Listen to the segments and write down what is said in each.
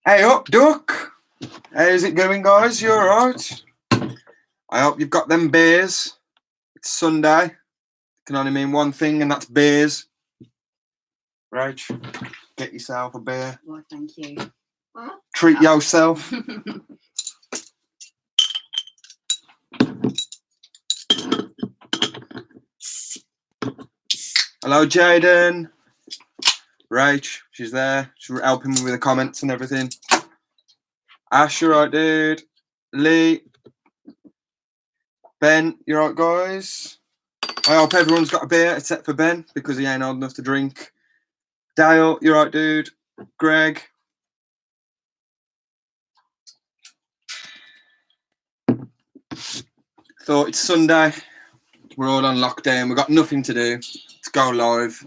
Hey up, Duck! How's it going, guys? You alright? I hope you've got them beers. It's Sunday. It can only mean one thing, and that's beers. Right? Get yourself a beer. Well, thank you. Treat yourself. Hello, Jaden. Rach, she's there. She's helping me with the comments and everything. Ash, you right, dude? Lee. Ben, you right, guys? I hope everyone's got a beer except for Ben because he ain't old enough to drink. Dale, you right, dude? Greg. Thought it's Sunday. We're all on lockdown. We've got nothing to do. Let's go live.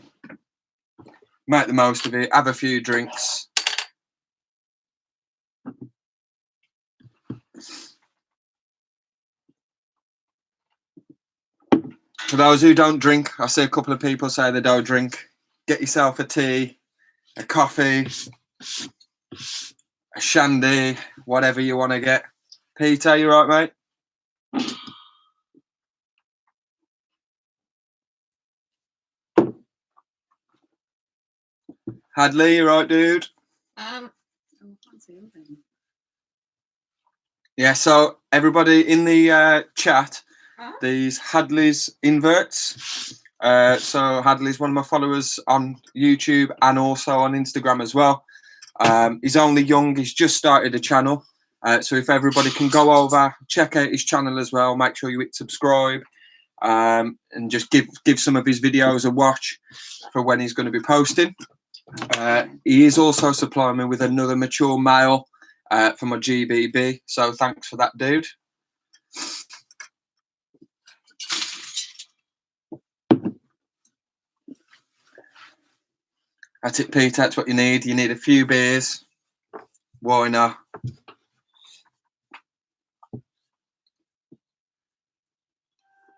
Make the most of it. Have a few drinks. For those who don't drink, I see a couple of people say they don't drink. Get yourself a tea, a coffee, a shandy, whatever you want to get. Peter, you right, mate? Hadley, you right, dude? Yeah, so everybody in the chat, these Hadley's inverts. So Hadley's one of my followers on YouTube and also on Instagram as well. He's only young, he's just started a channel. So if everybody can go over, check out his channel as well, make sure you hit subscribe, and just give some of his videos a watch for when he's going to be posting. He is also supplying me with another mature male for my GBB, so thanks for that, dude. That's it, Peter. That's what you need. You need a few beers. Why not?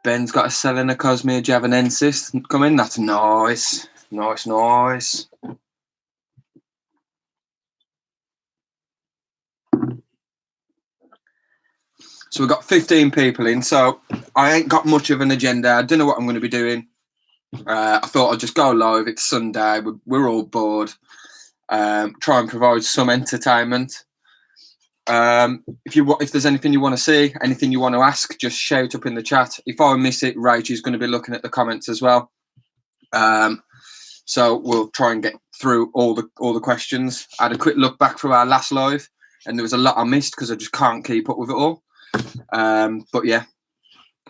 Ben's got a Selena Cosmere Javanensis coming. That's nice. Nice, nice. So we've got 15 people in. So I ain't got much of an agenda. I don't know what I'm going to be doing. I thought I'd just go live. It's Sunday. We're all bored. Try and provide some entertainment. If there's anything you want to see, anything you want to ask, just shout up in the chat. If I miss it, Rach is going to be looking at the comments as well. So we'll try and get through all the questions. I had a quick look back through our last live, and there was a lot I missed because I just can't keep up with it all. But yeah,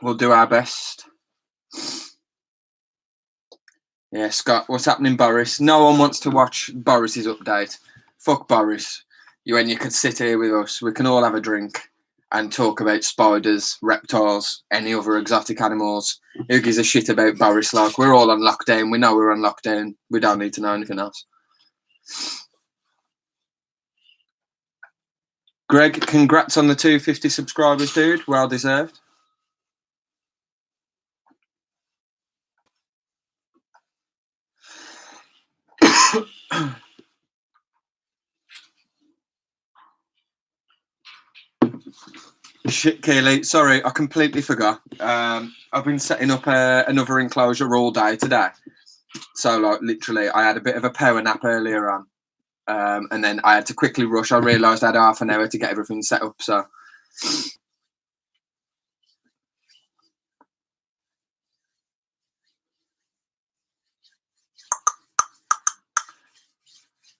we'll do our best. Yeah, Scott, what's happening, Boris? No one wants to watch Boris's update. Fuck Boris. You can sit here with us. We can all have a drink and talk about spiders, reptiles, any other exotic animals. Who gives a shit about Boris? Like, we're all on lockdown. We know we're on lockdown. We don't need to know anything else. Greg, congrats on the 250 subscribers, dude. Well deserved. Shit, Keely. Sorry, I completely forgot. I've been setting up another enclosure all day today. So, like, literally, I had a bit of a power nap earlier on. And then I had to quickly rush. I realised I had half an hour to get everything set up. So,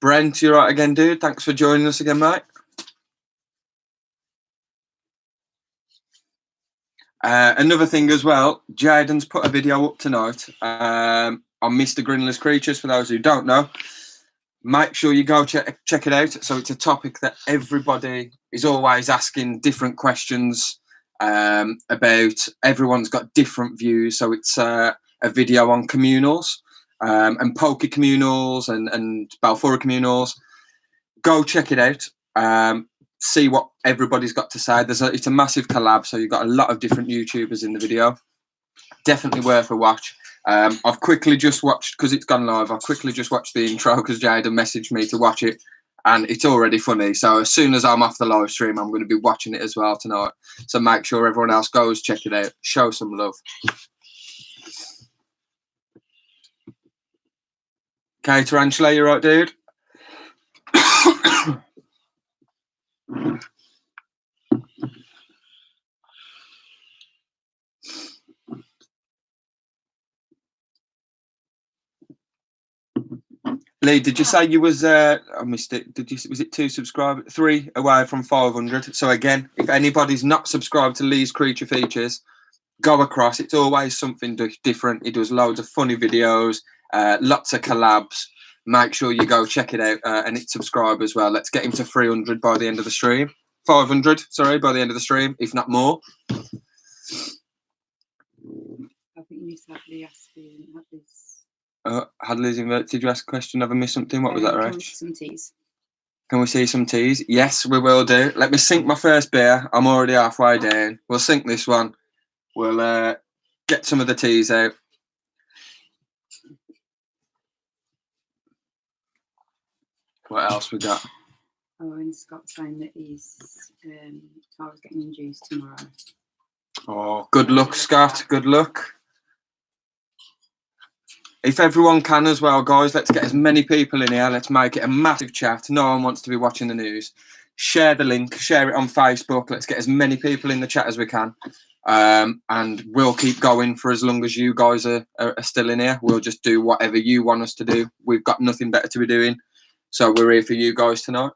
Brent, you're right again, dude. Thanks for joining us again, mate. Another thing as well, Jaden's put a video up tonight on Mr. Grinless Creatures. For those who don't know, make sure you go check it out. So it's a topic that everybody is always asking different questions about. Everyone's got different views. So it's a video on communals and poker communals and Balfour communals. Go check it out. See what everybody's got to say. It's a massive collab, so you've got a lot of different YouTubers in the video. Definitely worth a watch. I've quickly just watched, because it's gone live, I've quickly just watched the intro because Jada messaged me to watch it, and it's already funny. So as soon as I'm off the live stream, I'm going to be watching it as well tonight. So make sure everyone else goes, check it out, show some love. Okay, Tarantula, you right, dude? Lee, did you say you was I missed it. Did you, was it 2 subscribers? 3 away from 500. So again, if anybody's not subscribed to Lee's Creature Features, go across. It's always something different. He does loads of funny videos, lots of collabs. Make sure you go check it out and hit subscribe as well. Let's get him to 300 by the end of the stream. 500, sorry, by the end of the stream, if not more. I think you missed Hadley asking Hadley's inverted. Did you ask a question? Have I missed something? What was that, right? Can we see some teas? Can we see some teas? Yes, we will do. Let me sink my first beer. I'm already halfway down. We'll sink this one. We'll get some of the teas out. What else we got? Oh, and Scott's saying that he's Tara's getting induced tomorrow. Oh, good luck, Scott. Good luck. If everyone can as well, guys, let's get as many people in here. Let's make it a massive chat. No one wants to be watching the news. Share the link. Share it on Facebook. Let's get as many people in the chat as we can. And we'll keep going for as long as you guys are still in here. We'll just do whatever you want us to do. We've got nothing better to be doing. So we're here for you guys tonight.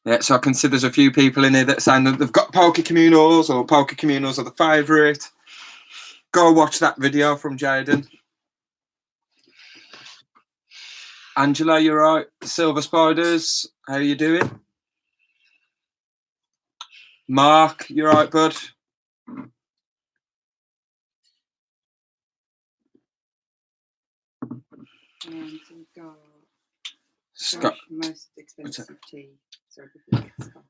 Yeah, so I can see there's a few people in here that are saying that they've got Poker Communals or Poker Communals are the favourite. Go watch that video from Jaden. Angela, you're right. Silver Spiders, how you doing? Mark, you're right, bud. So we've got Scott. Most expensive tea. Sorry, Scott.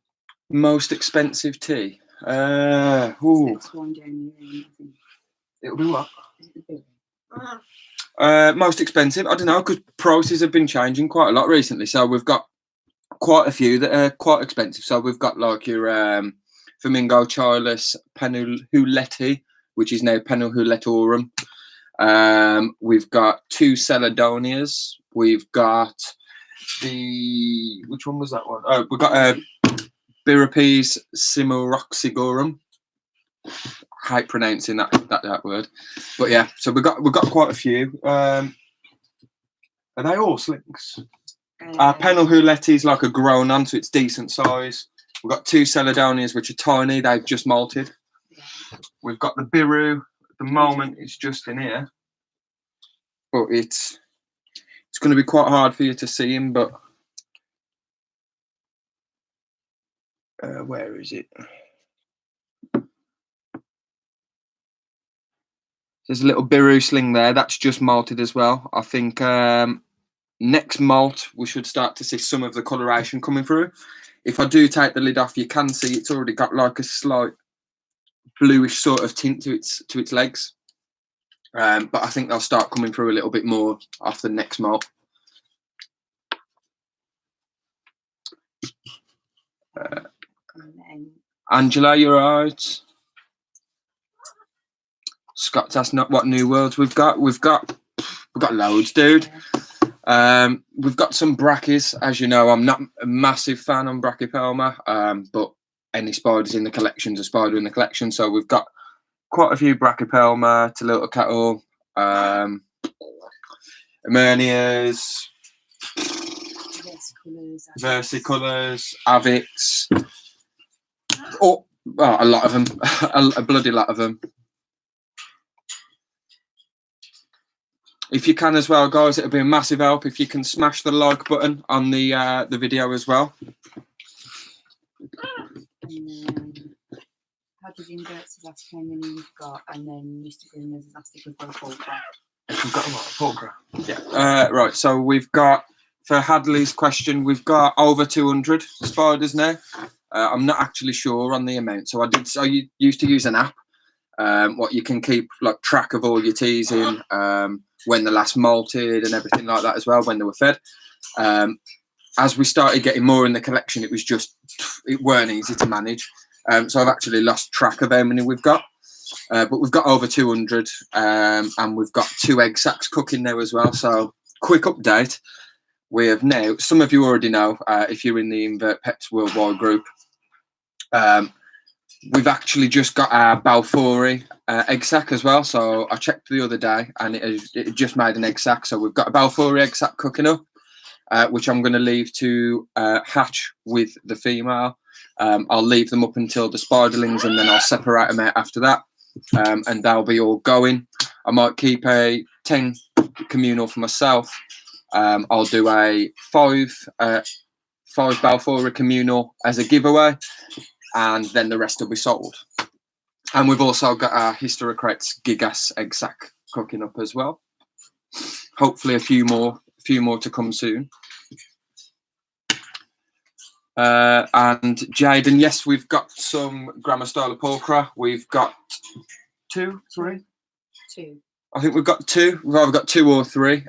Most expensive tea. Next one down here, I think. It'll be what? Is it the bill? Most expensive. I don't know, because prices have been changing quite a lot recently. So we've got quite a few that are quite expensive. So we've got like your Flamingo Childless Penulhuletti, which is now Penulhuletorum. We've got 2 Celadonias. We've got which one was that one? Oh, we've got Birapes Simoroxigorum. I hate pronouncing that word, but yeah. So we've got quite a few. Are they all slinks? Penulhuleti is like a grown on, so it's decent size. We've got 2 Celadonias, which are tiny. They've just malted. We've got the Biru. At the moment, it's just in here, but it's going to be quite hard for you to see him. But where is it? There's a little Biru sling there. That's just malted as well. I think next malt, we should start to see some of the coloration coming through. If I do take the lid off, you can see it's already got like a slight bluish sort of tint to its legs. But I think they'll start coming through a little bit more off the next malt. Angela, you're right. Scott, that's not what new worlds we've got. We've got loads, dude. We've got some brackies. As you know, I'm not a massive fan on Brachypelma, but any spiders in the collection's a spider in the collection. So we've got quite a few Brachypelma, Little Cattle, Emernias, Versicolors, Avics. Oh, a lot of them. a bloody lot of them. If you can as well, guys, it'll be a massive help if you can smash the like button on the video as well. How did you invert the last how many you've got, and then Mr. Green has asked if we've got a pulcra. We've got a lot of pulcra. Yeah. Right. So we've got, for Hadley's question, we've got over 200 spiders now. I'm not actually sure on the amount. So I used to use an app. what you can keep like track of all your teasing, when the last molted and everything like that as well, when they were fed. As we started getting more in the collection, it weren't easy to manage. So I've actually lost track of how many we've got. But we've got over 200, and we've got 2 egg sacs cooking now as well. So quick update. We have now, some of you already know, if you're in the Invert Pets Worldwide group, we've actually just got our Balfouri egg sac as well. So I checked the other day and it just made an egg sac. So we've got a Balfouri egg sac cooking up, which I'm going to leave to hatch with the female. I'll leave them up until the spiderlings and then I'll separate them out after that. And they'll be all going. I might keep a 10 communal for myself. I'll do a 5 Balfouri communal as a giveaway, and then the rest will be sold. And we've also got our Hysterocrates Gigas egg sac cooking up as well. Hopefully a few more to come soon. And Jaden, yes, we've got some Grammar Stylopulchra. We've got 2, 3. 2. I think we've got 2. We've either got 2 or 3.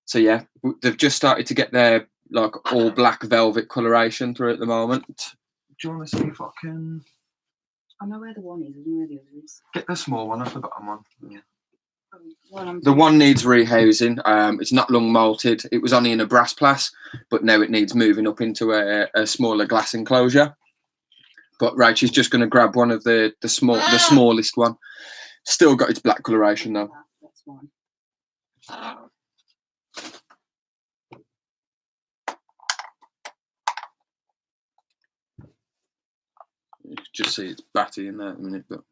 So yeah, they've just started to get their like all black velvet coloration through at the moment. Do you want to see if I can? I know where the one is. I don't know where the other is. Get the small one off the bottom one. Yeah. The one needs rehousing. It's not long molted. It was only in a brass plas, but now it needs moving up into a smaller glass enclosure. But right, she's just going to grab one of the smallest one. Still got its black coloration though. That's one. You can just see it's batty in there at the minute, but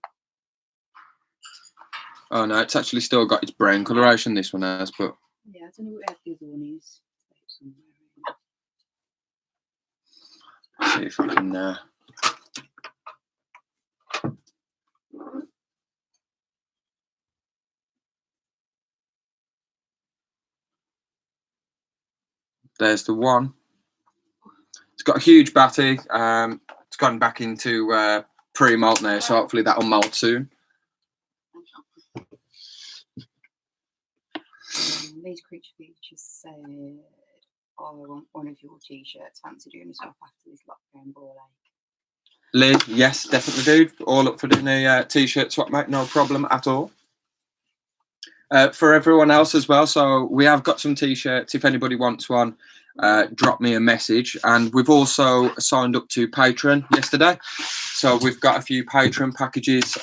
oh no, it's actually still got its brown coloration. This one has, but yeah, I don't know where the other one is. Let's see if I can. There's the one. It's got a huge batty. It's gone back into pre-molt now, so hopefully that'll molt soon. These creature features said, "Oh, I want one of your t-shirts. Fancy doing a swap after this lockdown ball Lee, yes, definitely do. All up for doing a t-shirt swap, mate. No problem at all. For everyone else as well, so we have got some t-shirts. If anybody wants one, drop me a message. And we've also signed up to Patreon yesterday, so we've got a few Patreon packages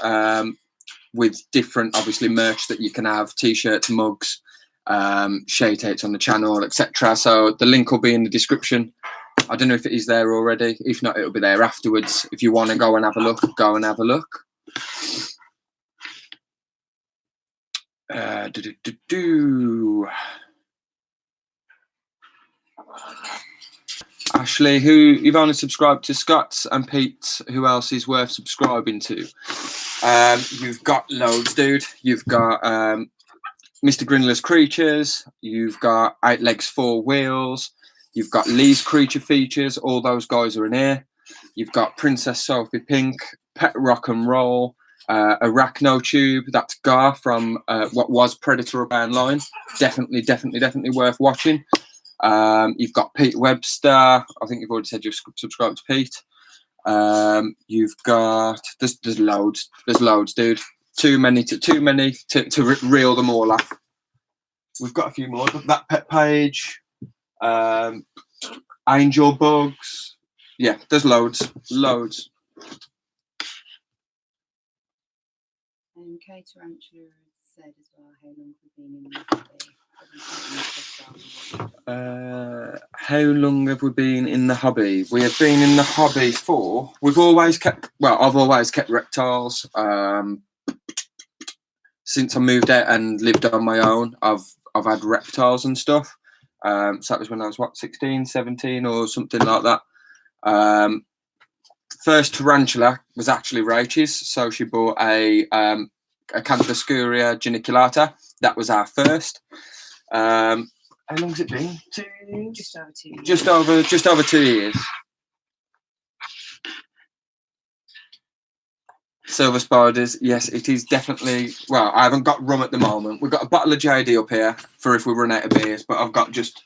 with different, obviously, merch that you can have: t-shirts, mugs, shout outs on the channel, etc. So the link will be in the description. I don't know if it is there already. If not, it'll be there afterwards. If you want to go and have a look, go and have a look. Ashley, who you've only subscribed to Scott's and Pete's, who else is worth subscribing to? You've got loads, dude. You've got Mr. Grinner's Creatures, you've got 8 Legs 4 Wheels, you've got Lee's Creature Features, all those guys are in here. You've got Princess Sophie Pink, Pet Rock and Roll, Arachno Tube, that's Gar from what was Predator Urban Line. Definitely worth watching. You've got Pete Webster. I think you've already said you've subscribed to Pete. You've got there's loads, dude. Too many to reel them all off. We've got a few more. That pet page, angel bugs. Yeah, there's loads. K Tarantula said as well, how long have we been in the hobby? How long have we been in the hobby? We have been in the hobby for. I've always kept reptiles. Since I moved out and lived on my own, I've had reptiles and stuff. So that was when I was 16, 17 or something like that. First tarantula was actually Rachel's, so she bought a Canthoscuria geniculata. That was our first. How long has it been? 2 years? Just over 2 years. Just over 2 years. Silver spiders, yes, it is definitely. Well, I haven't got rum at the moment. We've got a bottle of JD up here for if we run out of beers, but I've got just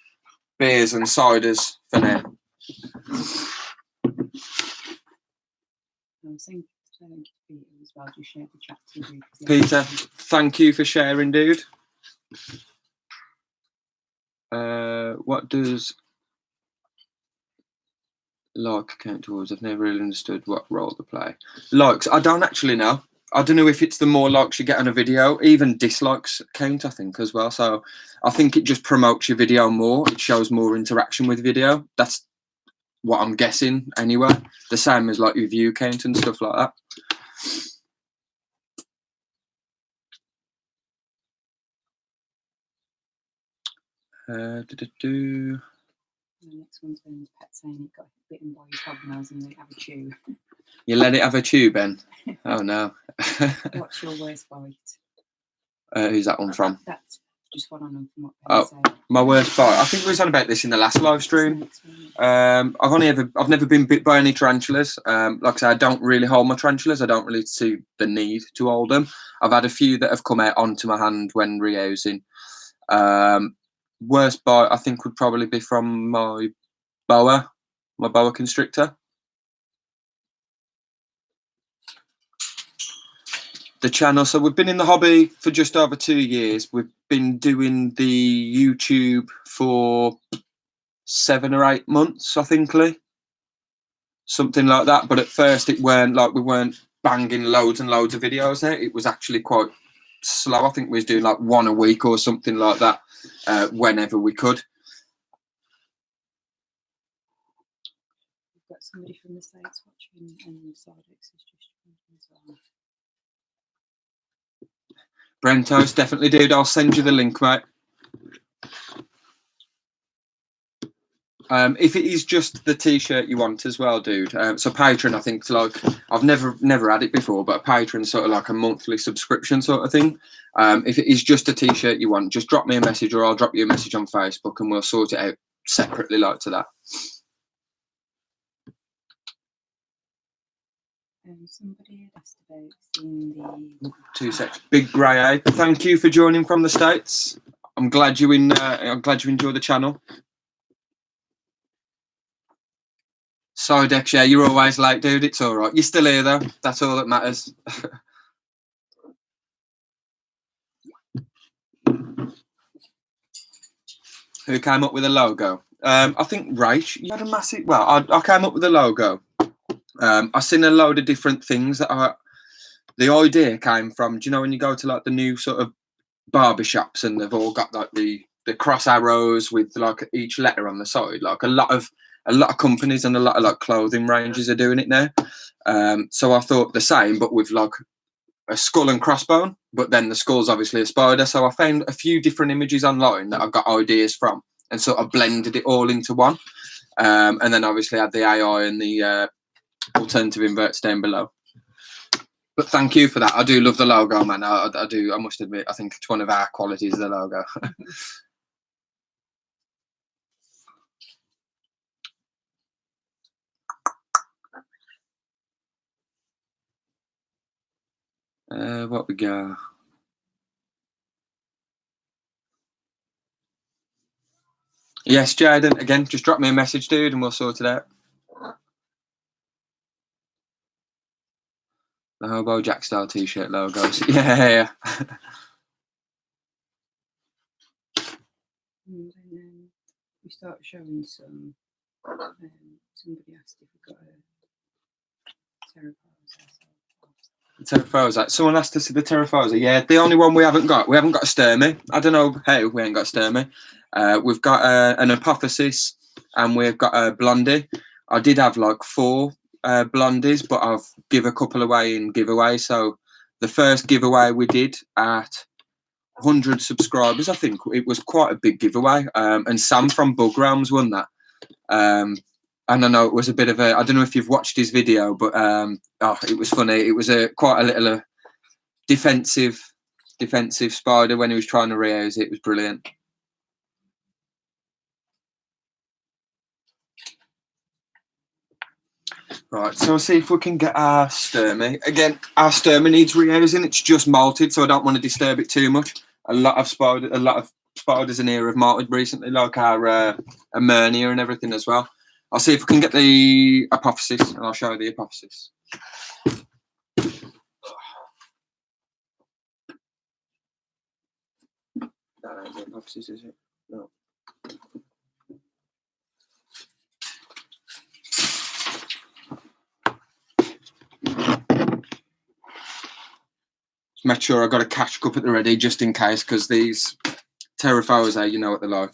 beers and ciders for now. Thank you, Peter, as well. Just share the chat too. Peter, thank you for sharing, dude. What does like count towards? I've never really understood what role they play. Likes, I don't actually know. I don't know if it's the more likes you get on a video, even dislikes count, I think, as well. So I think it just promotes your video more. It shows more interaction with video. That's what I'm guessing anyway. The same as like your view count and stuff like that. The next one's when Pet saying it got bitten by his hognose and they have a chew. You let it have a chew, Ben? Oh no. What's your worst bite? Who's that one from? That's just what I know from what Ben said. My worst bite. I think we was on about this in the last live stream. I've never been bit by any tarantulas. Like I said, I don't really hold my tarantulas. I don't really see the need to hold them. I've had a few that have come out onto my hand when reusing. Worst bite I think would probably be from my boa constrictor. The channel, so we've been in the hobby for just over 2 years. We've been doing the YouTube for 7 or 8 months, I think, Lee. Something like that. But at first it weren't like we weren't banging loads and loads of videos out. It was actually quite slow. I think we was doing like 1 a week or something like that, whenever we could. We've got somebody from the States watching and Sardex is just as well. Brentos, definitely, dude. I'll send you the link, mate. If it is just the t-shirt you want as well, dude. So Patreon, I think, like I've never had it before, but a Patreon sort of like a monthly subscription sort of thing. If it is just a t-shirt you want, just drop me a message or I'll drop you a message on Facebook and we'll sort it out separately like to that. Somebody had asked about seeing the 2 secs. Big Grey Ape. Thank you for joining from the States. I'm glad you enjoy the channel. Sorry, Dex, yeah, you're always late, dude. It's all right. You're still here, though. That's all that matters. Who came up with a logo? I think Rach. You had a massive. Well, I came up with a logo. I seen a load of different things that are. The idea came from. Do you know when you go to like the new sort of barbershops and they've all got like the cross arrows with like each letter on the side? Like a lot of companies and a lot of like clothing ranges are doing it now. So I thought the same, but with like a skull and crossbone, but then the skull's obviously a spider. So I found a few different images online that I got ideas from and sort of blended it all into one. And then obviously had the AI and the alternative inverts down below. But thank you for that. I do love the logo, man. I do. I must admit, I think it's one of our qualities, the logo. What we got? Yes, Jaden. Again, just drop me a message, dude, and we'll sort it out. The Hobo Jack Style t-shirt logos. Yeah. And then we start showing some. Somebody asked if we got a Terraphosa. Someone asked to see the Terraphosa. Yeah, the only one we haven't got. We haven't got a Sturmy. I don't know how we ain't got a Sturmy. We've got an Apophysis and we've got a Blondie. I did have like 4 Blondies, but I've give a couple away in giveaway. So the first giveaway we did at 100 subscribers, I think it was quite a big giveaway. And Sam from Bug Realms won that. And I know it was a bit of a. I don't know if you've watched his video, but it was funny. It was quite a little defensive spider when he was trying to rehouse it. It was brilliant. Right, so we'll see if we can get our sturmy. Again, our sturmy needs rehousing. It's just molted, so I don't want to disturb it too much. A lot of spiders in here have molted recently, like our Amernia and everything as well. I'll see if we can get the apophysis, and I'll show you the apophysis. That ain't the apophysis, is it? No. Make sure I got a catch cup at the ready just in case, because these Terraphos, you know what they're like.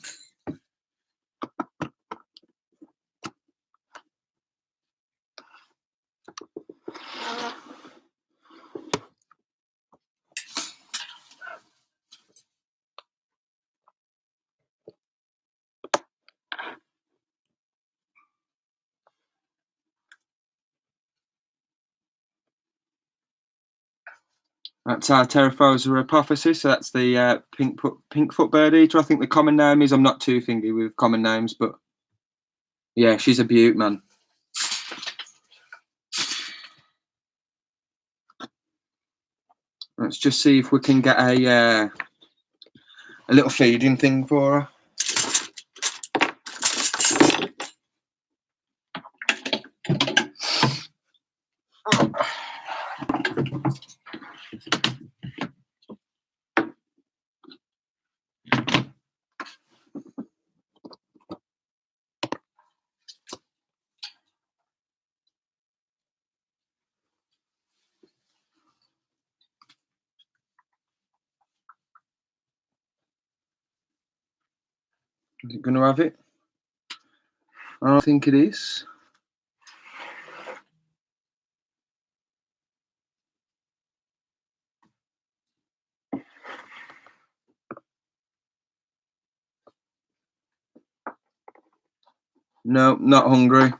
That's our Terraphosa apophysis. So that's the pink foot bird eater. I think the common name is. I'm not too thingy with common names, but yeah, she's a beaut, man. Let's just see if we can get a little feeding thing for her. Is it going to have it? I don't think it is. No, not hungry.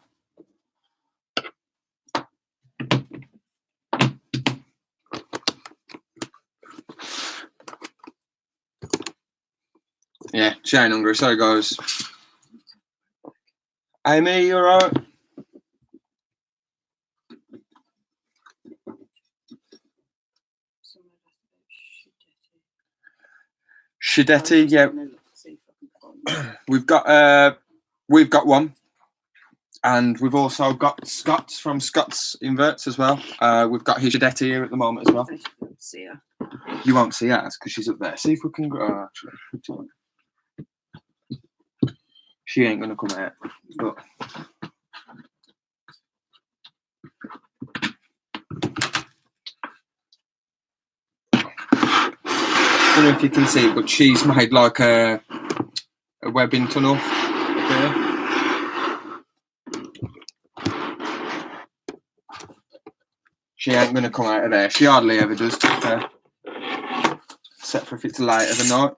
Yeah, she ain't hungry. So guys. Amy, you alright? Shidetti, yeah. We've got one, and we've also got Scott's from Scott's Inverts as well. We've got his Shidetti here at the moment as well. See her. You won't see ours because she's up there. See if we can go. Actually, she ain't gonna come out. But I don't know if you can see, but she's made like a webbing tunnel there. She ain't gonna come out of there. She hardly ever does, to be fair. Except for if it's late of the night.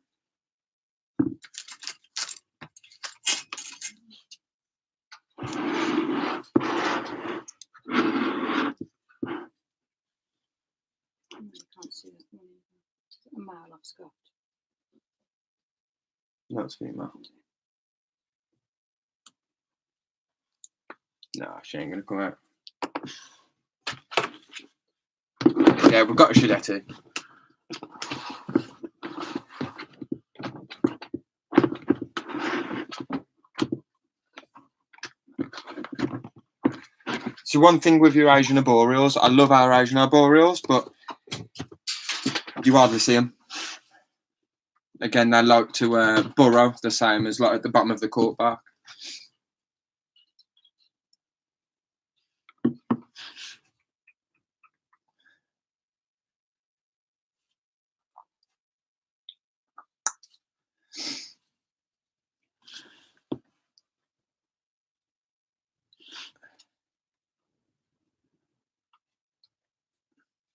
Can't see that one. A male I've got. No, it's female. No, she ain't gonna come out. Yeah, we've got a Shidetti. So one thing with your Asian arboreals, I love our Asian arboreals, but you hardly see them. Again, they like to burrow the same as like at the bottom of the cork bark.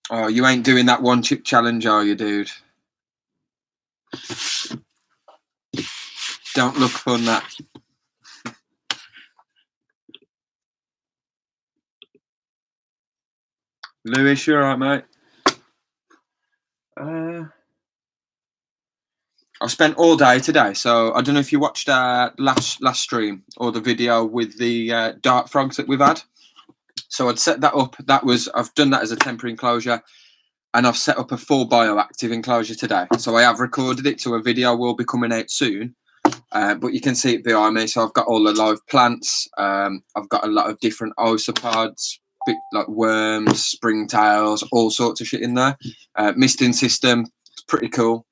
Oh, you ain't doing that one chip challenge, are you, dude? Don't look fun, that. Lewis, you alright, mate? I've spent all day today, so I don't know if you watched our last stream or the video with the dart frogs that we've had. So I'd set that up. I've done that as a temporary enclosure, and I've set up a full bioactive enclosure today. So I have recorded it to a video will be coming out soon. But you can see it behind me. So I've got all the live plants. I've got a lot of different isopods, like worms, springtails, all sorts of shit in there. Misting system, it's pretty cool.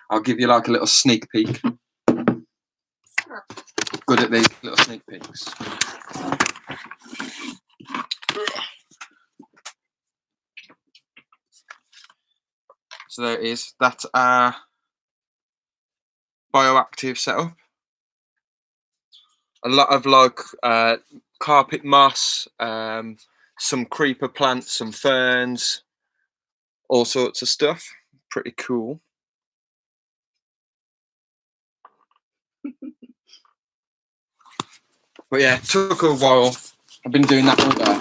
I'll give you like a little sneak peek. Good at these little sneak peeks. So there it is. That's our bioactive setup. A lot of like carpet moss, some creeper plants, some ferns, all sorts of stuff. Pretty cool. But yeah, it took a while. I've been doing that all day.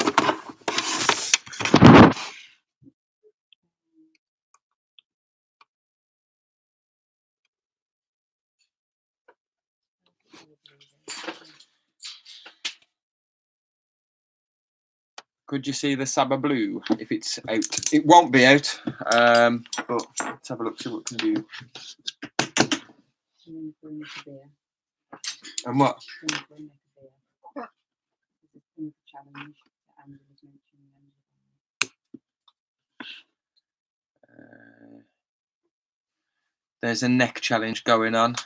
Could you see the Saba Blue if it's out? It won't be out, but let's have a look, see what we can do. And what? There's a neck challenge going on.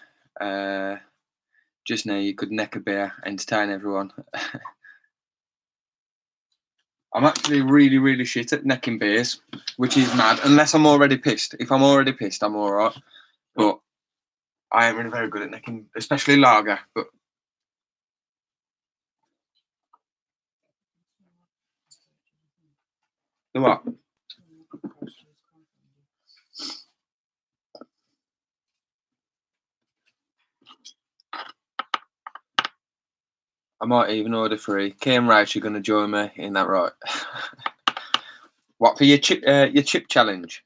Just now you could neck a bear, entertain everyone. I'm actually really, really shit at necking beers, which is mad, unless I'm already pissed. If I'm already pissed, I'm alright. But I ain't really very good at necking, especially lager. But the what? I might even order 3. Kay and Rach are going to join me in that, right? What, for your chip challenge?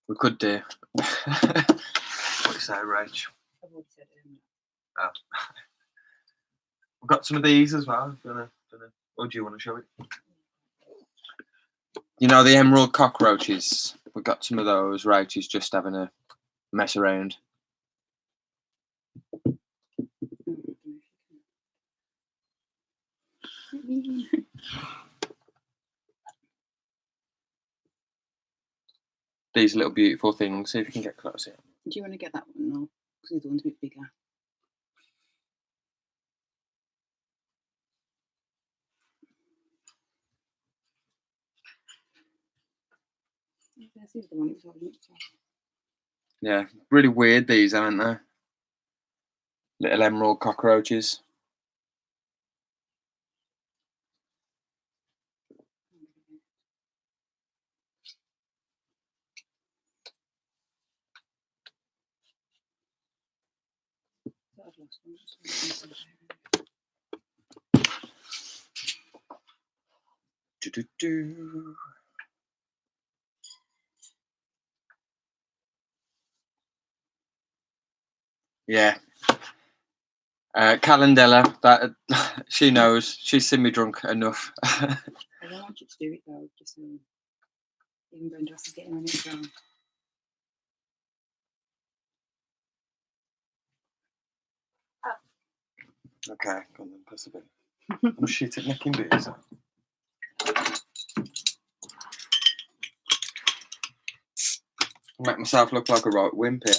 We could do. What do you say, Rach? Oh. We've got some of these as well. Or do you want to show it? You know the emerald cockroaches? We've got some of those. Rach is just having a mess around. These little beautiful things. See if you can get close here. Do you want to get that one or because the other one's a bit bigger? That's the other one. Yeah, really weird these, aren't they? Little emerald cockroaches. Do-do-do. Yeah. Calendella, that she knows. She's seen me drunk enough. I don't want you to do it though, just even Brenda has to get on it. So. Okay, go on then, pass a bit. I'm shit at necking beers. Make myself look like a right wimp here.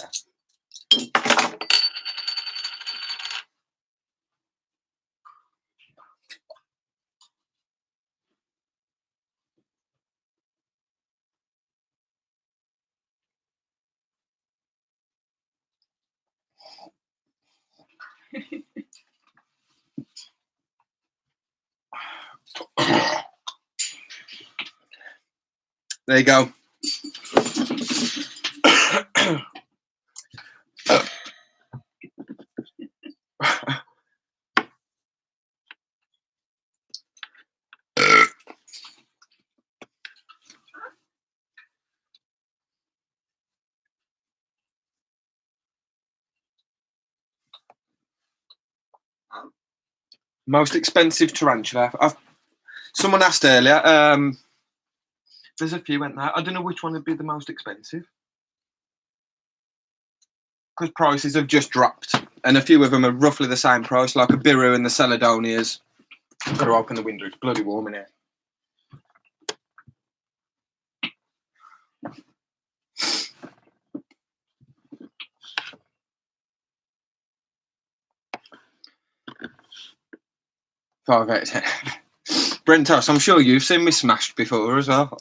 There you go. Most expensive tarantula. Someone asked earlier. There's a few, went there. I don't know which one would be the most expensive because prices have just dropped, and a few of them are roughly the same price, like a Biru and the Celadonias. Got to open the window. It's bloody warm in here. Five out of 10. Brentos, I'm sure you've seen me smashed before as well.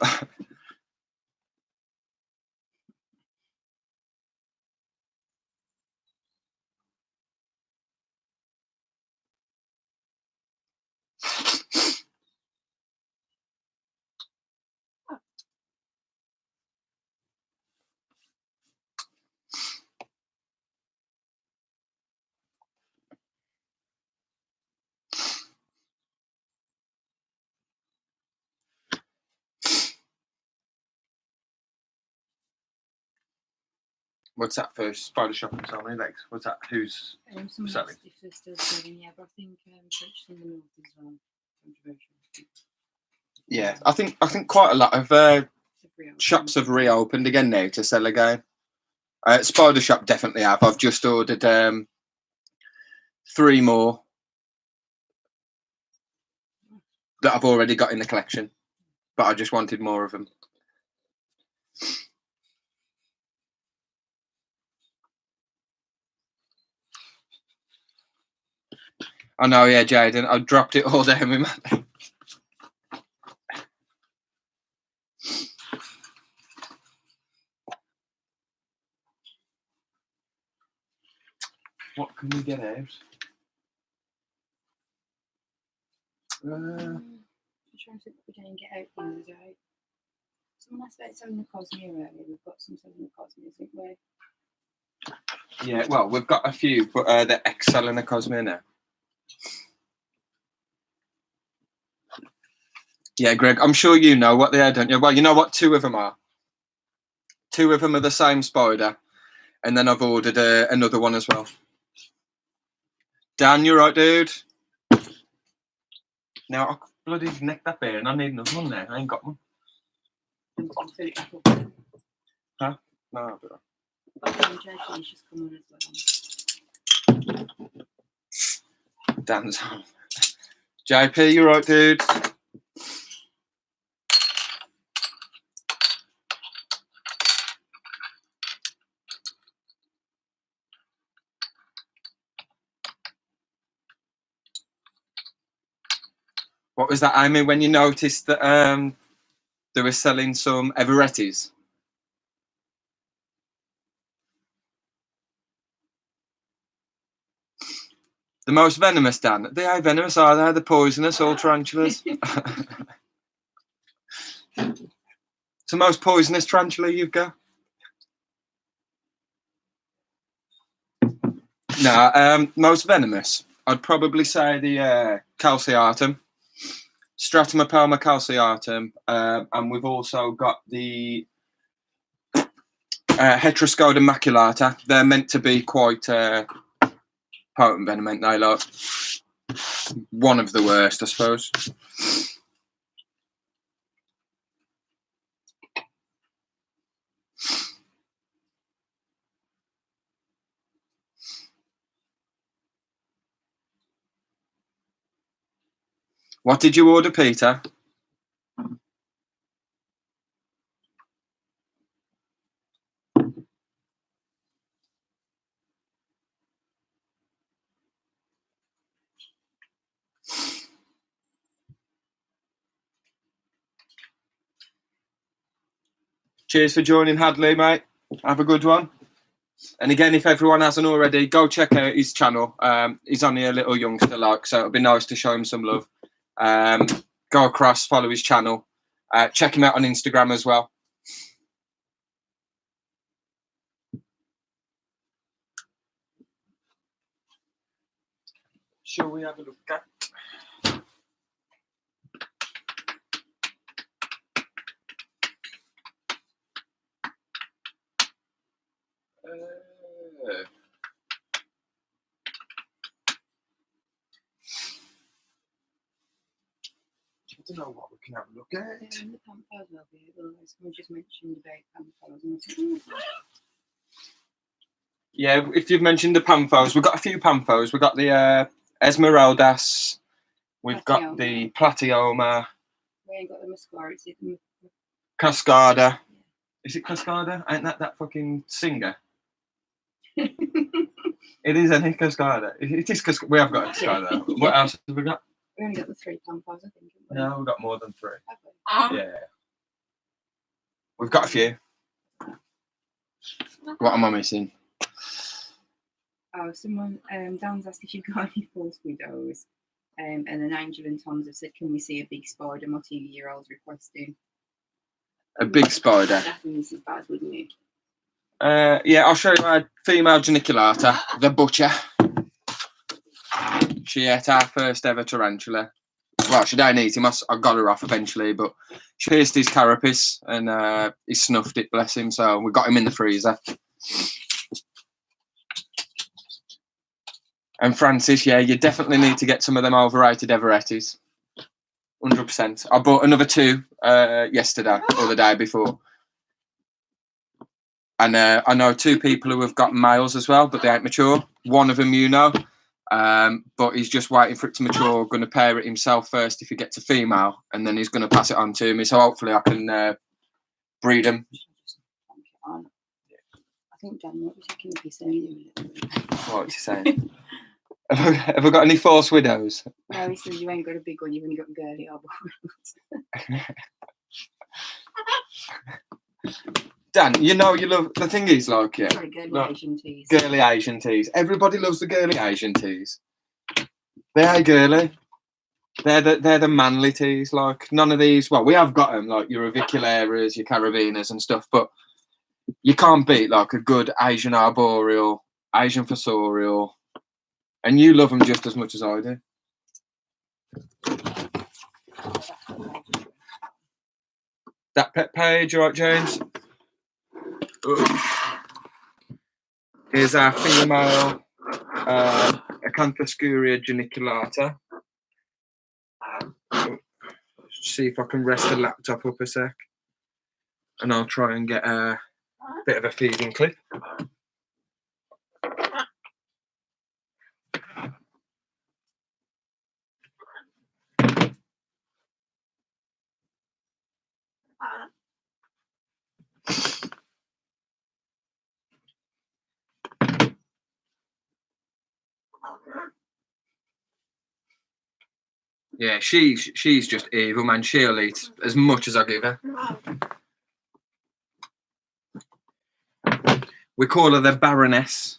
What's that for Spider Shop and so many legs? What's that? Who's Some selling? if they're still selling, yeah, but I think purchasing the north as well. Controversial. Yeah, I think quite a lot of shops have reopened again now to sell again. Spider Shop definitely have. I've just ordered 3 more that I've already got in the collection, but I just wanted more of them. I know, yeah, Jaden. I dropped it all down with my. What can we get out? I'm trying to think what we can get out things out. Someone asked about selling the Cosmere earlier. We've got some selling the Cosmere, I think we're. Yeah, well, we've got a few, but they're selling the Cosmere now. Yeah, Greg, I'm sure you know what they are, don't you? Well, you know what 2 of them are. 2 of them are the same spider, and then I've ordered another one as well. Dan, you're right, dude. Now I bloody necked that bear, and I need another one now. I ain't got one. Huh? No, I'll do that. She's coming as well. Dan's on. JP, you're right, dude. What was that, Amy, when you noticed that they were selling some Everettis? The most venomous, Dan. They are venomous, are they? They're poisonous, all tarantulas. It's the most poisonous tarantula you've got? No, most venomous. I'd probably say the calciatum. Stratomapelma calciatum, and we've also got the Heteroscoda maculata. They're meant to be quite potent venom, aren't they? Like one of the worst, I suppose. What did you order, Peter? Cheers for joining, Hadley, mate. Have a good one. And again, if everyone hasn't already, go check out his channel. He's only a little youngster, like, so it'd be nice to show him some love. Go across, follow his channel. Check him out on Instagram as well. Shall we have a look at? don't know what we can have a look at. The Pampers will be able, someone just mentioned about Pampers. Yeah, if you've mentioned the Pamphos, we've got a few Pamphos. We've got the Esmeraldas, we've got the Platioma. We ain't got the Muscara, it's the Cascada. Is it Cascada? Ain't that fucking singer? It is, isn't it? Cascada. It is Cascada. We have got a Cascada. Yeah. What else have we got? We only got the 3 Pampers, I think. No, we've got more than 3. Have we? Yeah. We've got a few. What am I missing? Oh, someone, Dan's asked if you've got any false widows. And then Angel and Tom's have said, can we see a big spider? My 2-year-old's requesting. A big spider. Definitely this is bad, wouldn't it? Yeah, I'll show you my female geniculata, the butcher. She ate our first ever tarantula. Well, she don't eat him. I got her off eventually, but she pierced his carapace and he snuffed it, bless him. So we got him in the freezer. And Francis, yeah, you definitely need to get some of them overrated Everettis. 100%. I bought another 2 yesterday or the day before. And I know 2 people who have got males as well, but they ain't mature. One of them, you know, but he's just waiting for it to mature. Going to pair it himself first if he gets a female, and then he's going to pass it on to me. So hopefully I can breed them. I think Dan might be taking a piece of you. What's he saying? Have I got any false widows? No, he says you ain't got a big one, you've only got girly eyeballs. Dan, you know you love, the thing is, like, yeah. Sorry, girly Asian teas. Girly Asian teas. Everybody loves the girly Asian teas. They are girly. They're the manly teas, like, none of these, well, we have got them, like your avicularas, your carabinas and stuff, but you can't beat, like, a good Asian arboreal, Asian fossorial, and you love them just as much as I do. That pet page, all right, James? Here's our female Acanthoscuria geniculata. See if I can rest the laptop up a sec, and I'll try and get a bit of a feeding clip. Yeah, she's just evil, man. She'll eat as much as I give her. We call her the Baroness.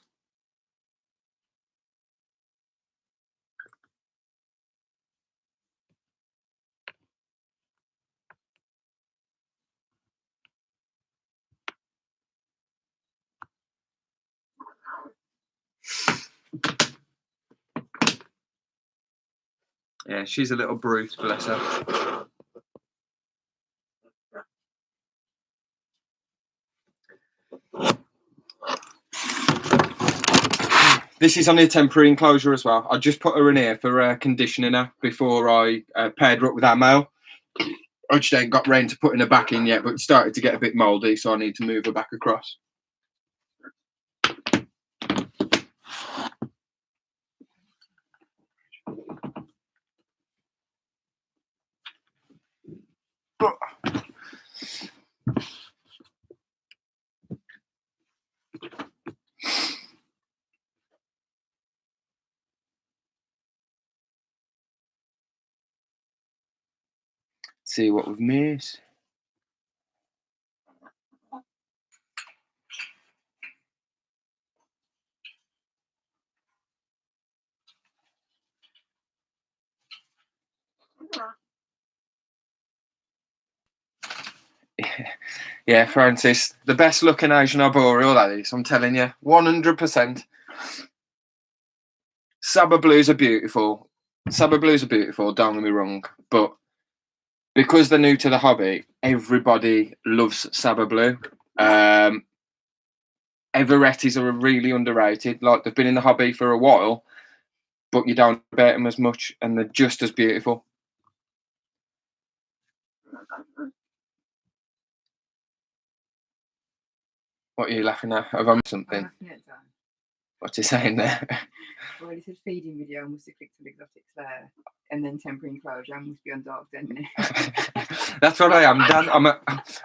Yeah, she's a little brute, bless her. This is only a temporary enclosure as well. I just put her in here for conditioning her before I paired her up with our male. I just ain't got rain to put her back in yet, but it started to get a bit mouldy, so I need to move her back across. See what we've missed. Yeah, Francis, the best looking Asian arboreal, that is, I'm telling you, 100%. Saba blues are beautiful. Saba blues are beautiful, don't get me wrong, but because they're new to the hobby, everybody loves Saba blue. Everettis are really underrated. Like, they've been in the hobby for a while, but you don't bet them as much, and they're just as beautiful. What are you laughing at? Have I missed something? I'm laughing at Dan. What's he saying there? Well, he said feeding video. I must have clicked on exotics there, and then temporary enclosure. I must be on dark den. That's what I am, Dan.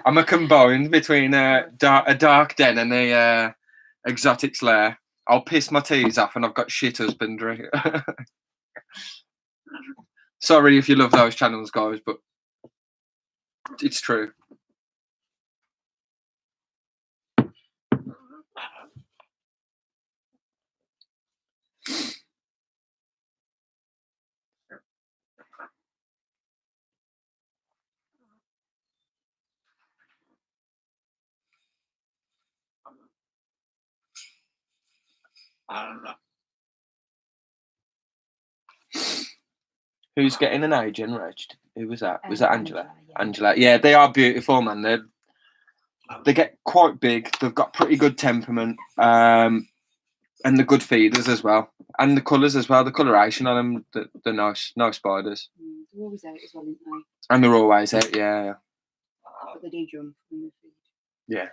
I'm a combined between a dark den and a exotics lair. I'll piss my teas off, and I've got shit husbandry. Sorry if you love those channels, guys, but it's true. Who's getting an age enraged? Who was that? Was that Angela? Angela. Yeah, they are beautiful, man. They get quite big. They've got pretty good temperament, and they're good feeders as well, and the colours as well. The coloration on them, they're nice spiders. They're always out as well, aren't they? And they're always out, yeah. But they do jump when they feed. Yeah.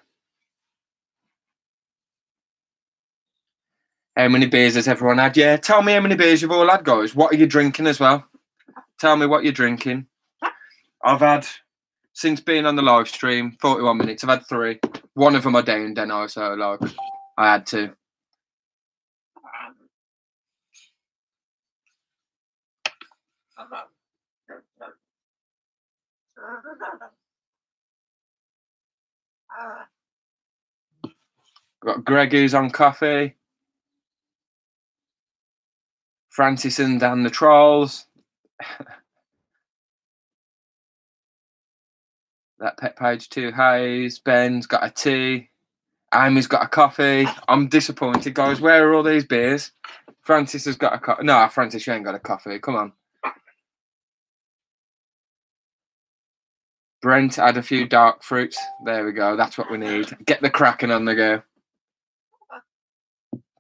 How many beers has everyone had? Yeah, tell me how many beers you've all had, guys. What are you drinking as well? Tell me what you're drinking. I've had, since being on the live stream, 41 minutes, I've had 3. One of them I downed, then I, so like, I had to. Got Greg who's on coffee. Francis and Dan the Trolls. That pet page 2 Hayes. Ben's got a tea. Amy's got a coffee. I'm disappointed, guys. Where are all these beers? Francis has got a coffee. No, Francis, you ain't got a coffee. Come on. Brent had a few dark fruits. There we go. That's what we need. Get the cracking on the go.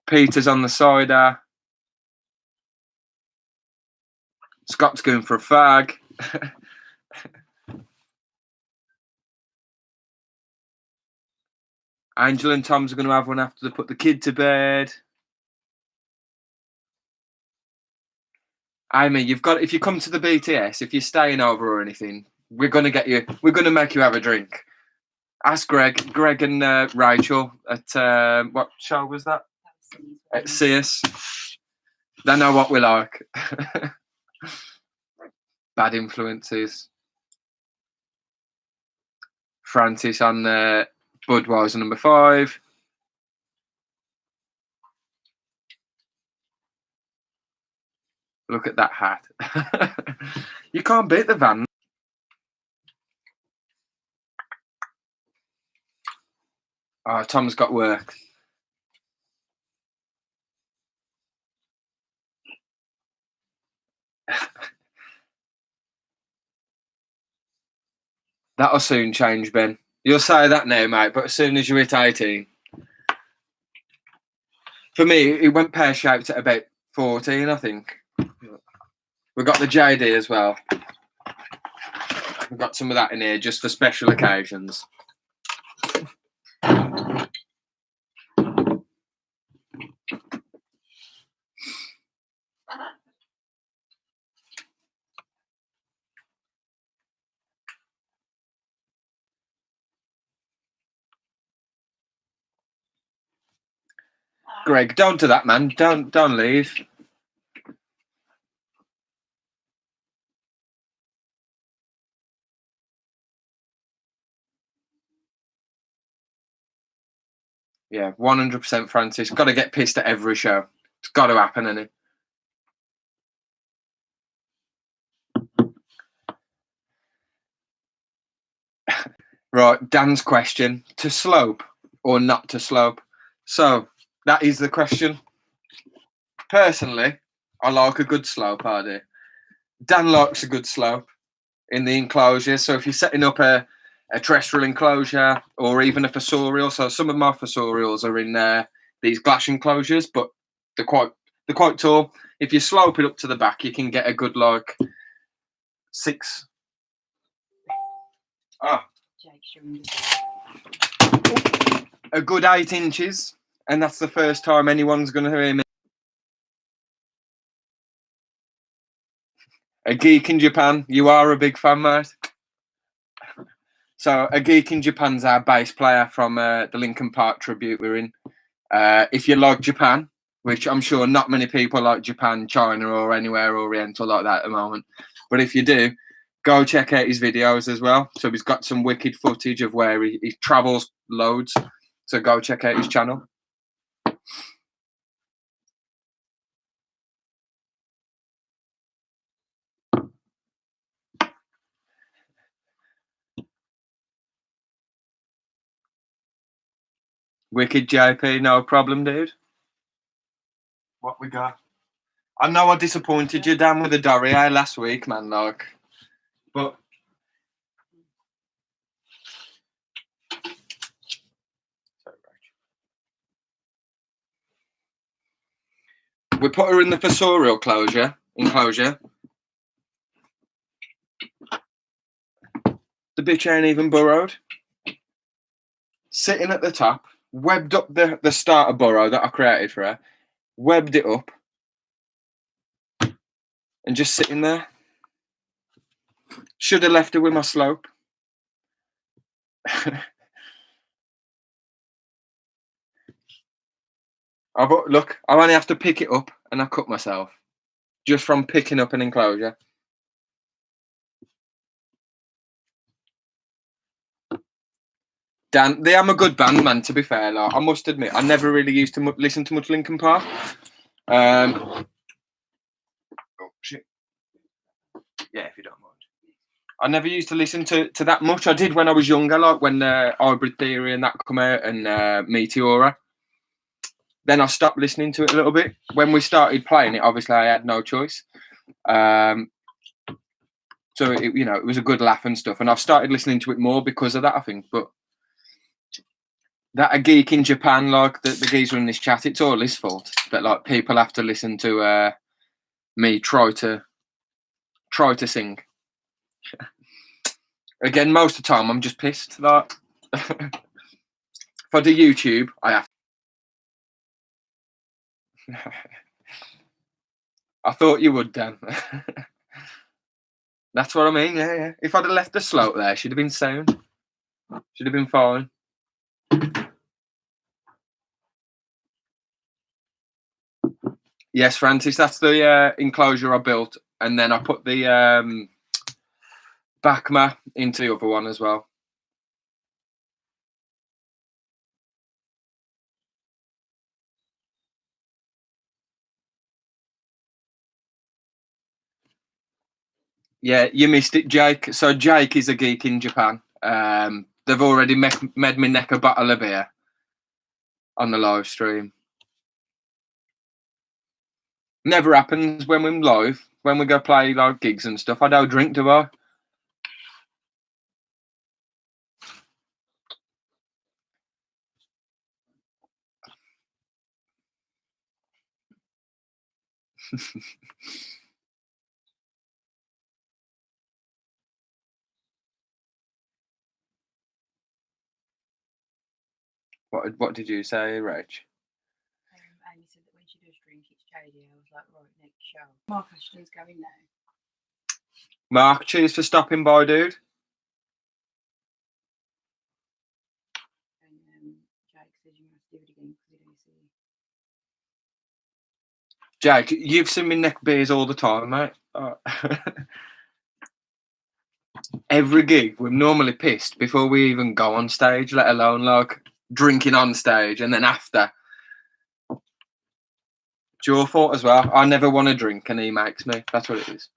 Peter's on the cider. Scott's going for a fag. Angela and Tom's are going to have one after they put the kid to bed. Amy, you've got, if you come to the BTS, if you're staying over or anything, we're going to make you have a drink. Ask Greg and Rachel at, what show was that? At CS. They know what we like. Bad influences. Francis on Budweiser number 5. Look at that hat. You can't beat the van. Oh, Tom's got work. That'll soon change, Ben. You'll say that now, mate, but as soon as you hit 18. For me, it went pear-shaped at about 14, I think. We've got the JD as well. We've got some of that in here just for special occasions. Greg, don't do that, man. Don't leave. Yeah, 100% Francis. Got to get pissed at every show. It's got to happen, innit? Right, Dan's question. To slope or not to slope? So, that is the question. Personally, I like a good slope, I do. Dan likes a good slope in the enclosure. So if you're setting up a terrestrial enclosure or even a fossorial, so some of my fossorials are in these glass enclosures, but they're quite tall. If you slope it up to the back, you can get a good like 6. Oh. a good 8 inches, and that's the first time anyone's going to hear me. A geek in Japan, you are a big fan, mate. So a geek in Japan's our bass player from the Linkin Park tribute we're in. If you like Japan, which I'm sure not many people like Japan, China, or anywhere Oriental like that at the moment, but if you do, go check out his videos as well. So he's got some wicked footage of where he travels loads. So go check out his channel. Wicked JP, no problem, dude. What we got? I know I disappointed you, Dan, with the Dorrier last week, man. Like, but we put her in the fossorial enclosure. The bitch ain't even burrowed. Sitting at the top, webbed up the starter burrow that I created for her, webbed it up, and just sitting there. Should have left her with my slope. Look, I only have to pick it up and I cut myself just from picking up an enclosure. Dan, they am a good band, man, to be fair. Like, I must admit, I never really used to listen to much Linkin Park. Oh, shit. Yeah, if you don't mind. I never used to listen to that much. I did when I was younger, like when Hybrid Theory and that come out and Meteora. Then I stopped listening to it a little bit. When we started playing it, obviously I had no choice. So it was a good laugh and stuff. And I've started listening to it more because of that, I think. But that a geek in Japan, like the geezer in this chat, it's all his fault that like people have to listen to me try to sing. Again, most of the time I'm just pissed. Like if I do YouTube, I have. I thought you would, Dan. That's what I mean. Yeah. If I'd have left the slope there, she'd have been sound. Should have been fine. Yes, Francis, that's the enclosure I built, and then I put the Bacma into the other one as well. Yeah, you missed it, Jake. So Jake is a geek in Japan. They've already made me neck a bottle of beer on the live stream. Never happens when we're live. When we go play like gigs and stuff, I don't drink, do I? What did you say, Rach? Amy said that when she does drink, it's shady. I was like, right, next show. Mark Ashton's going now. Mark, cheers for stopping by, dude. And Jake says you must do it again because he don't see you. Jake, you've seen me neck beers all the time, mate. Every gig, we're normally pissed before we even go on stage, let alone like drinking on stage and then after. It's your fault as well. I never want to drink and he makes me. That's what it is.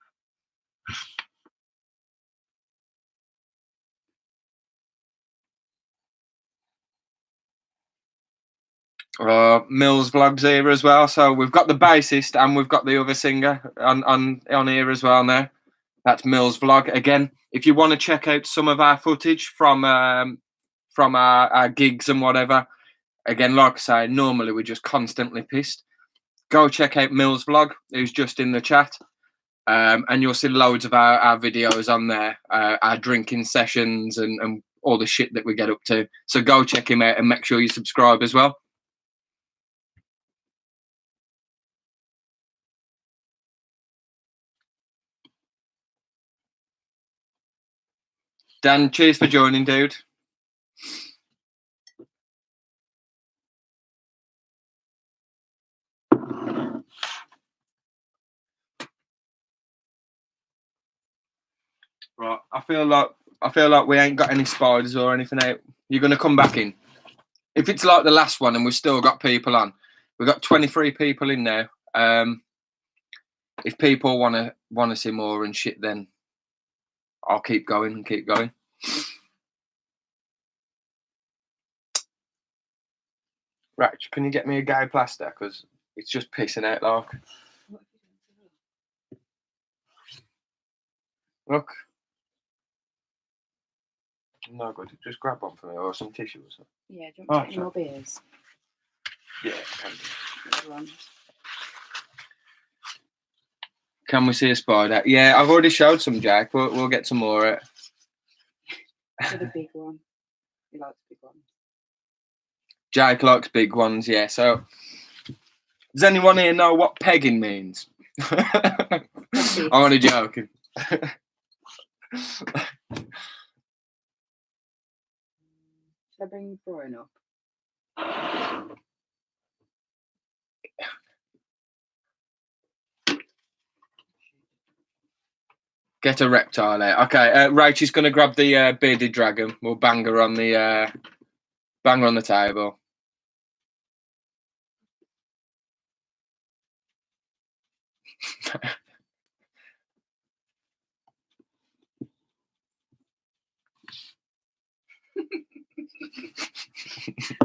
Mills vlogs here as well. So we've got the bassist and we've got the other singer on here as well now. That's Mills vlog. Again, if you want to check out some of our footage from our gigs and whatever, again, like I say, normally we're just constantly pissed. Go check out Mills vlog, who's just in the chat. And you'll see loads of our videos on there, our drinking sessions and all the shit that we get up to. So go check him out and make sure you subscribe as well. Dan, cheers for joining, dude. Right, I feel like we ain't got any spiders or anything out. You're gonna come back in. If it's like the last one and we've still got people on, we've got 23 people in now. If people wanna see more and shit, then I'll keep going and keep going. Right, can you get me a guy plaster? Because it's just pissing out like. Look. No good. Just grab one for me or some tissue or something. Yeah, do you want to get any more beers? Yeah, can do. Can we see a spider? Yeah, I've already showed some, Jack. We'll get some more. For the big one. He likes big ones. Jake likes big ones, yeah. So, does anyone here know what pegging means? I'm only joking. Should I bring Brian up? Get a reptile out. Okay, Rachel's going to grab the bearded dragon. We'll bang her on the table.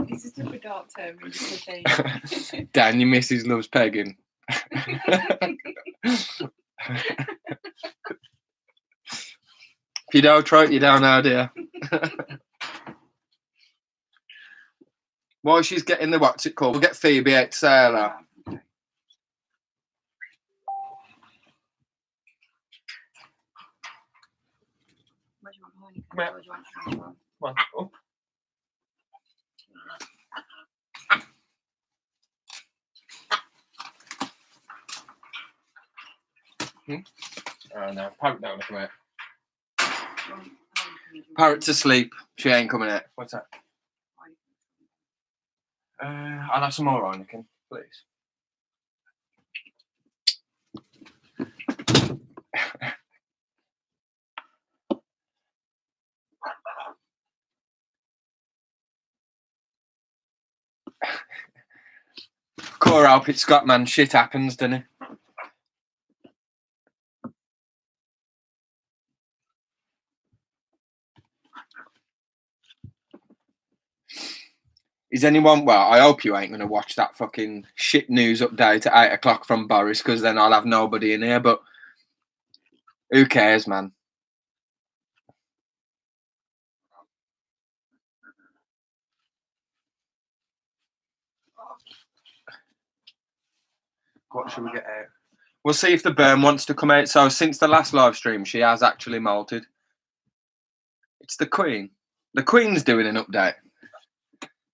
This is just a dark term. Dan, your missus loves pegging. If you don't try it, you don't know, dear. While she's getting the what's it called, we'll get Phoebe out to say hello. Where do you want Monica? Where do you want Sean? Come on, up. Oh no, Parrot don't come out. Parrot's asleep. She ain't coming out. What's that? I'll have some more Heineken, please. Core help it, Scott, man. Shit happens, doesn't it? Is anyone, well, I hope you ain't going to watch that fucking shit news update at 8 o'clock from Boris, because then I'll have nobody in here, but who cares, man? What should we get out? We'll see if the Burn wants to come out. So since the last live stream, she has actually molted. It's the Queen. The Queen's doing an update.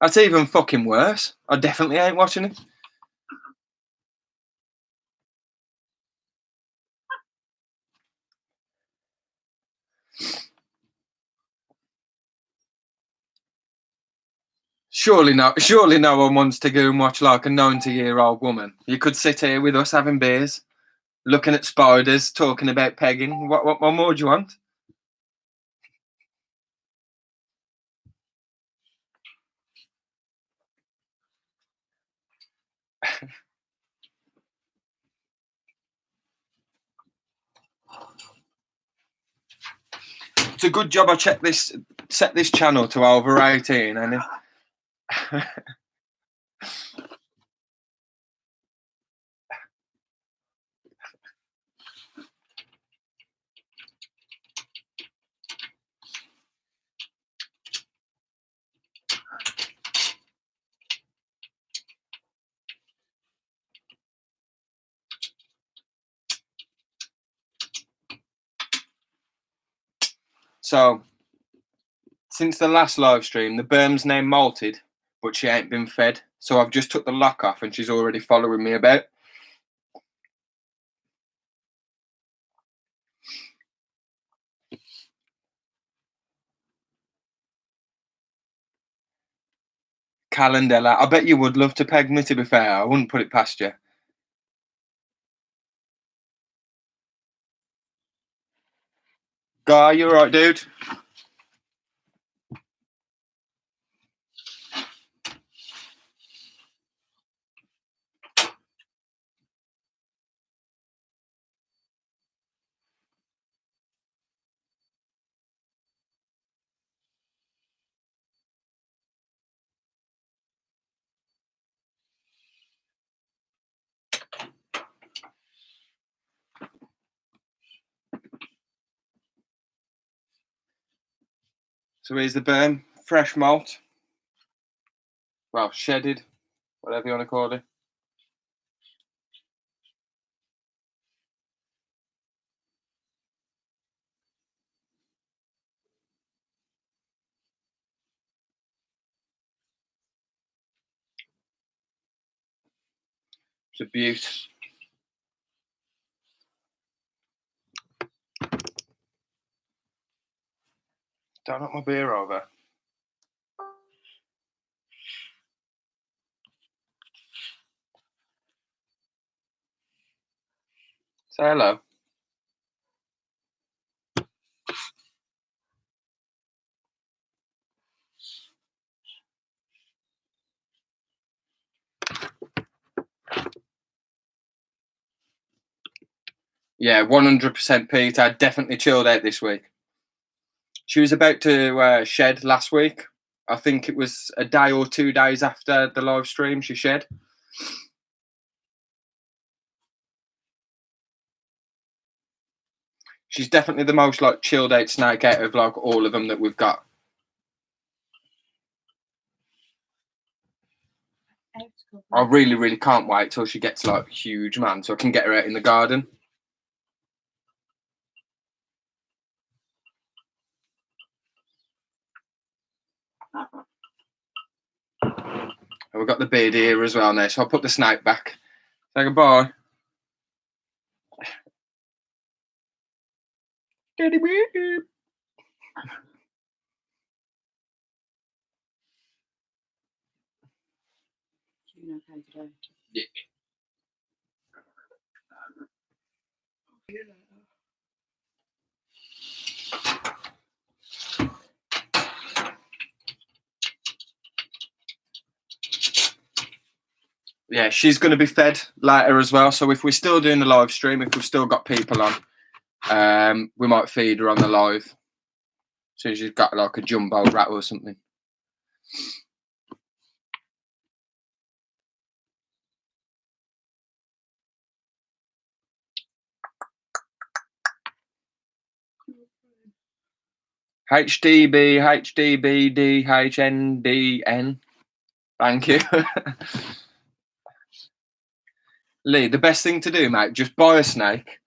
That's even fucking worse. I definitely ain't watching it. Surely no one wants to go and watch like a 90-year-old woman. You could sit here with us having beers, looking at spiders, talking about pegging. What more do you want? It's a good job I set this channel to over 18, and so Since the last live stream, the berm's name molted, but she ain't been fed. So I've just took the lock off and she's already following me about. Calendella. I bet you would love to peg me, to be fair. I wouldn't put it past you. Guy, you alright, dude? So here's the berm. Fresh malt. Well, shedded. Whatever you want to call it. It's a beaut. Don't knock my beer over. Say hello. Yeah, 100% Pete. I definitely chilled out this week. She was about to shed last week. I think it was a day or 2 days after the live stream she shed. She's definitely the most like chilled out snake out of like all of them that we've got. I really, really can't wait till she gets like huge, man, so I can get her out in the garden. And we've got the beard here as well now, so I'll put the snake back. Say goodbye. Daddy beard. Yeah. Yeah, she's going to be fed later as well. So if we're still doing the live stream, if we've still got people on, we might feed her on the live. So she's got like a jumbo rat or something. HDB, HDBD, HNDN. Thank you. Lee, the best thing to do, mate, just buy a snake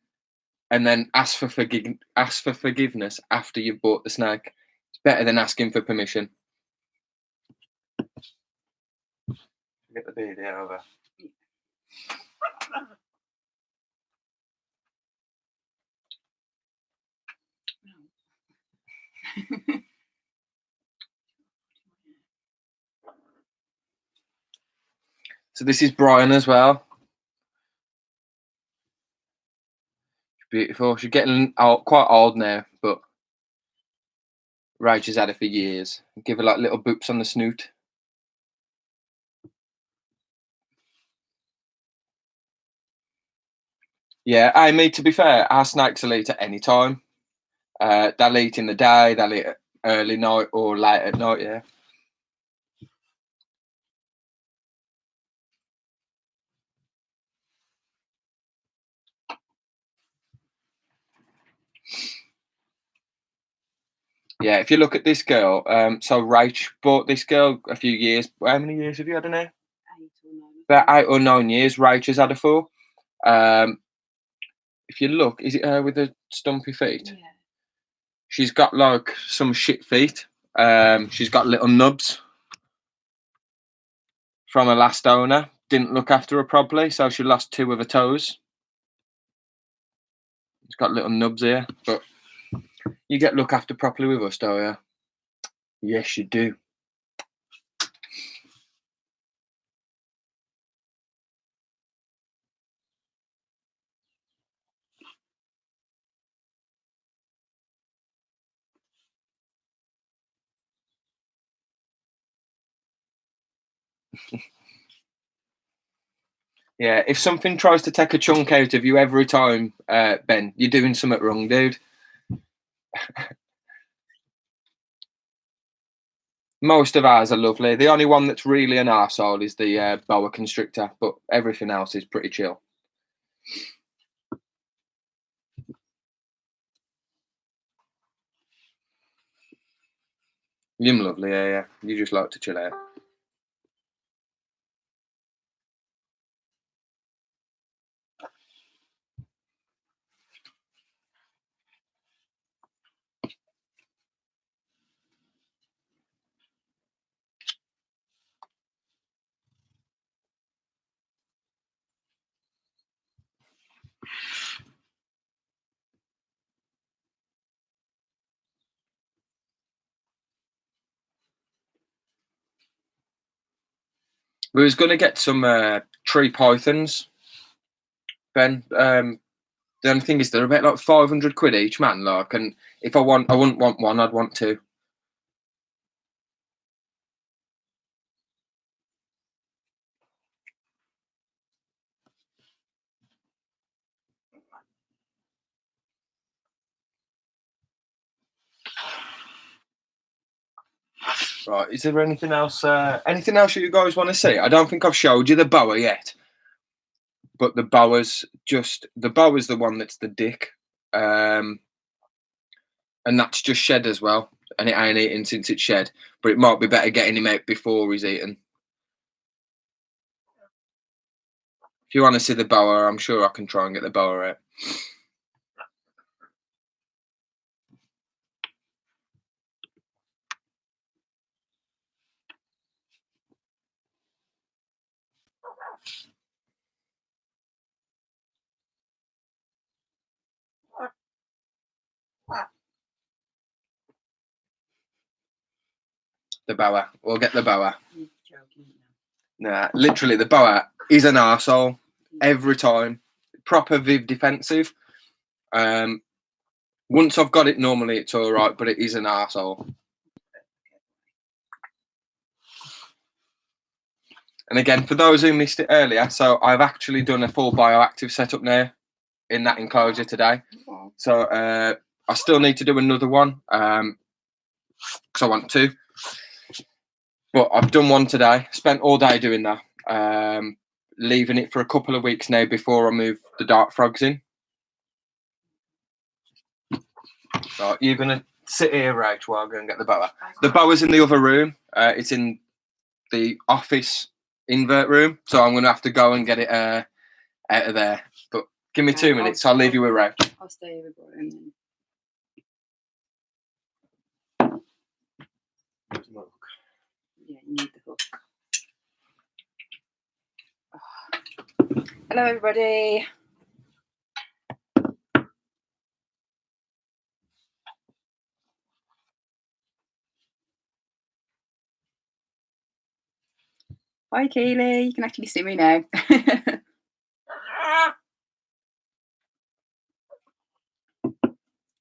and then ask for forgiveness after you've bought the snake. It's better than asking for permission. Get the beard over. So this is Brian as well. She's beautiful. She's getting quite old now, but Rach has had her for years. Give her like little boops on the snoot. Yeah, Amy, to be fair, our snakes will eat at any time. They'll eat in the day, they'll eat at early night or late at night, yeah. Yeah, if you look at this girl, so Rach bought this girl a few years. How many years have you had her now? 8 or 9. About 8 or 9 years Rach has had her for. If you look, is it her with the stumpy feet? Yeah. She's got like some shit feet. She's got little nubs from her last owner. Didn't look after her properly, so she lost 2 of her toes. She's got little nubs here, but you get looked after properly with us, don't you? Yes, you do. Yeah, if something tries to take a chunk out of you every time, Ben, you're doing something wrong, dude. Most of ours are lovely. The only one that's really an arsehole is the boa constrictor, but everything else is pretty chill. You're lovely, yeah. You just like to chill out. We was going to get some tree pythons, Ben. The only thing is they're about like 500 quid each, man. Like, and if I wouldn't want one, I'd want 2. Right, is there anything else? Anything else you guys want to see? I don't think I've showed you the boa yet, but the boa's the one that's the dick, and that's just shed as well, and it ain't eaten since it's shed. But it might be better getting him out before he's eaten. If you want to see the boa, I'm sure I can try and get the boa out. The boa. We'll get the boa. Nah, literally, the boa is an arsehole every time. Proper Viv defensive. Once I've got it, normally it's all right, but it is an arsehole. And again, for those who missed it earlier, so I've actually done a full bioactive setup now in that enclosure today. So I still need to do another one because I want to. But I've done one today. Spent all day doing that. Leaving it for a couple of weeks now before I move the dart frogs in. So you're gonna sit here, right, while I go and get the boa. The boa's in the other room. It's in the office invert room, so I'm gonna have to go and get it out of there. But give me 2 minutes. I'll leave you with Ray. I'll stay with Brian. Yeah, you need the hook. Oh. Hello, everybody. Hi, Keely. You can actually see me now.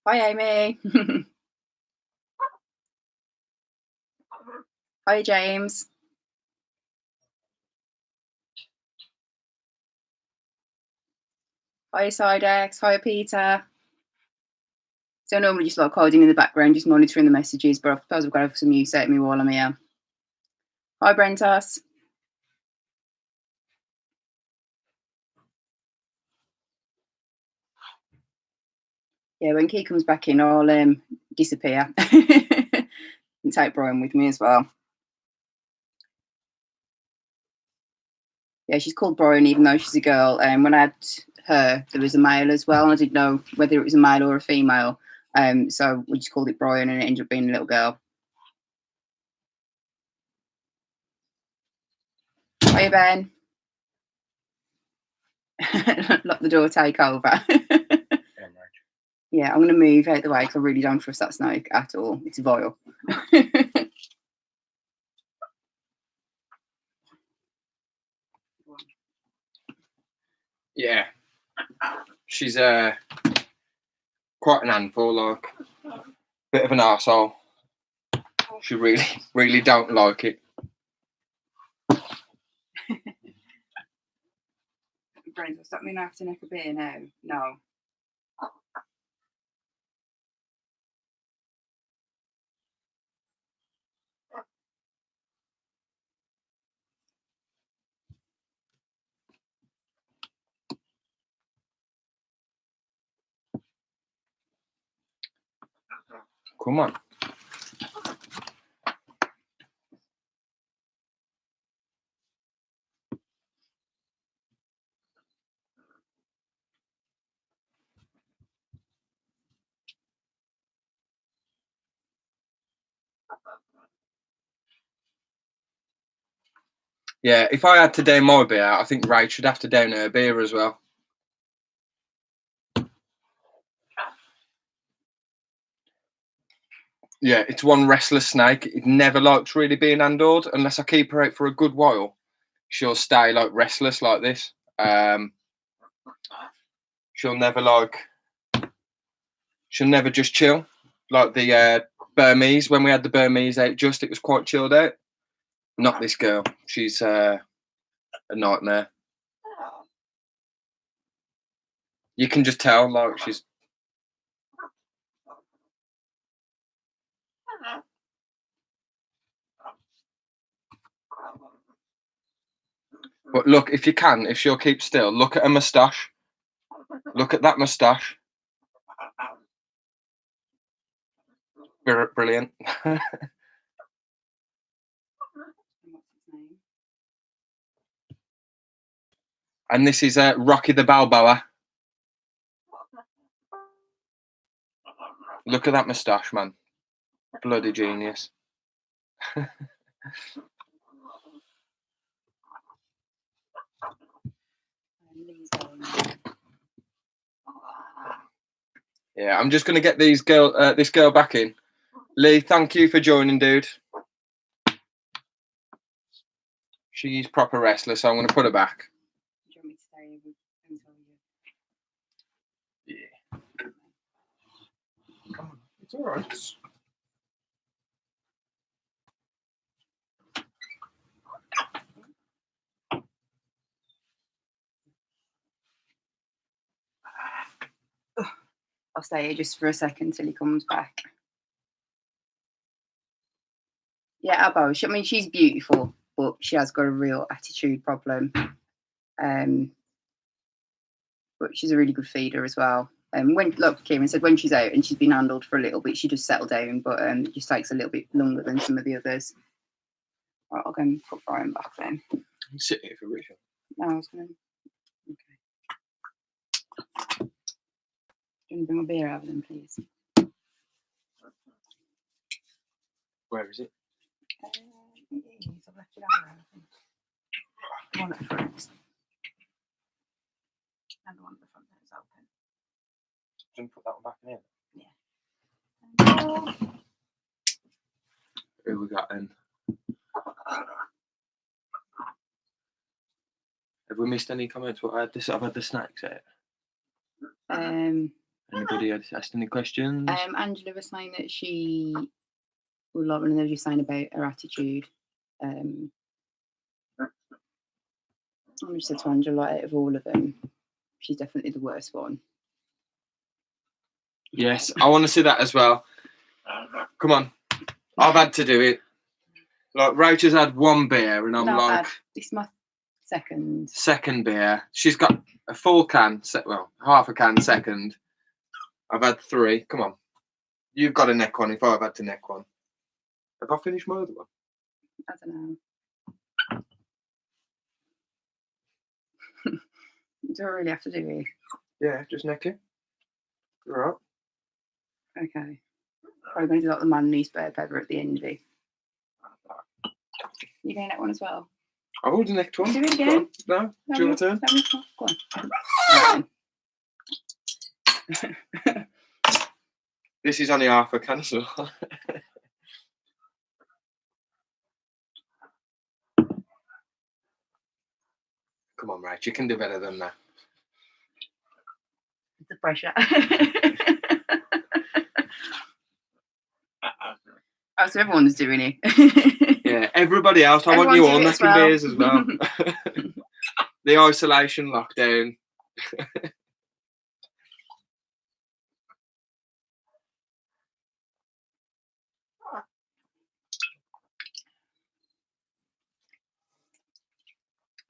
Hi, Amy. Hi, James. Hi, Sidex. Hi, Peter. So I normally just like hiding in the background, just monitoring the messages, but I suppose I've got to have some use out of me while I'm here. Hi, Brentas. Yeah, when Key comes back in, I'll disappear and take Brian with me as well. Yeah, she's called Brian, even though she's a girl. When I had her, there was a male as well, and I didn't know whether it was a male or a female. So we just called it Brian, and it ended up being a little girl. Hiya, Ben. Lock the door, take over. Yeah, I'm going to move out the way because I really don't trust that snake at all. It's vile. Yeah, she's quite an handful, like bit of an arsehole. She really don't like it. Brains, does that mean I have to neck a beer now? No. Come on. Yeah, if I had to down my beer, I think Ray should have to down her beer as well. Yeah, it's one restless snake. It never likes really being handled unless I keep her out for a good while. She'll stay like restless like this. She'll never just chill like the Burmese. When we had the Burmese out, it was quite chilled out. Not this girl. She's a nightmare. You can just tell, like she's. But look, if she'll keep still, look at her moustache. Look at that moustache. Brilliant. And this is Rocky the Balboa. Look at that moustache, man. Bloody genius. Yeah, I'm just gonna get this girl back in. Lee, thank you for joining, dude. She's proper restless, so I'm gonna put her back. Do you want me to stay until you? Yeah. Come on, it's all right. I'll stay here just for a second till he comes back. Yeah, Abbo. I mean, she's beautiful, but she has got a real attitude problem. But she's a really good feeder as well. Like Kieran said, when she's out and she's been handled for a little bit, she does settle down, but it just takes a little bit longer than some of the others. Right, I'll go and put Brian back then. Sit here for Richard. No, I was going to. Okay. Do you want to bring a beer over then, please? Where is it? It is. I've left it over. The one at the front. And the one at the front that is open. Just put that one back in here. Yeah. Who we got then? Have we missed any comments? I've had the snacks out. Anybody asked any questions? Angela was saying that she would love, and they were just saying about her attitude. I just said to Angela, out of all of them, she's definitely the worst one. Yes, I want to see that as well. Come on, I've had to do it. Like Rachel's had one beer, and I'm like, this is my second beer. She's got a full can, half a can second. I've had 3. Come on, you've got a neck one. If I've had to neck one, have I finished my other one? I don't know. Do I really have to do it? Yeah, just neck it. All right. Okay. Probably going to do like the mayonnaise bear pepper at the end of it. You getting that one as well? Oh, the next one. Do it again. No, do you want to? Go on. Right. This is only half a can as well. Come on, Rach, you can do better than that. The pressure. Oh, so everyone's doing it. Yeah, everybody else. I want you all knocking beers as well. The isolation lockdown.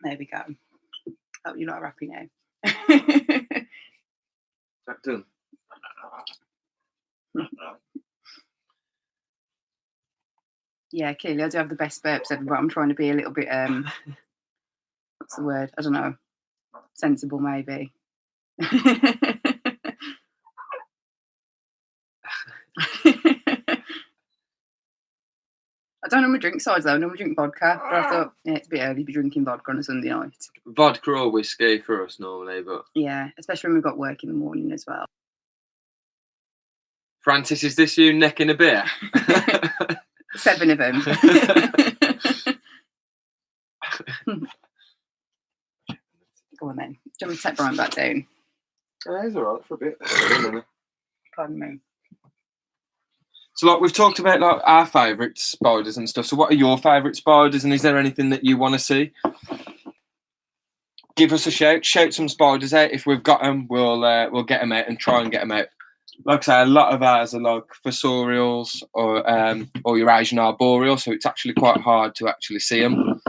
There we go. Oh, you're not happy now. That done. Yeah, clearly I do have the best burps ever, but I'm trying to be a little bit what's the word? I don't know. Sensible maybe. I don't normally drink sides though. I normally drink vodka, but I thought it's a bit early to be drinking vodka on a Sunday night. Vodka or whiskey for us normally, but Yeah, especially when we've got work in the morning as well. Francis, is this you necking a beer? 7 of them. Go on then. Do you want me to take Brian back down? It's alright for a bit. Pardon me. So, like, we've talked about like our favourite spiders and stuff. So, what are your favourite spiders, and is there anything that you want to see? Give us a shout. Shout some spiders out. If we've got them, we'll get them out and try and get them out. Like I say, a lot of ours are like fossorials or your Asian arboreal, so it's actually quite hard to actually see them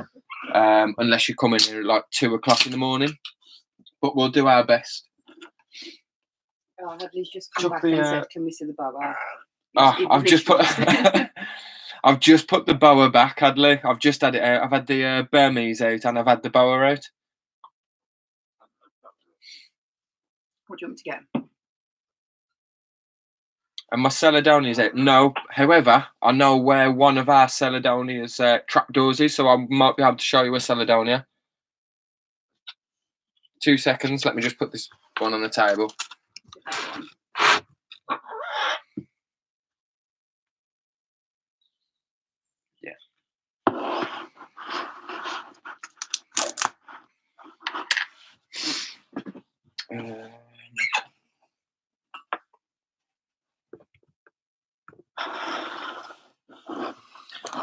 unless you come in here at like 2 o'clock in the morning. But we'll do our best. Oh, Hadley's just come back and said, "Can we see the boa?" Oh, I've just put I've just put the boa back, Hadley. I've just had it out. I've had the Burmese out and I've had the boa out. What do you want me to get? And my Celadonia's out. No, however, I know where one of our Celadonia's trapdoors is, so I might be able to show you a Celadonia. 2 seconds. Let me just put this one on the table.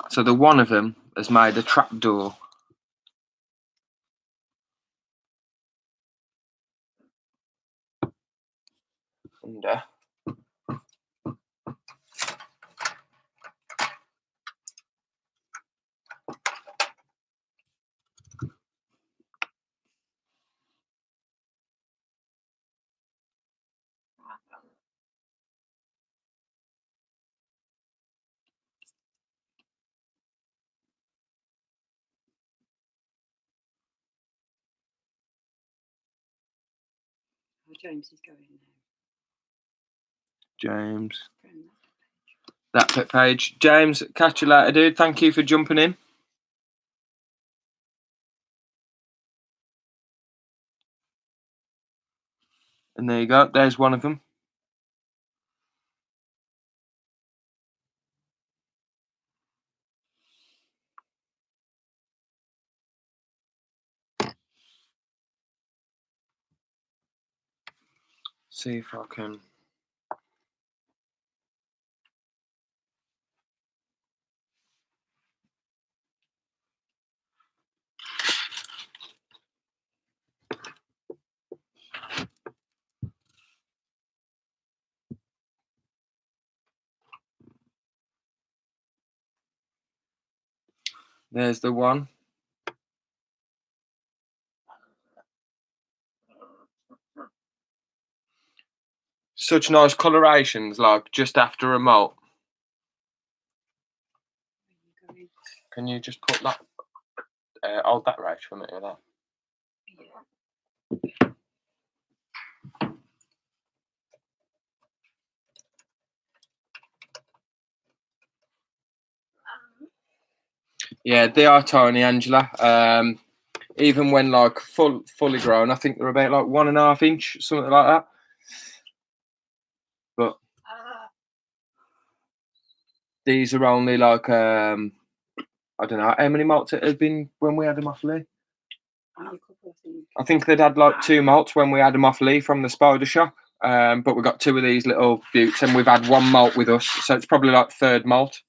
So the one of them has made a trapdoor. And James is going now. James. That page. James, catch you later, dude. Thank you for jumping in. And there you go. There's one of them. See if I can. There's the one. Such nice colorations, like just after a molt. Can you just put that? Hold that right for a minute. That. Yeah, they are tiny, Angela. Even when like fully grown, I think they're about like 1.5 inch, something like that. But these are only like I don't know how many molts it had been when we had them off Lee. I think they'd had like 2 molts when we had them off Lee from the spider shop. But we got 2 of these little buttes, and we've had 1 molt with us, so it's probably like 3rd molt.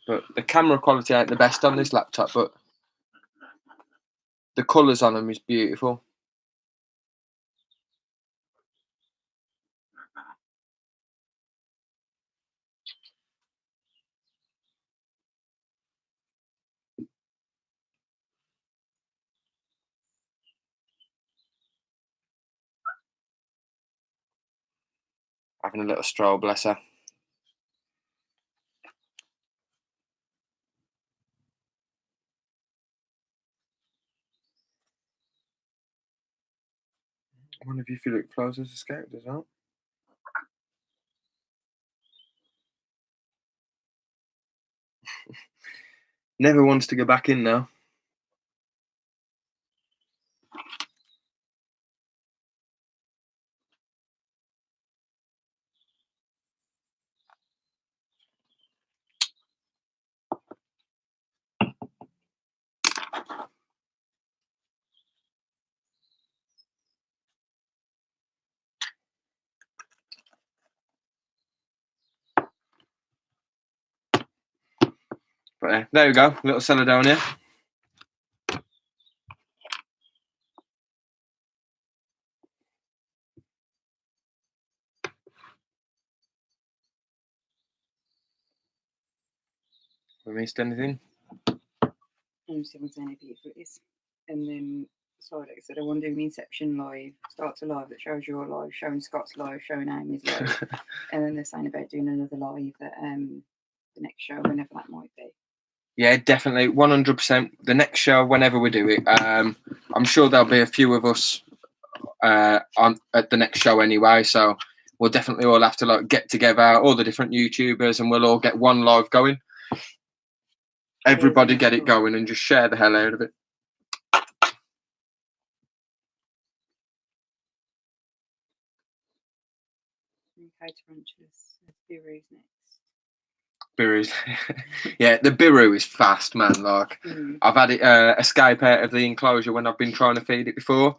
But the camera quality ain't the best on this laptop, but the colours on them is beautiful. Having a little stroll, bless her. One of you Philip Close has escaped as well. Never wants to go back in now. But there we go, little Celedonia. We missed anything? Someone's saying how beautiful it is. And then Sidex said, I want to do an Inception live, start to live that shows your live, showing Scott's live, showing Amy's live. And then they're saying about doing another live at the next show, whenever that might be. Yeah, definitely, 100%. The next show, whenever we do it, I'm sure there'll be a few of us on at the next show anyway. So we'll definitely all have to like get together, all the different YouTubers, and we'll all get one live going. Everybody get it going and just share the hell out of it. Okay, Tarantulas. Biru's next. Biru's, yeah, the Biru is fast, man. Like I've had it escape out of the enclosure when I've been trying to feed it before,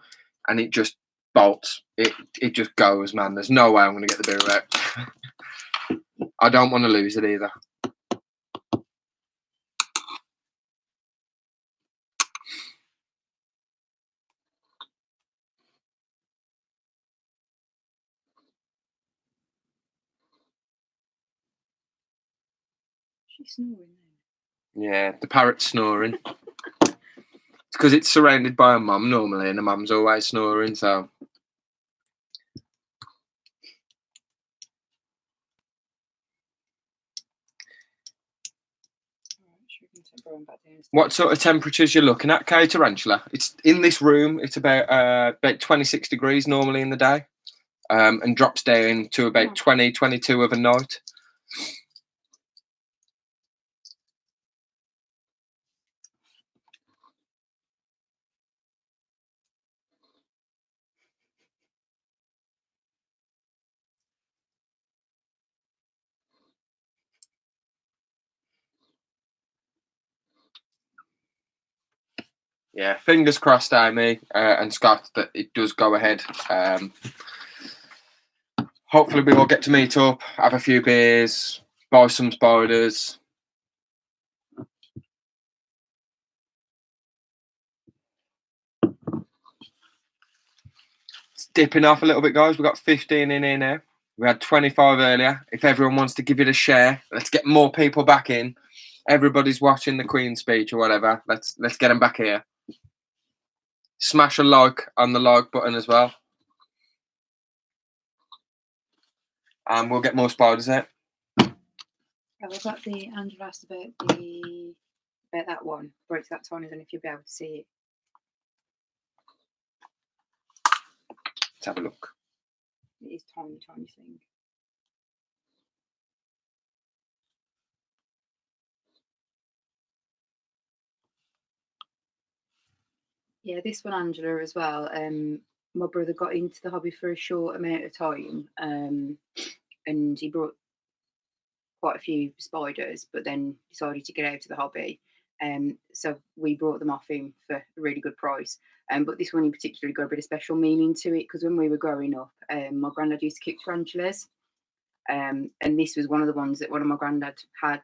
and it just bolts. It just goes, man. There's no way I'm going to get the Biru out. I don't want to lose it either. She's snoring there. Yeah, the parrot's snoring. It's because it's surrounded by a mum normally, and the mum's always snoring, so. What sort of temperatures you're looking at, K Tarantula? It's in this room. It's about 26 degrees normally in the day, and drops down to about 20, 22 of a night. Yeah, fingers crossed, Amy and Scott, that it does go ahead. Hopefully we all get to meet up, have a few beers, buy some spiders. It's dipping off a little bit, guys. We've got 15 in here now. We had 25 earlier. If everyone wants to give it a share, let's get more people back in. Everybody's watching the Queen's speech or whatever. Let's get them back here. Smash a like on the like button as well. And we'll get more spiders out. I've got the Angela asked about that one, where it's that tiny, and if you'll be able to see it. Let's have a look. It is tiny, tiny thing. Yeah, this one, Angela, as well. My brother got into the hobby for a short amount of time, and he brought quite a few spiders, but then decided to get out of the hobby. So we brought them off him for a really good price. But this one in particular got a bit of special meaning to it because when we were growing up, my granddad used to keep tarantulas, and this was one of the ones that one of my granddad had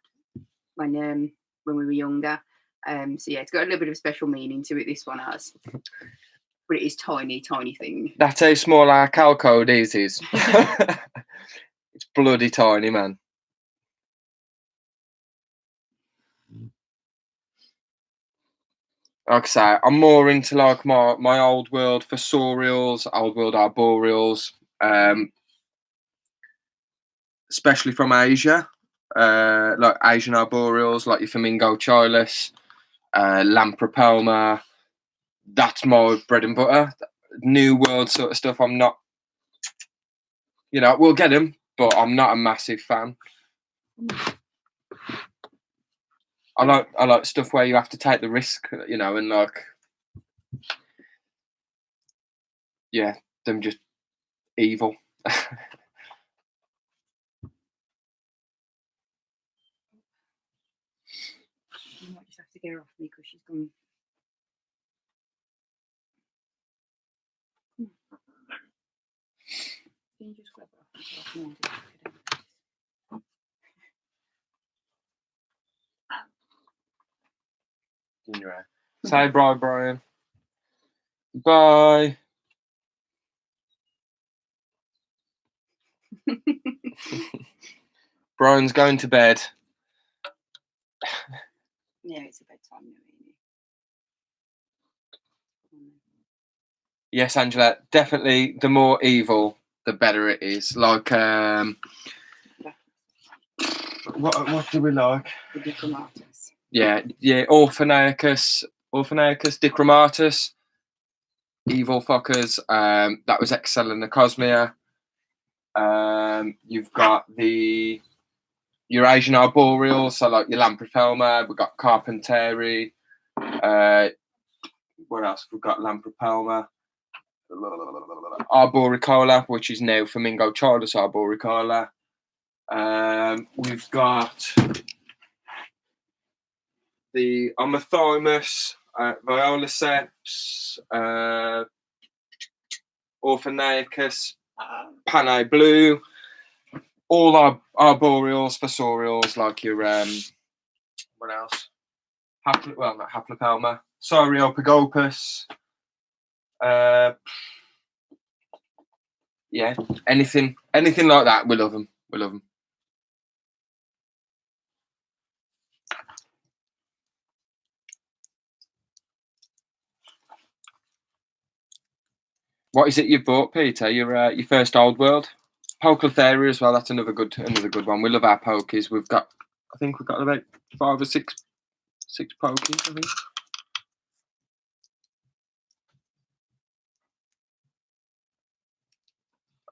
when we were younger. So yeah, it's got a little bit of special meaning to it. This one has, but it is tiny, tiny thing. That's how small our code is. It's bloody tiny, man. Like I say, I'm more into like my old world fossorials, old world arboreals, especially from Asia, like Asian arboreals, like your flamingo chilus, Lampropelma. That's my bread and butter. New world sort of stuff. I'm not, we'll get them, but I'm not a massive fan. I like stuff where you have to take the risk, and like, yeah, them just evil. You might just have to get her off me because she's gone. Can you just grab her off? Say bye, Brian. Bye. Brian's going to bed. Yeah, it's a bedtime now, really. Yes, Angela, definitely the more evil, the better it is. Like, what do we like? The Dichromatus. Yeah, Orphanaicus, Dichromatus, evil fuckers. That was Excellent Cosmia. You've got the Eurasian arboreal, so like your Lampropelma. We've got Carpenteri. What else? We've got Lampropelma. Arboricola, which is now Flamingo chilus arboricola. We've got the Omathymus, Violaceps, Orphanaicus, Panay Blue, all our arboreals, fossorials, like your what else? Not Haplopelma, Saureopagopus. Yeah, anything like that, we love them. We love them. What is it you've bought, Peter? Your first old world? Poketheria as well. That's another good one. We love our pokies. I think we've got about 5 or 6 pokies, I think.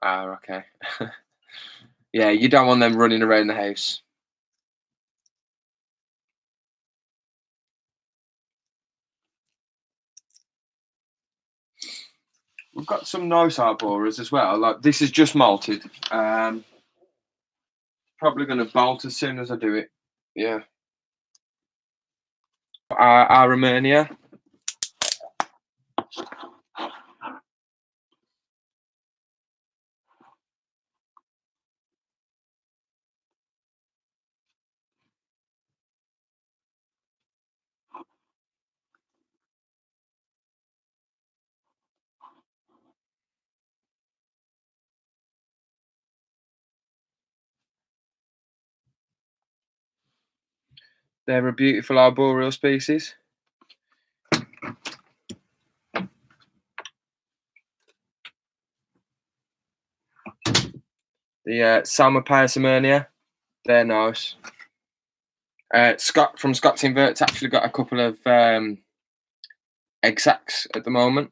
Ah, okay. Yeah, you don't want them running around the house. We've got some nice arboras as well. Like this is just malted. Probably going to bolt as soon as I do it. Yeah. Aromania. They're a beautiful arboreal species. The Salmopaeosemurnia, they're nice. Scott from Scott's Invert's actually got a couple of egg sacs at the moment.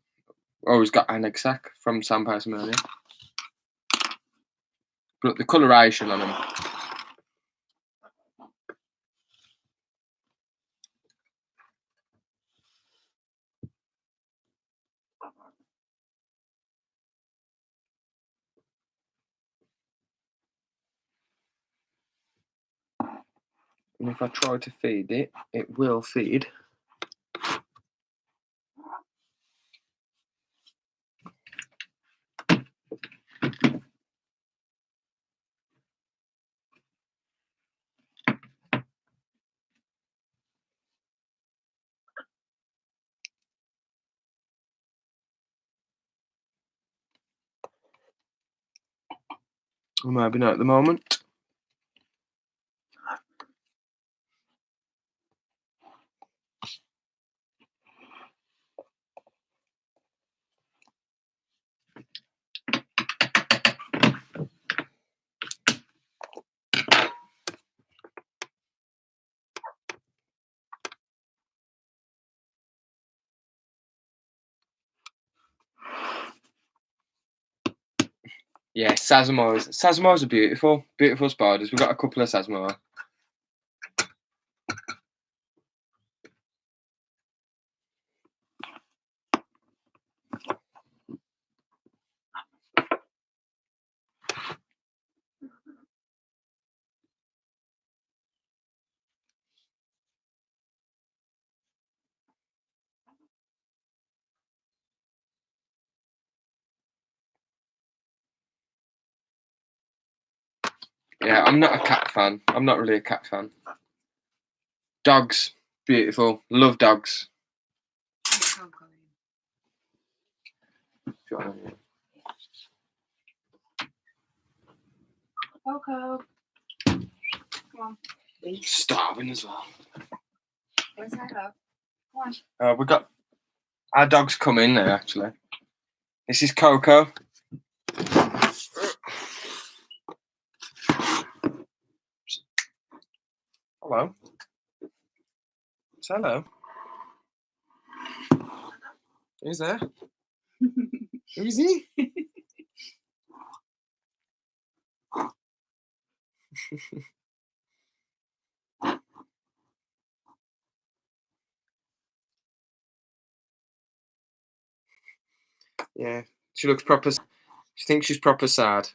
Or he's got an egg sac from Salmopaeosemurnia. But the coloration on them. And if I try to feed it, it will feed. Or maybe not at the moment. Yeah, Sazimo's. Sazimo's are beautiful. Beautiful spiders. We've got a couple of Sazimo. Yeah, I'm not a cat fan. I'm not really a cat fan. Dogs, beautiful. Love dogs. Coco. Come on. Starving as well. Where's that up? Come on. We got our dogs come in there actually. This is Coco. Hello. Say hello. Who's there? Who is he? Yeah, she looks proper. She thinks she's proper sad.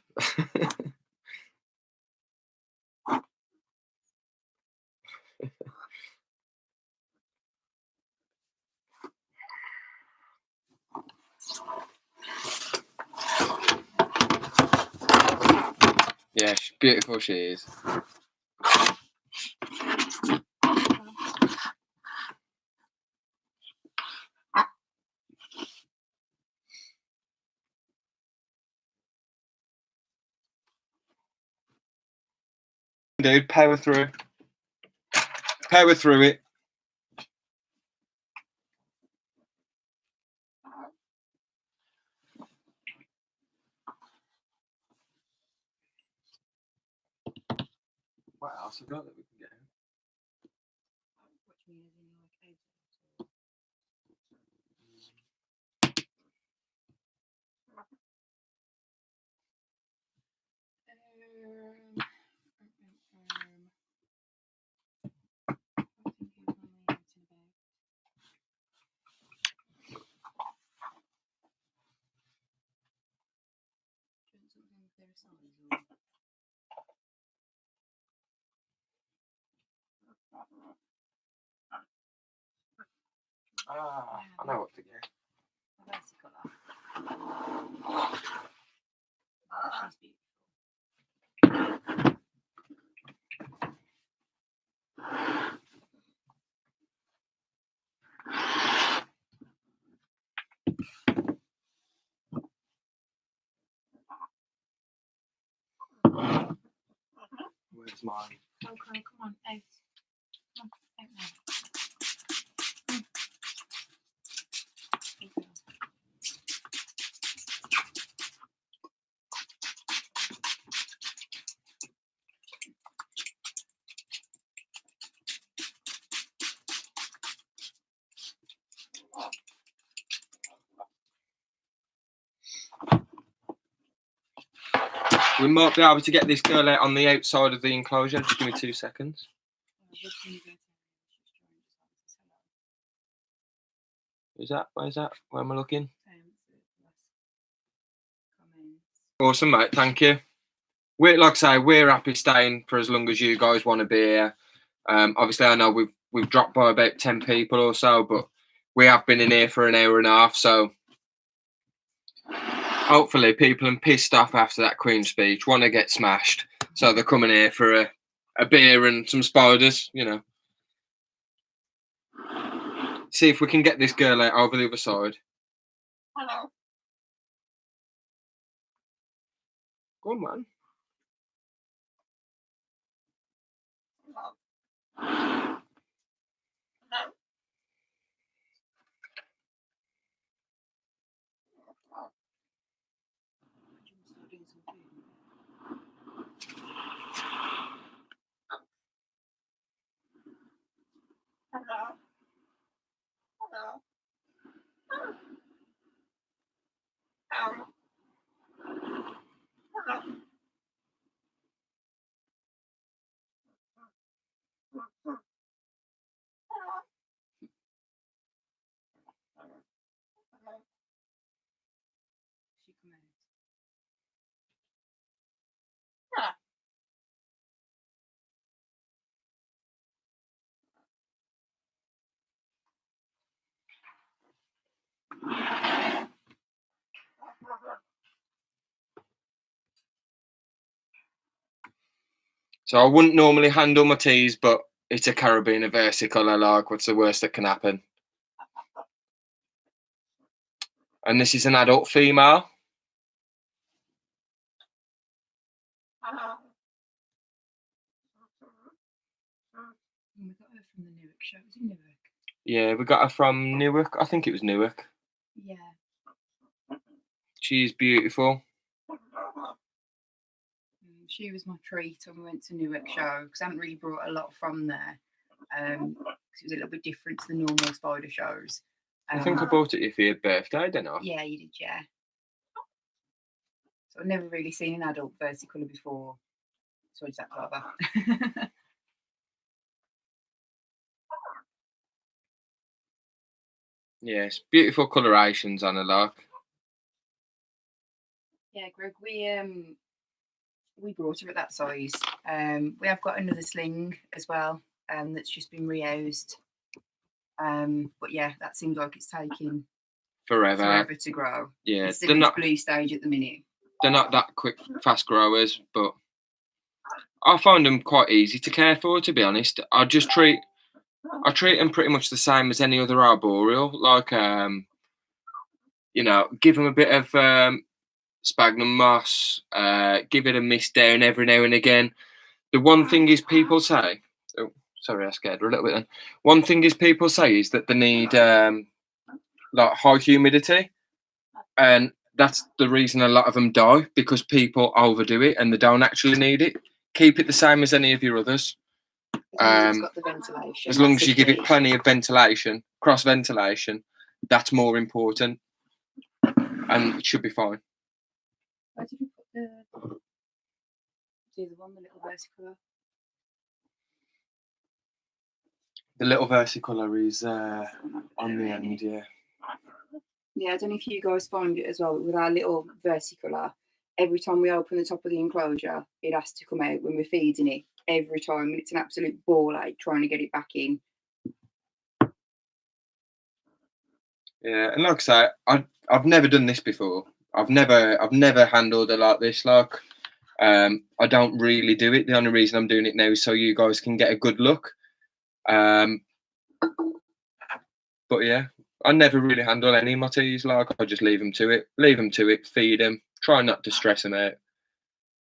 Yeah, she's beautiful. She is. Dude, power through. Power through it. What else have we got that we can get? I know what to get. Where's mine? Okay, come on, out. Come on, out now. We might be able to get this girl out on the outside of the enclosure. Just give me 2 seconds. Who's that? Where's that? Where am I looking? Awesome, mate. Thank you. We're, like I say, we're happy staying for as long as you guys want to be here. Obviously, I know we've dropped by about 10 people or so, but we have been in here for an hour and a half, so hopefully people are pissed off after that Queen's speech, want to get smashed, so they're coming here for a beer and some spiders, you know. See if we can get this girl out over the other side. Hello. Go on, man. So I wouldn't normally handle my teas, but it's a Caribbean versicolor, like, what's the worst that can happen? And this is an adult female. We got her from the Newark show. Was it Newark? Yeah, we got her from Newark. I think it was Newark. Yeah. She's beautiful. She was my treat when we went to Newark show, because I haven't really brought a lot from there. Because it was a little bit different to the normal spider shows. I think I bought it you for your birthday, didn't I? Yeah, you did, yeah. So I've never really seen an adult versicolor before. So I just had to have her. Yes, beautiful colorations on her, like. Yeah, Greg, we brought her at that size. We have got another sling as well, that's just been rehoused. But yeah, that seems like it's taking forever to grow. Yeah, it's still in its blue stage at the minute. They're not that quick, fast growers, but I find them quite easy to care for, to be honest. I treat them pretty much the same as any other arboreal. Like, you know, give them a bit of sphagnum moss, give it a mist down every now and again. The one thing is people say, oh, sorry, I scared her a little bit then. One thing is people say is that they need like high humidity, and that's the reason a lot of them die, because people overdo it and they don't actually need it. Keep it the same as any of your others. As long as it's got the ventilation. As long as you give it plenty of ventilation, cross ventilation, that's more important, and it should be fine. Where did you put the other one, the little versicolor? The little versicolor is on the end, yeah. Yeah, I don't know if you guys find it as well, with our little versicolor. Every time we open the top of the enclosure, it has to come out when we're feeding it. Every time, and it's an absolute ball ache trying to get it back in. Yeah, and like I say, I've never done this before. I've never handled it like this. Like, I don't really do it. The only reason I'm doing it now is so you guys can get a good look. But yeah, I never really handle any of my teas. Like, I just leave them to it, feed them, try not to stress them out.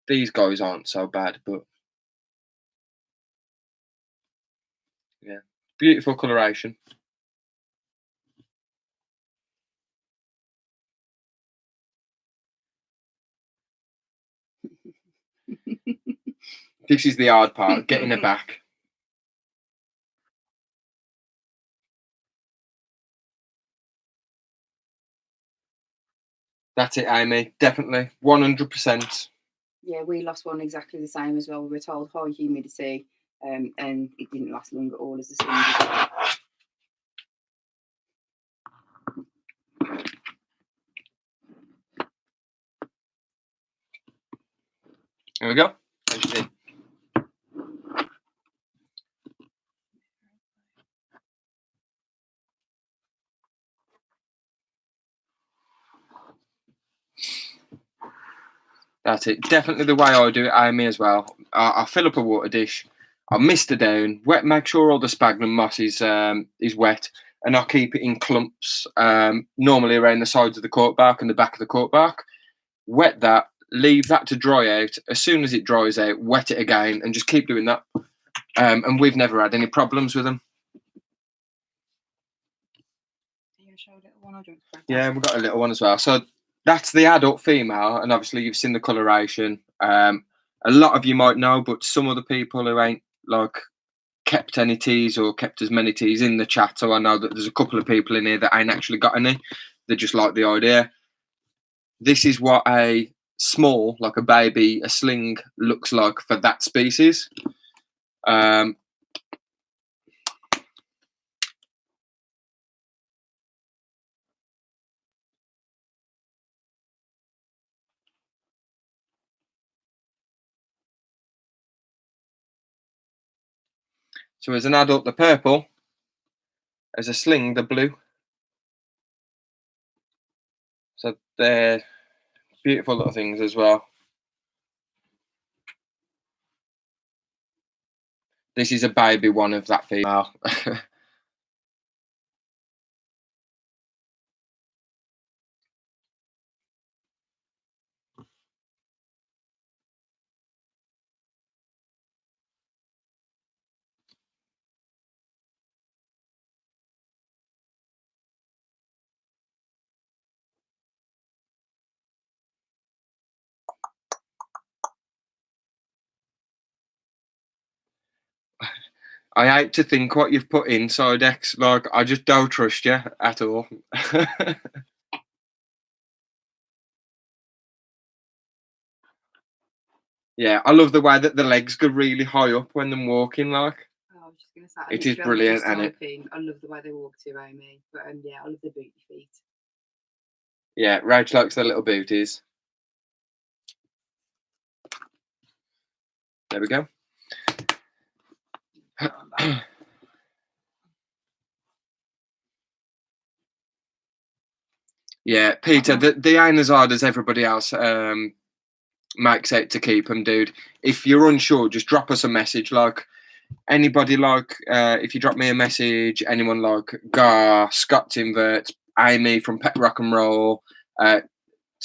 These guys aren't so bad, but yeah, beautiful coloration. This is the hard part, getting her back. That's it, Amy. Definitely, 100%. Yeah, we lost one exactly the same as well. We were told high humidity, and it didn't last long at all as the sling. There we go. As you see. That's it. Definitely the way I do it, Amy, as well. I fill up a water dish. I mist it down, make sure all the sphagnum moss is wet, and I keep it in clumps, normally around the sides of the cork bark and the back of the cork bark. Wet that, leave that to dry out. As soon as it dries out, wet it again, and just keep doing that. And we've never had any problems with them. Yeah, we've got a little one as well. So that's the adult female, and obviously you've seen the coloration. A lot of you might know, but some other people who ain't like kept any teas or kept as many teas in the chat. So I know that there's a couple of people in here that ain't actually got any. They just like the idea. This is what a small, like a baby, a sling looks like for that species. So as an adult, the purple. As a sling, the blue. So they're beautiful little things as well. This is a baby one of that female. I hate to think what you've put inside X. Like, I just don't trust you at all. Yeah, I love the way that the legs go really high up when they're walking. Like, I was just going to say, it is brilliant, and it. I love the way they walk too, Amy. But yeah, I love the booty feet. Yeah, Rach likes the little booties. There we go. Yeah, Peter, they ain't as hard as everybody else makes out to keep them, dude. If you're unsure, just drop us a message. Like, anybody, like, if you drop me a message, anyone like Gar, Scott Invert, Amy from Pet Rock and Roll,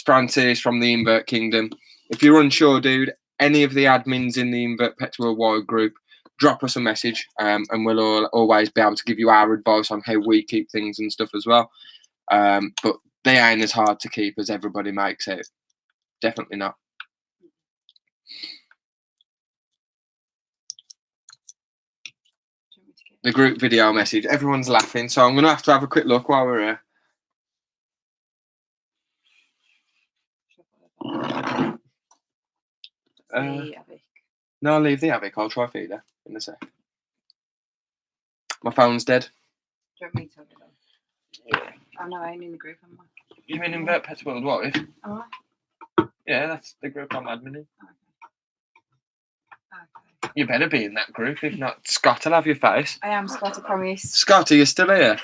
Francis from the Invert Kingdom. If you're unsure, dude, any of the admins in the Invert Pets Worldwide group, drop us a message, and we'll always be able to give you our advice on how we keep things and stuff as well. But they ain't as hard to keep as everybody makes it. Definitely not. The group video message. Everyone's laughing, so I'm going to have a quick look while we're here. No, I'll leave the Avic. I'll try feed her in a sec. My phone's dead. Do you want me to have it on? Yeah. Oh, no, I ain't in the group, am I? You mean Invert Pets Worldwide? Oh. Yeah, that's the group I'm admin in. Okay. You better be in that group. If not, Scott will have your face. I am, Scott, I promise. Scott, are you still here?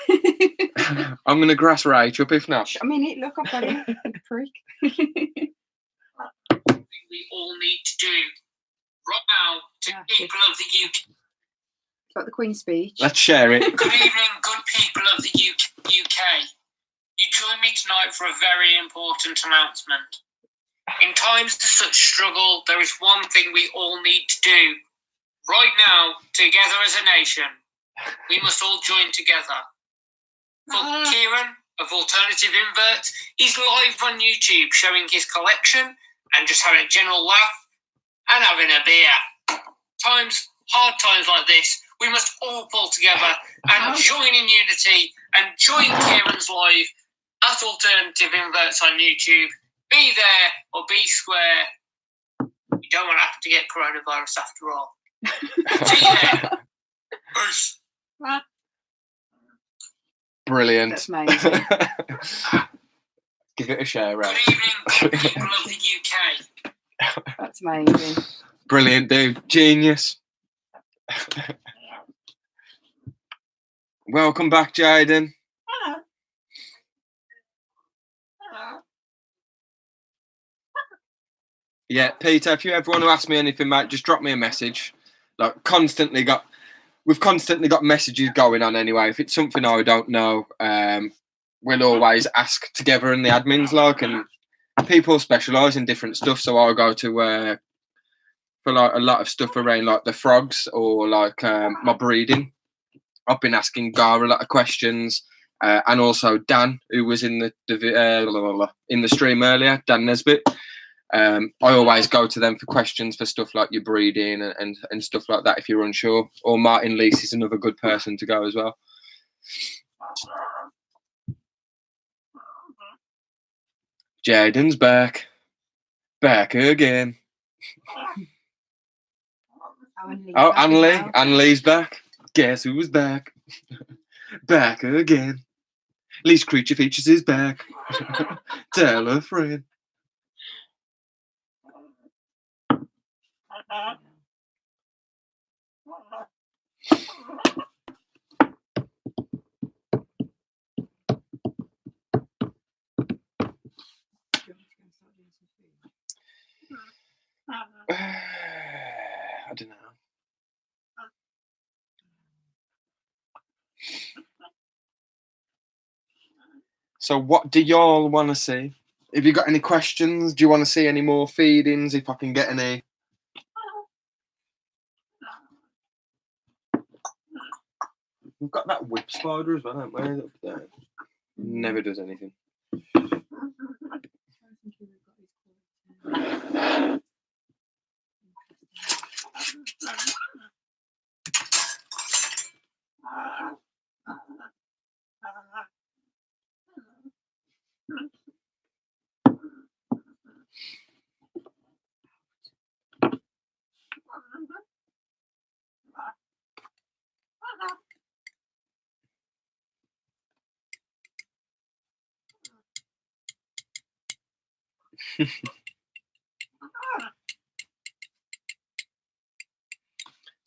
I'm going to grass Rach up if not. I mean, look, I've got it. Freak. We all need to do right now to people of the UK. Got the Queen's speech. Let's share it. Good evening, good people of the UK. You join me tonight for a very important announcement. In times of such struggle, there is one thing we all need to do. Right now, together as a nation, we must all join together. For Kieran of Alternative Invert, he's live on YouTube showing his collection and just having a general laugh and having a beer. Hard times like this, we must all pull together and join in unity and join Kieran's live at Alternative Inverts on YouTube. Be there or be square. You don't want to have to get coronavirus after all. See you there. Peace. Brilliant. That's amazing. Give it a share, right? Good evening, people of the UK. That's amazing. Brilliant, dude. Genius. Welcome back, Jaden. Hello. Hello. Yeah, Peter, if you ever want to ask me anything, mate, just drop me a message. Like, we've constantly got messages going on anyway. If it's something I don't know, we'll always ask together in the admins, like, and people specialise in different stuff. So I'll go to for like a lot of stuff around like the frogs or like my breeding. I've been asking Gar a lot of questions, and also Dan, who was in the stream earlier, Dan Nesbitt. I always go to them for questions for stuff like your breeding and stuff like that if you're unsure. Or Martin Leese is another good person to go as well. Jaden's back. Back again. Oh, Annalie. Annalie's back. Guess who's back? Back again. Least Creature Features is back. Tell a friend. I don't know. So what do y'all want to see? Have you got any questions? Do you want to see any more feedings? If I can get any. We've got that whip spider as well, haven't we? Up there. Never does anything.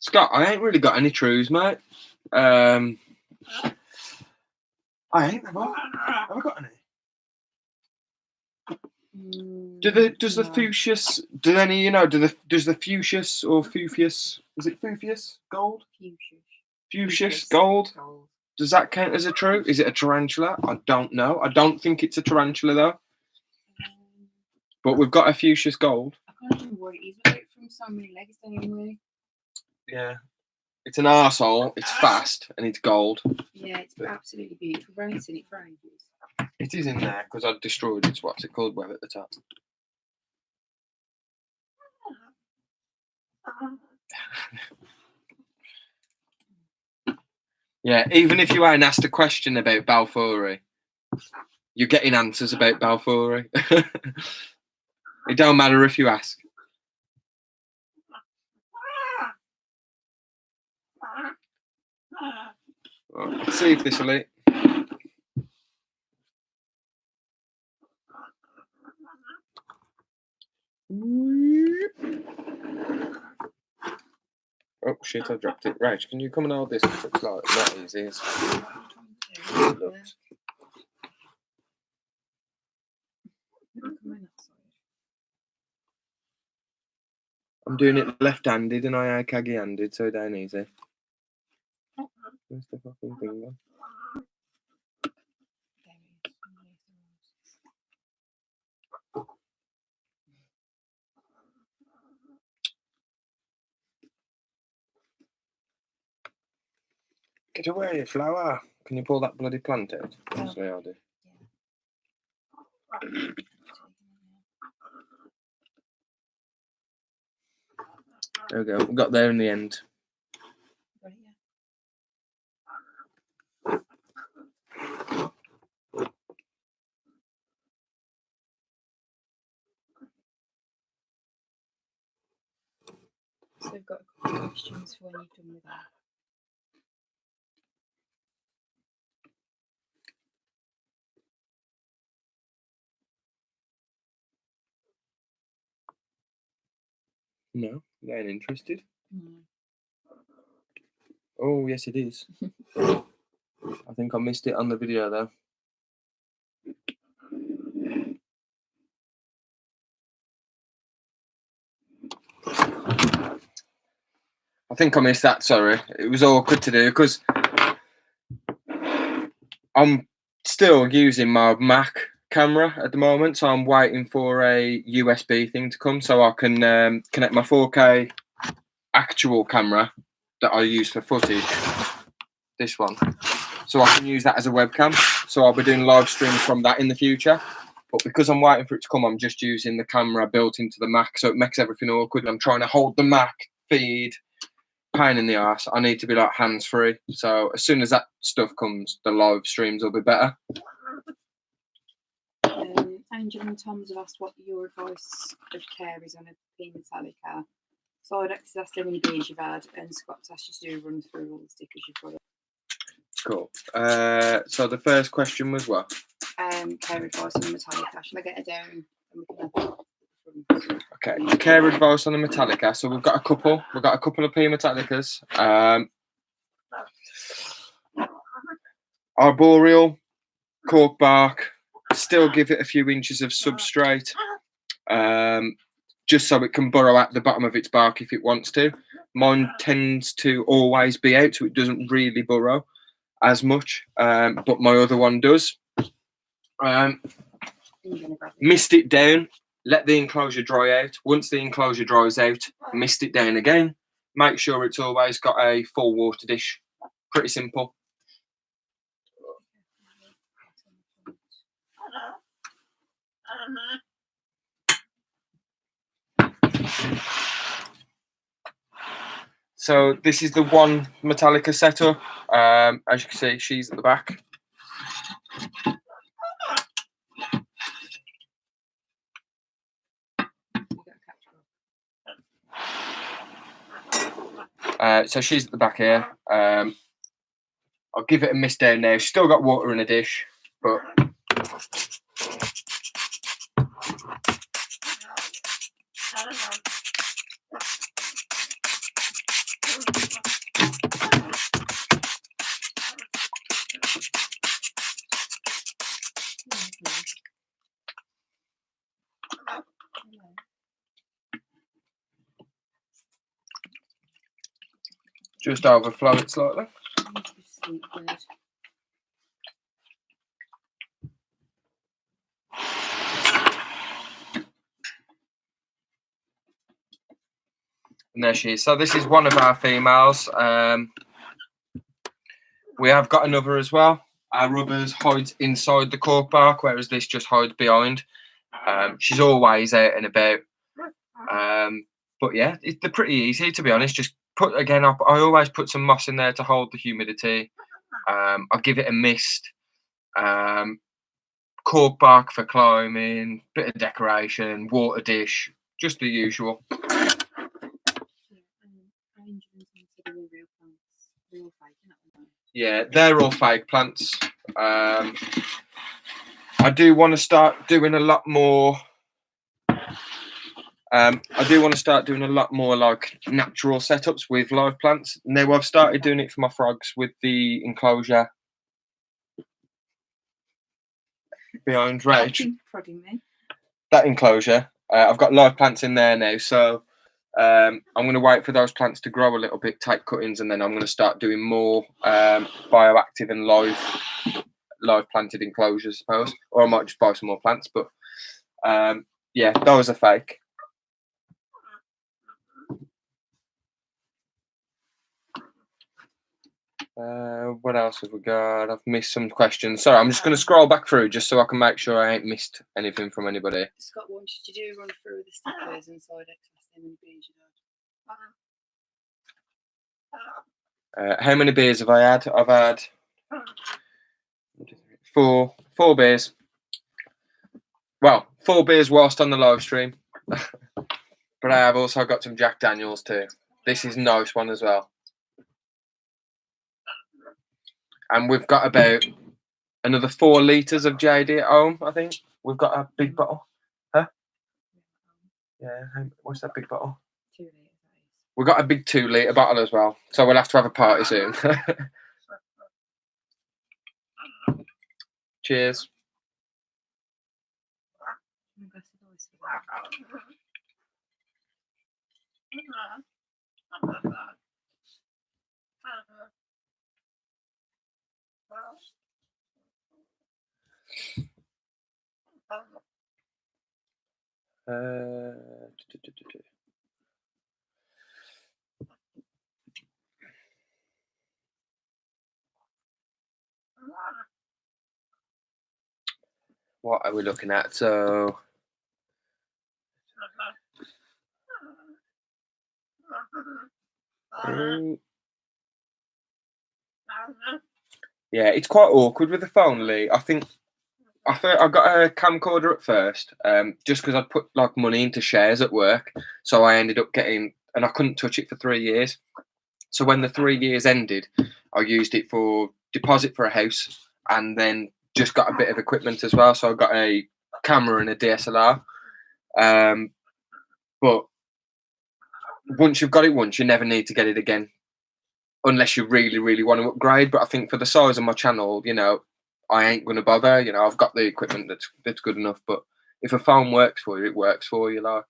Scott, I ain't really got any trues, mate. I ain't. Have I got any? Does the fuchsias? Do any? You know? Does the fuchsias or fufius? Is it fufius gold? Fuchsias gold. Does that count as a true? Is it a tarantula? I don't know. I don't think it's a tarantula though. But we've got a fuchsias gold. I can't remember what it is. We got it from so many legs anyway. Yeah. It's an arsehole. It's fast and it's gold. Yeah, it's absolutely beautiful. I've only seen it for ages. It is in there because I destroyed its what's it called web at the top. Yeah, even if you ain't asked a question about Balfouri, you're getting answers about Balfouri. It don't matter if you ask. Well, let's see if this will eat. Oh shit, I dropped it. Right, can you come and hold this? It's like not easy. It looks. I'm doing it left-handed and I kagi-handed, so it ain't easy. Where's the fucking thing gone? Get away, flower. Can you pull that bloody plant out? Obviously, I'll do. There we go. We got there in the end. So I've got a couple of questions for when you've done with that. No, they ain't interested. No. Oh, yes, it is. I think I missed it on the video, though. I think I missed that. Sorry, it was awkward to do because I'm still using my Mac camera at the moment, so I'm waiting for a USB thing to come so I can connect my 4K actual camera that I use for footage. This one, so I can use that as a webcam. So I'll be doing live streams from that in the future. But because I'm waiting for it to come, I'm just using the camera built into the Mac, so it makes everything awkward. I'm trying to hold the Mac feed. Pain in the arse. I need to be like hands free. So as soon as that stuff comes, the live streams will be better. Angel and Tom's have asked what your advice of care is on a P Metallica. So I'd asked how many beers you've had, and Scott's asked you to run through all the stickers you've got. Cool. So the first question was what? Care advice on the Metallica. Shall I get it down? Okay, care advice on the Metallica. So we've got a couple. We've got a couple of P Metallicas. Arboreal, cork bark. Still give it a few inches of substrate, just so it can burrow at the bottom of its bark if it wants to. Mine tends to always be out, so it doesn't really burrow as much, but my other one does. Mist it down, let the enclosure dry out. Once the enclosure dries out, mist it down again. Make sure it's always got a full water dish. Pretty simple. So this is the one Metallica setup. As you can see, she's at the back. So she's at the back here. I'll give it a mist down now. She's still got water in a dish, but just overflow it slightly. And there she is. So this is one of our females. We have got another as well. Our rubbers hides inside the cork bark, whereas this just hides behind. She's always out and about. But yeah, they're pretty easy, to be honest. Just put, again, I always put some moss in there to hold the humidity. I'll give it a mist. Cork bark for climbing, bit of decoration, water dish, just the usual. Yeah, they're all fake plants. I do want to start doing a lot more. I do want to start doing a lot more like natural setups with live plants. Now I've started doing it for my frogs with the enclosure behind Rage. That enclosure, I've got live plants in there now, so I'm going to wait for those plants to grow a little bit, take cuttings, and then I'm going to start doing more bioactive and live planted enclosures, I suppose. Or I might just buy some more plants, but yeah, those are fake. What else have we got? I've missed some questions. Sorry, I'm just going to scroll back through just so I can make sure I ain't missed anything from anybody. Scott wanted you to run through the stickers inside how many beers have I had? I've had four beers. Well, 4 beers whilst on the live stream. But I have also got some Jack Daniels too. This is a nice one as well. And we've got about another 4 litres of JD at home, I think. We've got a big bottle. Huh? Yeah, what's that big bottle? 2 litres. We've got a big 2 litre bottle as well. So we'll have to have a party soon. Cheers. What are we looking at? So yeah, it's quite awkward with the phone, Lee. I think I got a camcorder at first, just because I'd put like money into shares at work, so I ended up getting, and I couldn't touch it for 3 years. So when the 3 years ended, I used it for deposit for a house, and then just got a bit of equipment as well. So I got a camera and a DSLR. But once you've got it once, you never need to get it again, unless you really, really want to upgrade. But I think for the size of my channel, you know, I ain't going to bother. You know, I've got the equipment that's good enough. But if a phone works for you, it works for you, like.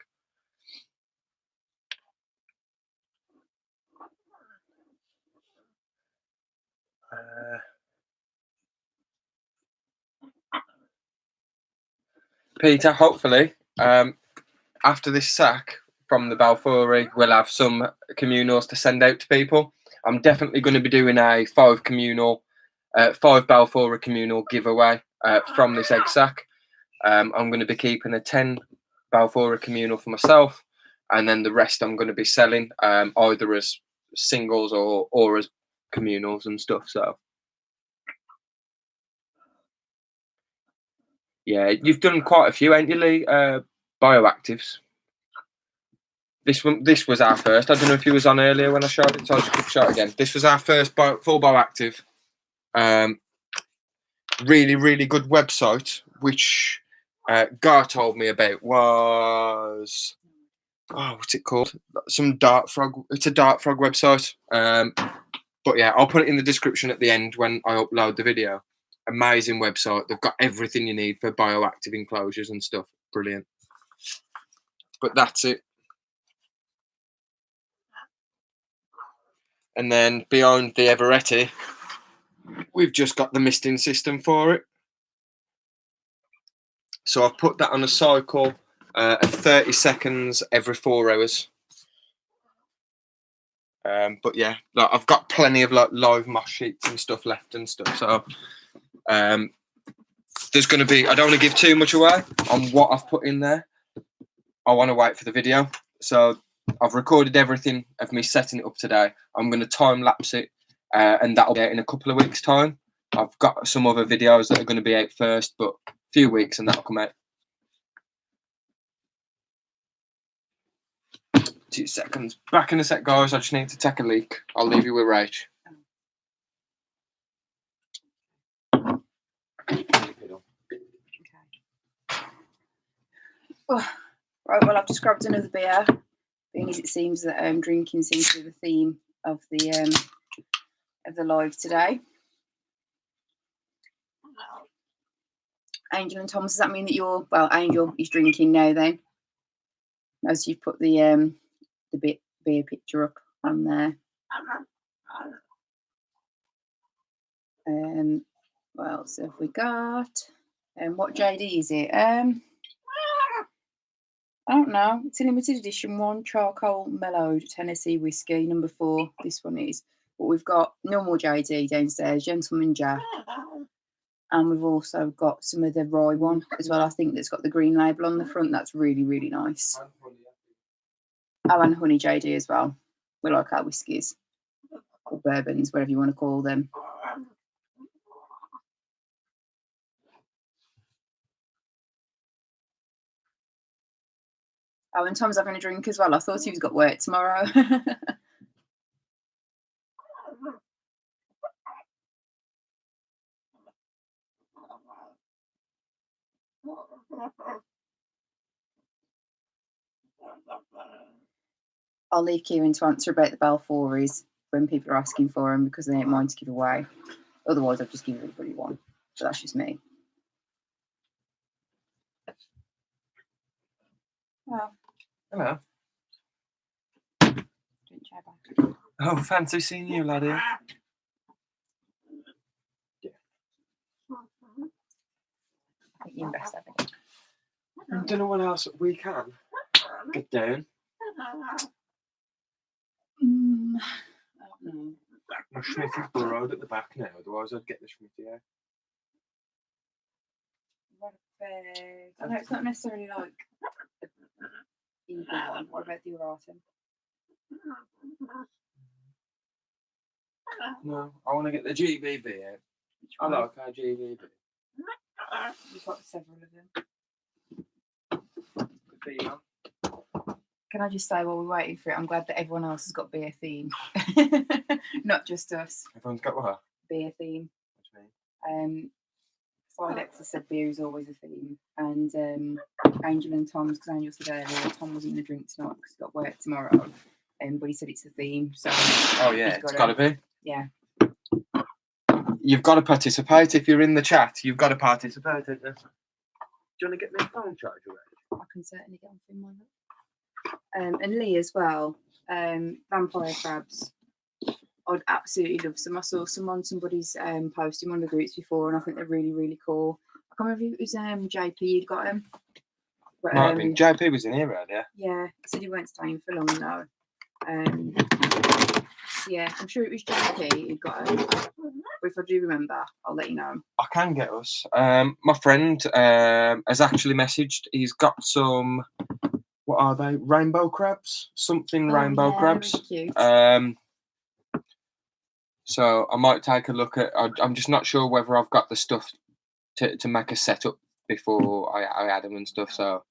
Peter, hopefully, after this sack from the Balfouri, we'll have some communals to send out to people. I'm definitely going to be doing a 5 Balfouri communal giveaway from this egg sack. I'm going to be keeping a 10 Balfouri communal for myself, and then the rest I'm going to be selling either as singles or as communals and stuff. So yeah, you've done quite a few, ain't you, Lee? Bioactives. This was our first. I don't know if you was on earlier when I showed it, so I'll just quick show it again. This was our first full Bioactive. Really, really good website, which Gar told me about was, what's it called? Some Dart Frog. It's a Dart Frog website. But yeah, I'll put it in the description at the end when I upload the video. Amazing website. They've got everything you need for bioactive enclosures and stuff. Brilliant. But that's it. And then beyond the Everetti, we've just got the misting system for it. So I've put that on a cycle of 30 seconds every 4 hours. But yeah, like, I've got plenty of like live moss sheets and stuff left and stuff. So there's going to be, I don't want to give too much away on what I've put in there. I want to wait for the video. So I've recorded everything of me setting it up today. I'm going to time lapse it, and that'll be out in a couple of weeks' time. I've got some other videos that are going to be out first, but a few weeks and that'll come out. 2 seconds. Back in a sec, guys. I just need to take a leak. I'll leave you with Rach. Oh, right, well, I've just grabbed another beer, being as it seems that drinking seems to be the theme of the live today. Angel and Thomas, does that mean that you're, well, Angel is drinking now then? As you've put the beer picture up on there. What else have we got? What JD is it? I don't know. It's a limited edition one, charcoal mellowed Tennessee whiskey, number 4. This one is. But we've got normal JD downstairs, Gentleman Jack, and we've also got some of the rye one as well. I think that's got the green label on the front. That's really, really nice. Oh, and honey JD as well. We like our whiskies or bourbons, whatever you want to call them. Oh, and Tom's having a drink as well. I thought he was got work tomorrow. I'll leave Kieran to answer about the Balfouris when people are asking for them because they ain't mine to give away. Otherwise, I'd just give everybody one. But that's just me. Well, Hello. drink chair back. Oh, fancy seeing you, laddie. I think you're best having it. I don't know what else we can get down. I don't know. My Schmitty's burrowed at the back now, otherwise I'd get the Schmitty out. What about? I know it's not necessarily like the evil one. What about the Uratum? No, I want to get the GBB out. I like our GBB. We've got several of them. Female. Can I just say while we're waiting for it, I'm glad that everyone else has got beer theme, not just us. Everyone's got what? Beer theme. What do you mean? Sidex has said beer is always a theme, and Angel and Tom's, because Angel said earlier Tom wasn't going to drink tonight because he's got work tomorrow, but he said it's the theme. So oh yeah, it's got to be. Yeah. You've got to participate if you're in the chat. You've got to participate. Do you want to get me a phone charger ready? I can certainly get on through mine. And Lee as well. Vampire crabs. I'd absolutely love some. I saw somebody's post in one of the groups before, and I think they're really, really cool. I can't remember if it was JP who'd got them. But, Might have been. JP was in here earlier. Yeah, he said he weren't staying for long though. So yeah, I'm sure it was JP who got them. But if I do remember, I'll let you know. I can get us. My friend has actually messaged. He's got some. What are they? Rainbow crabs? Something rainbow crabs. Really cute. So I might take a look at. I'm just not sure whether I've got the stuff to make a setup before I add them and stuff. So.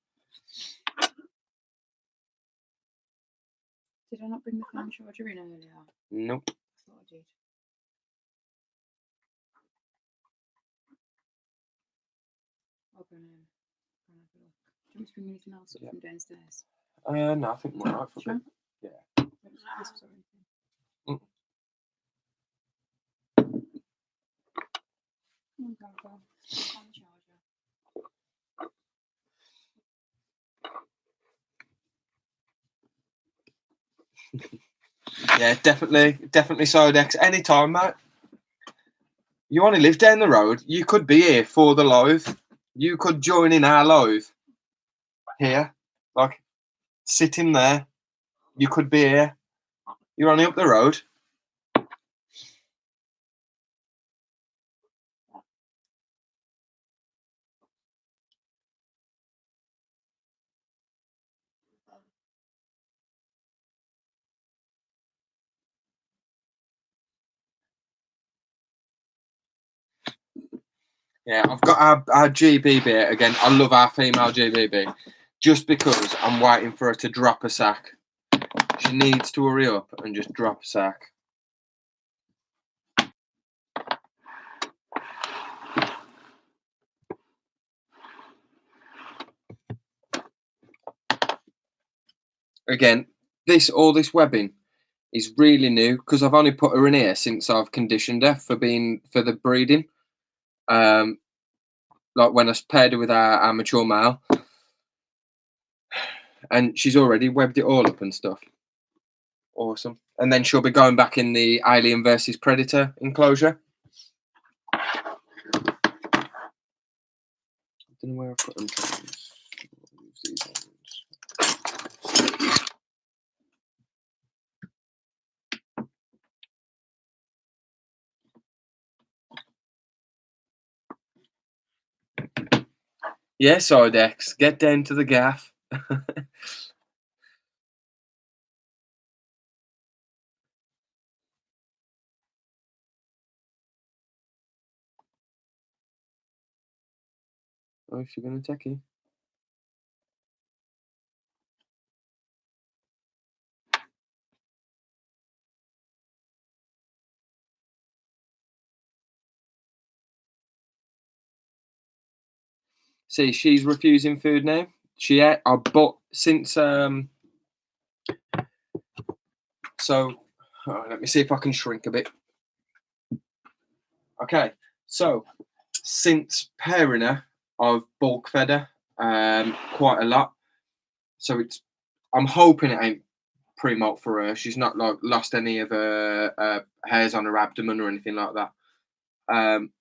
Did I not bring the phone charger in earlier? Nope. I thought I did. I'll go and have a look. Do you want me to bring anything else up from downstairs? No, I think we're right for a bit. Yeah. Crisps or anything? Go. Phone charger. Yeah, definitely Sodex. Anytime, mate. You want to live down the road, you could be here for the live. You could join in our live. Here. Like, sitting there. You could be here. You're only up the road. Yeah, I've got our GBB again. I love our female GBB. Just because I'm waiting for her to drop a sack. She needs to hurry up and just drop a sack. Again, all this webbing is really new because I've only put her in here since I've conditioned her for the breeding. Like when I paired her with our mature male, and she's already webbed it all up and stuff. Awesome. And then she'll be going back in the Alien versus Predator enclosure. I don't know where I put them. These ones. Yeah, Sodex, get down to the gaff. Oh, is she going to take you? See, she's refusing food now. She ate, I bought since so let me see if I can shrink a bit. Okay, so since pairing her, I've bulk fed her quite a lot. So I'm hoping it ain't pre-molt for her. She's not like lost any of her hairs on her abdomen or anything like that. I'm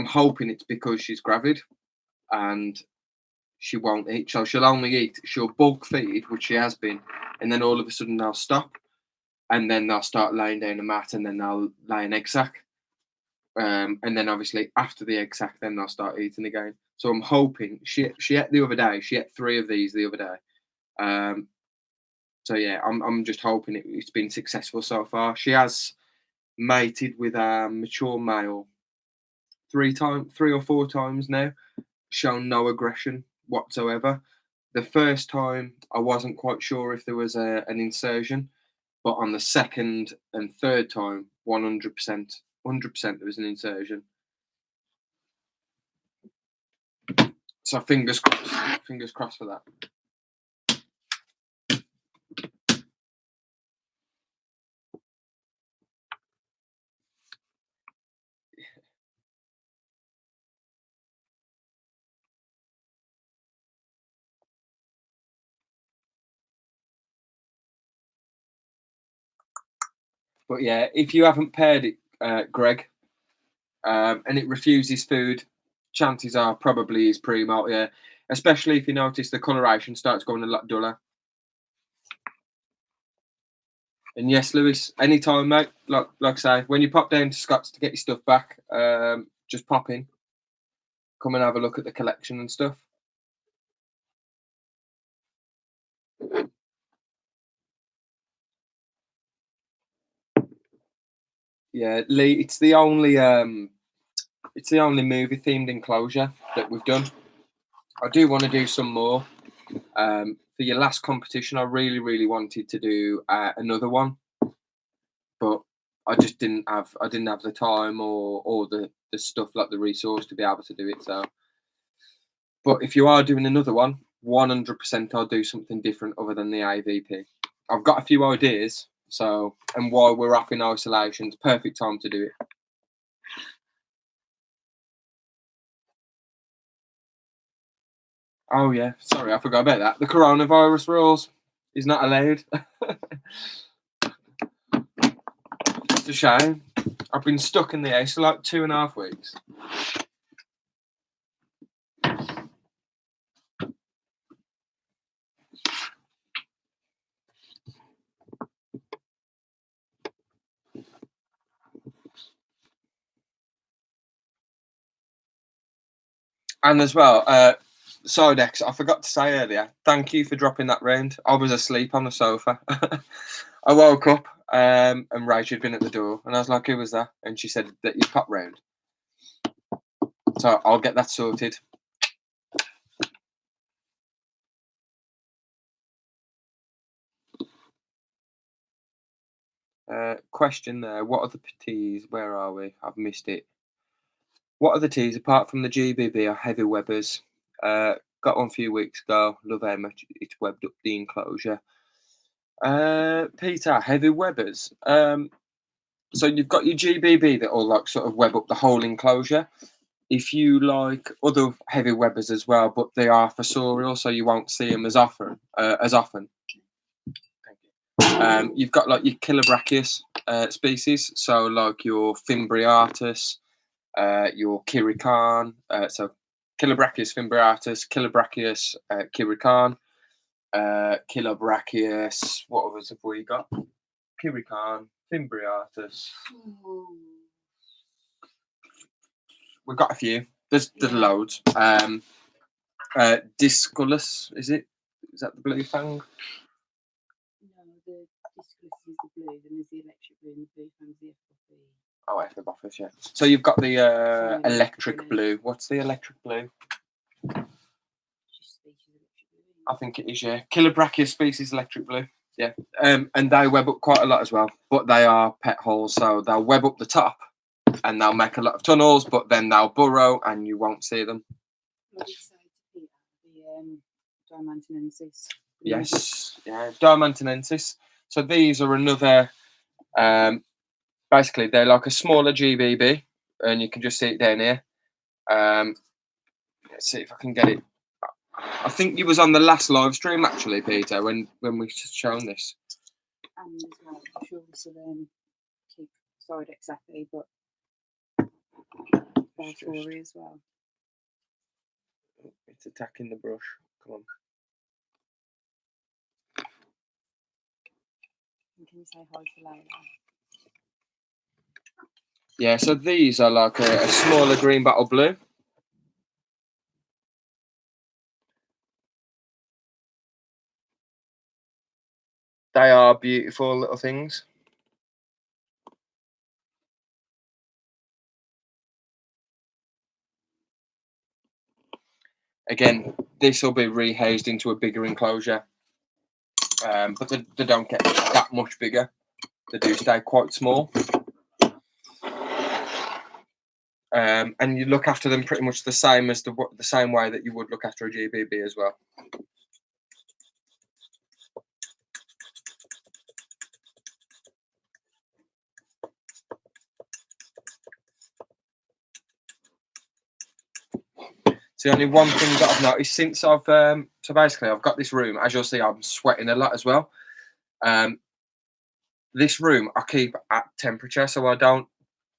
hoping it's because she's gravid, and she won't eat. So she'll only eat, she'll bulk feed, which she has been, and then all of a sudden they'll stop, and then they'll start laying down a mat, and then they'll lay an egg sac. And then obviously after the egg sac, then they'll start eating again. So I'm hoping she ate the other day. She ate 3 of these the other day. So yeah, I'm just hoping it's been successful so far. She has mated with a mature male 3 or 4 times now, shown no aggression whatsoever. The first time I wasn't quite sure if there was an insertion, but on the second and third time, 100% there was an insertion. So fingers crossed for that. But yeah, if you haven't paired it, Greg, and it refuses food, chances are probably is pre-molt, yeah. Especially if you notice the coloration starts going a lot duller. And yes, Lewis, anytime, mate. Like I say, when you pop down to Scott's to get your stuff back, just pop in, come and have a look at the collection and stuff. Yeah, Lee, it's the only movie themed enclosure that we've done. I do want to do some more. For your last competition, I really wanted to do another one, but I just didn't have the time or the stuff, like the resource, to be able to do it. So, but if you are doing another one, 100% I'll do something different other than the AVP. I've got a few ideas. So, and while we're up in isolation, it's perfect time to do it. Oh yeah, sorry, I forgot about that. The coronavirus rules is not allowed. It's a shame. I've been stuck in the house for like 2.5 weeks. And as well, Sodex, I forgot to say earlier, thank you for dropping that round. I was asleep on the sofa. I woke up and Rach had been at the door, and I was like, who was that? And she said that you popped round. So I'll get that sorted. Question there, what are the teas? Where are we? I've missed it. What are the teas apart from the GBB or heavy webbers? Got one a few weeks ago. Love how much it's webbed up the enclosure. Peter, heavy webbers. So you've got your GBB that will like sort of web up the whole enclosure. If you like other heavy webbers as well, but they are fossorial, so you won't see them as often. Thank you. You've got like your Chilobrachys species, so like your Fimbriatus, your Kirikan, so Chilobrachys fimbriatus, Chilobrachys Kirikan, Chilobrachys, what others have we got? Kirikan, Fimbriatus. We've got a few. There's loads. Disculus, is it? Is that the blue fang? No, the Disculus is the blue, then there's the electric blue, and the blue fang's the FFB. Oh, FFB, yeah. So you've got the electric blue. What's the electric blue? I think it is, yeah. Chilobrachys species electric blue. Yeah. And they web up quite a lot as well, but they are pet holes, so they'll web up the top and they'll make a lot of tunnels, but then they'll burrow and you won't see them. The Diamantinensis. Yes, yeah, Diamantinensis. So these are another, basically they're like a smaller GBB, and you can just see it down here. Let's see if I can get it. I think you was on the last live stream actually, Peter, when we shown this. And as well, I'm sure this will keep sorry exactly, but Valtori as well. It's attacking the brush. Come on. Can you say hi to Layla? Yeah, so these are like a smaller green bottle blue. They are beautiful little things. Again, this will be rehazed into a bigger enclosure, but they don't get that much bigger. They do stay quite small. And you look after them pretty much the same as the same way that you would look after a GBB as well. So only one thing that I've noticed since I've so basically I've got this room. As you'll see, I'm sweating a lot as well. This room I keep at temperature, so I don't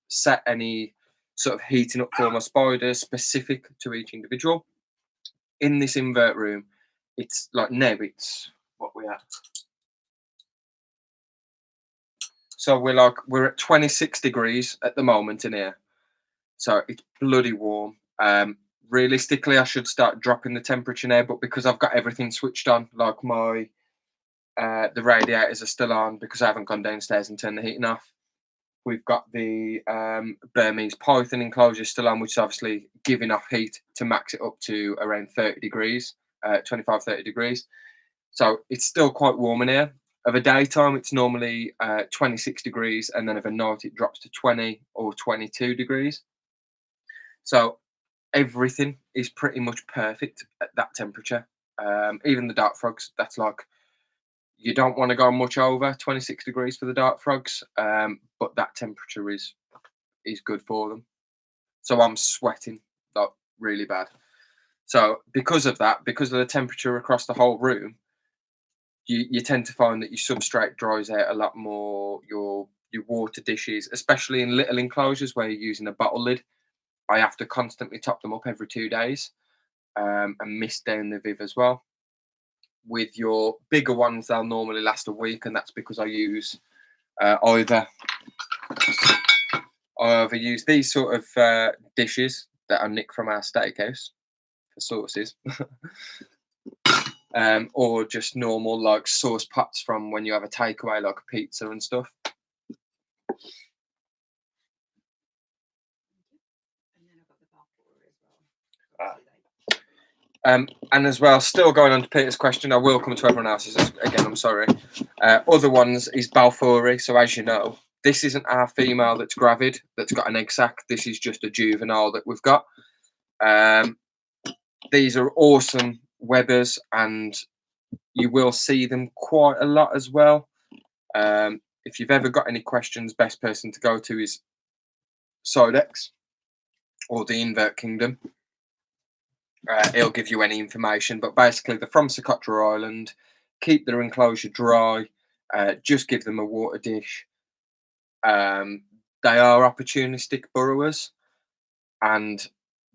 set any sort of heating up for my spiders specific to each individual. In this invert room, it's like now it's what we at. So we're at 26 degrees at the moment in here. So it's bloody warm. Realistically, I should start dropping the temperature now, but because I've got everything switched on, like my the radiators are still on because I haven't gone downstairs and turned the heating off. We've got the Burmese python enclosure still on, which is obviously giving off heat to max it up to around 30 degrees, 25, 30 degrees. So it's still quite warm in here. Of a daytime, it's normally 26 degrees, and then of a night, it drops to 20 or 22 degrees. So everything is pretty much perfect at that temperature. Even the dart frogs, that's like, you don't want to go much over 26 degrees for the dart frogs, but that temperature is good for them. So I'm sweating like really bad. So because of that, because of the temperature across the whole room, you tend to find that your substrate dries out a lot more. Your water dishes, especially in little enclosures where you're using a bottle lid, I have to constantly top them up every 2 days, and mist down the viv as well. With your bigger ones, they'll normally last a week, and that's because I use either use these sort of dishes that I nick from our steakhouse for sauces, or just normal like sauce pots from when you have a takeaway like a pizza and stuff. And as well, still going on to Peter's question, I will come to everyone else's again, I'm sorry. Other ones is Balfouri. So as you know, this isn't our female that's gravid, that's got an egg sac. This is just a juvenile that we've got. These are awesome webbers, and you will see them quite a lot as well. If you've ever got any questions, best person to go to is Sidex or the Invert Kingdom. He'll give you any information, but basically they're from Socotra Island. Keep their enclosure dry, just give them a water dish. They are opportunistic burrowers, and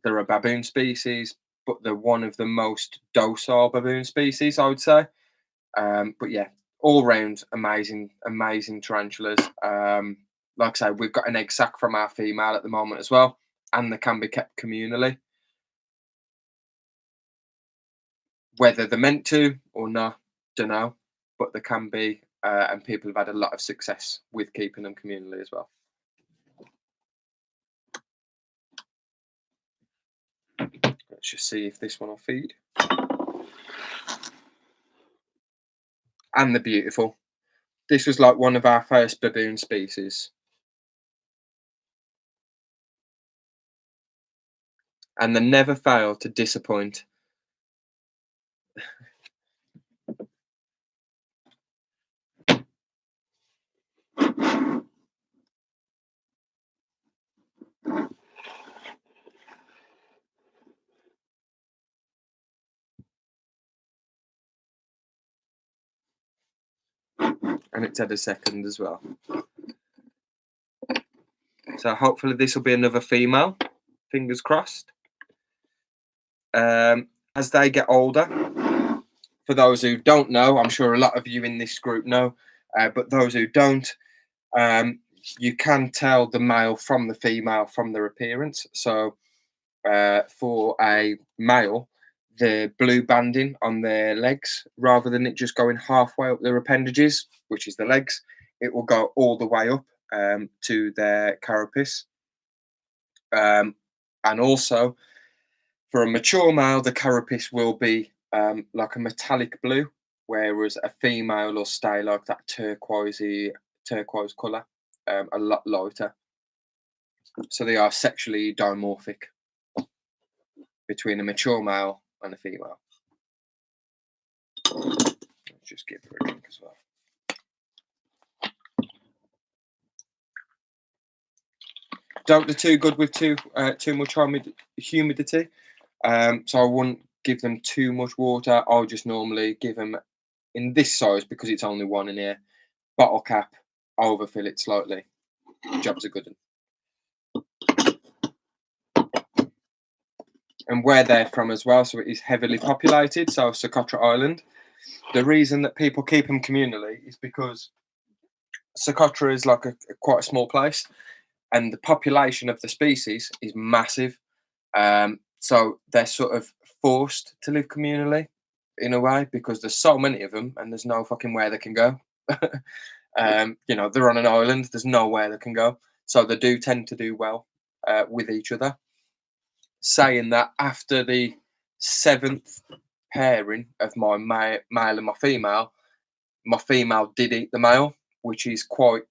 they're a baboon species, but they're one of the most docile baboon species, I would say. But yeah, all round amazing tarantulas. Like I say, we've got an egg sac from our female at the moment as well, and they can be kept communally. Whether they're meant to or not, don't know, but they can be, and people have had a lot of success with keeping them communally as well. Let's just see if this one will feed. And they're beautiful. This was like one of our first baboon species. And they never fail to disappoint. And it's had a second as well. So hopefully this will be another female. Fingers crossed. as they get older. For those who don't know, I'm sure a lot of you in this group know, but those who don't, you can tell the male from the female from their appearance. So for a male, the blue banding on their legs, rather than it just going halfway up their appendages, which is the legs, it will go all the way up to their carapace. And also, for a mature male, the carapace will be like a metallic blue, whereas a female will stay like that turquoise colour, a lot lighter. So they are sexually dimorphic between a mature male and a female. Let's just give her a drink as well. Don't do too good with too much humidity. So I wouldn't give them too much water. I'll just normally give them, in this size, because it's only one in here, bottle cap, overfill it slightly. Job's a good one. And where they're from as well, so it is heavily populated, so Socotra Island. The reason that people keep them communally is because Socotra is like quite a small place, and the population of the species is massive. So they're sort of forced to live communally in a way because there's so many of them and there's no fucking where they can go. You know, they're on an island, there's nowhere they can go. So they do tend to do well with each other. Saying that, after the 7th pairing of my male and my female did eat the male, which is quite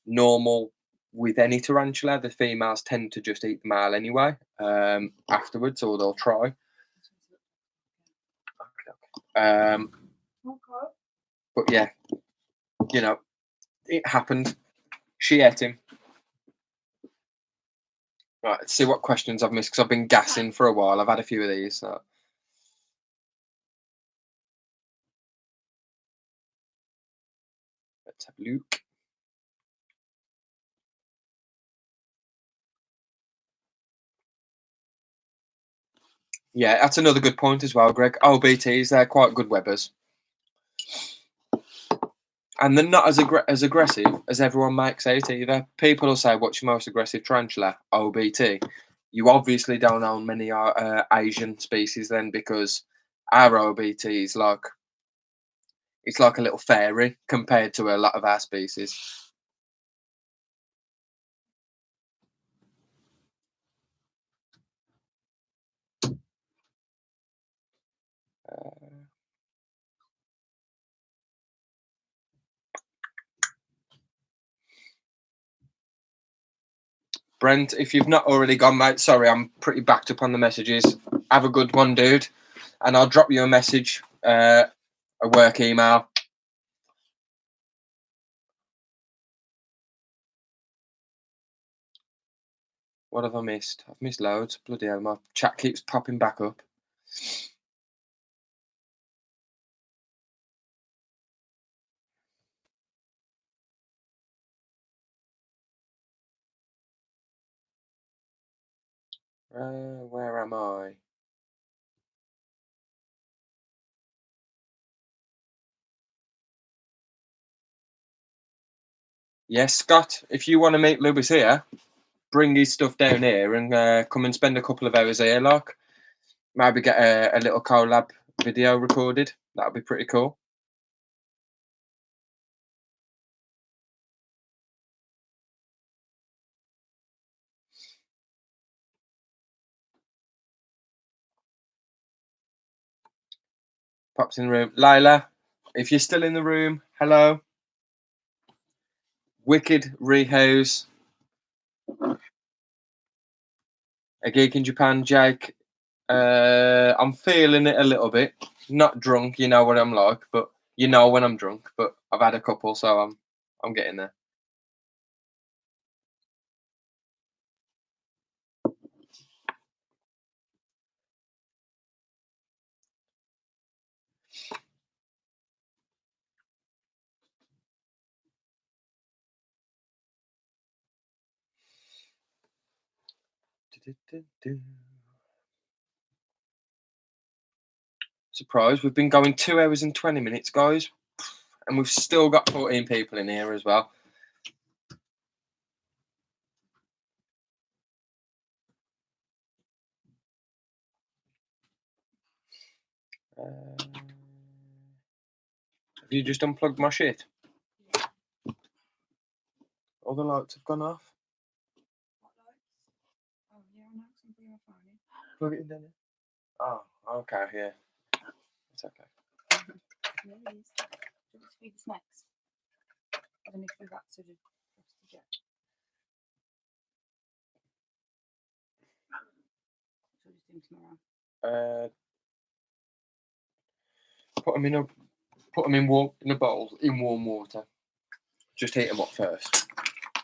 normal with any tarantula. The females tend to just eat the male anyway afterwards, or they'll try. But yeah, you know, it happened. She ate him. Right, let's see what questions I've missed because I've been gassing for a while. I've had a few of these. So. Let's have a look. Yeah, that's another good point as well, Greg. OBTs, they're quite good webbers. And they're not as aggressive as everyone makes out either. People will say, what's your most aggressive tarantula? OBT. You obviously don't own many Asian species then, because our OBT is like, it's like a little fairy compared to a lot of our species. Brent, if you've not already gone, mate, sorry, I'm pretty backed up on the messages. Have a good one, dude. And I'll drop you a message, a work email. What have I missed? I've missed loads. Bloody hell, my chat keeps popping back up. Where am I? Yes, Scott, if you want to meet Lewis here, bring his stuff down here and come and spend a couple of hours here, like. Maybe get a little collab video recorded. That would be pretty cool. Pops in the room. Lila, if you're still in the room, hello. Wicked Rehouse. A Geek in Japan, Jake. I'm feeling it a little bit. Not drunk, you know what I'm like, but you know when I'm drunk. But I've had a couple, so I'm getting there. Surprise, we've been going 2 hours and 20 minutes, guys. And we've still got 14 people in here as well. Have you just unplugged my shit? All the lights have gone off. What lights? Oh, yeah, I know. Something on my phone. Plug it in, Danny. Oh, okay, yeah. It's okay. Yeah, it is. Do you want to feed the snacks? I don't need to do that to the jet. So just do tomorrow. Put them in a bowl in warm water. Just heat them up first.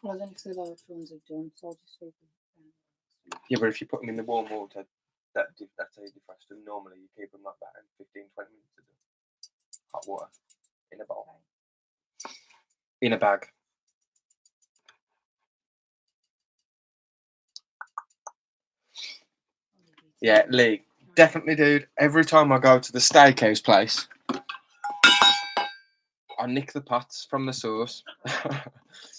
Well, then because the large ones have done, so I'll just feed them. Yeah, but if you put them in the warm water, that's how you defrost them. Normally, you keep them like that in 15, 20 minutes of hot water in a bowl. Okay. In a bag. Yeah, Lee, definitely, dude. Every time I go to the steakhouse place, I nick the pots from the sauce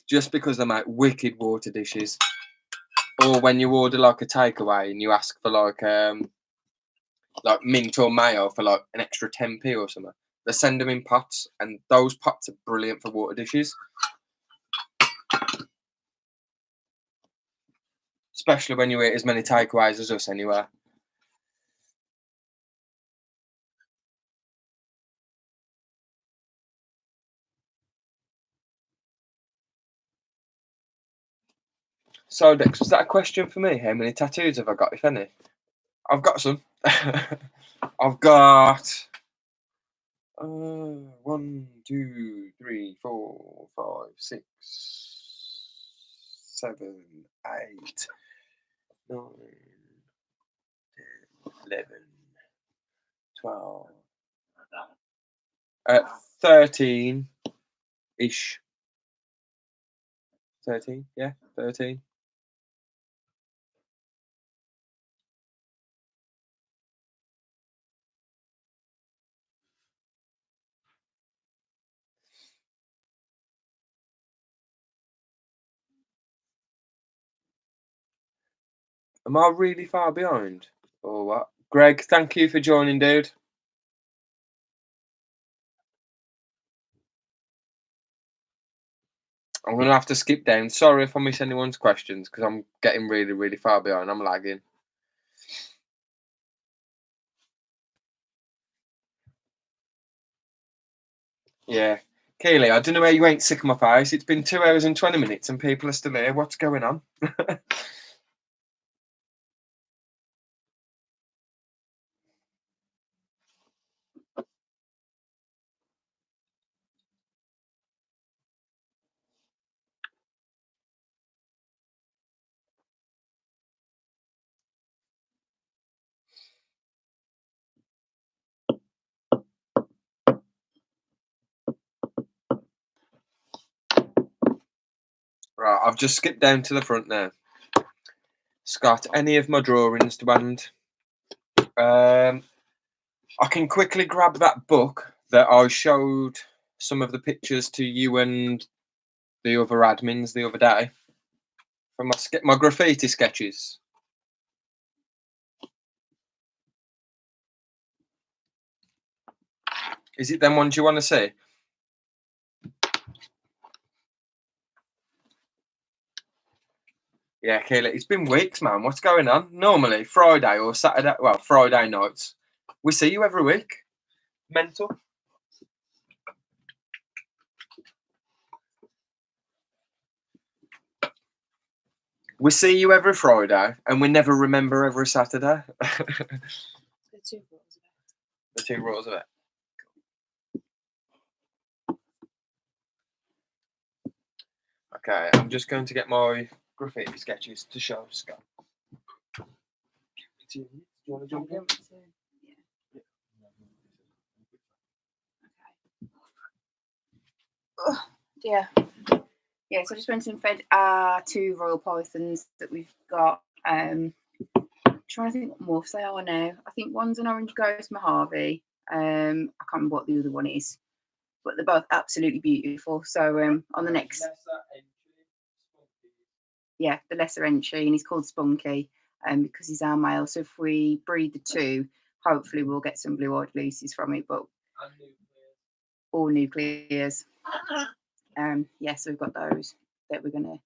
just because they make wicked water dishes. Or when you order like a takeaway and you ask for like mint or mayo for like an extra 10p or something, they send them in pots, and those pots are brilliant for water dishes. Especially when you eat as many takeaways as us anyway. So, Dex, was that a question for me? How many tattoos have I got, if any? I've got some. I've got 1, 2, 3, 4, 5, 6, 7, 8, 9, 10, 11, 12, 13-ish. 13, yeah, 13. Am I really far behind? Or what? Greg, thank you for joining, dude. I'm going to have to skip down. Sorry if I miss anyone's questions, because I'm getting really, really far behind. I'm lagging. Yeah. Kaylee, I don't know where you ain't sick of my face. It's been 2 hours and 20 minutes and people are still here. What's going on? Right, I've just skipped down to the front now. Scott, any of my drawings to hand? I can quickly grab that book that I showed some of the pictures to you and the other admins the other day from my graffiti sketches. Is it them ones you want to see? Yeah, Kayla, it's been weeks, man. What's going on? Normally, Friday or Saturday, well, Friday nights, we see you every week. Mental. We see you every Friday, and we never remember every Saturday. The 2 rows of it. The 2 rows of it. Okay, I'm just going to get my graffiti sketches to show Scott. Do you want to jump in? Yeah. Okay. Yeah. Yeah, so I just went and fed our 2 royal pythons that we've got. Trying to think what morphs they are now. I think one's an orange ghost Mojave I can't remember what the other one is, but they're both absolutely beautiful. So on the next, yeah, the lesser entry, and he's called Spunky because he's our male. So if we breed the two, hopefully we'll get some blue-eyed Lucies from it, but all nuclears. Yeah, so we've got those that we're going to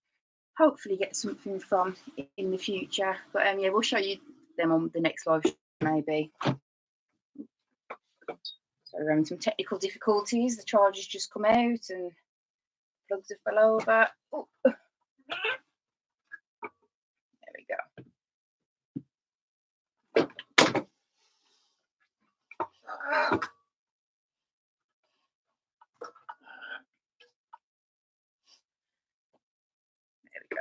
hopefully get something from in the future. But yeah, we'll show you them on the next live show maybe. So we're having some technical difficulties. The charger's just come out and plugs have fell over. Oh. There we go. There we go.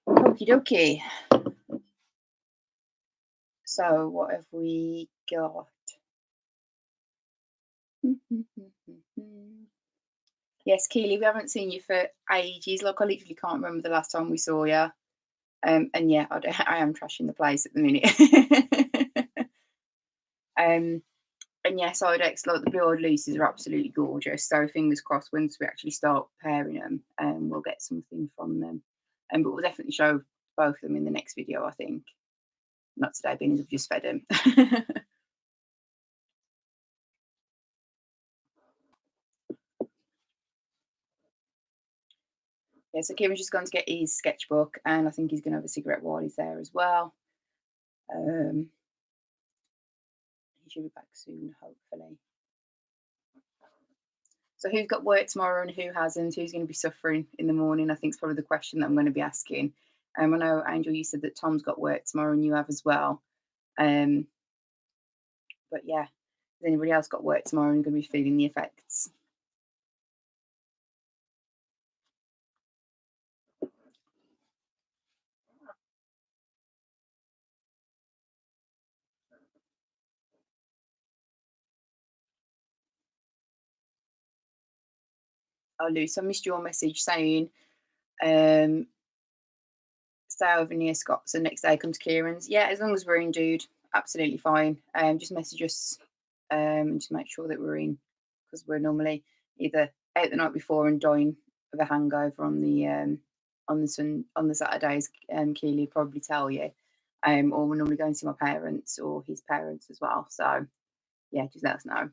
Okie dokie. So what have we got? Yes, Keely, we haven't seen you for ages. Look, I literally can't remember the last time we saw you. And yeah, I am trashing the place at the minute. And yes, Ibex, like the blue-eyed Lucies are absolutely gorgeous. So fingers crossed, once we actually start pairing them, we'll get something from them. But we'll definitely show both of them in the next video, I think. Not today, being as I've just fed him. Yeah, so Kieran's just gone to get his sketchbook, and I think he's going to have a cigarette while he's there as well. He should be back soon, hopefully. So who's got work tomorrow and who hasn't? Who's going to be suffering in the morning? I think is probably the question that I'm going to be asking. I know, Angel, you said that Tom's got work tomorrow and you have as well. But yeah, has anybody else got work tomorrow and going to be feeling the effects? Oh, Luce, I missed your message saying stay over near Scott's and next day come to Kieran's. Yeah, as long as we're in, dude, absolutely fine. Just message us and just make sure that we're in, because we're normally either out the night before and dying of a hangover on the Saturdays. Keely will probably tell you, or we're normally going to see my parents or his parents as well. So yeah, just let us know.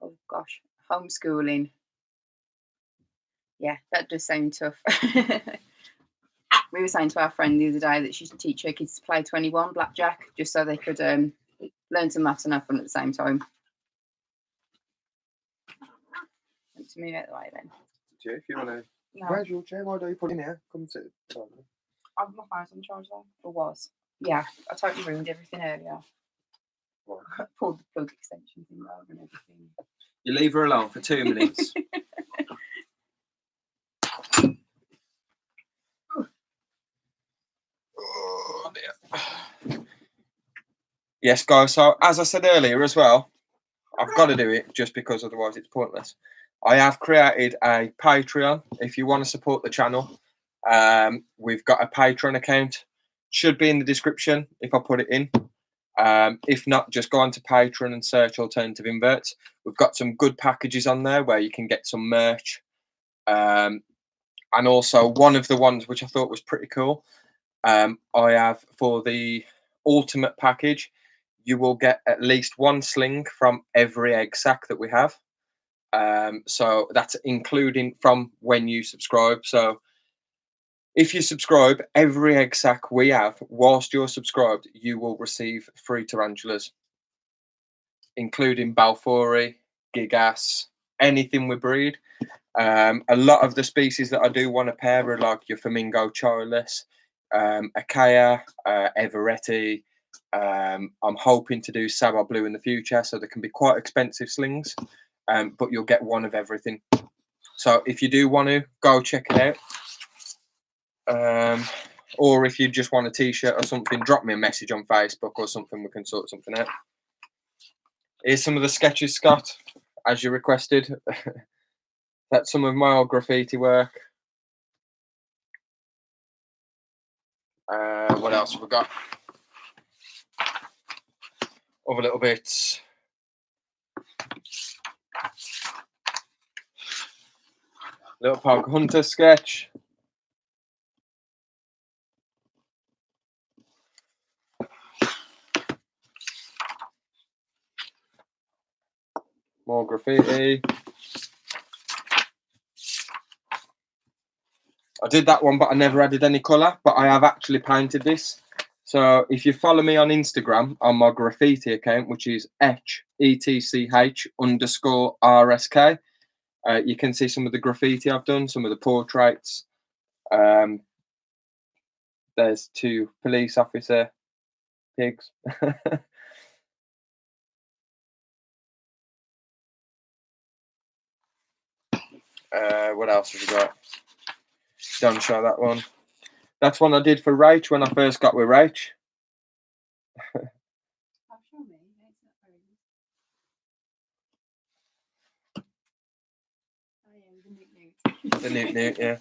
Oh gosh, homeschooling. Yeah, that does sound tough. We were saying to our friend the other day that she should teach her kids to play 21 blackjack just so they could learn some maths and have fun at the same time. To move out the way then. If you want to. No. Where's your chair? Why don't you put it in here? Come sit. I've my phone's on charge though. Or was. Yeah, I totally ruined everything earlier. What? I pulled the plug extension thing over and everything. You leave her alone for 2 minutes. Oh, dear. Yes, guys. So as I said earlier as well, I've got to do it just because otherwise it's pointless. I have created a Patreon. If you want to support the channel, we've got a Patreon account. Should be in the description if I put it in. If not, just go on to Patreon and search Alternative Inverts. We've got some good packages on there where you can get some merch. And also one of the ones which I thought was pretty cool, I have for the ultimate package, you will get at least one sling from every egg sack that we have. So that's including from when you subscribe. So if you subscribe, every egg sack we have, whilst you're subscribed, you will receive free tarantulas, including Balfouri, Gigas, anything we breed. A lot of the species that I do want to pair are like your Flamingo Childless, Achaia, Everetti. I'm hoping to do Saba Blue in the future, so they can be quite expensive slings, but you'll get one of everything. So if you do want to, go check it out. Or if you just want a t-shirt or something, drop me a message on Facebook or something. We can sort something out. Here's some of the sketches, Scott. as you requested. That's some of my old graffiti work. What else have we got? Other little bits. Little Pug Hunter sketch. More graffiti. I did that one, but I never added any colour. But I have actually painted this. So if you follow me on Instagram on my graffiti account, which is ETCH_RSK, you can see some of the graffiti I've done, some of the portraits. There's 2 police officer pigs. What else have we got? Don't show that one. That's one I did for Rach when I first got with Rach. The newt, yeah.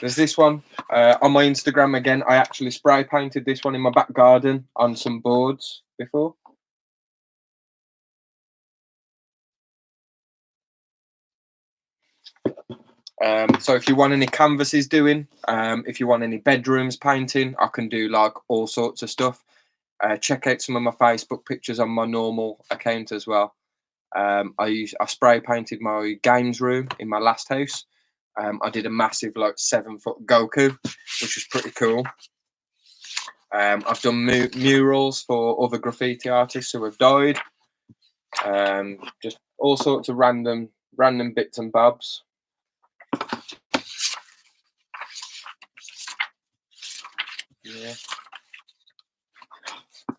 There's this one on my Instagram again. I actually spray painted this one in my back garden on some boards before. So if you want any canvases doing, if you want any bedrooms painting, I can do like all sorts of stuff. Check out some of my Facebook pictures on my normal account as well. I spray painted my games room in my last house. I did a massive like 7-foot Goku, which was pretty cool. I've done murals for other graffiti artists who have died. Just all sorts of random bits and bobs. Yeah.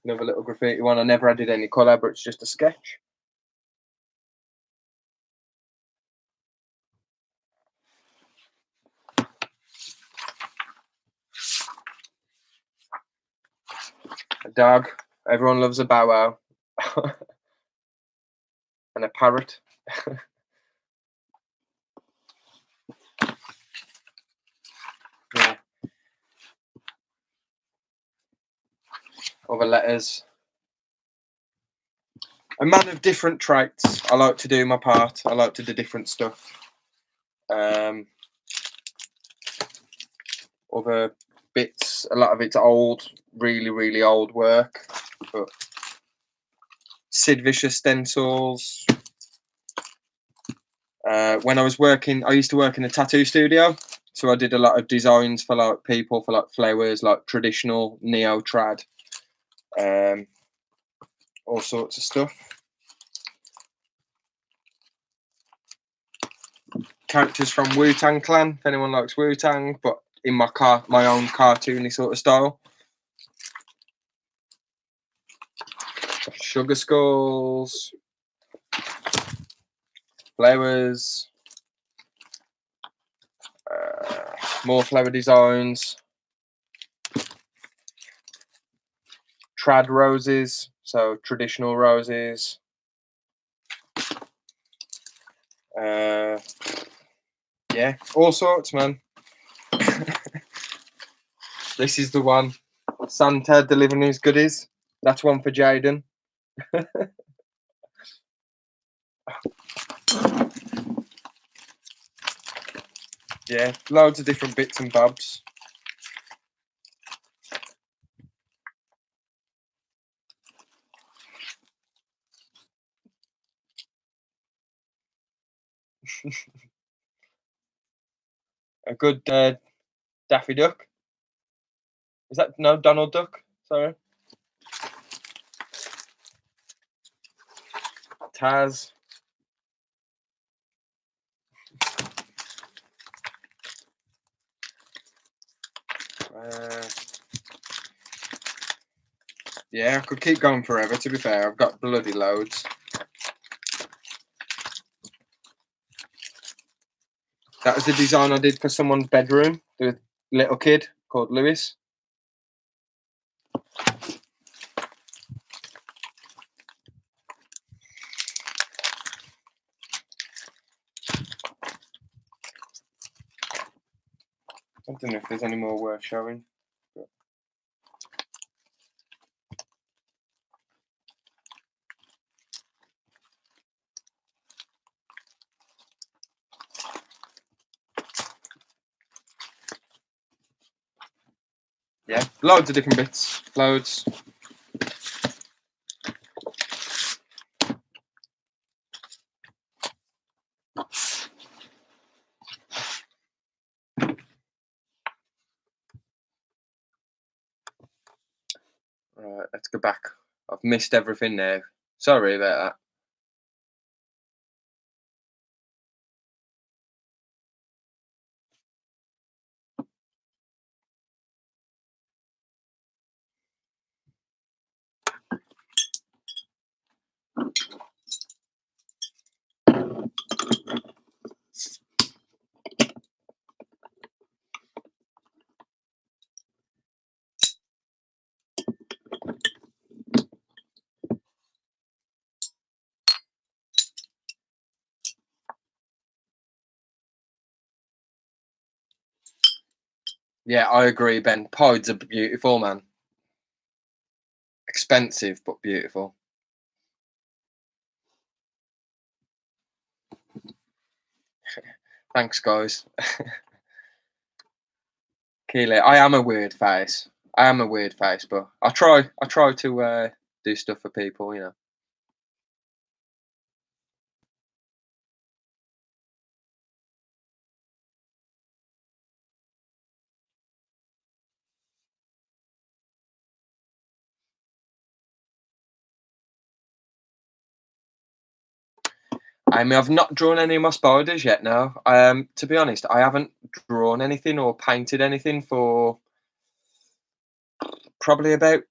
Another little graffiti one. I never added any colour, but it's just a sketch. A dog. Everyone loves a bow wow. And a parrot. Yeah. Other letters. A man of different traits. I like to do my part. I like to do different stuff. Other bits. A lot of it's old, really old work. But Sid Vicious stencils. When I was working, I used to work in a tattoo studio. So I did a lot of designs for like people, for like flowers, like traditional neo trad. All sorts of stuff. Characters from Wu-Tang Clan, if anyone likes Wu-Tang, but in my own cartoony sort of style. Sugar skulls, flowers, more flower designs, trad roses, so traditional roses. Yeah, all sorts, man. This is the one. Santa delivering his goodies. That's one for Jaden. Yeah, loads of different bits and bobs. A good Daffy Duck. Is that no Donald Duck? Sorry. Taz. Yeah, I could keep going forever, to be fair. I've got bloody loads. That was the design I did for someone's bedroom. The little kid called Lewis. I don't know if there's any more worth showing. But... yeah, loads of different bits. Loads. Right, let's go back. I've missed everything now. Sorry about that. Yeah, I agree, Ben. Pods are beautiful, man. Expensive, but beautiful. Thanks, guys. Keely, I am a weird face. I am a weird face, but I try to do stuff for people, you know. I mean, I've not drawn any of my spiders yet now. To be honest, I haven't drawn anything or painted anything for probably about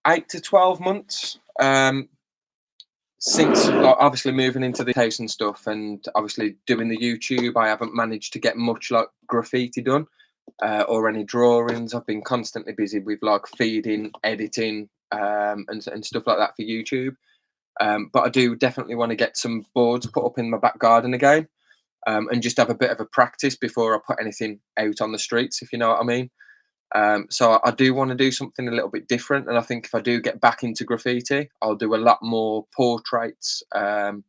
8 to 12 months. Since like, obviously moving into the case and stuff, and obviously doing the YouTube, I haven't managed to get much like graffiti done or any drawings. I've been constantly busy with like feeding, editing, and stuff like that for YouTube. But I do definitely want to get some boards put up in my back garden again, and just have a bit of a practice before I put anything out on the streets, if you know what I mean. So I do want to do something a little bit different, and I think if I do get back into graffiti, I'll do a lot more portraits and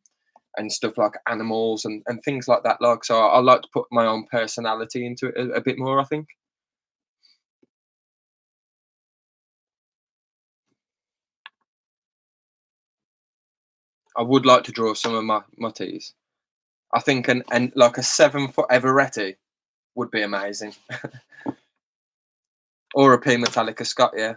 stuff like animals and things like that. Like, so I like to put my own personality into it a bit more, I think. I would like to draw some of my teas. I think and like a 7-foot Everetti would be amazing. Or a P Metallica Scott, yeah.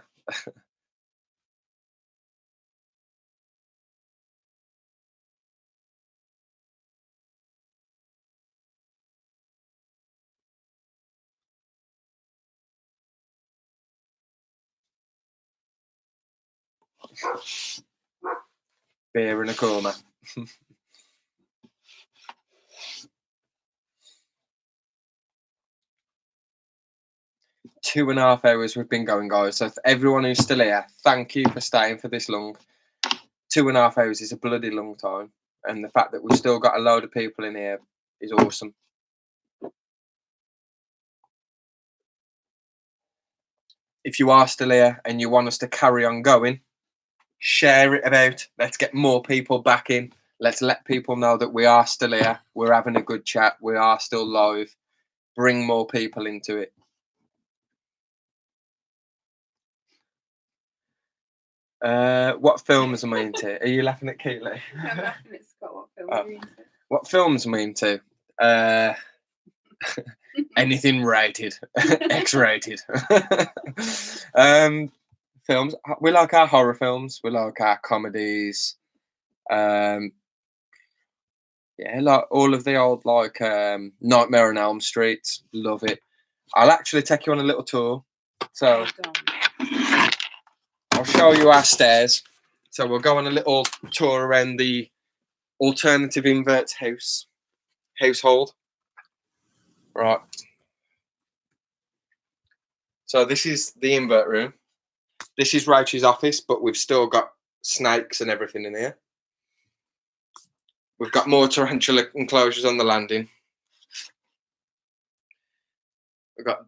Beer in a corner. 2.5 hours we've been going, guys. So for everyone who's still here, thank you for staying for this long. 2.5 hours is a bloody long time, and the fact that we've still got a load of people in here is awesome. If you are still here and you want us to carry on going, share it about. Let's get more people back in. Let's let people know that we are still here. We're having a good chat. We are still live. Bring more people into it. What films am I into? Are you laughing at Keely? I'm laughing at Scott. What film Oh. are you into? What films am I into? Anything rated, X-rated. Films. We like our horror films. We like our comedies. Yeah, like all of the old like Nightmare on Elm Street. Love it. I'll actually take you on a little tour. So I'll show you our stairs. So we'll go on a little tour around the alternative invert household. Right. So this is the invert room. This is Rachel's office, but we've still got snakes and everything in here. We've got more tarantula enclosures on the landing. We've got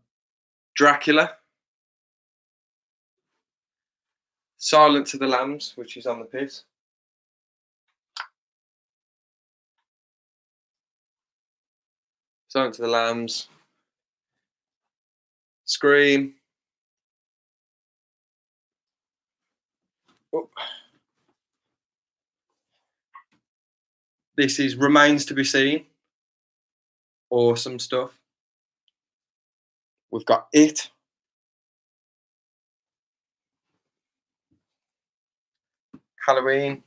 Dracula, Silence of the Lambs, which is on the piss. Silence of the Lambs, Scream. Oh. This is Remains to be Seen. Awesome stuff. We've got It. Halloween.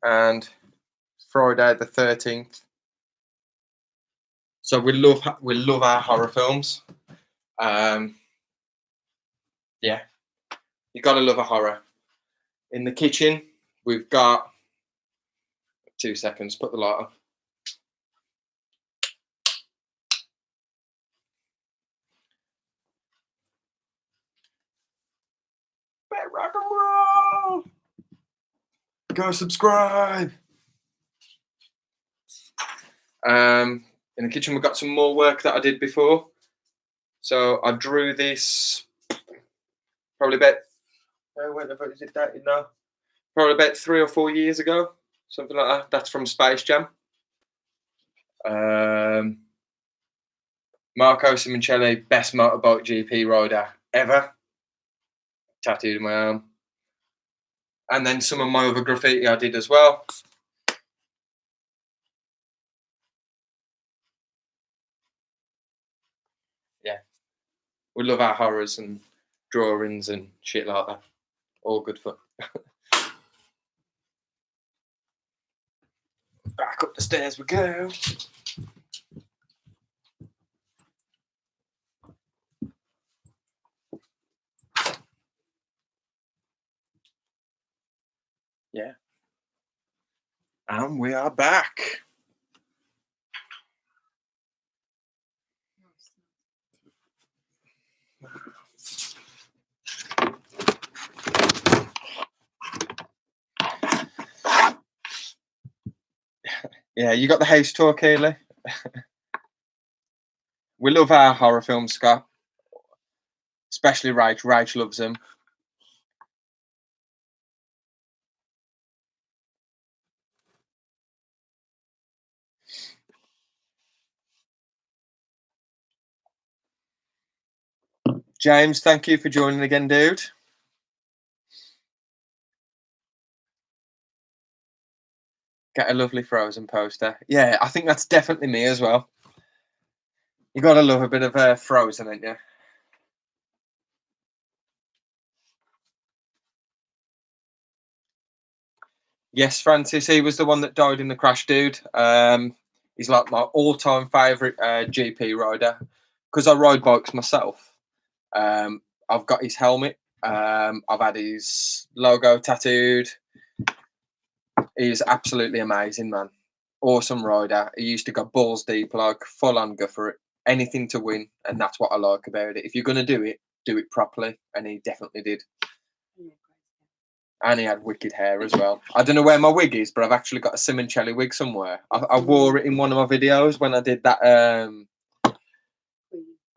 And Friday the 13th. So we love our horror films. Yeah, you gotta love a horror. In the kitchen, we've got 2 seconds. Put the light on. Rock and roll. Go subscribe. In the kitchen, we've got some more work that I did before. So I drew this probably about, when is it dated now? Probably about 3 or 4 years ago, something like that. That's from Space Jam. Marco Simoncelli, best motorbike GP rider ever. Tattooed in my arm. And then some of my other graffiti I did as well. Yeah. We love our horrors and drawings and shit like that. All good fun. Back up the stairs we go. Yeah. And we are back. Yeah, you got the house tour, Keely. We love our horror films, Scott. Especially Rach. Rach loves them. James, thank you for joining again, dude. Get a lovely Frozen poster. Yeah, I think that's definitely me as well. You gotta love a bit of Frozen, ain't you? Yes, Francis, he was the one that died in the crash, dude. He's like my all-time favourite GP rider. Because I ride bikes myself, I've got his helmet. I've had his logo tattooed. He's absolutely amazing, man. Awesome rider. He used to go balls deep, like full on go for it. Anything to win, and that's what I like about it. If you're going to do it properly, and he definitely did. And he had wicked hair as well. I don't know where my wig is, but I've actually got a Simoncelli wig somewhere. I wore it in one of my videos when I did that.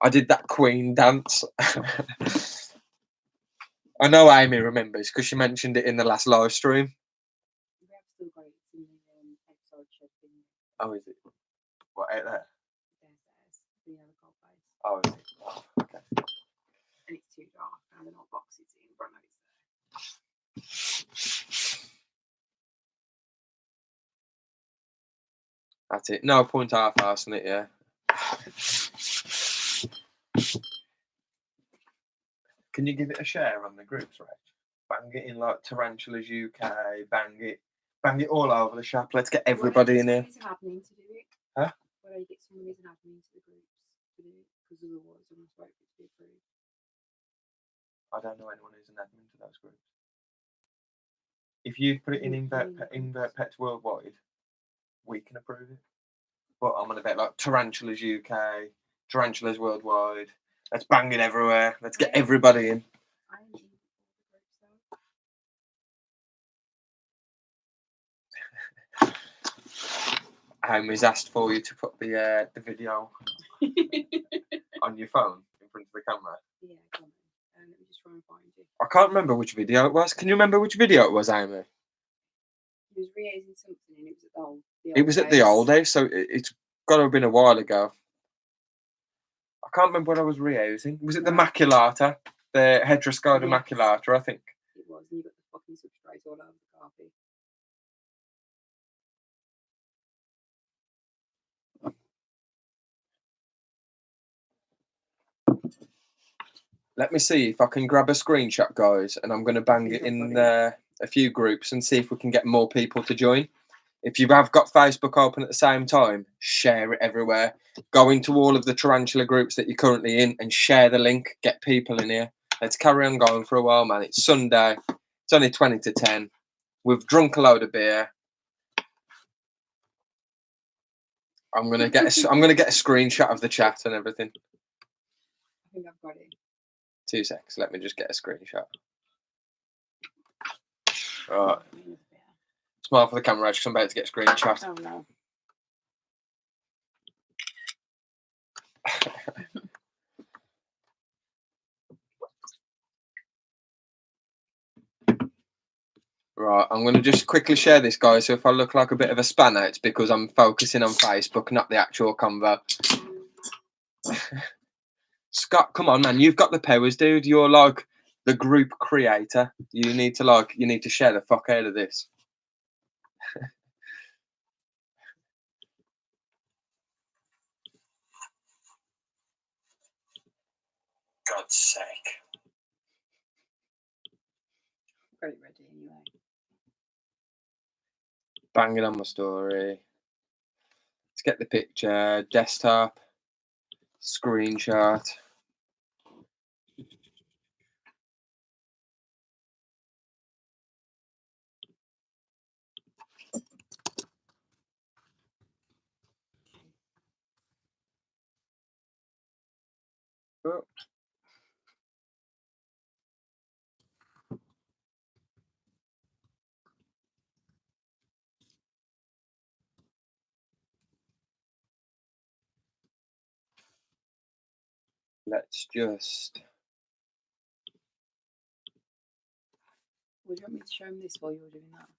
I did that Queen dance. I know Amy remembers because she mentioned it in the last live stream. Oh, is it? What, out there? Oh, is it? Oh, okay. And it's too dark. I don't know what box it's in, but I know it's there. That's it. No, point half-arse in it, yeah. Can you give it a share on the groups, right? Bang it in like Tarantulas UK, bang it all over the shop. Let's get everybody in here. Admin to do it. Huh? Where do you get someone who's an admin to the groups to do it? Because otherwise I'm just waiting for it to be approved. I don't know anyone who's an admin to those groups. If you put it in Invert Pets Worldwide, we can approve it. But I'm on a bit like Tarantulas UK, Tarantulas Worldwide. Let's bang it everywhere. Let's get everybody in. Amy's asked for you to put the video on your phone in front of the camera. Yeah, come on. Let me just try and find you. I can't remember which video it was. Can you remember which video it was, Amy? He was reusing something and it was at the old It was at the old days, so it's got to have been a while ago. I can't remember what I was reusing. Was it the maculata? The heteroscoda maculata, I think. It was, and you got the fucking substrate all over the carpet. Let me see if I can grab a screenshot, guys, and I'm going to bang it in a few groups and see if we can get more people to join. If you have got Facebook open at the same time, share it everywhere. Go into all of the Tarantula groups that you're currently in and share the link. Get people in here. Let's carry on going for a while, man. It's Sunday. It's only 20 to 10. We've drunk a load of beer. I'm gonna get a screenshot of the chat and everything. I think I've got it. 2 seconds. Let me just get a screenshot. Right. Smile for the camera, because I'm about to get a screenshot. Oh no. Right, I'm going to just quickly share this, guys. So if I look like a bit of a spanner, it's because I'm focusing on Facebook, not the actual convo. Scott, come on, man. You've got the powers, dude. You're like the group creator. You need to share the fuck out of this. God's sake. Got it ready anyway. Bang it on my story. Let's get the picture. Desktop. Screenshot. Oh. Let's just. Would you want me to show him this while you're doing that?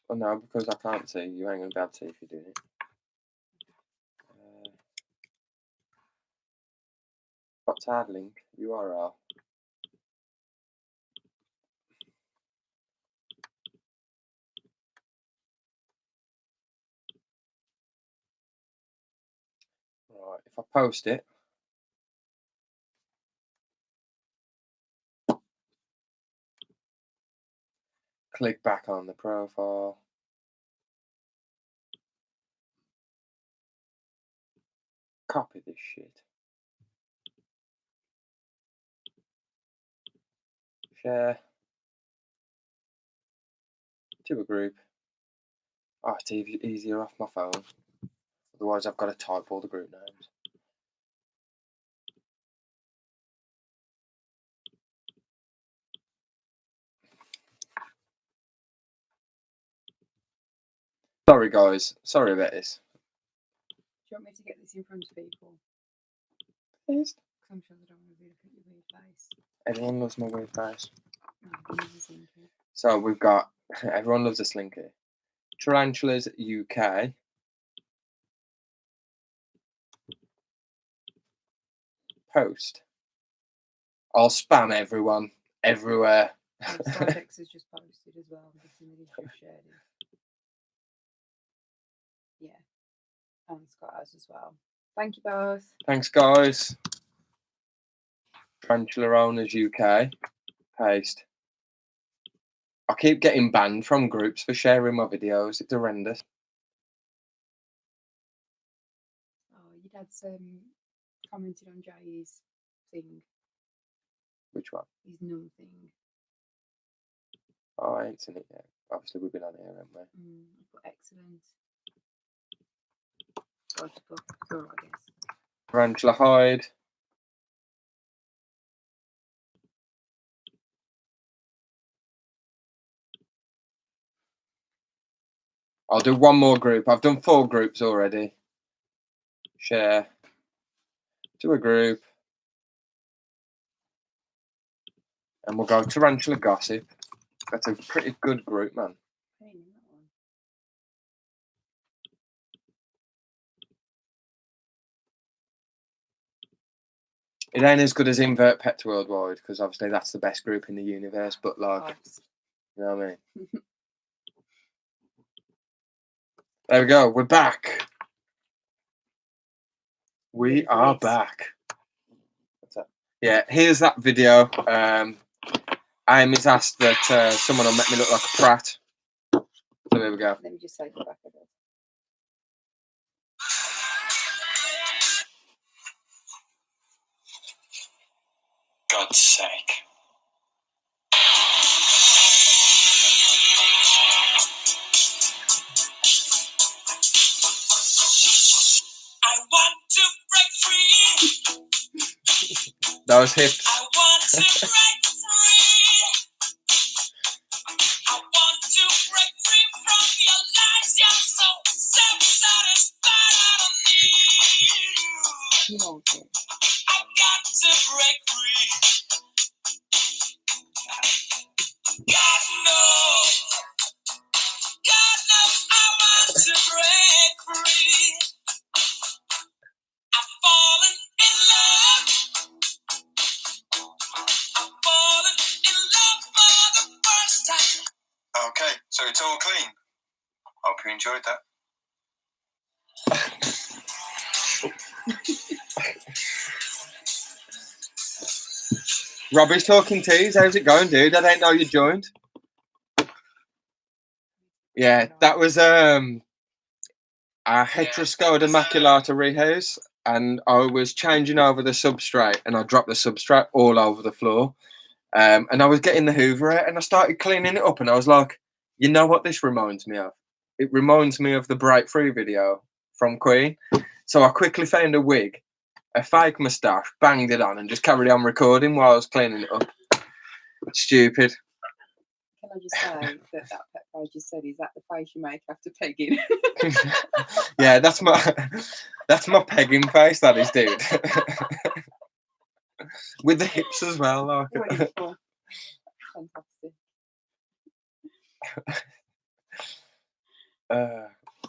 Oh no, because I can't see. You ain't going to be able to see if you're doing it. What's hard link? URL. Right, if I post it. Click back on the profile. Copy this shit. Share. To a group. Oh, it's easier off my phone. Otherwise, I've got to type all the group names. Sorry, guys. Sorry about this. Do you want me to get this in front of people? Please. I'm sure they don't want to be looking at your weird face. Everyone loves my weird face. Oh, this is Slinky. So we've got everyone loves a slinky. Tarantulas UK. Post. I'll spam everyone everywhere. Stardex has just posted as well. I'm guessing that he's just shared it. Yeah. And Scott has as well. Thank you both. Thanks, guys. Tarantula Owners UK. Paste. I keep getting banned from groups for sharing my videos. It's horrendous. Oh, your dad's commented on Jay's thing. Which one? His numb thing. Oh, I ain't seen it yet. Obviously, we've been on here, haven't we? I put excellent. So I just put thorough, I guess. Tarantula hide. I'll do one more group. I've done 4 groups already. Share. Do a group. And we'll go Tarantula Gossip. That's a pretty good group, man. It ain't as good as Invert Pets Worldwide, because obviously that's the best group in the universe, but like, you know what I mean? There we go, we're back. We are back. What's that? Yeah, here's that video. Amy's asked that someone will make me look like a prat. So there we go. Let me just say the back of it. God's sake. I want to break free. Those hips. I want to break free. I want to break free from your lies. You're so self-satisfied. I don't need you. I've got to break free. God knows. God knows I want to break free. I've fallen in love. I've fallen in love for the first time. Okay, so it's all clean. Hope you enjoyed that. Robbie's talking teas. How's it going, dude? I didn't know you joined. Yeah, that was a Heteroscoda maculata rehouse, and I was changing over the substrate, and I dropped the substrate all over the floor. And I was getting the Hoover out, and I started cleaning it up, and I was like, you know what this reminds me of? It reminds me of the Breakthrough video from Queen. So I quickly found a wig, a fake moustache, banged it on, and just carried on recording while I was cleaning it up. Stupid. Can I just say that pet I just said, is that the face you make after pegging? Yeah, that's my pegging face, that is, dude. With the hips as well. Like. Wonderful. Fantastic.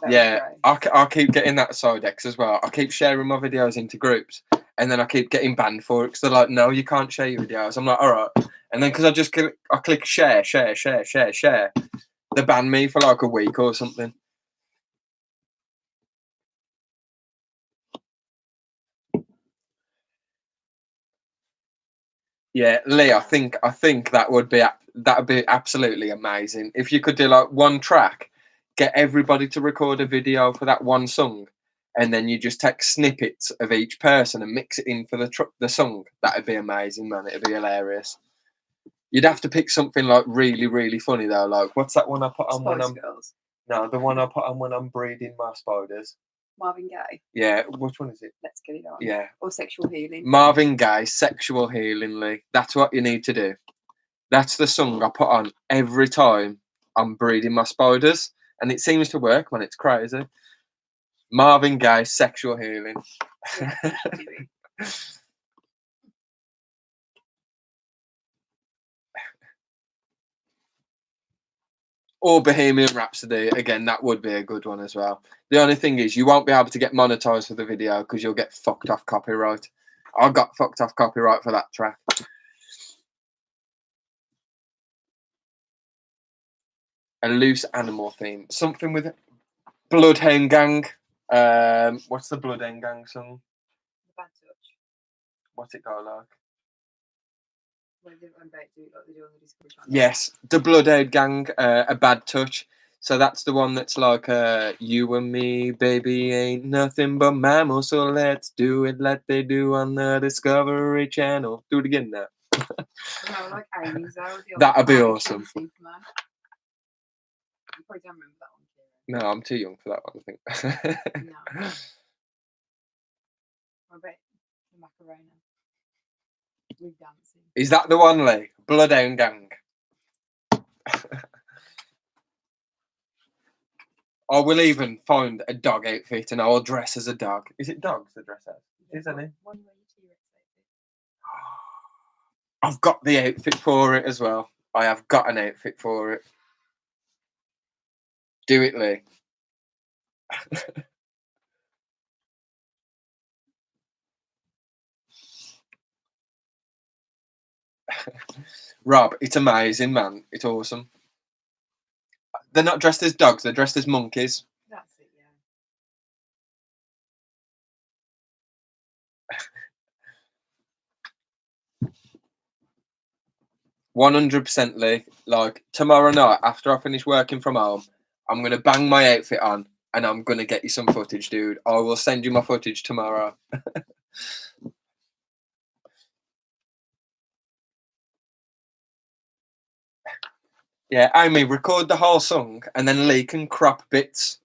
Yeah, I keep getting that side X as well. I keep sharing my videos into groups, and then I keep getting banned for it because they're like, no, you can't share your videos. I'm like, all right. And then because I click share, they ban me for like a week or something. Yeah, Lee, I think that would be absolutely amazing if you could do like one track, get everybody to record a video for that one song, and then you just take snippets of each person and mix it in for the song. That'd be amazing, man. It'd be hilarious. You'd have to pick something like really, really funny though. Like, what's that one I put on when I'm? Girls. No, the one I put on when I'm breeding my spiders. Marvin Gaye. Yeah, which one is it? Let's get it on. Yeah. Or Sexual Healing. Marvin Gaye, Sexual Healing, Lee. That's what you need to do. That's the song I put on every time I'm breeding my spiders, and it seems to work when it's crazy. Marvin Gaye, Sexual Healing. Yeah, Or Bohemian Rhapsody, again, that would be a good one as well. The only thing is, you won't be able to get monetized for the video because you'll get fucked off copyright. I got fucked off copyright for that track. A loose animal theme. Something with Bloodhound Gang. What's the Bloodhound Gang song? The Bad Touch. What's it go like? Where they do on the Discovery Channel. Yes, the Bloodhound Gang, A Bad Touch. So that's the one that's like, you and me, baby, ain't nothing but mammals, so let's do it like they do on the Discovery Channel. Do it again now. No, like Amy's though. That'd be awesome. You probably don't remember that one, Kieran. No, I'm too young for that one, I think. No. I bet the Macarena. With dancing. Is that the one, Lee? Bloodhound Gang. I will even find a dog outfit and I will dress as a dog. Is it dogs that dress as? Isn't it? I've got the outfit for it as well. I have got an outfit for it. Do it, Lee. Rob, it's amazing, man. It's awesome. They're not dressed as dogs, they're dressed as monkeys. That's it, yeah. 100% Lee. Like, tomorrow night, after I finish working from home, I'm going to bang my outfit on and I'm going to get you some footage, dude. I will send you my footage tomorrow. Yeah, Amy, record the whole song and then Lee can crop bits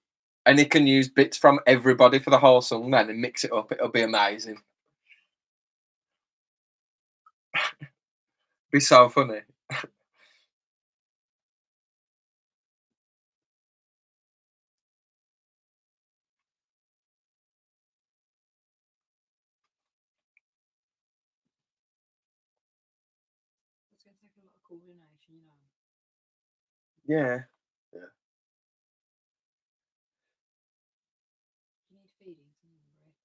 and he can use bits from everybody for the whole song then and mix it up. It'll be amazing. Be so funny. It's going to take a lot of coordination, you know. Yeah. You need feeding to remember it.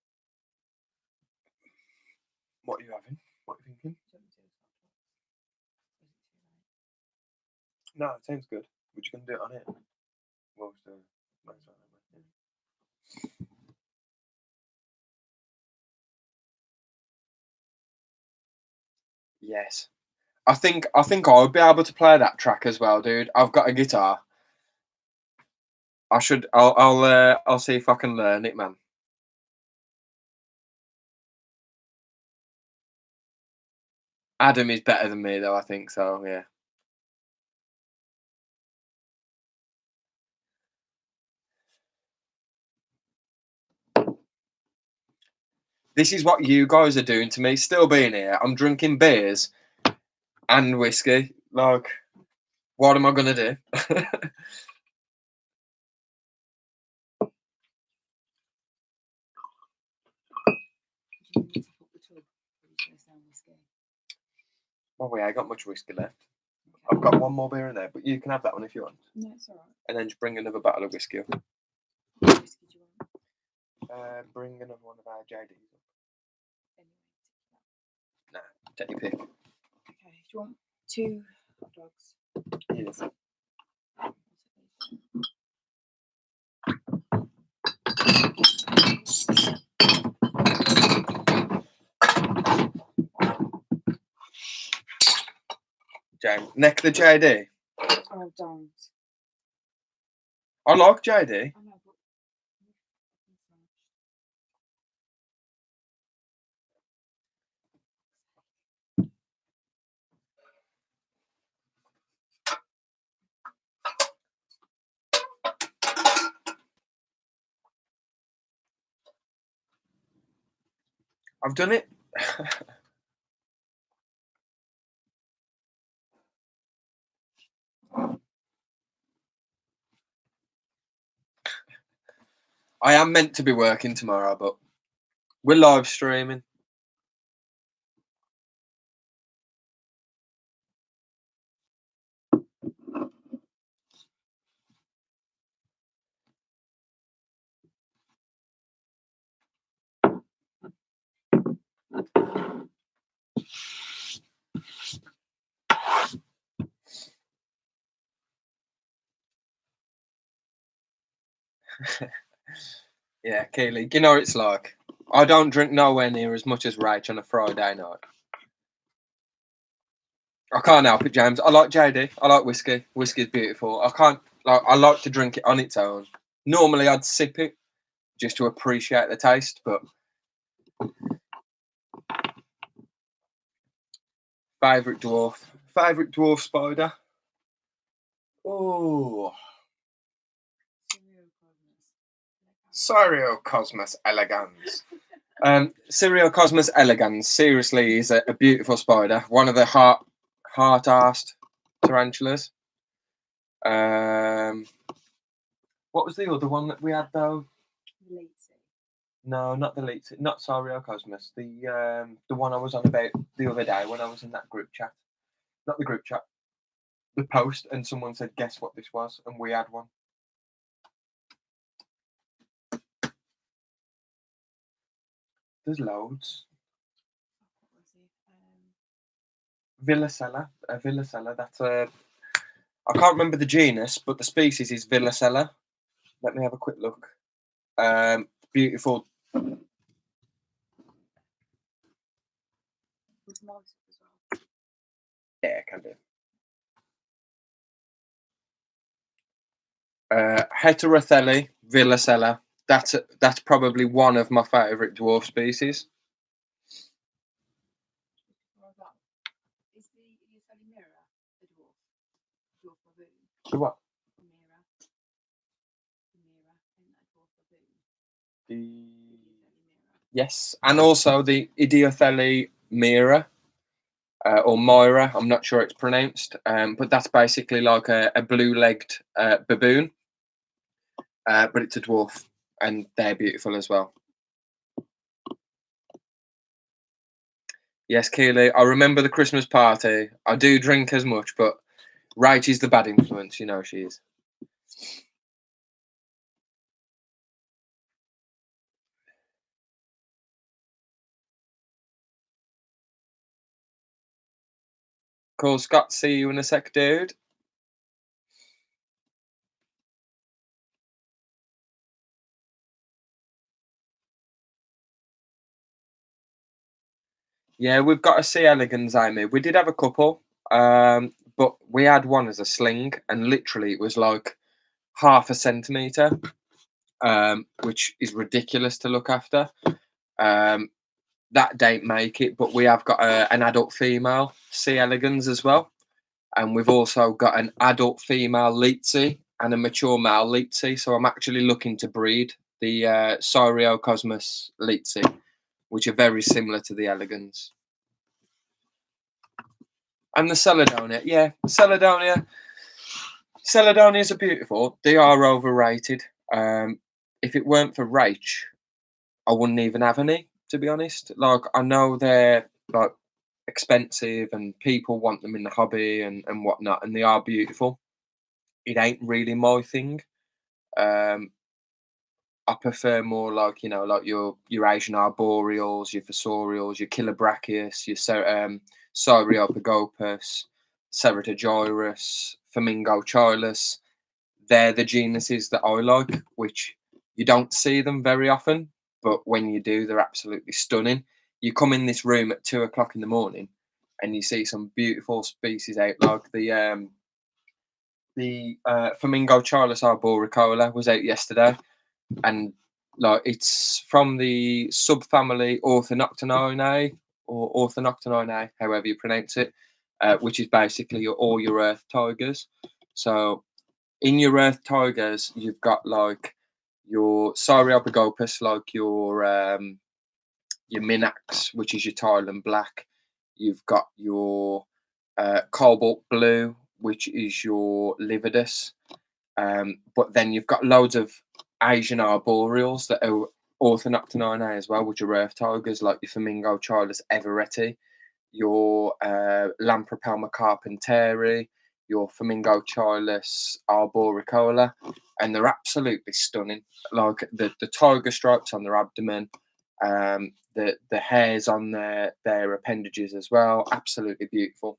What are you having? What are you thinking? Do you want me to do a top top? Or is it too late? No, it sounds good. We're just going to do it on here. What was the... Yes. I think I'll be able to play that track as well, dude. I've got a guitar. I'll see if I can learn it, man. Adam is better than me though, I think so, yeah. This is what you guys are doing to me, still being here. I'm drinking beers and whiskey. Like, what am I gonna do? Do you need me to put the tub? Or are you going to sound whiskey? Oh wait, I got much whiskey left. Okay. I've got one more beer in there, but you can have that one if you want. No, it's alright. And then just bring another bottle of whiskey up. What whiskey do you want? Bring another one of our JDs up. Anyway, Nah, take your pick. okay, do you want 2 hot dogs? Yes. James, neck the JD. Oh, don't. I like JD. I know, but... I've done it. I am meant to be working tomorrow, but we're live streaming. Yeah, Keely, you know what it's like. I don't drink nowhere near as much as Rach on a Friday night. I can't help it, James. I like JD. I like whiskey. Whiskey's beautiful. I like to drink it on its own. Normally I'd sip it just to appreciate the taste, but favourite dwarf spider. Oh, Cosmos elegans. Cosmos elegans seriously is a beautiful spider. One of the heart-arsed tarantulas. What was the other one that we had though? Lazy. No, not the late, not Cosmos. The one I was on about the other day when I was in that group chat. Not the group chat. The post, and someone said, "Guess what this was?" And we had one. There's loads. What was it? Villacella, a Villacella. That's a. I can't remember the genus, but the species is Villacella. Let me have a quick look. Beautiful. With mouse as well. Yeah, can do. Heterothele Villacella. That's probably one of my favourite dwarf species. Is the Eotheli mirror a dwarf? Dwarf baboon? The what? Mirror. The mirror. Isn't that a dwarf baboon? The Eotheli mirror. yes, and also the Idiothele mira. Or Moira, I'm not sure it's pronounced, but that's basically like a blue-legged baboon, but it's a dwarf, and they're beautiful as well. Yes, Keely, I remember the Christmas party. I do drink as much, but Rachel's the bad influence, you know she is. Cool, Scott, see you in a sec, dude. Yeah, we've got a C. elegans, Amy. We did have a couple, but we had one as a sling, and literally it was like half a centimetre, which is ridiculous to look after. That don't make it, but we have got an adult female C. elegans as well, and we've also got an adult female Leetzi and a mature male Leetzi. So I'm actually looking to breed the Cosmos Leetzi, which are very similar to the elegans. And the Celadonia, yeah, Celadonias are beautiful. They are overrated. If it weren't for Rach, I wouldn't even have any, to be honest. Like, I know they're like expensive and people want them in the hobby and whatnot, and they are beautiful. It ain't really my thing. I prefer more like, you know, like your Asian arboreals, your fossorials, your Chilobrachys, your Cyriopagopus, Ceratogyrus, Flamingo chilus. They're the genuses that I like, which you don't see them very often, but when you do, they're absolutely stunning. You come in this room at 2 o'clock in the morning, and you see some beautiful species out, like the Flamingo chilus arboricola was out yesterday, and like it's from the subfamily Orthodoctoninae or Orthodoctoninae, however you pronounce it, which is basically all your earth tigers. So in your earth tigers, you've got like your Cyriopagopus, like your Minax, which is your Thailand black. You've got your cobalt blue, which is your Lividus. But then you've got loads of Asian arboreals that are Orthodoctoninae as well, which are earth tigers, like your Flamingo chilus everetti, your Lampropelma carpenteri, your Flamingo chilus arboricola, and they're absolutely stunning. Like the tiger stripes on their abdomen, the hairs on their appendages as well, absolutely beautiful.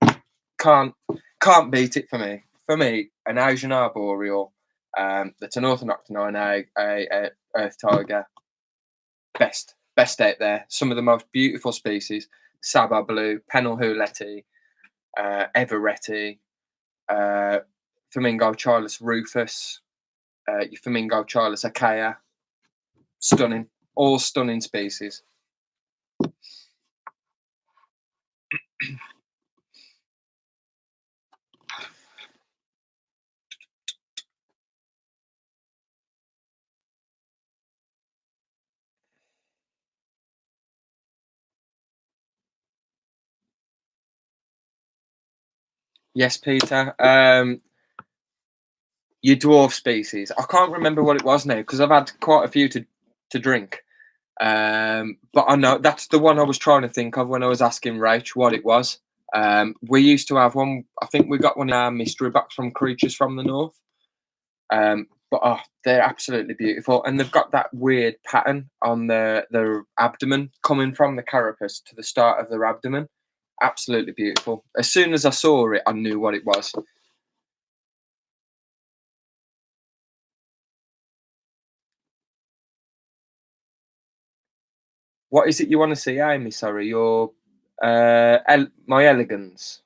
Can't beat it for me. For me, an Asian arboreal, that's an Orthodoctoninae, a earth tiger, best out there. Some of the most beautiful species: Saba blue, Penelhuleti, Everetti, Flamingo chilus rufus, your Flamingo chilus achaia. Stunning, all stunning species. Yes, Peter. Your dwarf species. I can't remember what it was now because I've had quite a few to drink. But I know that's the one I was trying to think of when I was asking Rach what it was. We used to have one. I think we got one in our mystery box from Creatures from the North. But oh, they're absolutely beautiful, and they've got that weird pattern on their abdomen coming from the carapace to the start of their abdomen. Absolutely beautiful. As soon as I saw it, I knew what it was. What is it you want to see, Amy? Sorry, your my elegans.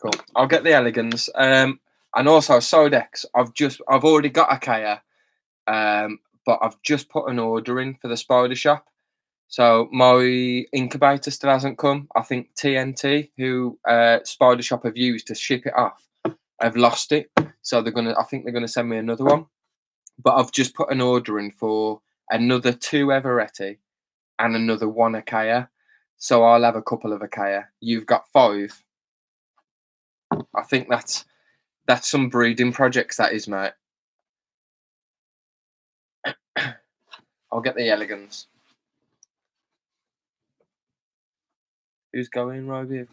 Cool. I'll get the elegans. And also Sodex. I've already got a Kaya, but I've just put an order in for the spider shop. So my incubator still hasn't come. I think TNT, who Spider Shop have used to ship it off, have lost it. So I think they're gonna send me another one. But I've just put an order in for another 2 Everetti and another 1 Achaia. So I'll have a couple of Achaia. You've got 5. I think that's some breeding projects, that is, mate. I'll get the elegans. Who's going, Robbie?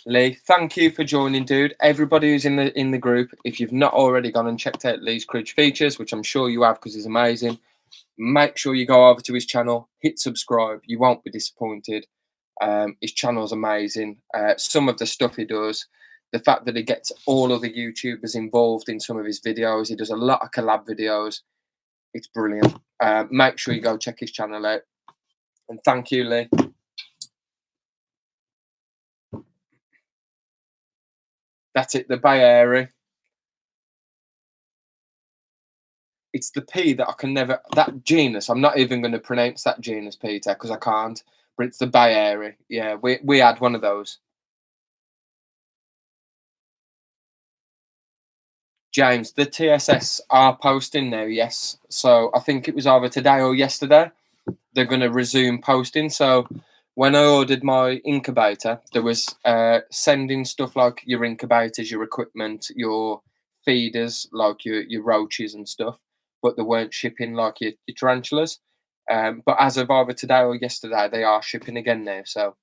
Lee, thank you for joining, dude. Everybody who's in the group, if you've not already gone and checked out Lee's Creature Features, which I'm sure you have because he's amazing, make sure you go over to his channel, hit subscribe. You won't be disappointed. His channel's amazing. Some of the stuff he does, the fact that he gets all of the YouTubers involved in some of his videos, he does a lot of collab videos. It's brilliant. Make sure you go check his channel out. And thank you, Lee. That's it, the Bay Area. It's the P that I can never, that genus, I'm not even going to pronounce that genus, Peter, because I can't, but it's the Bay Area. Yeah, we had one of those. James, the TSS are posting now, yes. So I think it was either today or yesterday. They're going to resume posting. So when I ordered my incubator, there was sending stuff like your incubators, your equipment, your feeders, like your roaches and stuff, but they weren't shipping like your tarantulas. But as of either today or yesterday, they are shipping again now. So,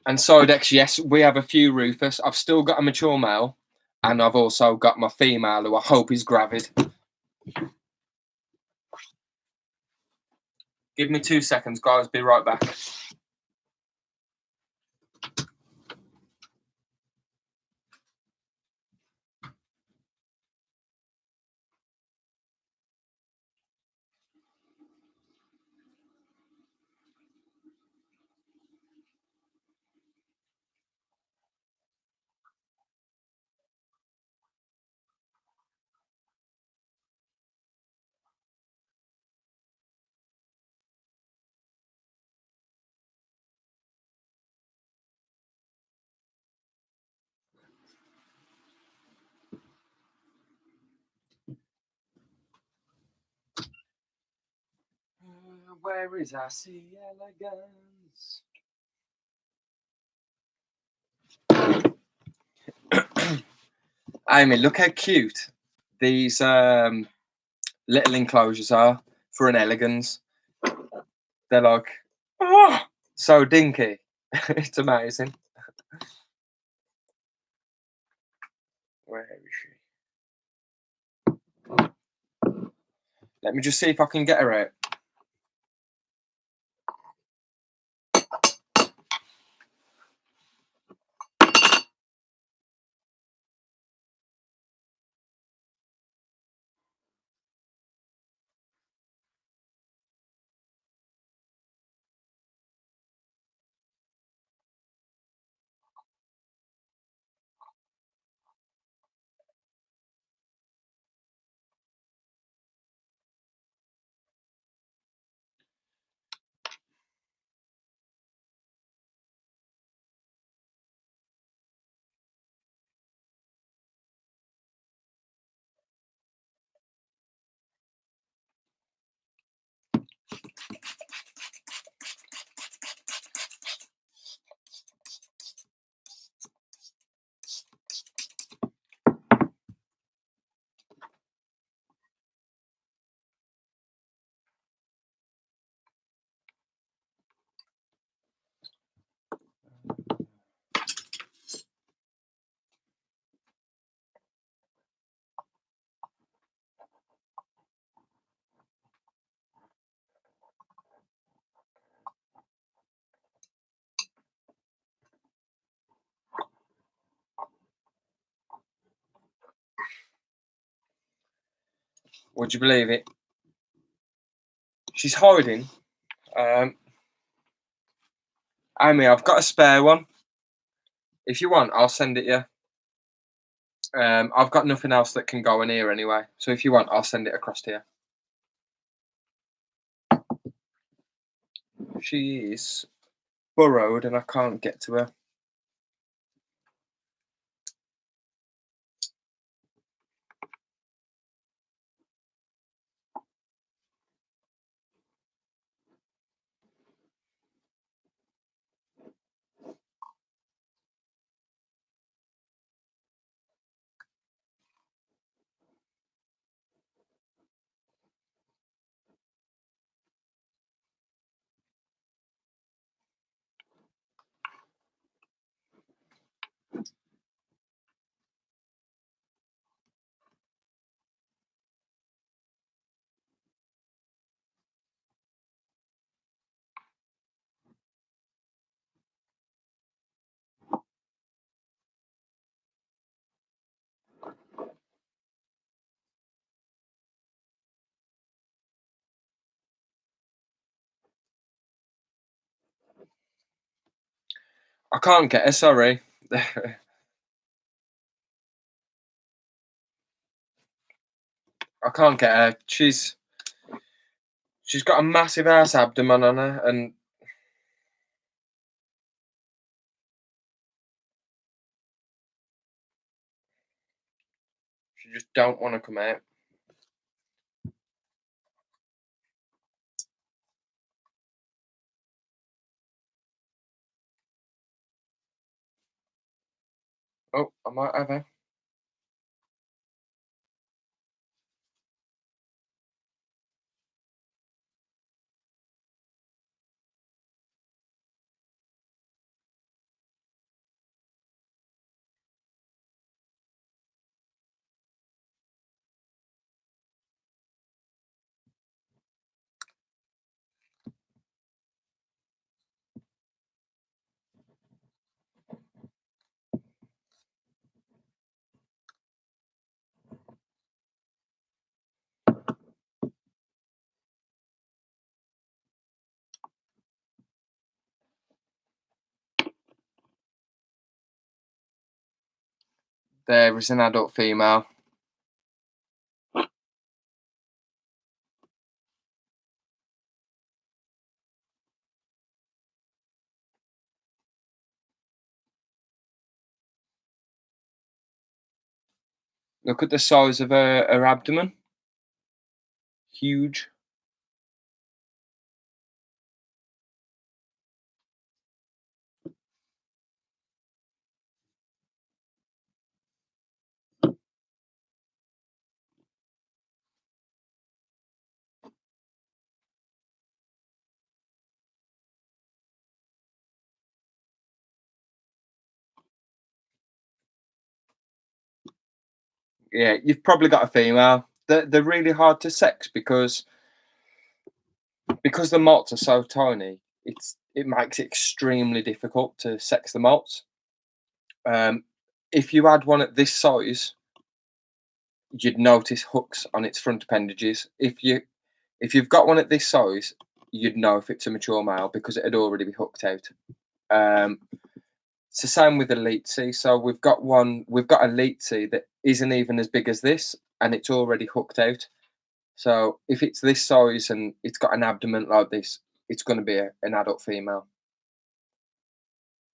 and Sodex, yes, we have a few Rufus. I've still got a mature male, and I've also got my female who I hope is gravid. Give me 2 seconds, guys. Be right back. Where is our sea elegance? Amy, look how cute these little enclosures are for an elegans. They're like, oh, so dinky. It's amazing. Where is she? Let me just see if I can get her out. Would you believe it? She's hiding. Amy, I've got a spare one. If you want, I'll send it you. I've got nothing else that can go in here anyway. So if you want, I'll send it across to you. She is burrowed and I can't get to her. I can't get her, sorry. I can't get her. She's got a massive ass abdomen on her and she just don't want to come out. Oh, I might have her. There is an adult female. Look at the size of her abdomen. Huge. Yeah, you've probably got a female. They're really hard to sex because the molts are so tiny. It makes it extremely difficult to sex the molts. If you had one at this size, you'd notice hooks on its front appendages. If you've got one at this size, you'd know if it's a mature male because it'd already be hooked out. It's the same with Elite C. So we've got Elite C that isn't even as big as this, and it's already hooked out. So if it's this size and it's got an abdomen like this, it's going to be an adult female.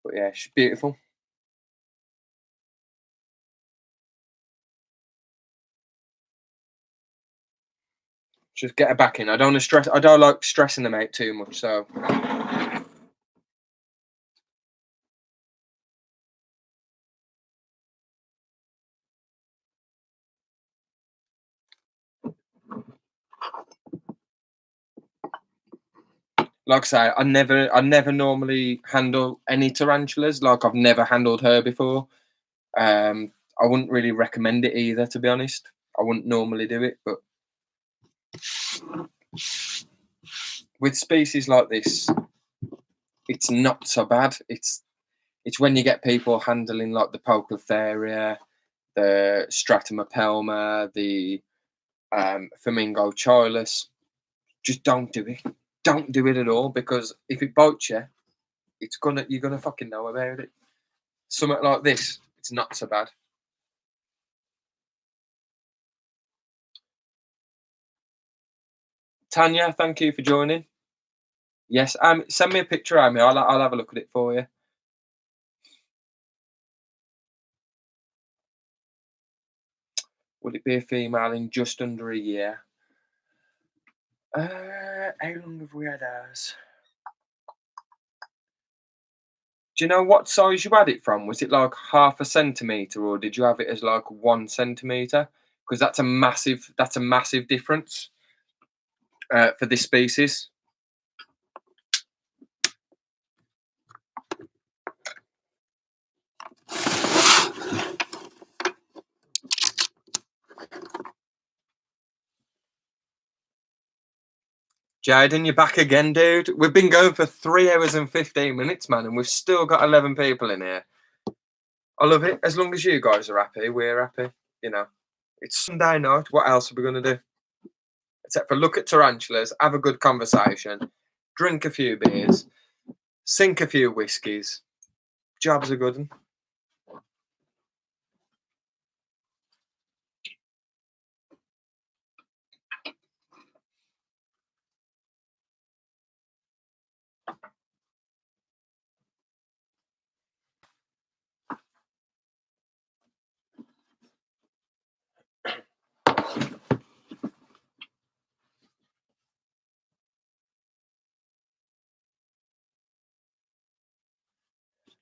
But yeah, she's beautiful. Just get her back in. I don't want to stress. I don't like stressing them out too much. So like I say, I never normally handle any tarantulas. Like I've never handled her before. I wouldn't really recommend it either, to be honest. I wouldn't normally do it, but with species like this, it's not so bad. It's when you get people handling like the Poecilotheria, the Stratomapelma, the flamingo, chilus. Just don't do it. Don't do it at all, because if it bites you, you're gonna fucking know about it. Something like this, it's not so bad. Tanya, thank you for joining. Yes, send me a picture, Amy. I'll have a look at it for you. Would it be a female in just under a year? How long have we had ours? Do you know what size you had it from? Was it like 1/2 centimetre, or did you have it as like 1 centimetre? Because that's a massive difference for this species. Jaden, you're back again, dude. We've been going for 3 hours and 15 minutes, man, and we've still got 11 people in here. I love it. As long as you guys are happy, we're happy. You know, it's Sunday night. What else are we going to do? Except for look at tarantulas, have a good conversation, drink a few beers, sink a few whiskies. Job's a good one.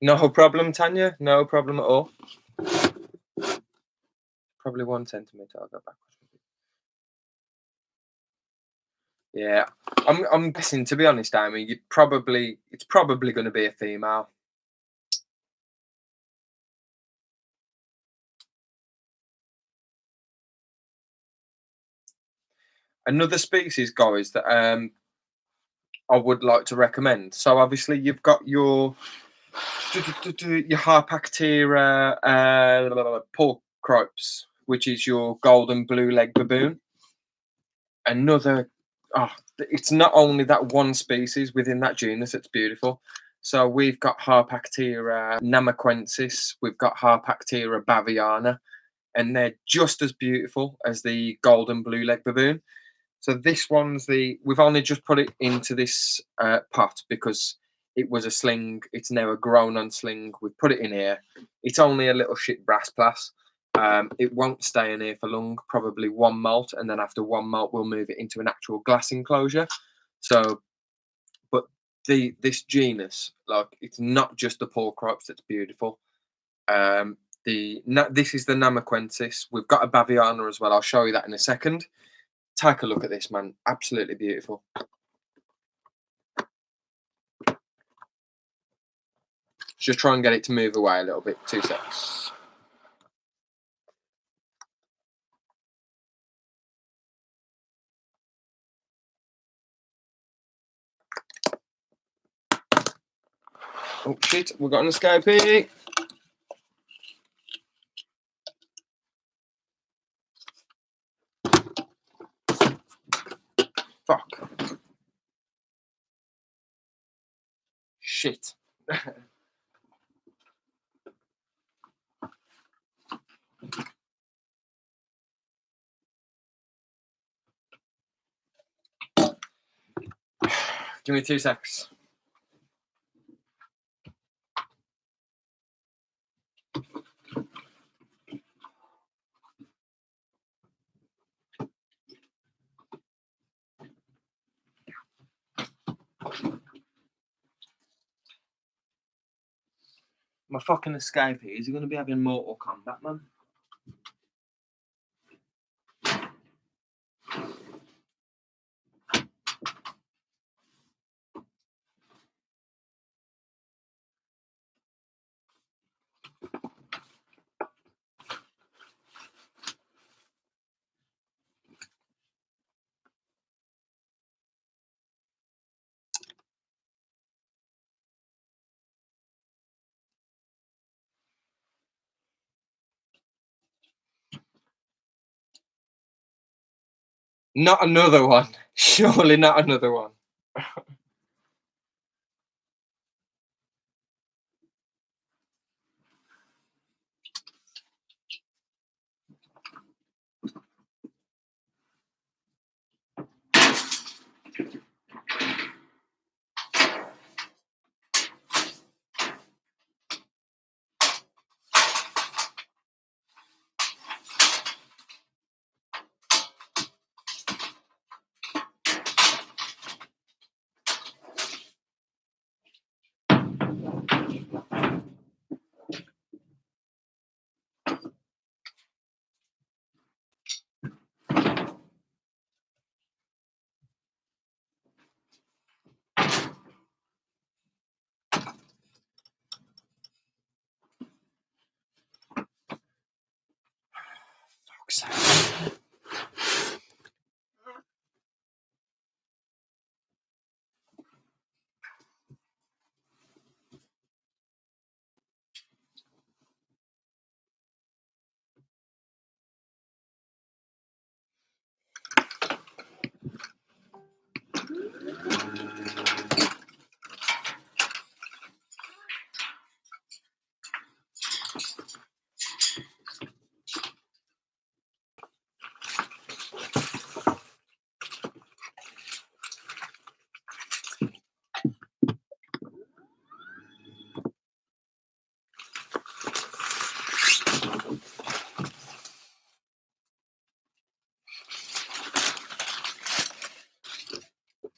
No problem, Tanya. No problem at all. Probably 1 centimetre. I'll go back. Yeah, I'm guessing. To be honest, Amy, it's probably going to be a female. Another species, guys, that I would like to recommend. So obviously you've got your Harpactira porcropes, which is your golden blue leg baboon. Another, it's not only that one species within that genus that's beautiful. So we've got Harpactira namaquensis, we've got Harpactira baviana, and they're just as beautiful as the golden blue leg baboon. So this one's we've only just put it into this pot because it was a sling. It's now a grown-on sling. We've put it in here. It's only a little shit brass plus. It won't stay in here for long, probably 1 molt, and then after 1 molt, we'll move it into an actual glass enclosure. So, but this genus, like, it's not just the porcropes that's beautiful. This is the namaquensis. We've got a baviana as well. I'll show you that in a second. Take a look at this, man. Absolutely beautiful. Just try and get it to move away a little bit. 2 seconds. Oh shit, we've got an escapee. Fuck. Shit. Give me 2 seconds. My fucking escapee. Is he going to be having Mortal Kombat, man? Not another one. Surely not another one.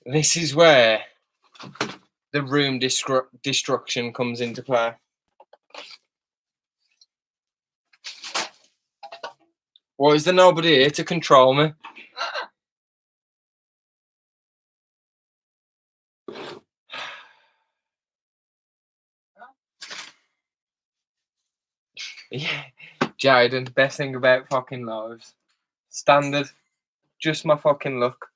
This is where the room destruction comes into play. Why is there nobody here to control me? Yeah, Jaden, best thing about fucking lives. Standard, just my fucking luck.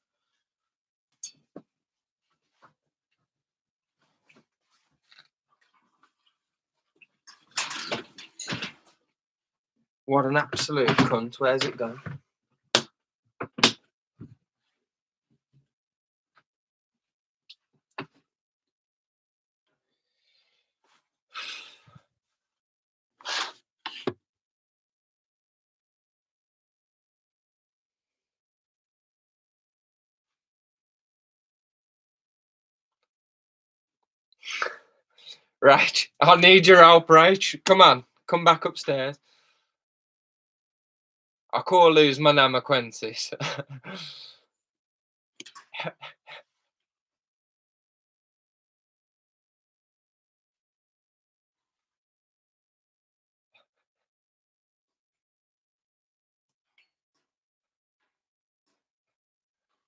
What an absolute cunt. Where's it gone? Right, I need your help, right? Come on, come back upstairs. I call lose my namaquensis.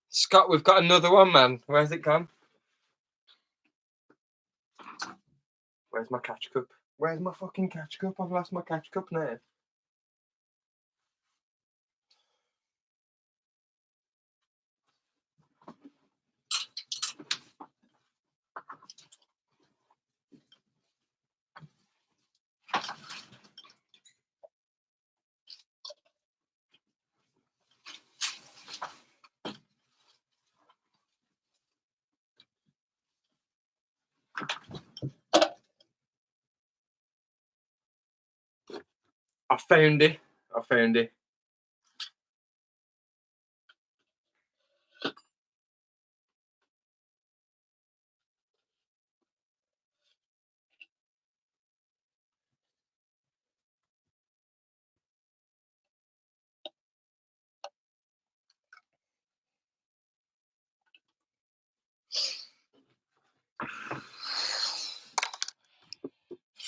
Scott, we've got another one, man. Where's it gone? Where's my catch cup? Where's my fucking catch cup? I've lost my catch cup now. I found it. I found it.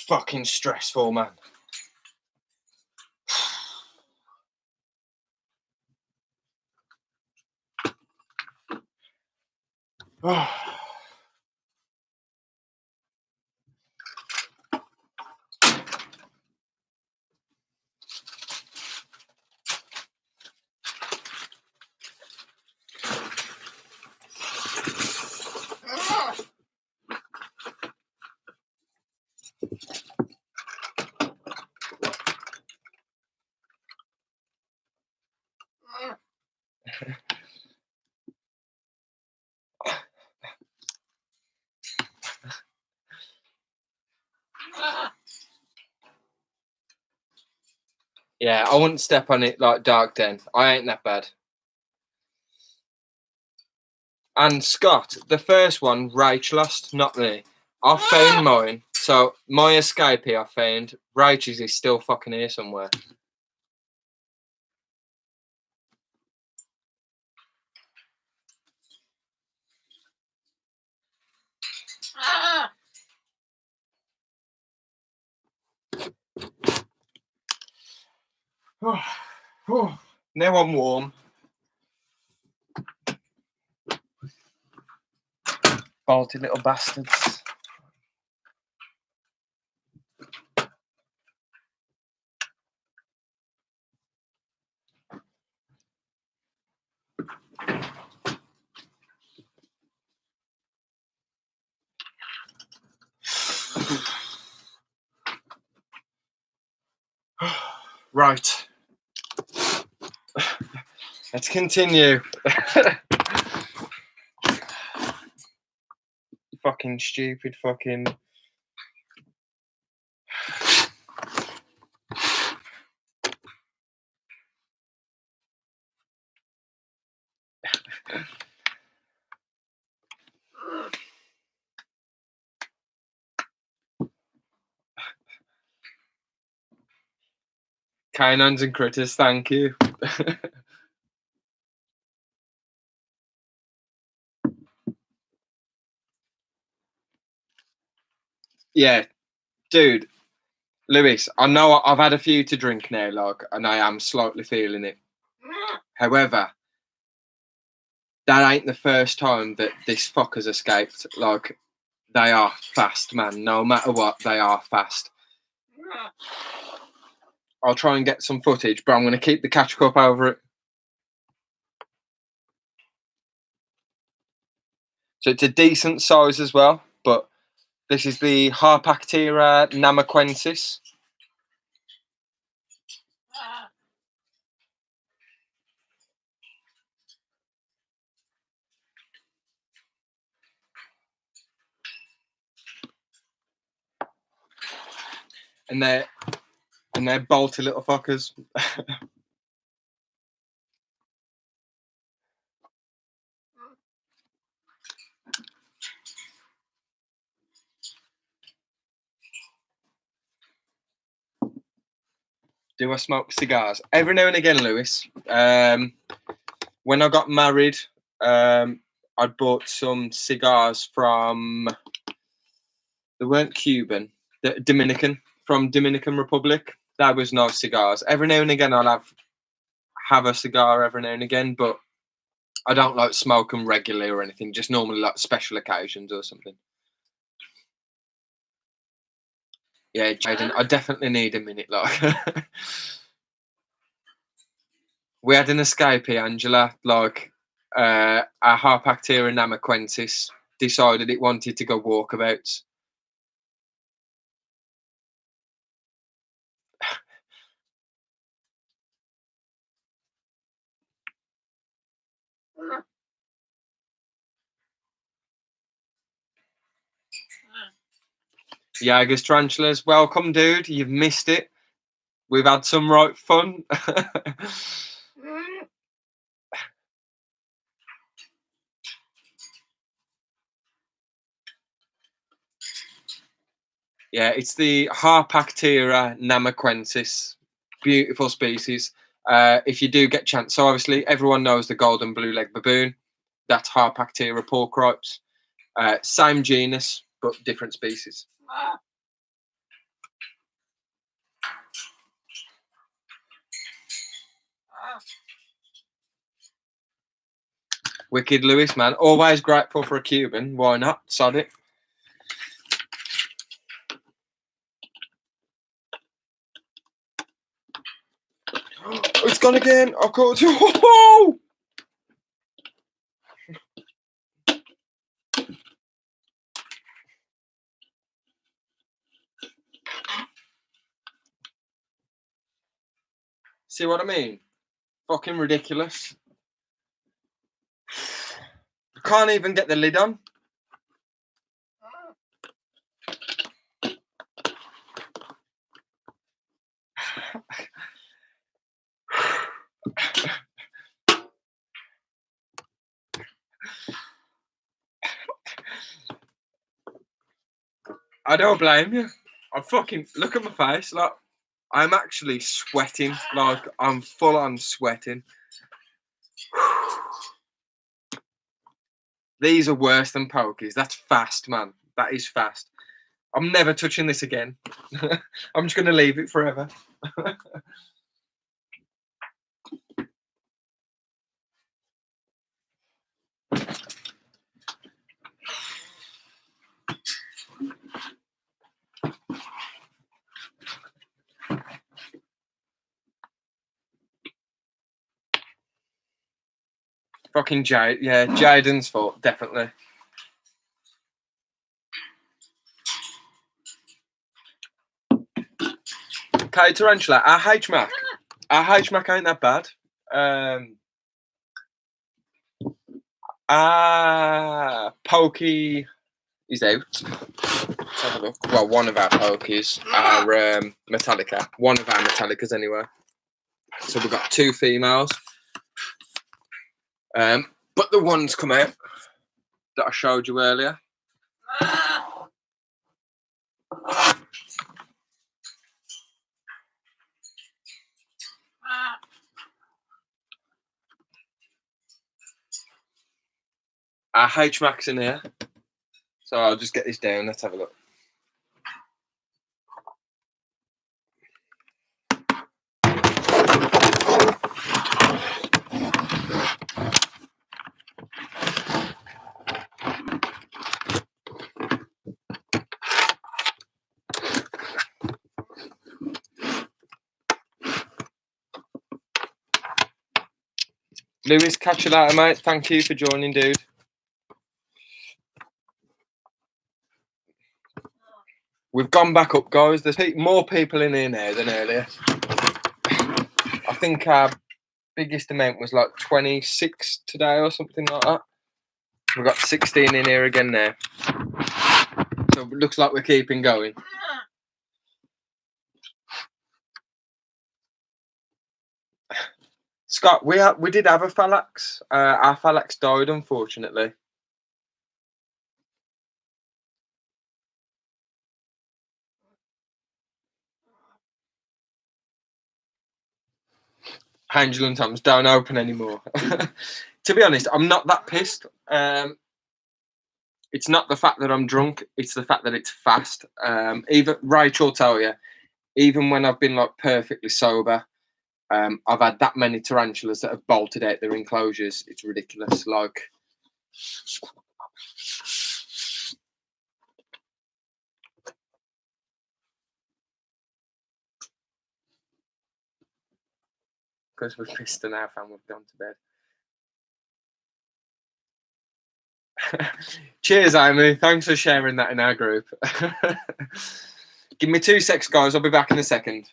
Fucking stressful, man. Oh. Yeah, I wouldn't step on it like Dark Den. I ain't that bad. And Scott, the first one, Rach lost, not me. I found mine. So my escapee I found. Rach's is still fucking here somewhere. Now I'm warm. Balty little bastards. Right. Let's continue. Fucking stupid fucking... Canines and critters, thank you. Yeah, dude. Lewis, I know I've had a few to drink now, like, and I am slightly feeling it. However, that ain't the first time that this fucker's escaped. Like, they are fast, man. No matter what, they are fast. I'll try and get some footage, but I'm going to keep the catch cup over it. So it's a decent size as well, but this is the Harpactira namaquensis. And they're bolty little fuckers. Do I smoke cigars? Every now and again, Lewis. When I got married, I bought some cigars from... They weren't Cuban. They're Dominican. From Dominican Republic. That was nice cigars. Every now and again, I'll have a cigar every now and again, but I don't like smoke them regularly or anything. Just normally like special occasions or something. Yeah, Jaden, I definitely need a minute, like. We had an escapee, Angela, like a Harpactira namaquensis decided it wanted to go walkabouts. Jager's tarantulas, welcome, dude. You've missed it. We've had some right fun. Yeah, it's the Harpactira namaquensis. Beautiful species. If you do get a chance, so obviously everyone knows the golden blue leg baboon. That's Harpactira porcropes. Same genus, but different species. Wicked Lewis, man. Always grateful for a Cuban. Why not? Sod it. It's gone again. I caught it. Whoa! See what I mean? Fucking ridiculous. I can't even get the lid on. I don't blame you. I fucking look at my face. Like I'm actually sweating. Like I'm full on sweating. These are worse than pokies. That's fast, man. That is fast. I'm never touching this again. I'm just going to leave it forever. Fucking Jade. Yeah, Jaden's fault, definitely. Okay, Tarantula, our HMAC. Our HMAC ain't that bad. Pokey is out. Let's have a look. Well, one of our pokies, our Metallica. One of our Metallicas, anyway. So we've got 2 females. But the one's come out that I showed you earlier. Our HMAC's in here. So I'll just get this down. Let's have a look. Lewis, catch you later, mate. Thank you for joining, dude. We've gone back up, guys. There's more people in here now than earlier. I think our biggest amount was like 26 today or something like that. We've got 16 in here again now. So it looks like we're keeping going. Scott, we did have a Phalanx. Our Phalanx died, unfortunately. Angel and Tom's don't open anymore. To be honest, I'm not that pissed. It's not the fact that I'm drunk, it's the fact that it's fast. Even Rachel will tell you, even when I've been like perfectly sober, I've had that many tarantulas that have bolted out their enclosures. It's ridiculous. Like, because we're pissed and our fan, we've gone to bed. Cheers, Amy. Thanks for sharing that in our group. Give me 2 secs, guys. I'll be back in a second.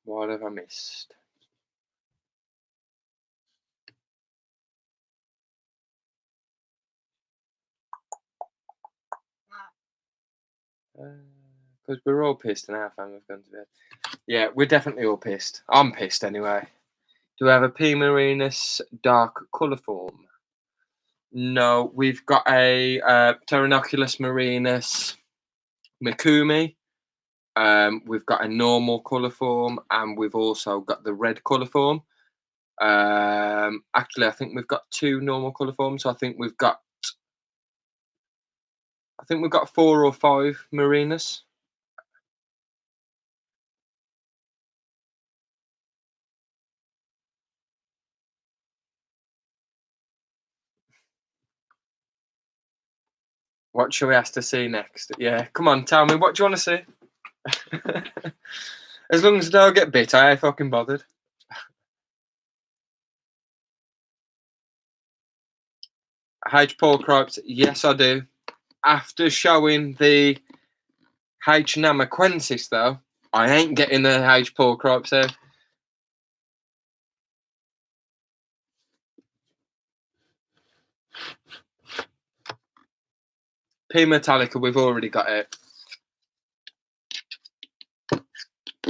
What have I missed? Because we're all pissed and our family's gone to bed. Yeah, we're definitely all pissed. I'm pissed anyway. Do we have a P. marinus dark colourform? No, we've got a Pteronoculus marinus Mikumi. We've got a normal colourform, and we've also got the red colourform. Actually, I think we've got 2 normal colourforms. So I think we've got 4 or 5 marinus. What shall we ask to see next? Yeah, come on, tell me, what do you want to see? As long as I don't get bit, I ain't fucking bothered. H. Paulcropes, yes I do. After showing the H. namaquensis though, I ain't getting the H. Paulcropes out. P. Metallica, we've already got it.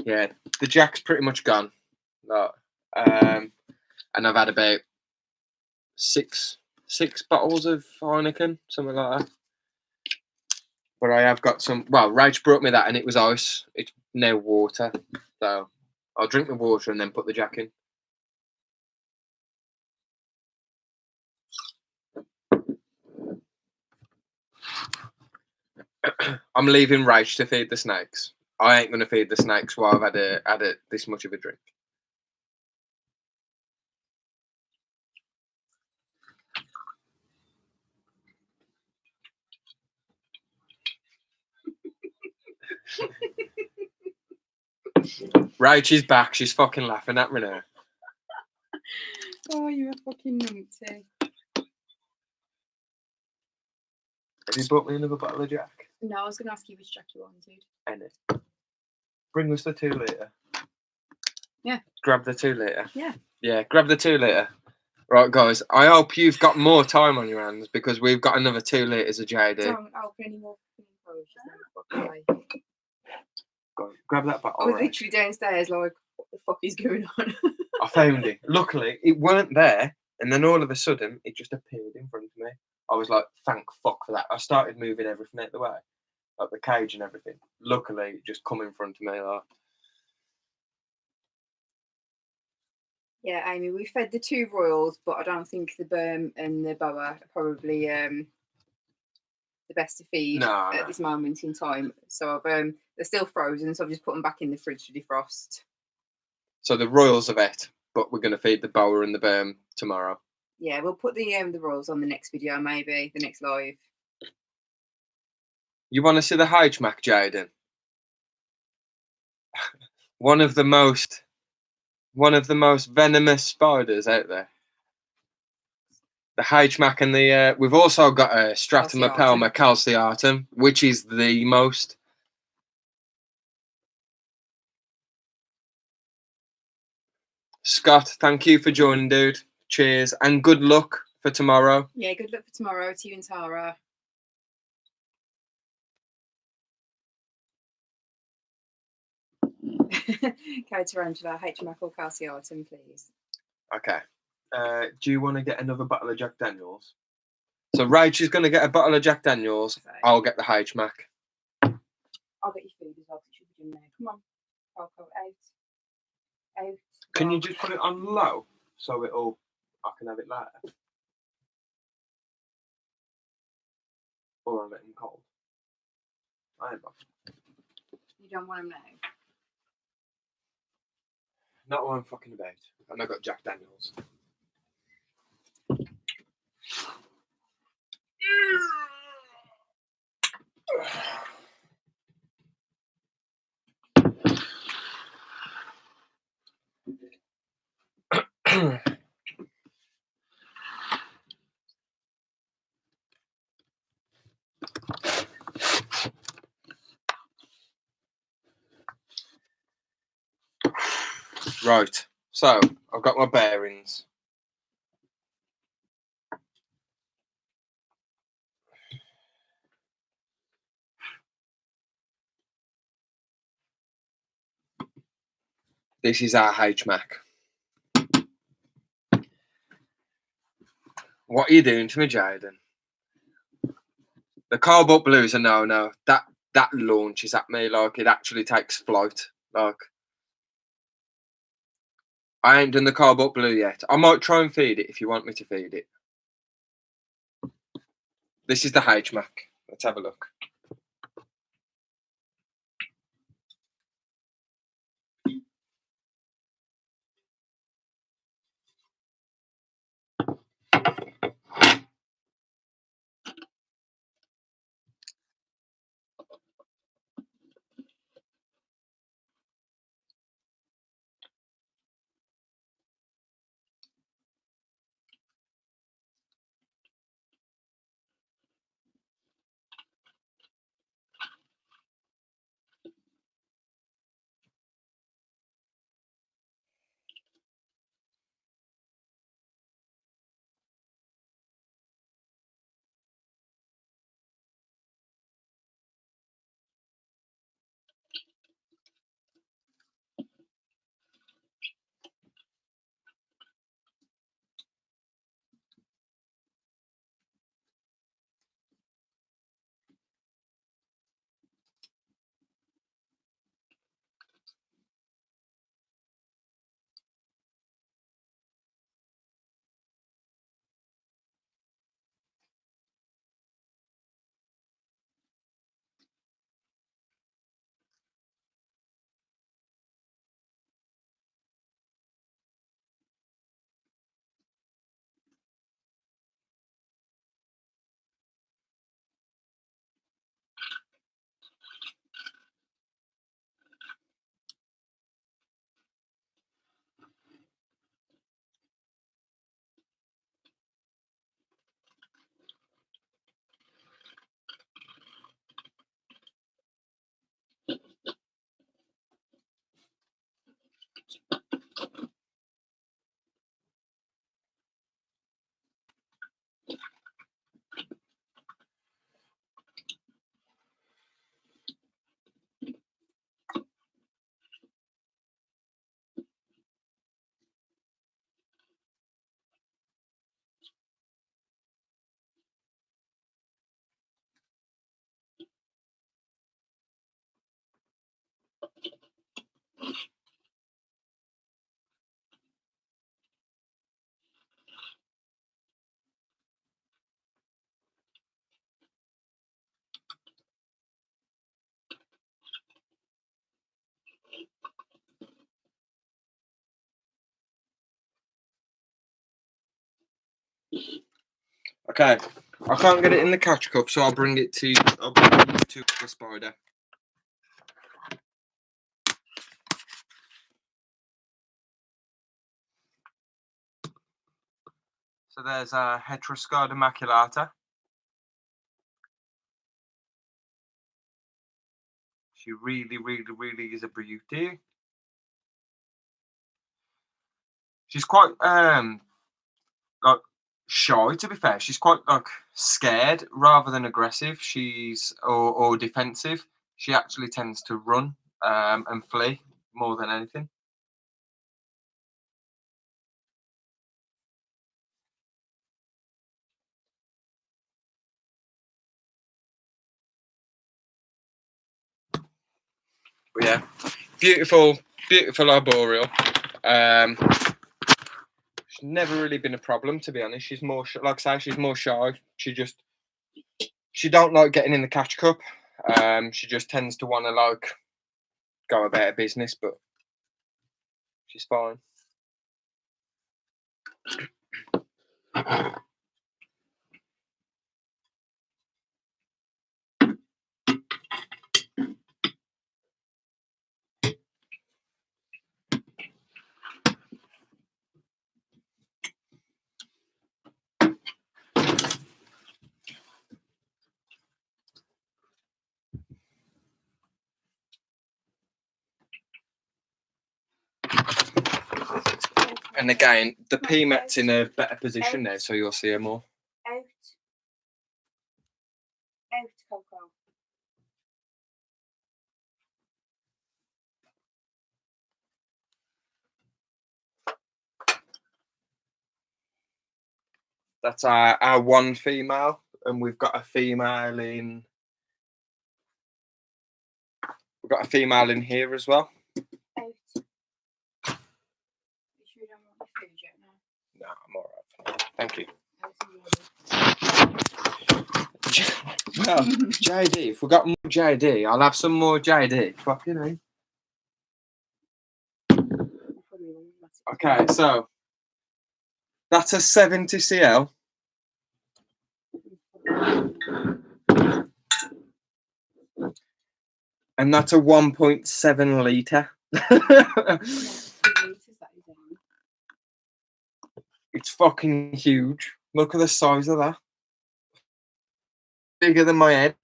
Yeah, the jack's pretty much gone. And I've had about six bottles of Heineken, something like that. But I have got some. Well, Rach brought me that, and it was ice. It's now water, so I'll drink the water and then put the jack in. I'm leaving Rach to feed the snakes. I ain't gonna feed the snakes while I've had this much of a drink. Rach is back. She's fucking laughing at me now. Oh, you're a fucking numpty. Have you brought me another bottle of Jack? No, I was going to ask you which Jack you wanted. Any. Bring us the 2 litre. Yeah. Grab the 2 litre. Yeah. Yeah, grab the 2 litre. Right, guys, I hope you've got more time on your hands because we've got another 2 litres of JD. Don't open any more fucking potions. Go on, grab that bottle. I was Right. literally downstairs like, what the fuck is going on? I found it. Luckily, it weren't there, and then all of a sudden, it just appeared in front of me. I was like, thank fuck for that. I started moving everything out the way, like the cage and everything. Luckily, it just come in front of me. Like, Yeah, Amy, we fed the 2 royals, but I don't think the Burm and the Boa are probably the best to feed at this moment in time. So I've, they're still frozen, so I've just put them back in the fridge to defrost. So the royals are vet, but we're going to feed the boa and the Burm tomorrow. Yeah, we'll put the royals on the next video, maybe the next live. You want to see the H-Mac, Jaden? one of the most venomous spiders out there. The H-Mac and the we've also got a Stratomapelma calciatum, which is the most. Scott, thank you for joining, dude. Cheers and good luck for tomorrow. Yeah, good luck for tomorrow to you and Tara. Okay, Tarantula, H-Mac or calciatum, please. Okay. Do you want to get another bottle of Jack Daniels? So Rach is going to get a bottle of Jack Daniels. Okay. I'll get the H-Mac. I'll get your food as well. It should be in there. Come on. I'll go out. Out. Can you just put it on low so I can have it later? Or I'll let them cold. I ain't bothered. You don't want them now? Not what I'm fucking about. And I got Jack Daniels. Right, so I've got my bearings. This is our HMAC. What are you doing to me, Jaden? The cobalt blue is a no-no. That launches at me like it actually takes flight. Like, I ain't done the cobalt blue yet. I might try and feed it if you want me to feed it. This is the HMAC. Let's have a look. Okay, I can't get it in the catch cup, so I'll bring it to the spider. So there's a Heteroscoda maculata. She really is a beauty. She's quite like shy, to be fair. She's quite like scared rather than aggressive. She's or defensive. She actually tends to run and flee more than anything. But yeah, beautiful arboreal. She's never really been a problem, to be honest. She's more like I say, she's more shy. She don't like getting in the catch cup. She just tends to want to like go about her business, but she's fine. And again, the PMAT's in a better position now, so you'll see her more. Out, Coco. That's our one female, and we've got a female in. We've got a female in here as well. No, I'm all right. Thank you. No, JD. If we got more JD, I'll have some more JD. Fucking hell. Okay, so that's a 70 cl. And that's a 1.7 litre. It's fucking huge. Look at the size of that. Bigger than my head.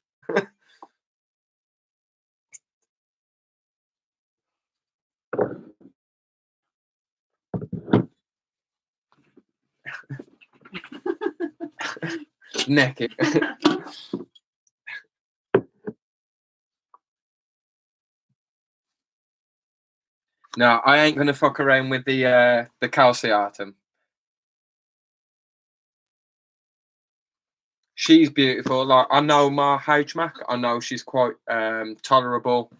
Naked. No, I ain't gonna fuck around with the calciatum. She's beautiful. Like, I know my HMAC. I know she's quite tolerable.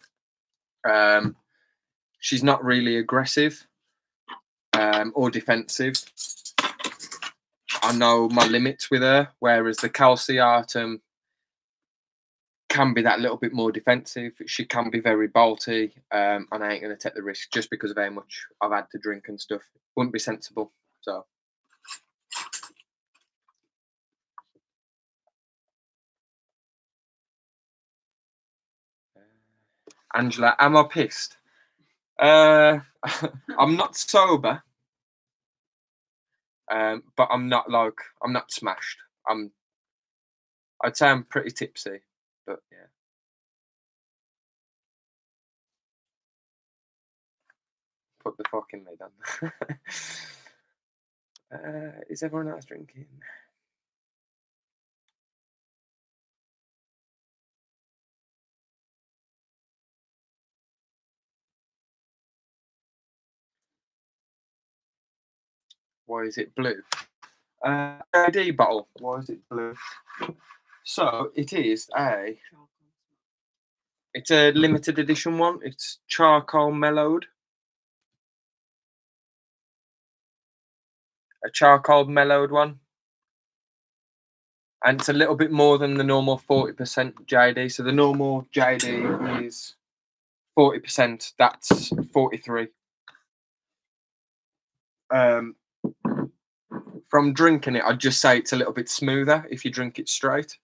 She's not really aggressive or defensive. I know my limits with her, whereas the calciatum can be that little bit more defensive. She can be very bolty, and I ain't going to take the risk just because of how much I've had to drink and stuff. Wouldn't be sensible. So. Angela, am I pissed? I'm not sober, but I'm not smashed. I'd say I'm pretty tipsy, but yeah. Put the fucking lid on. Is everyone else drinking? Why is it blue? ID bottle. Why is it blue? So it is it's a limited edition one. It's charcoal mellowed. A charcoal mellowed one. And it's a little bit more than the normal 40% JD. So the normal JD is 40%. That's 43. From drinking it, I'd just say it's a little bit smoother if you drink it straight.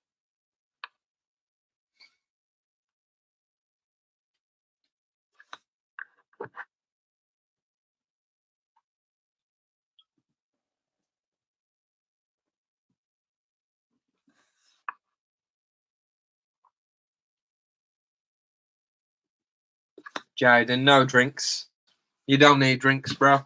Jaden, no drinks. You don't need drinks, bro.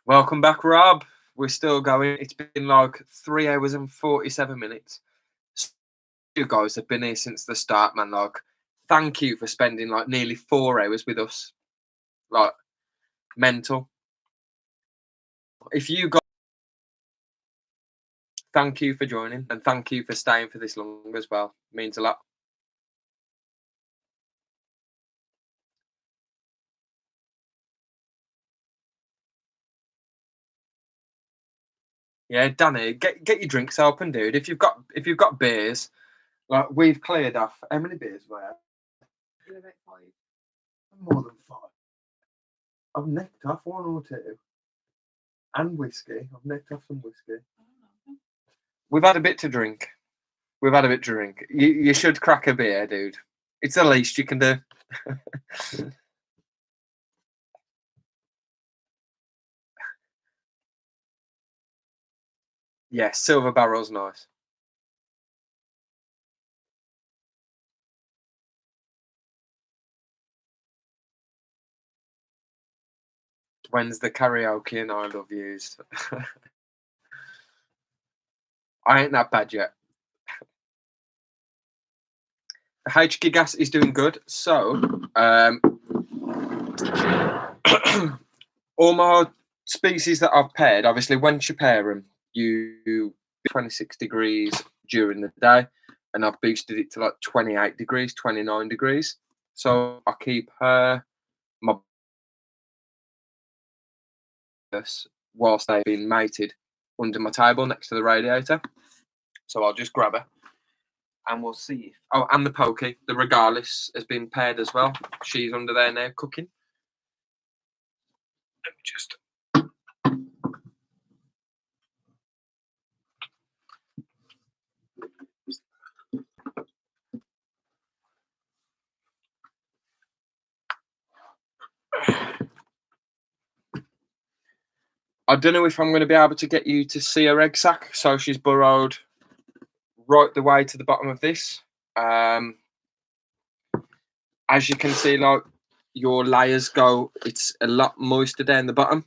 Welcome back, Rob. We're still going. It's been like 3 hours and 47 minutes. You guys have been here since the start, man. Like, thank you for spending like nearly 4 hours with us. Like, mental. If you guys, thank you for joining, and thank you for staying for this long as well. It means a lot. Yeah, Danny, get your drinks open, dude. If you've got beers, like we've cleared off. How many beers were there? About 5. More than 5. I've nicked off 1 or 2. And whiskey. I've nicked off some whiskey. We've had a bit to drink. You should crack a beer, dude. It's the least you can do. Yeah, Silver Barrel's nice. When's the karaoke and I love yous? I ain't that bad yet. The HG gas is doing good. So, All my species that I've paired, obviously, once you pair them, you 26 degrees during the day, and I've boosted it to like 28 degrees, 29 degrees. So I keep her, my whilst they've been mated under my table next to the radiator. So I'll just grab her and we'll see. If, oh, and the pokey, the Regalis, has been paired as well. She's under there now cooking. Let me just. I don't know if I'm going to be able to get you to see her egg sac. So she's burrowed right the way to the bottom of this. As you can see, like your layers go, it's a lot moister down the bottom,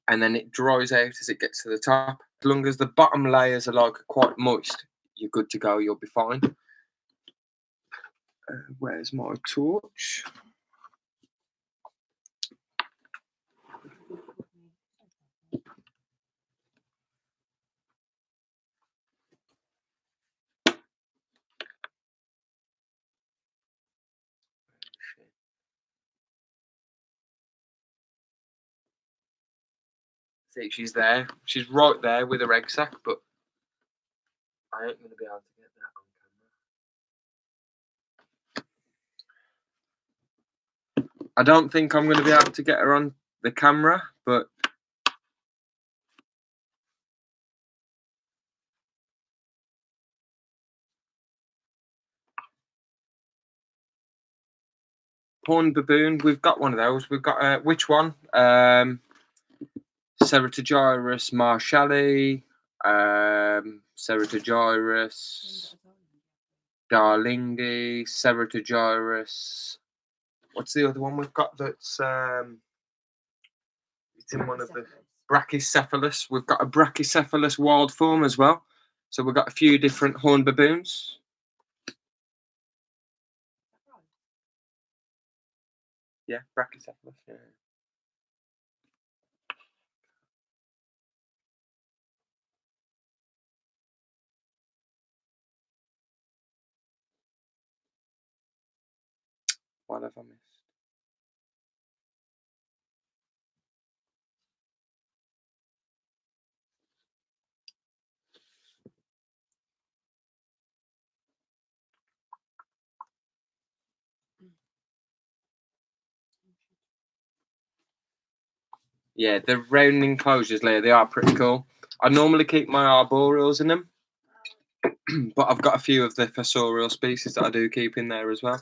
and then it dries out as it gets to the top. As long as the bottom layers are like quite moist, you're good to go. You'll be fine. Where's my torch? See, she's there. She's right there with her egg sac, but I ain't going to be able to get that on camera. I don't think I'm going to be able to get her on the camera, but horned baboon, we've got one of those. We've got which one? Ceratogyrus marshalli, Ceratogyrus darlingi, Ceratogyrus. What's the other one we've got that's it's in one of the Brachycephalus. We've got a Brachycephalus wild form as well. So we've got a few different horned baboons. Yeah, Brachycephalus, yeah. What have I missed? Yeah, the round enclosures layer, they are pretty cool. I normally keep my arboreals in them, but I've got a few of the fossorial species that I do keep in there as well.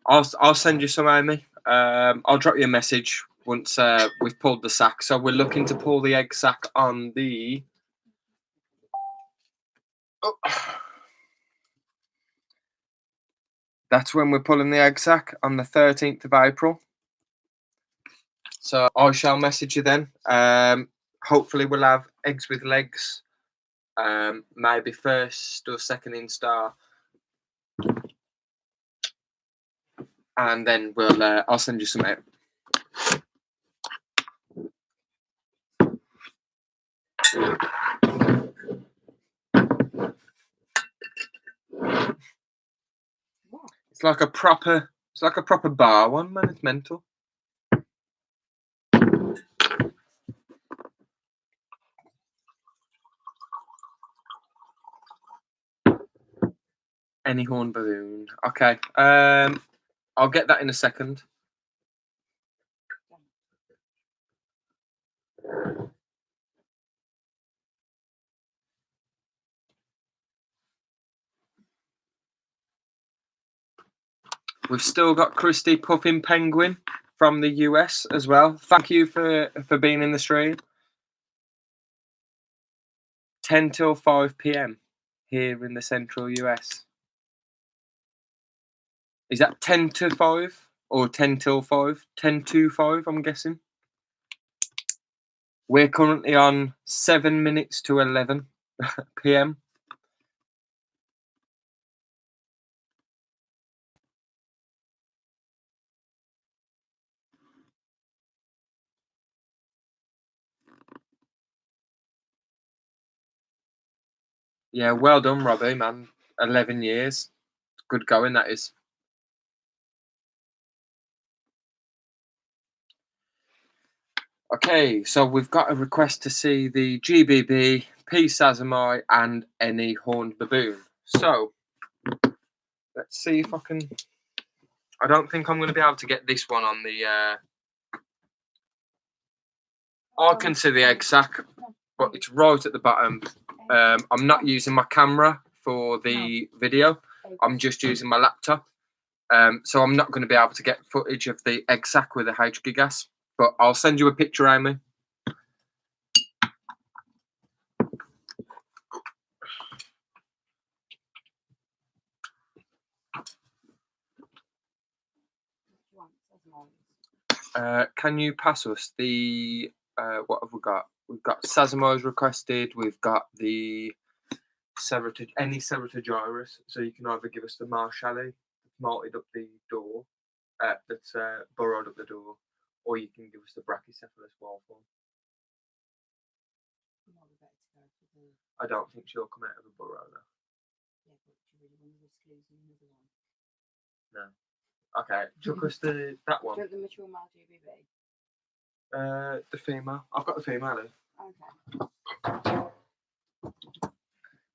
I'll send you some, Amy. I'll drop you a message once we've pulled the sack. So we're looking to pull the egg sack on the. Oh. That's when we're pulling the egg sack on the 13th of April. So I shall message you then. Hopefully we'll have eggs with legs. Maybe first or second instar. And then we'll I'll send you some out. It's like a proper bar one, man. It's mental. Any horn balloon. Okay. I'll get that in a second. We've still got Christy Puffin Penguin from the US as well. Thank you for being in the stream. 10 till 5 p.m. here in the central US. Is that 10 to 5 or 10 till 5? 10 to 5, I'm guessing. We're currently on 7 minutes to 11 PM. Yeah, well done, Robbie, man. 11 years. Good going, that is. Okay, so we've got a request to see the GBB, P. Sazamai, and any horned baboon. So, let's see if I can... I don't think I'm going to be able to get this one on the... I can see the egg sac, but it's right at the bottom. I'm not using my camera for the video. I'm just using my laptop. So I'm not going to be able to get footage of the egg sac with the HG gas. But I'll send you a picture, Amy. Can you pass us the... what have we got? We've got Sazimo's requested. We've got the any Ceratogyrus. So you can either give us the Marshalli that's malted up the door, that's burrowed up the door, or you can give us the Brachycephalus wild form. I don't think she'll come out of a burrow though. No. Okay, chuck us that one. Do you want the mature male GBB? The female. I've got the female in. Okay.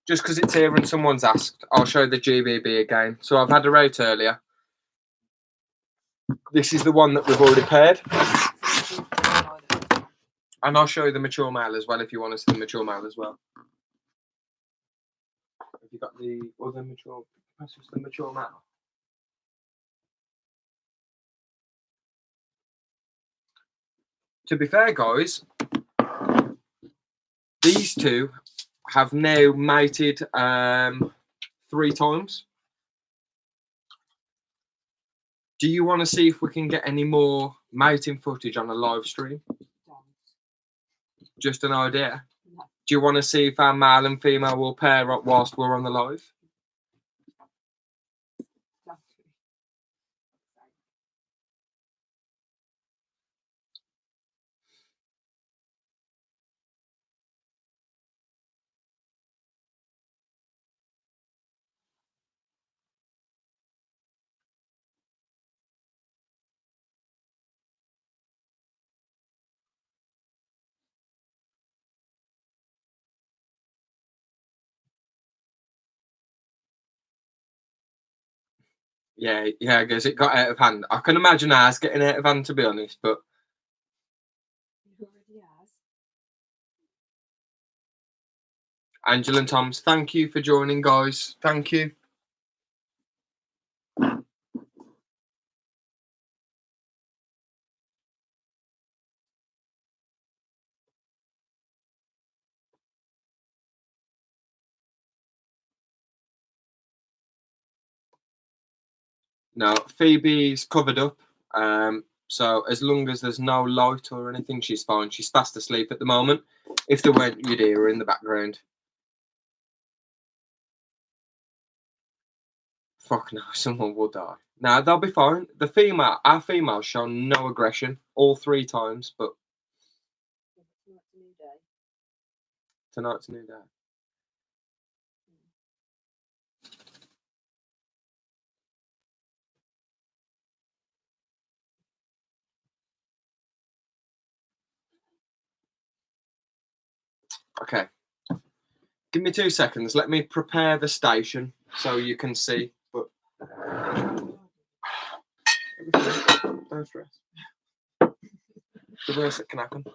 Just because it's here and someone's asked, I'll show the GBB again. So I've had her out earlier. This is the one that we've already paired. And I'll show you the mature male as well if you want to see the mature male as well. Have you got the other mature? That's just the mature male. To be fair, guys, these two have now mated 3 times. Do you want to see if we can get any more mating footage on a live stream? Just an idea. No. Do you want to see if our male and female will pair up whilst we're on the live? Yeah, because it got out of hand. I can imagine ours getting out of hand, to be honest, but... It already has. Angela and Toms, thank you for joining, guys. Thank you. No, Phoebe's covered up. So as long as there's no light or anything, she's fine. She's fast asleep at the moment. If there weren't, you'd hear her in the background. Fuck no, someone will die. No, they'll be fine. Our female show no aggression all 3 times, but tonight's a new day. Okay. Give me 2 seconds. Let me prepare the station so you can see. But don't stress. The worst that can happen.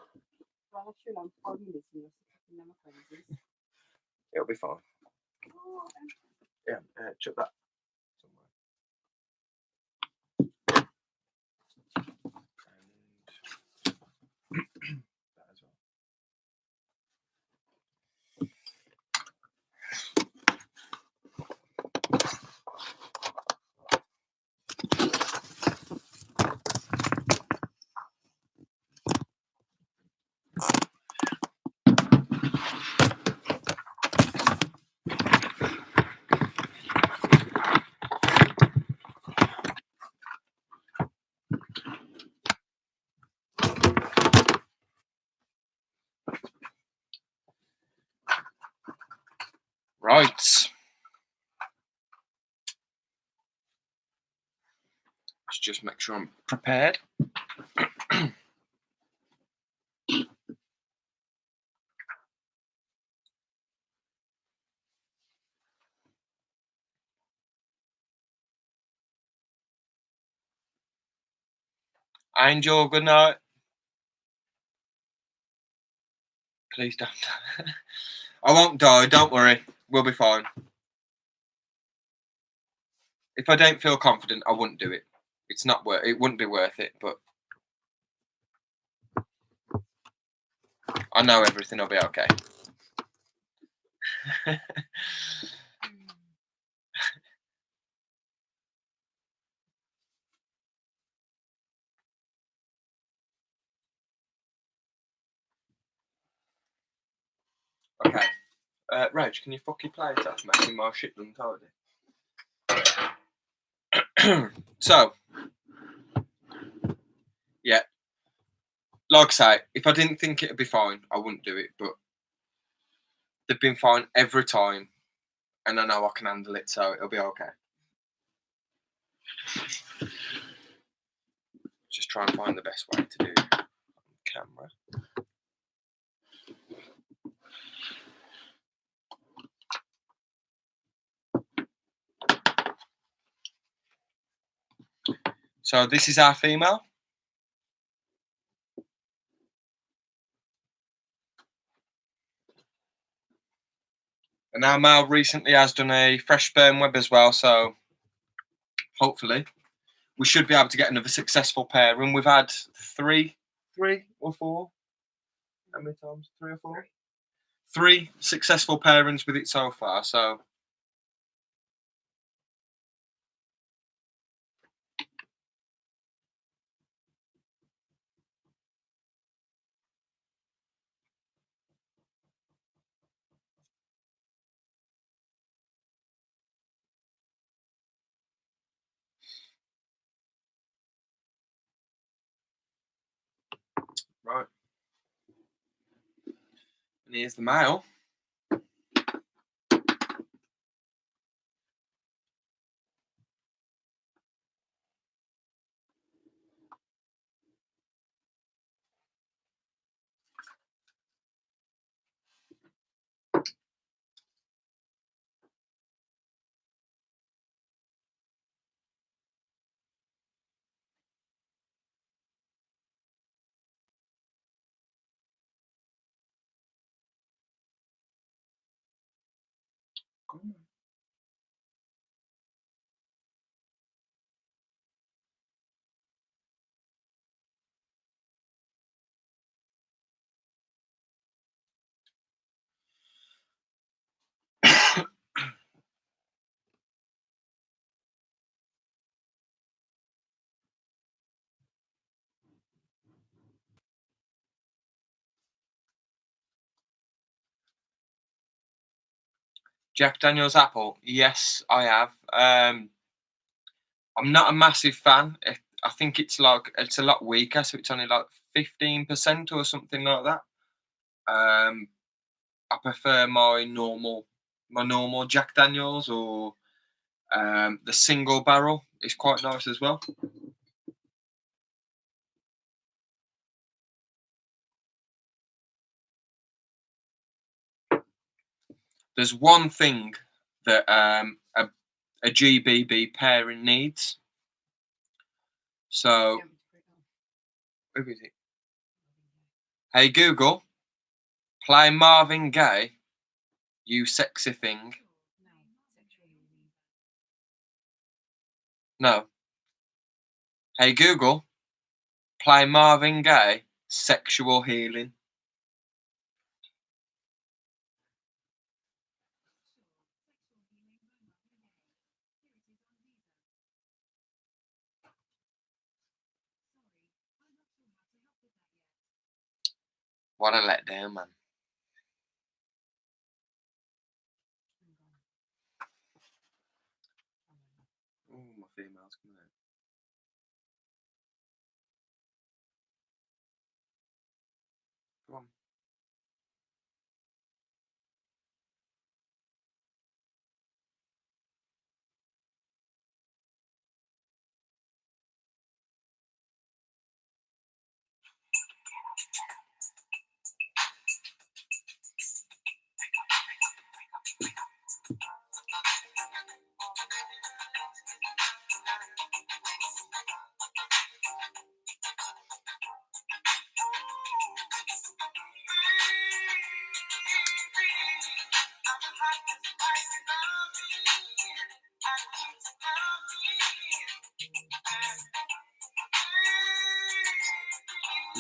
It'll be fine. Yeah, chuck that somewhere. And that as well. Right. Let's just make sure I'm prepared. Angel, good night. Please don't. I won't die, don't worry. We'll be fine. If I don't feel confident, I wouldn't do it. It's not worth it. Wouldn't be worth it, but I know everything will be okay. Okay. Reg, can you fucking play it off, making my shit untidy? So, yeah. Like I say, if I didn't think it'd be fine, I wouldn't do it, but they've been fine every time, and I know I can handle it, so it'll be okay. Just try and find the best way to do it on camera. So this is our female. And our male recently has done a fresh sperm web as well, so hopefully we should be able to get another successful pair. And we've had three or four. How many times? 3 or 4? 3 successful pairings with it so far, so right. And here's the male. Jack Daniel's apple. Yes, I have. I'm not a massive fan. I think it's a lot weaker, so it's only like 15% or something like that. I prefer my normal Jack Daniels, or the single barrel is quite nice as well. There's one thing that a GBB pairing needs. So, who is it? Hey Google, play Marvin Gaye, You Sexy Thing. No. Hey Google, play Marvin Gaye, Sexual Healing. What a letdown, man. Oh, my female's coming out. Come on.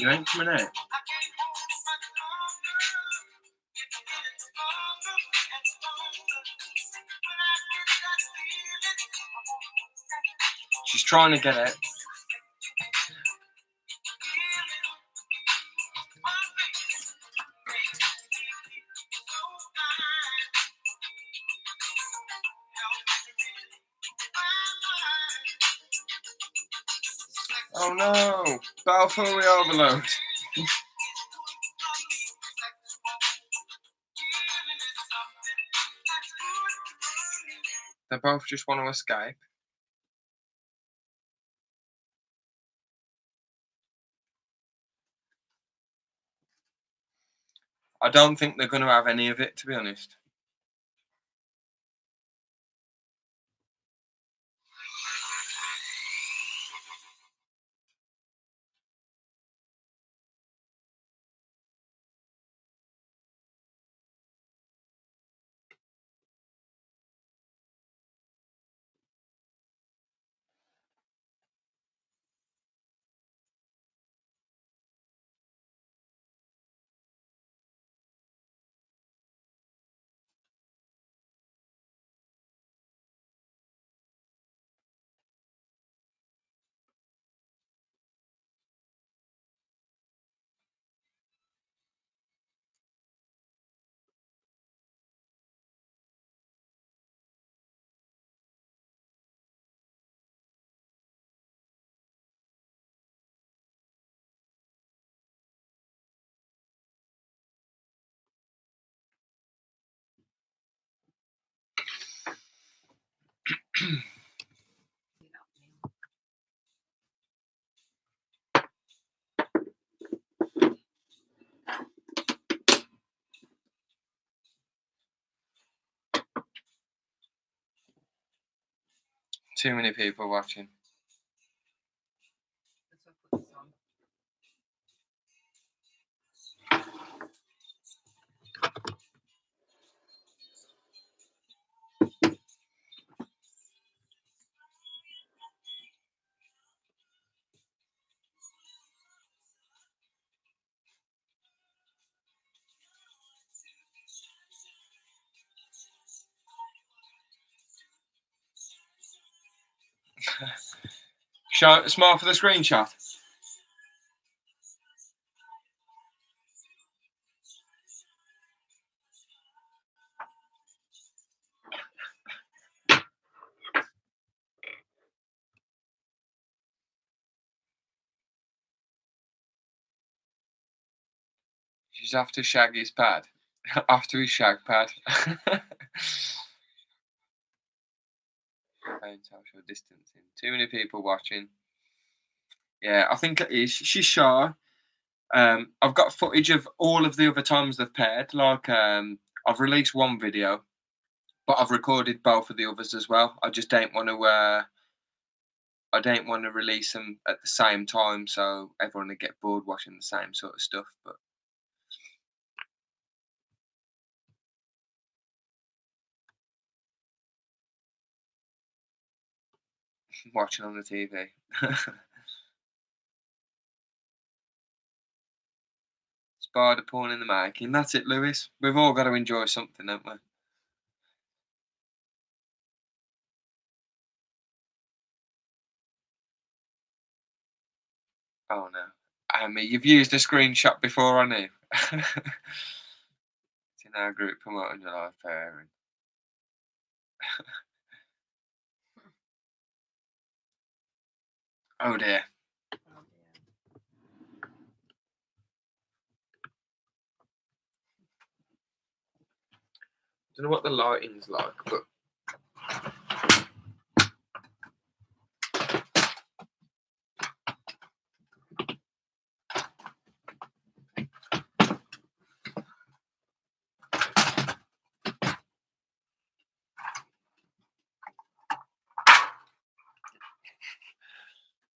You ain't coming out. She's trying to get out. Oh no! Battle overload. They both just want to escape. I don't think they're going to have any of it, to be honest. Too many people watching. Smile for the screenshot. She's after Shaggy's pad. After his shag pad. Social distancing. Too many people watching. Yeah, I think it is. She's shy. I've got footage of all of the other times they've paired. Like, I've released one video, but I've recorded both of the others as well. I just don't want to. I don't want to release them at the same time, so everyone would get bored watching the same sort of stuff. But watching on the TV. Spider porn in the making. That's it, Lewis. We've all got to enjoy something, haven't we? Oh no. Amy, you've used a screenshot before, I knew. It's in our group promoting your live pairing. Oh dear. I don't know what the lighting's like, but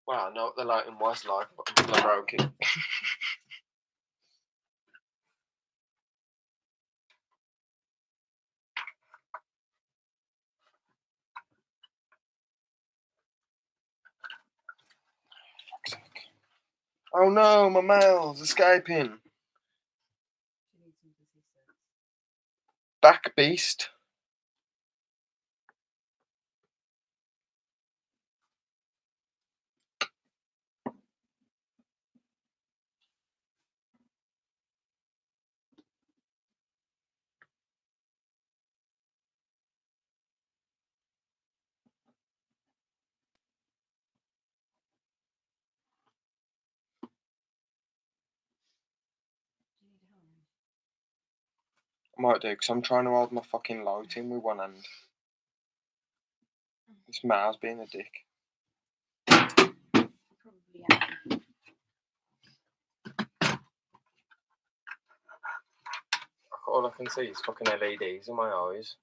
well, I know what the lighting was like, but I broke it. Oh no, my mail's escaping. Back beast. I might do, because I'm trying to hold my fucking light in with one hand. This mail's being a dick. Probably am. All I can see is fucking LEDs in my eyes.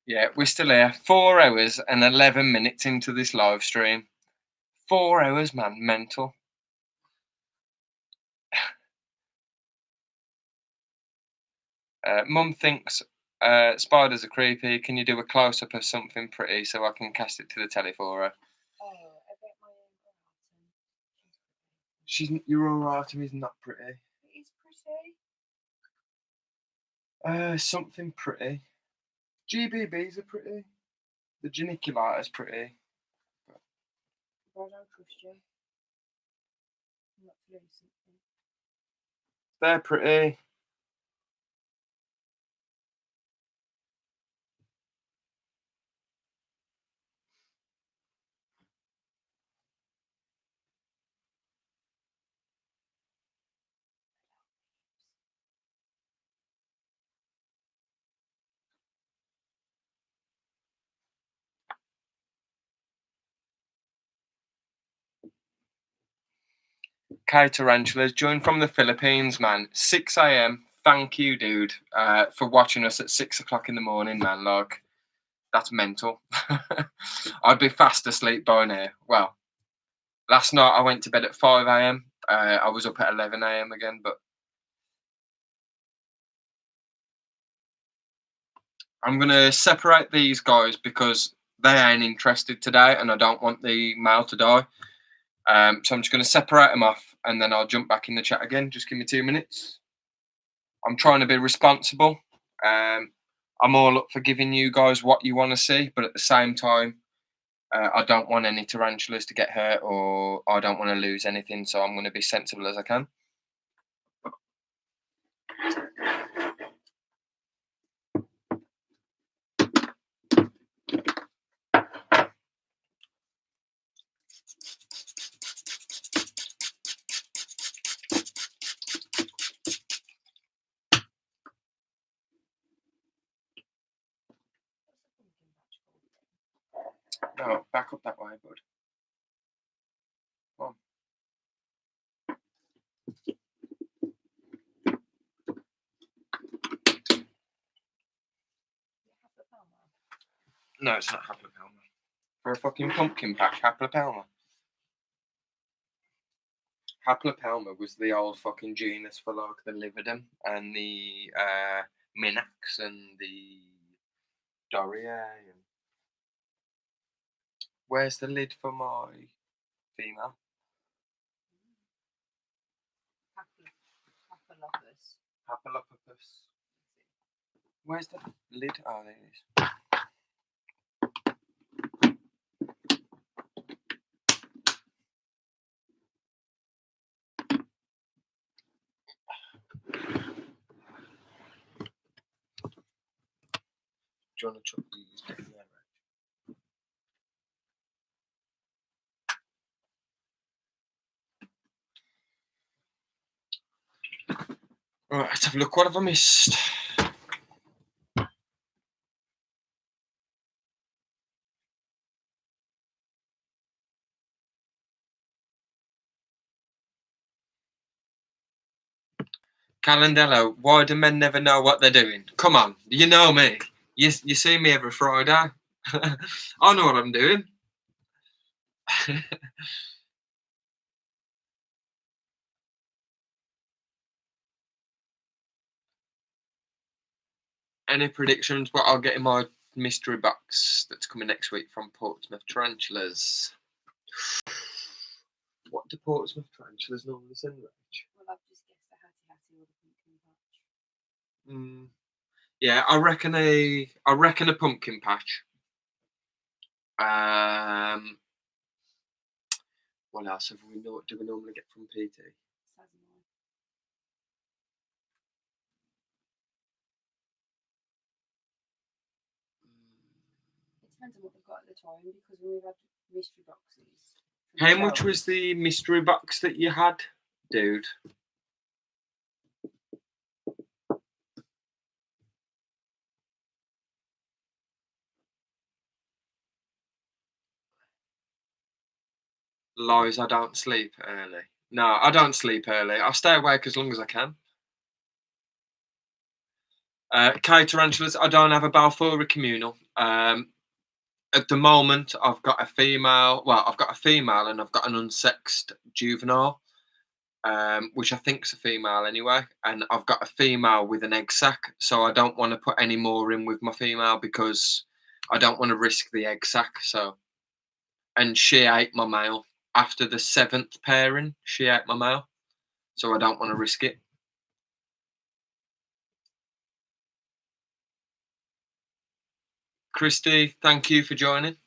Yeah, we're still here. 4 hours and 11 minutes into this live stream. 4 hours, man. Mental. Mum thinks spiders are creepy. Can you do a close-up of something pretty so I can cast it to the telly for her? Oh, I bet my Your auratum isn't that pretty. It is pretty. Something pretty. GBBs are pretty. The geniculata's pretty. I don't trust you. I'm not to lose something. They're pretty. K Tarantulas joined from the Philippines, man. 6 a.m. Thank you, dude, for watching us at 6 o'clock in the morning, man. Like, that's mental. I'd be fast asleep by now. Well, last night I went to bed at 5 a.m. I was up at 11 a.m. again, but I'm going to separate these guys because they ain't interested today and I don't want the male to die. So I'm just going to separate them off and then I'll jump back in the chat again. Just give me 2 minutes. I'm trying to be responsible. I'm all up for giving you guys what you want to see, but at the same time, I don't want any tarantulas to get hurt or I don't want to lose anything, so I'm going to be sensible as I can. No, back up that way, bud. Come on. No, it's not Haplopelma. For a fucking pumpkin patch, Haplopelma. Haplopelma was the old fucking genus for like the Lividum and the Minax and the Doria. And... Where's the lid for my female? Papillopus. Where's the lid? Oh, there it is. Do you want to chuck these down there? Right, let's have a look. What have I missed? Calandello, why do men never know what they're doing? Come on, you know me. You see me every Friday. I know what I'm doing. Any predictions? What I'll get in my mystery box that's coming next week from Portsmouth Tarantulas. What do Portsmouth Tarantulas normally send, Rach? Well, I've just guessed the Hattie or the pumpkin patch. Yeah, I reckon a pumpkin patch. What else do we normally get from PT? It depends on what they've got at the time, because when we've had mystery boxes. How much was the mystery box that you had, dude? Lies, I don't sleep early. No, I don't sleep early. I stay awake as long as I can. K Tarantulas, I don't have a Balfour communal. At the moment, I've got a female. Well, I've got a female and I've got an unsexed juvenile, which I think's a female anyway. And I've got a female with an egg sac, so I don't want to put any more in with my female because I don't want to risk the egg sac. So, and she ate my male after the 7th pairing. She ate my male, so I don't want to risk it. Christy, thank you for joining.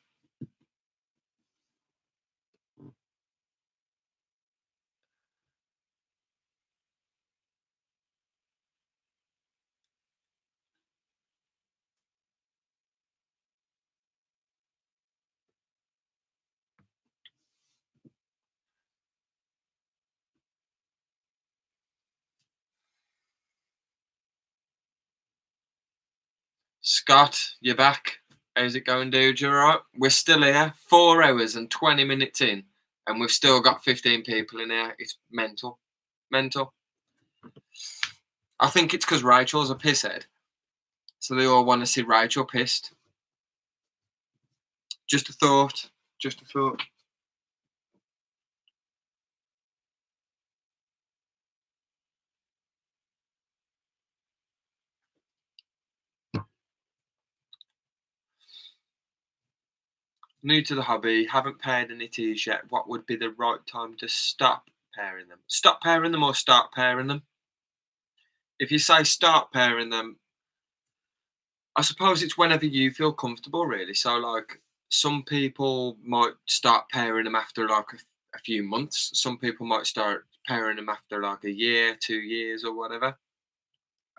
Scott, you're back. How's it going, dude? You alright? We're still here, 4 hours and 20 minutes in, and we've still got 15 people in here. It's mental. Mental. I think it's because Rachel's a pisshead. So they all want to see Rachel pissed. Just a thought. Just a thought. New to the hobby, haven't paired any teas yet. What would be the right time to stop pairing them? Stop pairing them or start pairing them? If you say start pairing them, I suppose it's whenever you feel comfortable, really. So, like, some people might start pairing them after like a few months. Some people might start pairing them after like a year, 2 years, or whatever.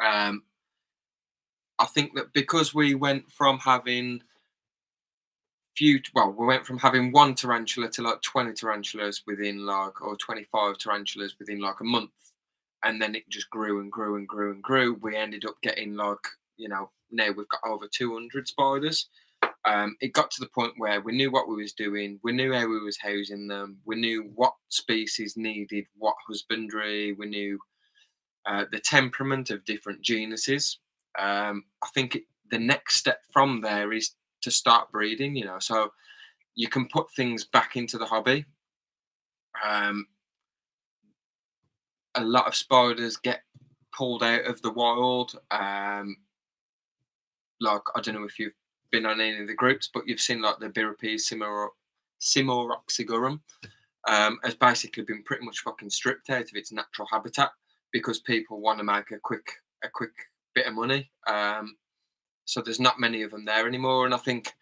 I think that because we went from having we went from having 1 tarantula to like 20 tarantulas within like, or 25 tarantulas within like a month, and then it just grew and grew and grew and grew. We ended up getting like, now we've got over 200 spiders. It got to the point where we knew what we was doing, we knew how we was housing them, we knew what species needed what husbandry, we knew the temperament of different genuses. I think the next step from there is to start breeding, so you can put things back into the hobby. A lot of spiders get pulled out of the wild. Like, I don't know if you've been on any of the groups, but you've seen like the Birapes Simoroxigurum has basically been pretty much fucking stripped out of its natural habitat because people want to make a quick bit of money. So there's not many of them there anymore, and I think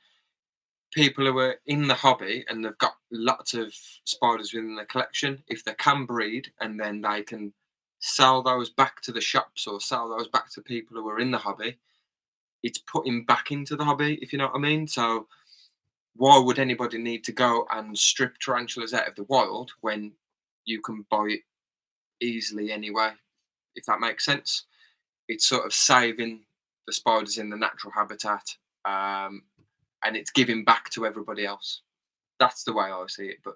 people who are in the hobby and they've got lots of spiders within their collection, if they can breed and then they can sell those back to the shops or sell those back to people who are in the hobby, it's putting back into the hobby, if you know what I mean. So why would anybody need to go and strip tarantulas out of the wild when you can buy it easily anyway, if that makes sense? It's sort of saving the spiders in the natural habitat, and it's giving back to everybody else. That's the way I see it. But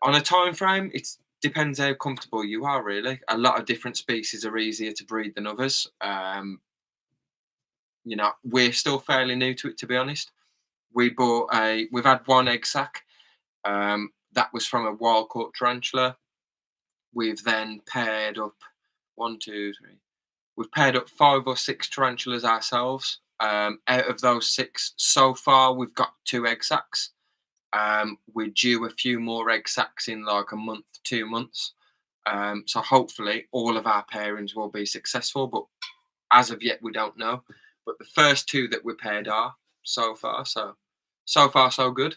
on a time frame, it's depends how comfortable you are, really. A lot of different species are easier to breed than others. You know, we're still fairly new to it, to be honest. We've had one egg sac. That was from a wild caught tarantula. We've then paired up one, two, three. We've paired up 5 or 6 tarantulas ourselves. Out of those 6, so far we've got 2 egg sacs. We're due a few more egg sacs in like a month, 2 months. So hopefully all of our pairings will be successful, but as of yet we don't know. But the first 2 that we paired are so far so good.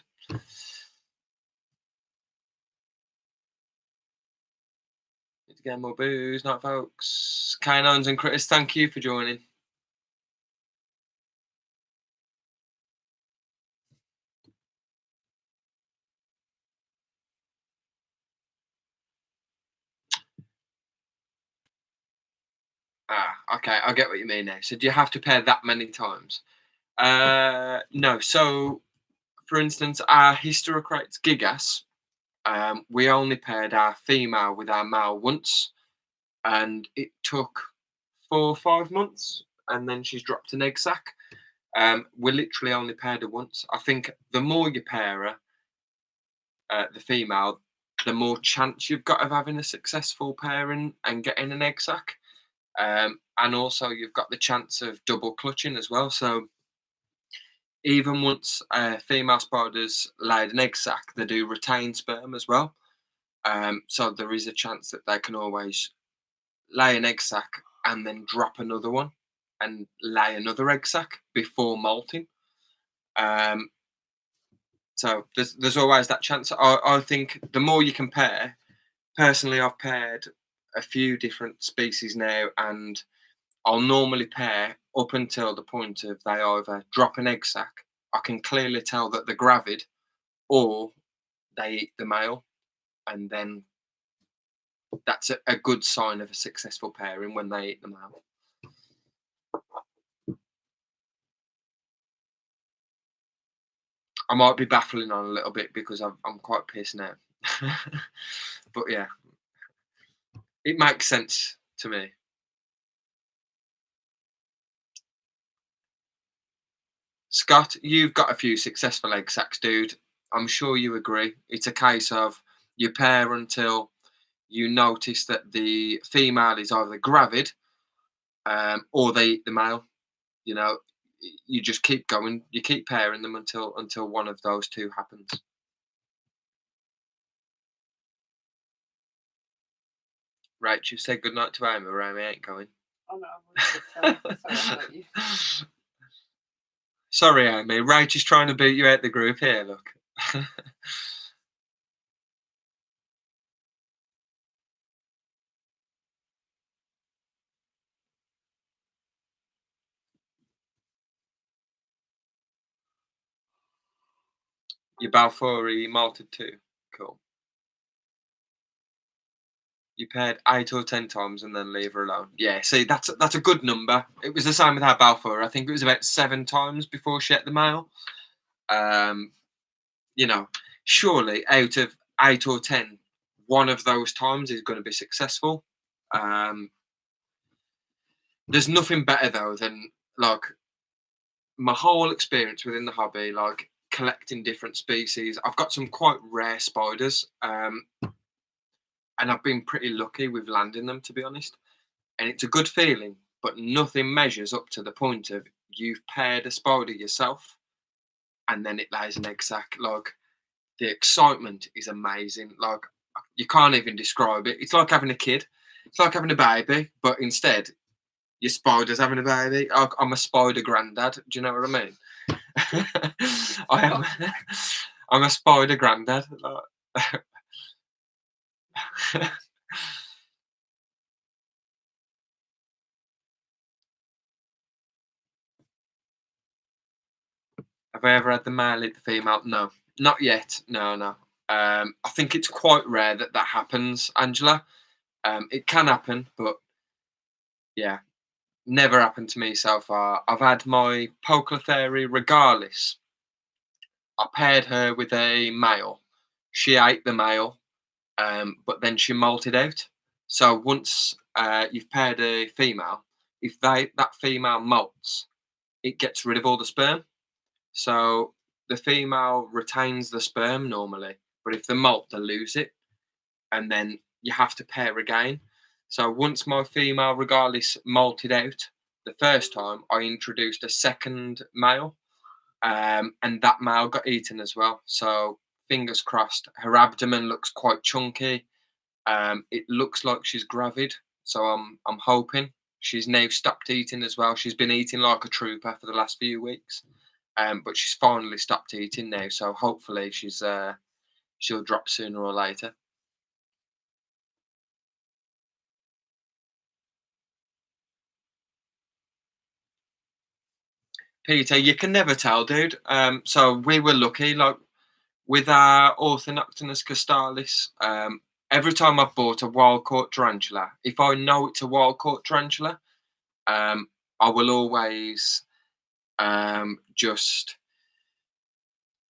Need to get more booze, not folks. Canines and critters, thank you for joining. Okay, I get what you mean now. So do you have to pair that many times? No. So, for instance, our Hysterocrates gigas, we only paired our female with our male once, and it took 4 or 5 months, and then she's dropped an egg sac. We literally only paired her once. I think the more you pair her, the female, the more chance you've got of having a successful pairing and getting an egg sac. And also you've got the chance of double clutching as well. So even once female spiders laid an egg sac, they do retain sperm as well. So there is a chance that they can always lay an egg sac and then drop another one and lay another egg sac before molting. So there's always that chance. I think the more you can pair, personally, I've paired a few different species now, and I'll normally pair up until the point of they either drop an egg sac. I can clearly tell that they're gravid, or they eat the male, and then that's a good sign of a successful pairing when they eat the male. I might be baffling on a little bit because I'm quite pissed now, but yeah, it makes sense to me. Scott, you've got a few successful egg sacs, dude. I'm sure you agree. It's a case of you pair until you notice that the female is either gravid, or they eat the male. You know, you just keep going. You keep pairing them until one of those 2 happens. Right, you said good night to Amy, or Amy ain't going. Oh no, I'm sorry, about you. Sorry, Amy. Rach is trying to beat you out the group here. Look. Your Balfouri malted too. Cool. You paired 8 or 10 times and then leave her alone. Yeah, see, that's a good number. It was the same with our Balfour. I think it was about 7 times before she ate the male. You know, surely out of 8 or 10, one of those times is going to be successful. There's nothing better though than like my whole experience within the hobby, like collecting different species. I've got some quite rare spiders. And I've been pretty lucky with landing them, to be honest. And it's a good feeling, but nothing measures up to the point of you've paired a spider yourself and then it lays an egg sac. Like, the excitement is amazing. Like, you can't even describe it. It's like having a kid. It's like having a baby, but instead, your spider's having a baby. I'm a spider granddad. Do you know what I mean? I'm a spider granddad. Have I ever had the male eat the female? No, not yet. No. I think it's quite rare that happens, Angela. It can happen, but yeah, never happened to me so far. I've had my Poeclotheri regalis. I paired her with a male. She ate the male, but then she molted out. So once you've paired a female, if that female molts, it gets rid of all the sperm. So the female retains the sperm normally, but if they molt, they lose it, and then you have to pair again. So once my female regardless molted out the first time, I introduced a second male, and that male got eaten as well. So fingers crossed. Her abdomen looks quite chunky. It looks like she's gravid, so I'm hoping. She's now stopped eating as well. She's been eating like a trooper for the last few weeks, but she's finally stopped eating now. So hopefully she'll drop sooner or later. Peter, you can never tell, dude. So we were lucky, like with our Orthodoctinus castalis. Every time I've bought a wild caught tarantula, if I know it's a wild caught tarantula, I will always just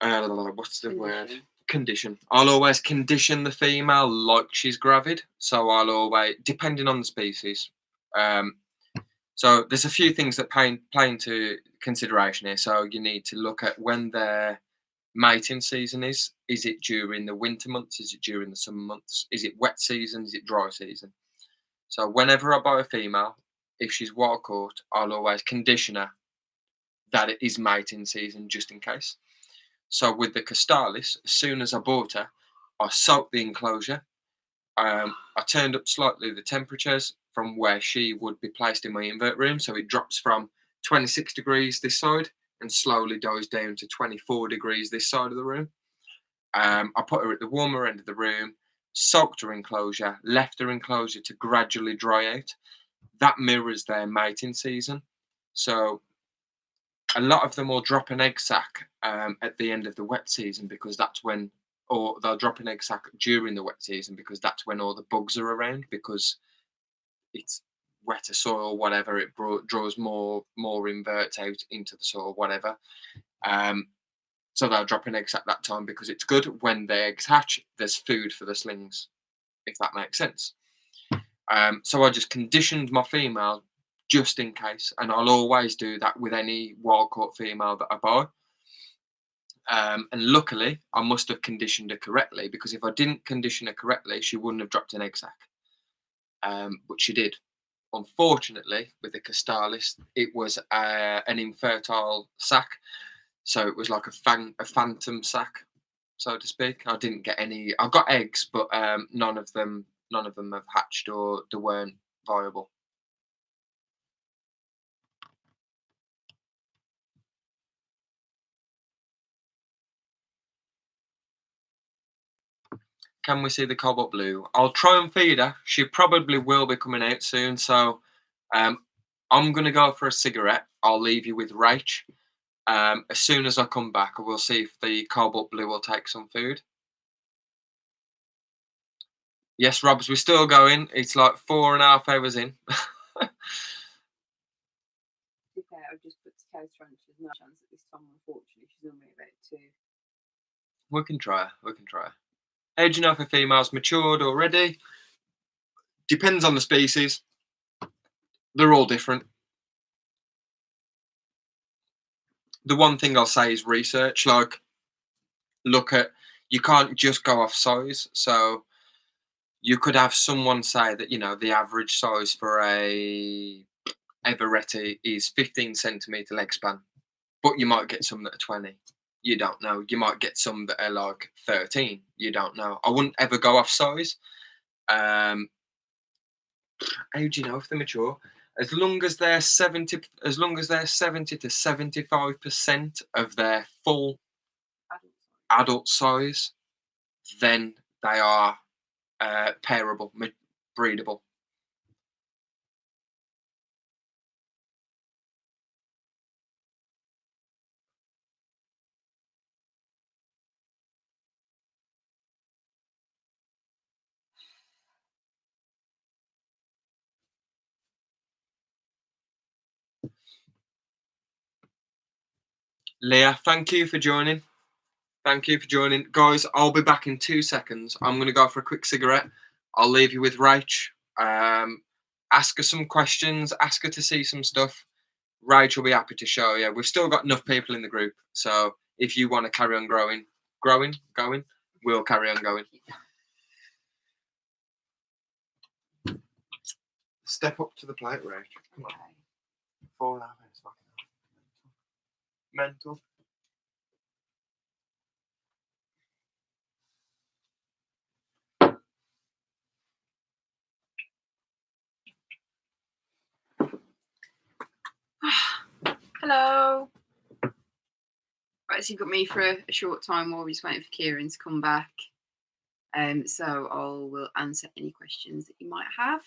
what's the word? Condition. I'll always condition the female like she's gravid. So I'll always, depending on the species. So there's a few things that play into consideration here. So you need to look at when their mating season is. Is it during the winter months? Is it during the summer months? Is it wet season? Is it dry season? So whenever I buy a female, if she's wild caught, I'll always condition her that it is mating season just in case. So with the castalis, as soon as I bought her, I soaked the enclosure. I turned up slightly the temperatures from where she would be placed in my invert room. So it drops from 26 degrees this side and slowly dies down to 24 degrees this side of the room. I put her at the warmer end of the room, soaked her enclosure, left her enclosure to gradually dry out. That mirrors their mating season. So a lot of them will drop an egg sac at the end of the wet season because that's when, or they'll drop an egg sac during the wet season because that's when all the bugs are around, because it's wetter soil, whatever, it draws more inverts out into the soil, whatever. So they'll drop an egg sac that time because it's good. When the eggs hatch, there's food for the slings, if that makes sense. So I just conditioned my female just in case, and I'll always do that with any wild caught female that I buy. And luckily, I must have conditioned her correctly, because if I didn't condition her correctly, she wouldn't have dropped an egg sac. But she did. Unfortunately, with the castalis, it was an infertile sac, so it was like a phantom sac, so to speak. I didn't get any. I got eggs, but none of them have hatched or they weren't viable. Can we see the cobalt blue? I'll try and feed her. She probably will be coming out soon. So I'm going to go for a cigarette. I'll leave you with Rach. As soon as I come back, I will see if the cobalt blue will take some food. Yes, Robs, we're still going. It's like 4.5 hours in. To be fair, I've just put to cow tarantulas. No chance at this time, unfortunately. She's normally about 2. We can try her. We can try her. How do you know if a female's matured already? Depends on the species. They're all different. The one thing I'll say is research. Like, look at, you can't just go off size. So you could have someone say that, you know, the average size for a Everetti is 15 centimetre leg span, but you might get some that are 20. You don't know. You might get some that are like 13. You don't know. I wouldn't ever go off size. How do you know if they're mature? As long as they're 70 to 75% of their full adult size, then they are pairable, breedable. Leah, thank you for joining. Thank you for joining. Guys, I'll be back in 2 seconds. I'm going to go for a quick cigarette. I'll leave you with Rach. Ask her some questions. Ask her to see some stuff. Rach will be happy to show you. We've still got enough people in the group. So if you want to carry on going, we'll carry on going. Step up to the plate, Rach. Come on. 4.5 minutes. Mental. Hello. Right, so you've got me for a short time while we're just waiting for Kieran to come back. So I will answer any questions that you might have.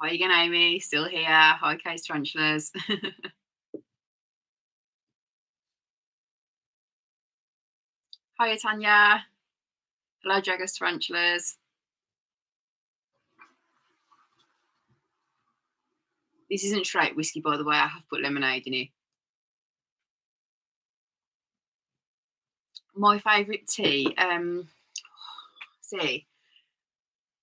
Hi again, Amy. Still here. Hi, Case Tarantulas. Hiya, Tanya. Hello, Jaggers Tarantulas. This isn't straight whiskey, by the way. I have put lemonade in it. My favourite tea. See,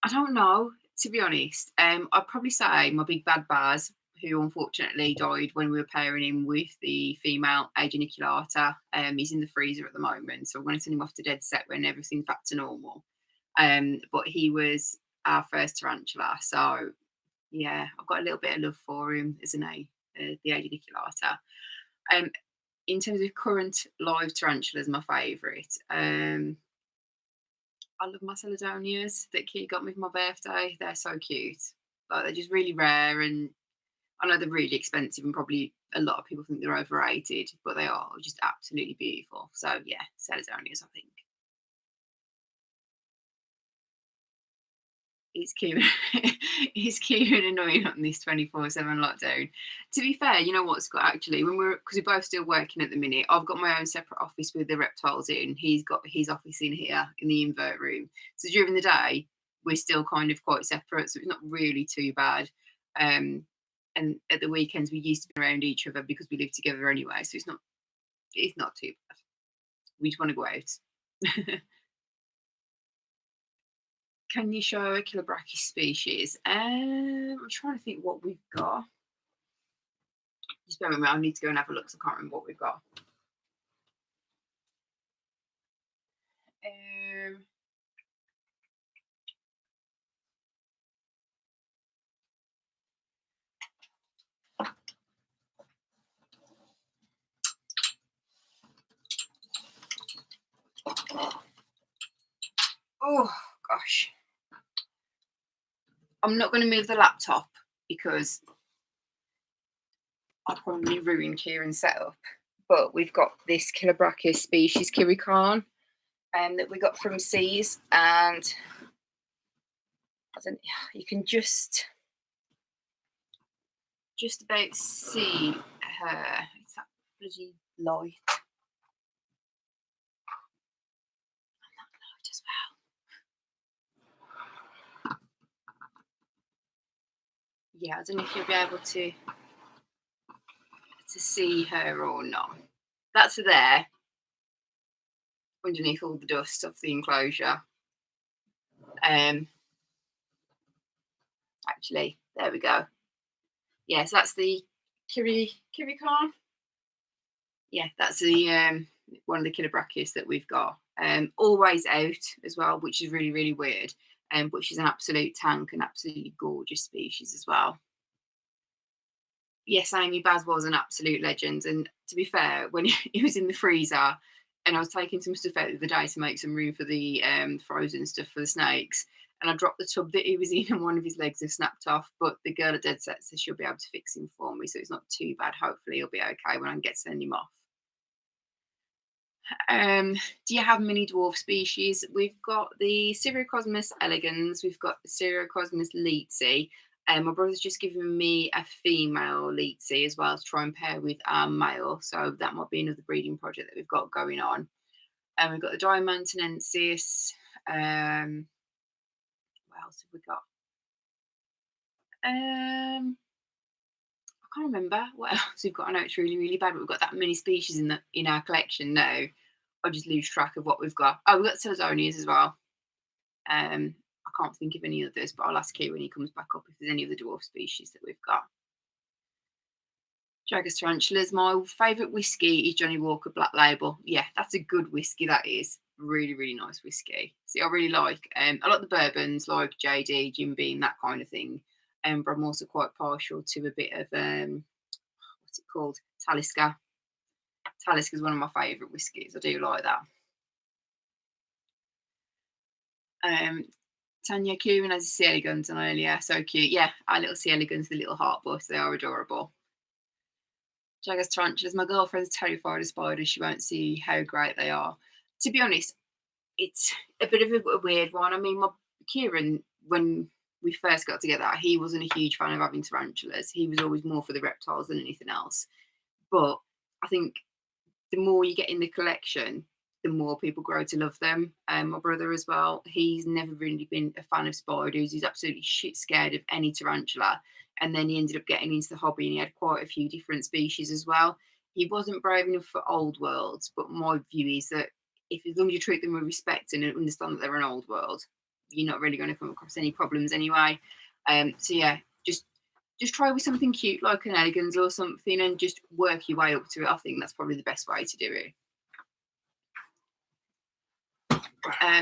I don't know, to be honest. I'd probably say my big bad Baz, who unfortunately died when we were pairing him with the female Ageniculata. He's in the freezer at the moment, so I'm going to send him off to dead set when everything's back to normal. But he was our first tarantula, so yeah, I've got a little bit of love for him as the Ageniculata. In terms of current live tarantulas, my favourite. I love my Celadonias that Kate got me for my birthday. They're so cute. Like, they're just really rare, and I know they're really expensive, and probably a lot of people think they're overrated, but they are just absolutely beautiful. So yeah, Celadonias, I think. Is Kieran annoying on this 24/7 lockdown? To be fair, you know what, Scott, actually, because we're both still working at the minute, I've got my own separate office with the reptiles in. He's got his office in here in the invert room. So during the day, we're still kind of quite separate, so it's not really too bad. And at the weekends, we used to be around each other because we live together anyway, so it's not too bad. We just want to go out. Can you show a Chilobrachys species? I'm trying to think what we've got. Just bear with me, I need to go and have a look, so I can't remember what we've got. Oh, gosh. I'm not going to move the laptop because I'll probably ruin Kieran's setup. But we've got this Chilobrachys species, Kirikan, that we got from Seas, and you can just about see her. It's that bloody light. And that light as well. Yeah, I don't know if you'll be able to see her or not. That's her there, underneath all the dust of the enclosure. Actually, there we go. Yes, that's the Kirikan. Yeah, that's the one of the Chilobrachys that we've got. Always out as well, which is really, really weird. But she's an absolute tank, an absolutely gorgeous species as well. Yes, Amy, Baz was an absolute legend. And to be fair, when he was in the freezer and I was taking some stuff out the other day to make some room for the frozen stuff for the snakes, and I dropped the tub that he was in and one of his legs has snapped off, but the girl at Dead Set says she'll be able to fix him for me, so it's not too bad. Hopefully he'll be okay when I get to send him off. Do you have mini dwarf species? We've got the Cyrocosmus elegans, we've got the Cyrocosmus leetsy. My brother's just given me a female leetsy as well to try and pair with our male, so that might be another breeding project that we've got going on. And we've got the Diamantinensis. What else have we got? I can't remember what else we've got. I know it's really, really bad, but we've got that many species in our collection now. I just lose track of what we've got. Oh, we've got Selazonias as well. I can't think of any others, but I'll ask you when he comes back up if there's any other dwarf species that we've got. Jaggers Tarantulas. My favourite whiskey is Johnny Walker Black Label. Yeah, that's a good whiskey. That is really, really nice whiskey. See, I really like. I like the bourbons, like JD, Jim Beam, that kind of thing. But I'm also quite partial to a bit of what's it called? Talisker. Talisker is one of my favourite whiskies. I do like that. Tanya Kieran has a sea elegans on earlier. So cute. Yeah, our little sea elegans, the little heart bus. They are adorable. Jaggers Tarantulas. My girlfriend's terrified of spiders. She won't see how great they are. To be honest, it's a bit of a weird one. I mean, Kieran, when we first got together, he wasn't a huge fan of having tarantulas. He was always more for the reptiles than anything else. But I think the more you get in the collection, the more people grow to love them. My brother as well, he's never really been a fan of spiders. He's absolutely shit scared of any tarantula. And then he ended up getting into the hobby and he had quite a few different species as well. He wasn't brave enough for old worlds, but my view is that as long as you treat them with respect and understand that they're an old world, you're not really going to come across any problems anyway. So yeah, just try with something cute like an elegans or something and just work your way up to it. I think that's probably the best way to do it.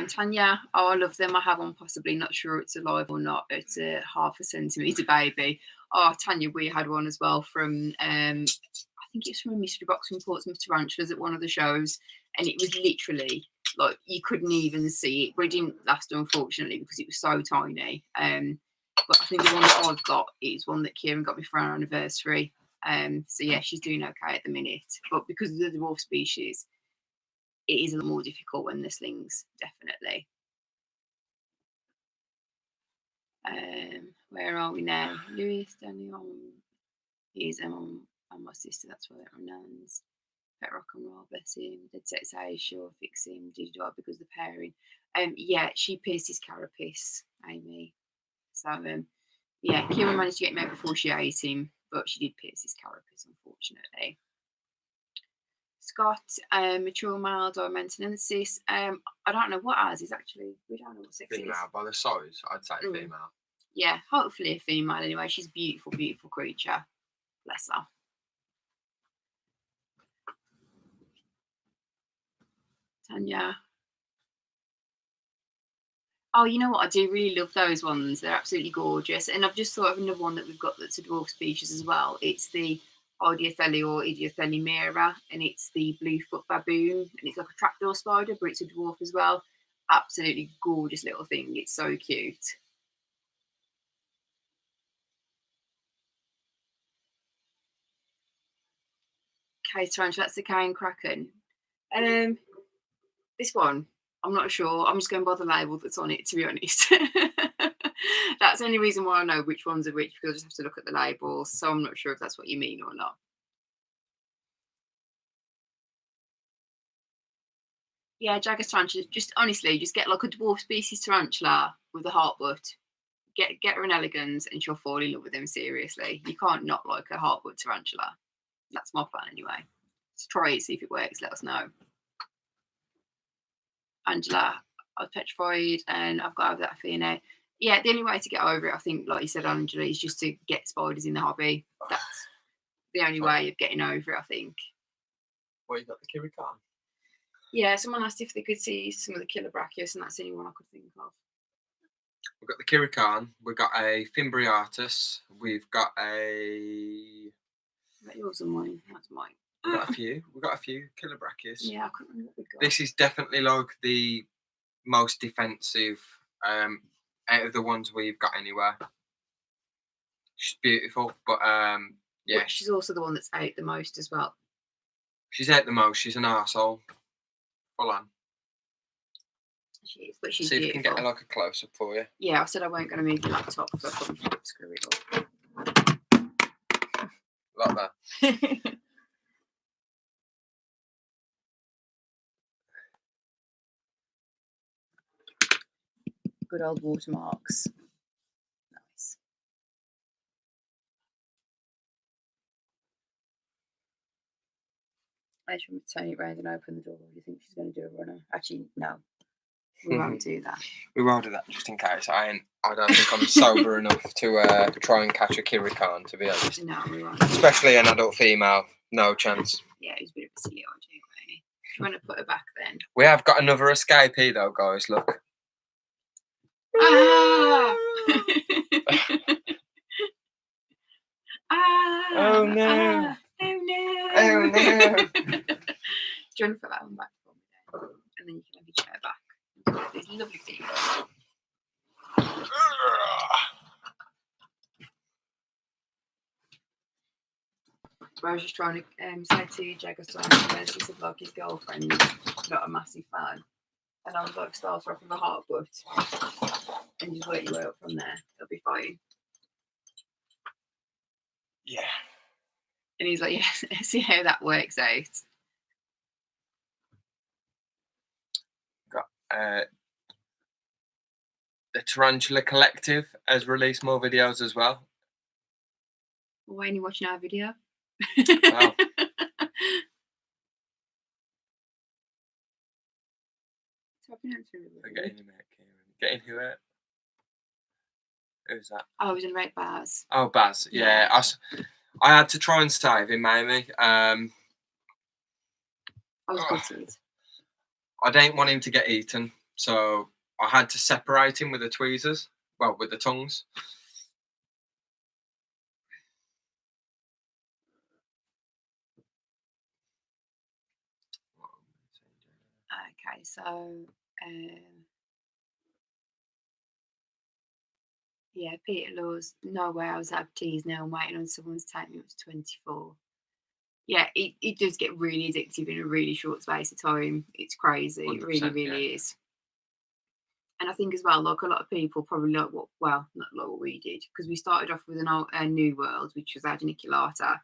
Tanya, oh, I love them. I have one, possibly, not sure it's alive or not. It's a 0.5 centimetre baby. Oh, Tanya, we had one as well from, I think it's from a mystery box from Portsmouth Tarantulas at one of the shows. And it was literally, like, you couldn't even see it. But it didn't last, unfortunately, because it was so tiny. But I think the one that I've got is one that Kieran got me for our anniversary. So, yeah, she's doing okay at the minute. But because of the dwarf species, it is a little more difficult when the slings, definitely. Where are we now? Lewis, Daniel, he's and my sister, that's why they're nuns. Pet rock and roll, bless him. Dead set say, sure, fix him. Did you do it because of the pairing? Yeah, she pierced his carapace, Amy. So, yeah, Kieran managed to get him out before she ate him, but she did pierce his carapace, unfortunately. Scott, mature male, diamentinensis. I don't know what ours is actually. We don't know what sex Female, is. by the size, I'd say female. Yeah, hopefully a female anyway. She's a beautiful, beautiful creature. Bless her. Tanya. Oh, you know what? I do really love those ones. They're absolutely gorgeous. And I've just thought of another one that we've got that's a dwarf species as well. It's the Idiothele or Idiothele mira, and it's the bluefoot baboon. And it's like a trapdoor spider, but it's a dwarf as well. Absolutely gorgeous little thing. It's so cute. Case tarantula, that's the cane kraken. This one, I'm not sure. I'm just going by the label that's on it, to be honest. That's the only reason why I know which ones are which, because I just have to look at the labels. So I'm not sure if that's what you mean or not. Yeah, Jaggers tarantula. Just honestly, just get like a dwarf species tarantula with a heart butt. Get her an elegans, and she'll fall in love with him. Seriously, you can't not like a heart butt tarantula. That's my plan anyway. So try it, see if it works. Let us know. Angela, I was petrified and I've got over that fear now. Yeah, the only way to get over it, I think, like you said, Angela, is just to get spiders in the hobby. That's the only way of getting over it, I think. Well, you got the Kirikan? Yeah, someone asked if they could see some of the killer brachius, and that's the only one I could think of. We've got the Kirikan, we've got a Fimbriatus, we've got a... Is that yours or mine? That's mine. We've got a few killer brachius. Yeah, I couldn't remember what we got. This is definitely like the most defensive out of the ones we've got anywhere. She's beautiful, but yeah. But she's also the one that's out the most as well. She's out the most. She's an arsehole. Full on. She is, but she's See if we beautiful. can get like a close up for you. Yeah, I said I weren't going to move the laptop, so I couldn't screw it up. Like that. Good old watermarks. Nice. I just want to turn it round and open the door. Do you think she's going to do a runner? Actually, no. We won't do that. We will do that just in case. I don't think I'm sober enough to try and catch a Kirikan, to be honest. No, we won't. Especially an adult female. No chance. Yeah, it was a bit of a silly idea, really. Do you want to put her back then? We have got another escapee though, guys. Look. Ah! Ah! Oh no! Ah! Oh no! Oh no! Do you want to put that one back for me then? And then you can have your chair back. These lovely people. So I was just trying to say to Jagger he said like his girlfriend's not a massive fan. And I was like, start off with a heart, but and just work your way up from there. It'll be fine. Yeah. And he's like, yeah, see how that works out. Got the Tarantula Collective has released more videos as well. Well, why are you watching our video? Wow. Getting who it? Who's that? I was in about Baz. Oh, Baz. Yeah. I had to try and save him, Amy. I was gutted. I didn't want him to get eaten, so I had to separate him with the tweezers. Well, with the tongues. Okay, so yeah, Peter Law's no way I was at teas now. I'm waiting on someone's to take me up to 24. Yeah, it does get really addictive in a really short space of time. It's crazy. It really, really is. And I think as well, like a lot of people probably like not like what we did, because we started off with a New World, which was our geniculata,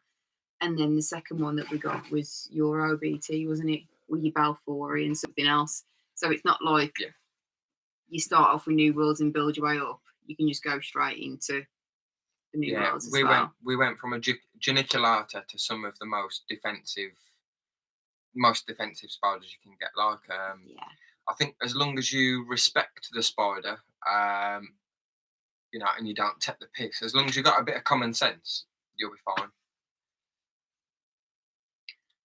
and then the second one that we got was your OBT, wasn't it? With your Balfouri and something else. So it's not like you start off with New Worlds and build your way up. You can just go straight into the New Worlds as well. We went from a geniculata to some of the most defensive spiders you can get. Like, I think as long as you respect the spider, you know, and you don't take the piss, as long as you've got a bit of common sense, you'll be fine.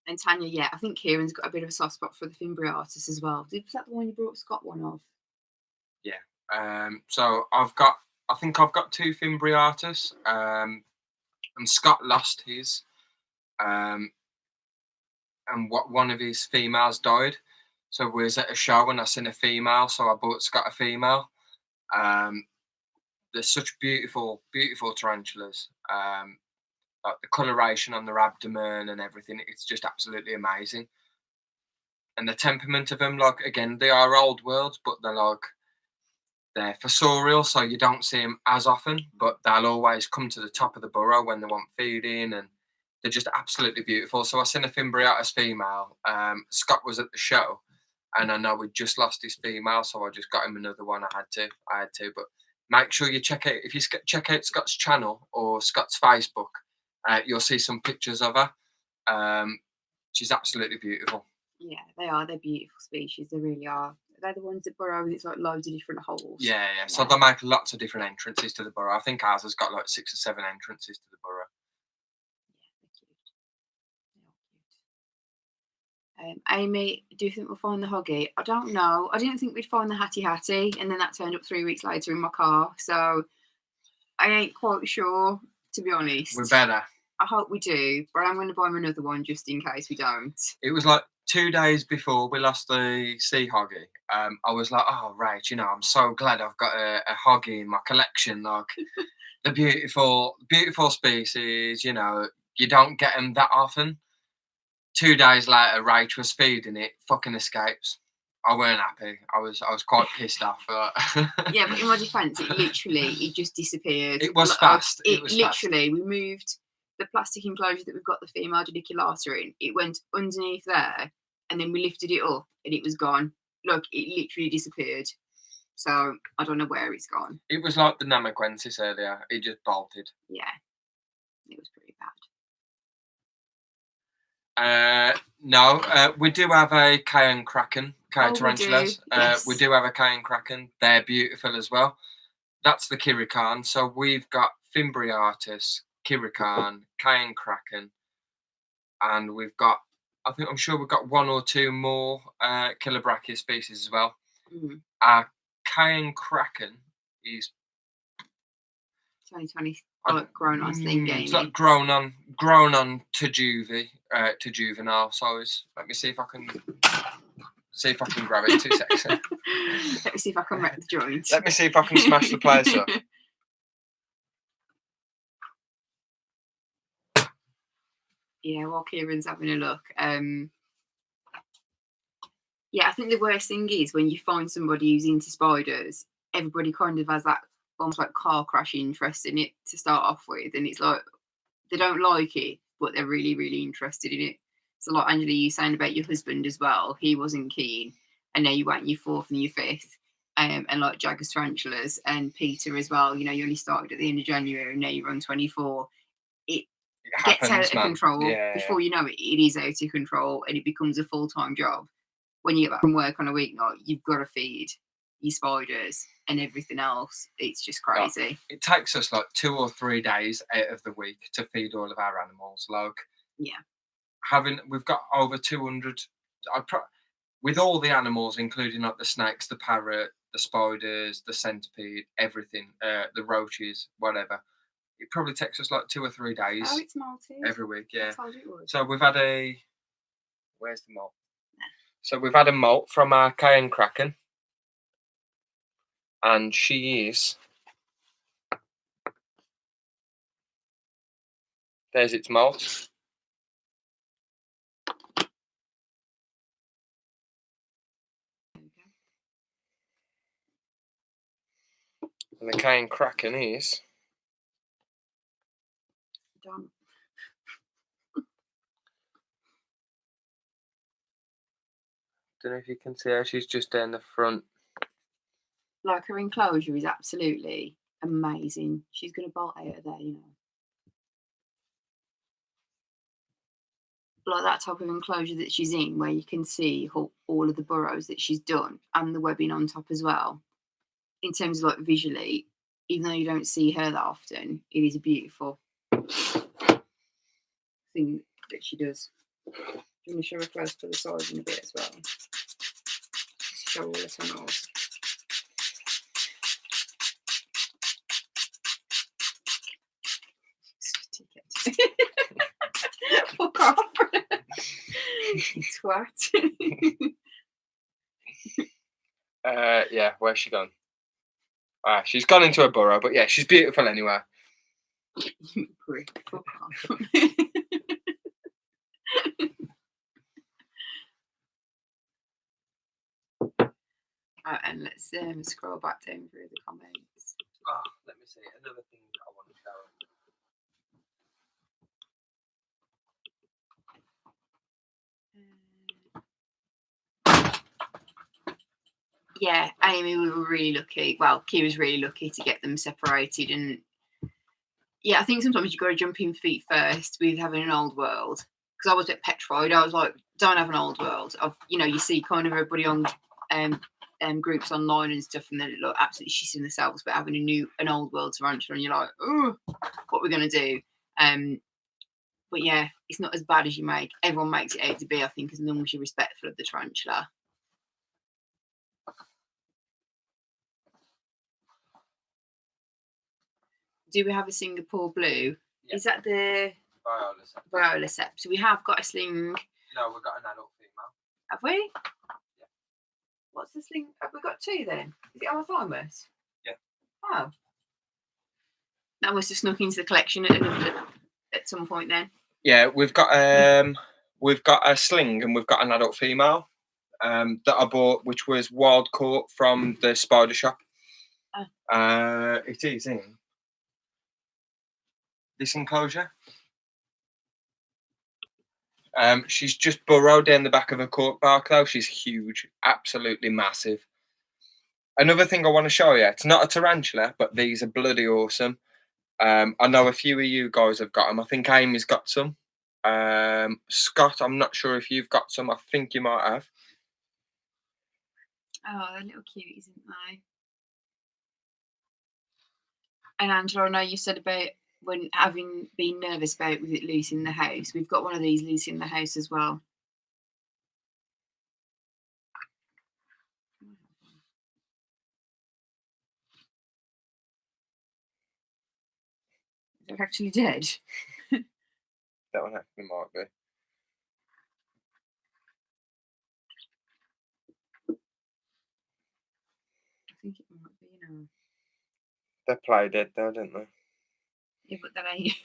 And Tanya, I think Kieran's got a bit of a soft spot for the Fimbriatus as well. Was that the one you brought Scott one of? Yeah. So I think I've got 2 Fimbriatus. And Scott lost his. And one of his females died. So we was at a show and I seen a female, so I bought Scott a female. They're such beautiful, beautiful tarantulas. Like the coloration on their abdomen and everything, it's just absolutely amazing. And the temperament of them, like, again, they are old worlds, but they're fossorial, so you don't see them as often, but they'll always come to the top of the burrow when they want feeding, and they're just absolutely beautiful. So I seen a Fimbriatus female. Scott was at the show, and I know we just lost his female, so I just got him another one. I had to, but make sure you check out, if you check out Scott's channel or Scott's Facebook, you'll see some pictures of her. She's absolutely beautiful. Yeah, they are. They're beautiful species. They really are. They're the ones that burrow, and it's like loads of different holes. Yeah. So they make lots of different entrances to the burrow. I think ours has got like 6 or 7 entrances to the burrow. Yeah, they're cute. Amy, do you think we'll find the Hoggy? I don't know. I didn't think we'd find the Hattie Hattie, and then that turned up 3 weeks later in my car. So I ain't quite sure, to be honest. We better. I hope we do, but I'm going to buy him another one just in case we don't. It was like 2 days before we lost the sea hoggy. I was like, oh, right, you know, I'm so glad I've got a hoggy in my collection. Like, the beautiful, beautiful species, you know, you don't get them that often. 2 days later, Rach was feeding it, fucking escapes. I weren't happy. I was quite pissed off. Yeah, but in my defence, it just disappeared. It was fast. It was literally fast. We moved the plastic enclosure that we've got the female geniculata in. It went underneath there, and then we lifted it up, and it was gone. Look, it literally disappeared. So I don't know where it's gone. It was like the Namaquensis earlier. It just bolted. Yeah, it was pretty bad. No, we do have a Cayenne Kraken, tarantulas. Yes. We do have a Cayenne Kraken. They're beautiful as well. That's the Kirikan. So we've got Fimbriatus, Kirikan, Cayenne Kraken, and we've got, I'm sure we've got one or two more killer brachia species as well. Mm. Our Cayenne Kraken is 2020, like grown on thing game. it's like grown on to juvenile size. Let me see if I can grab it. 2 seconds. Let me see if I can wreck the joint. Let me see if I can smash the place up. Yeah, while Kieran's having a look. Yeah, I think the worst thing is when you find somebody who's into spiders, everybody kind of has that almost like car crash interest in it to start off with, and it's like they don't like it, but they're really, really interested in it. So, like Angela, you saying about your husband as well, he wasn't keen, and now you went your 4th and your 5th, and like Jaggers tarantulas and Peter as well. You know, you only started at the end of January, and now you're on 24. It gets out of control. Yeah, before you know it, it is out of control, and it becomes a full-time job. When you get back from work on a weeknight, you've got to feed your spiders and everything else. It's just crazy. It takes us like 2 or 3 days out of the week to feed all of our animals. Like, Yeah. We've got over 200. With all the animals, including like the snakes, the parrot, the spiders, the centipede, everything, the roaches, whatever. It probably takes us like 2 or 3 days. Oh, it's malted. Every week, yeah. I told you it would. So we've had where's the molt? So we've had a molt from our Cayenne Kraken, and she is. There's its molt. And the Cayenne Kraken is. Done. Don't know if you can see her. She's just down the front. Like, her enclosure is absolutely amazing. She's going to bolt out of there, you know. Like that type of enclosure that she's in, where you can see all of the burrows that she's done and the webbing on top as well. In terms of like visually, even though you don't see her that often, it is a beautiful thing that she does. I'm going to show her close to the side in a bit as well. Just show all the tunnels. Fuck off. Twat. Yeah, where's she gone? She's gone into a burrow, but yeah, she's beautiful anyway. You prick. Fuck off. And let's scroll back down through the comments. Let me see. Another thing that I want to show. Yeah, Amy, we were really lucky. Well, Kira's really lucky to get them separated. And yeah, I think sometimes you've got to jump in feet first with having an old world. Because I was a bit petrified. I was like, don't have an old world. You see kind of everybody on groups online and stuff, and they look absolutely shitting themselves, but having an old world tarantula, and you're like, oh, what we're going to do? But yeah, it's not as bad as you make. Everyone makes it out to be, I think, as long as you're respectful of the tarantula. Do we have a Singapore blue? Yeah. Is that the Viola? So we have got a sling. No, we've got an adult female. Have we? Yeah. What's the sling? Have we got 2 then? Is it our thymus? Yeah. Oh. That must have snuck into the collection at some point then. Yeah, we've got a sling and we've got an adult female that I bought, which was wild caught from the spider shop. Oh. It is in this enclosure. She's just burrowed down the back of a cork bark though. She's huge, absolutely massive. Another thing I want to show you, it's not a tarantula, but these are bloody awesome. I know a few of you guys have got them. I think Amy's got some. Scott, I'm not sure if you've got some. I think you might have. Oh, they're little cute, isn't they? And Angela, I know you said about when having been nervous about with it loose in the house. We've got one of these loose in the house as well. They're actually dead. That one actually might be. I think it might be, you know. They play dead though, don't they? Yeah, but then I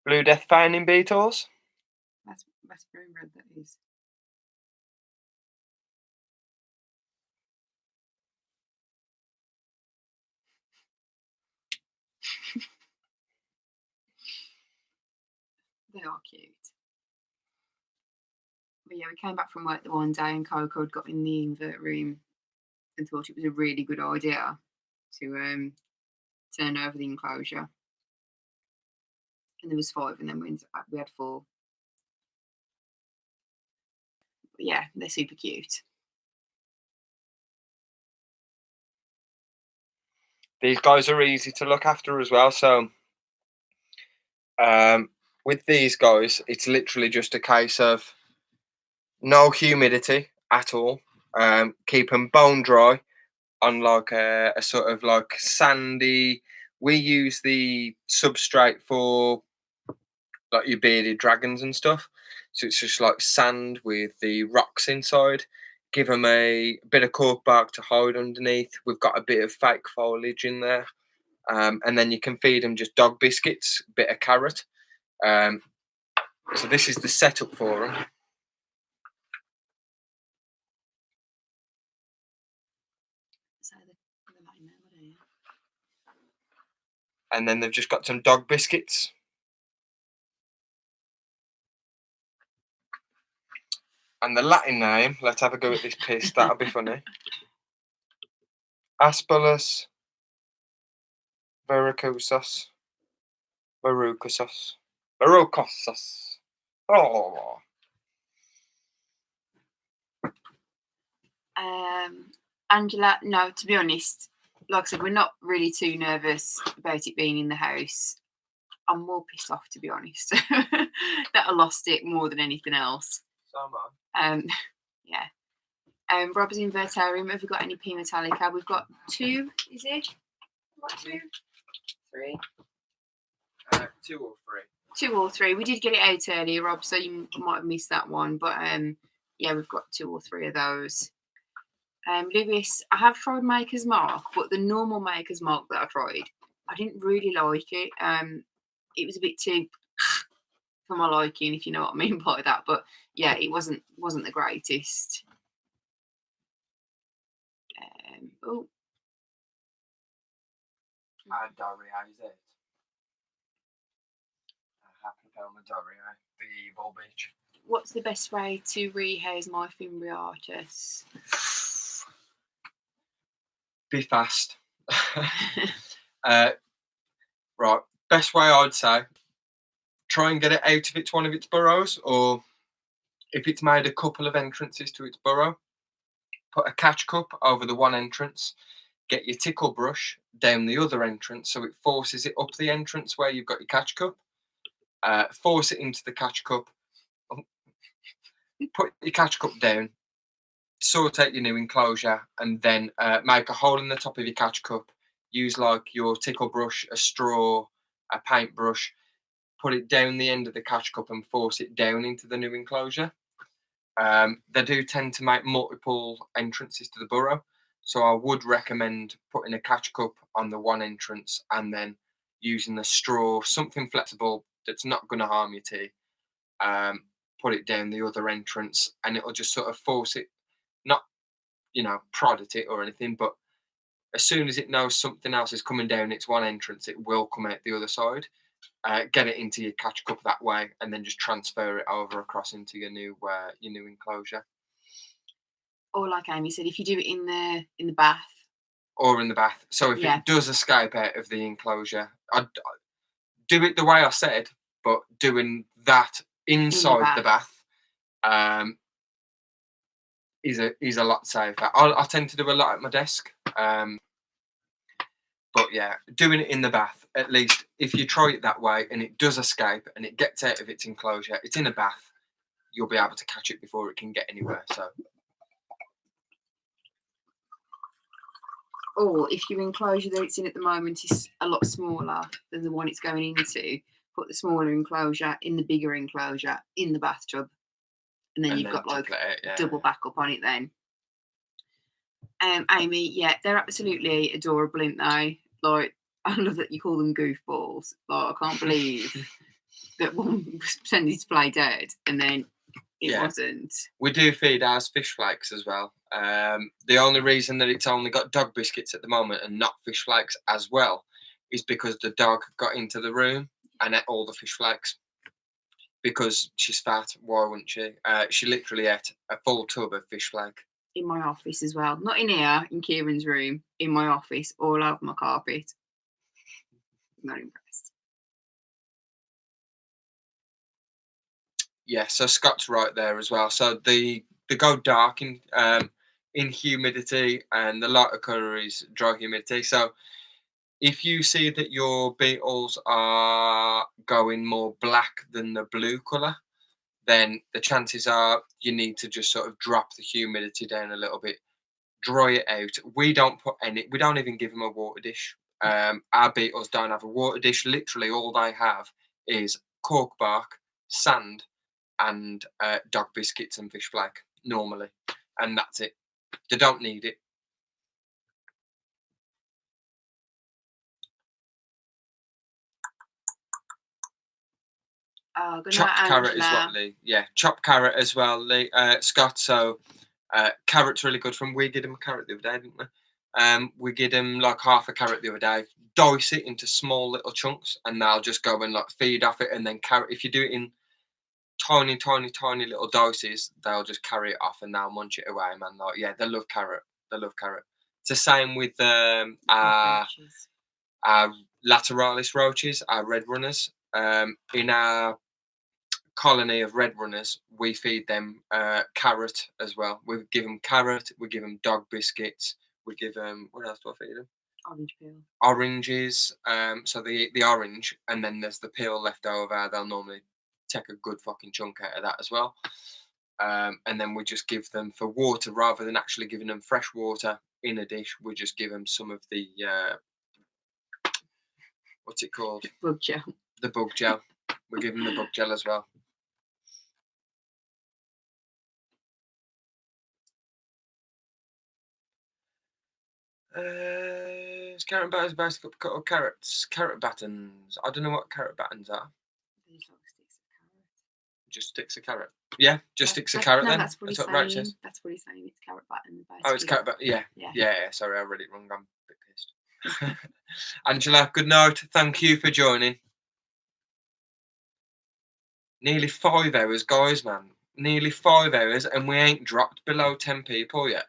Blue Death finding beetles. that's brown bread, that is. They are cute. But yeah, we came back from work the one day and Coco had got in the invert room and thought it was a really good idea to turn over the enclosure. And there was 5 and then we had 4. But yeah, they're super cute. These guys are easy to look after as well. So with these guys, it's literally just a case of no humidity at all. Keep them bone dry on like a sort of like sandy. We use the substrate for like your bearded dragons and stuff. So it's just like sand with the rocks inside. Give them a bit of cork bark to hide underneath. We've got a bit of fake foliage in there. And then you can feed them just dog biscuits, a bit of carrot. So this is the setup for them. So they're lying there, what are you? And then they've just got some dog biscuits. And the Latin name, let's have a go at this piss, that'll be funny. Aspalus verrucosus. Verrucosus. Verrucosus. Oh. Angela, no, to be honest, like I said, we're not really too nervous about it being in the house. I'm more pissed off, to be honest, that I lost it more than anything else. Yeah. Rob's Invertarium, have we got any P Metallica? We've got 2, is it? What, 2? 3? 2 or 3. 2 or 3. We did get it out earlier, Rob, so you might have missed that one. But yeah, we've got 2 or 3 of those. Lewis, I have tried Maker's Mark, but the normal Maker's Mark that I tried, I didn't really like it. It was a bit too for my liking, if you know what I mean by that. But yeah, it wasn't the greatest. Oh, Doria, is it? I happen to tell my Doria, the evil bitch. what's the best way to rehouse my Fimbriatus? Be fast. Right, best way I'd say, try and get it out of one of its burrows, or if it's made a couple of entrances to its burrow, put a catch cup over the one entrance, get your tickle brush down the other entrance so it forces it up the entrance where you've got your catch cup, force it into the catch cup, put your catch cup down, sort out your new enclosure, and then make a hole in the top of your catch cup. Use like your tickle brush, a straw, a paintbrush, put it down the end of the catch cup and force it down into the new enclosure. They do tend to make multiple entrances to the burrow, so I would recommend putting a catch cup on the one entrance and then using the straw, something flexible that's not going to harm your tea. Put it down the other entrance, and it'll just sort of force it, not prod at it or anything, but as soon as it knows something else is coming down its one entrance, it will come out the other side. Get it into your catch cup that way, and then just transfer it over across into your new enclosure. Or like Amy said, if you do it in the bath. Or in the bath. So if Yeah. it does escape out of the enclosure, do it the way I said, but doing that inside the bath is a lot safer. I tend to do a lot at my desk. But yeah, doing it in the bath, at least if you try it that way and it does escape and it gets out of its enclosure, it's in a bath, you'll be able to catch it before it can get anywhere. So, or if your enclosure that it's in at the moment is a lot smaller than the one it's going into, put the smaller enclosure in the bigger enclosure in the bathtub, and then you've got like double backup on it then. Amy, yeah, they're absolutely adorable, aren't they? Like, I love that you call them goofballs. Like, I can't believe that one was pretending to play dead and then it wasn't. We do feed ours fish flakes as well. The only reason that it's only got dog biscuits at the moment and not fish flakes as well is because the dog got into the room and ate all the fish flakes. Because she's fat, why wouldn't she? She literally ate a full tub of fish flake. In my office as well. Not in here, in Kieran's room, in my office, all over my carpet. Not impressed. Yeah, so Scott's right there as well. So they go dark in humidity, and the lighter colour is dry humidity. So if you see that your beetles are going more black than the blue colour, then the chances are you need to just sort of drop the humidity down a little bit, dry it out. We don't even give them a water dish. Our beetles don't have a water dish. Literally all they have is cork bark, sand, and dog biscuits and fish flake normally, and that's it. They don't need it. Chopped carrot is what Lee. Yeah, chopped carrot as well, Lee. Scott. So carrot's really good from. We did him a carrot the other day, didn't we? We did him like half a carrot the other day. Dice it into small little chunks, and they'll just go and like feed off it. And then carrot, if you do it in tiny little doses, they'll just carry it off and they'll munch it away, man. Like, yeah, they love carrot. They love carrot. It's the same with our lateralis roaches, our red runners. In our colony of red runners, we feed them carrot as well. We give them carrot, we give them dog biscuits, we give them, what else do I feed them? Orange peel. Oranges. So they eat the orange, and then there's the peel left over. They'll normally take a good fucking chunk out of that as well. And then we just give them, for water, rather than actually giving them fresh water in a dish, we just give them some of the what's it called? Bug gel. The bug gel. We give them the bug gel as well. Carrot batters, basically cut of carrots. Carrot battens. I don't know what carrot battens are. Just sticks of carrot. Yeah, just sticks of carrot. No, then that's what what Rach says. That's what he's saying. It's carrot batten. Oh, it's carrot batten. Yeah. Yeah. Yeah. Sorry, I read it wrong. I'm a bit pissed. Angela, good night. Thank you for joining. Nearly 5 hours, guys, man. Nearly 5 hours, and we ain't dropped below 10 people yet.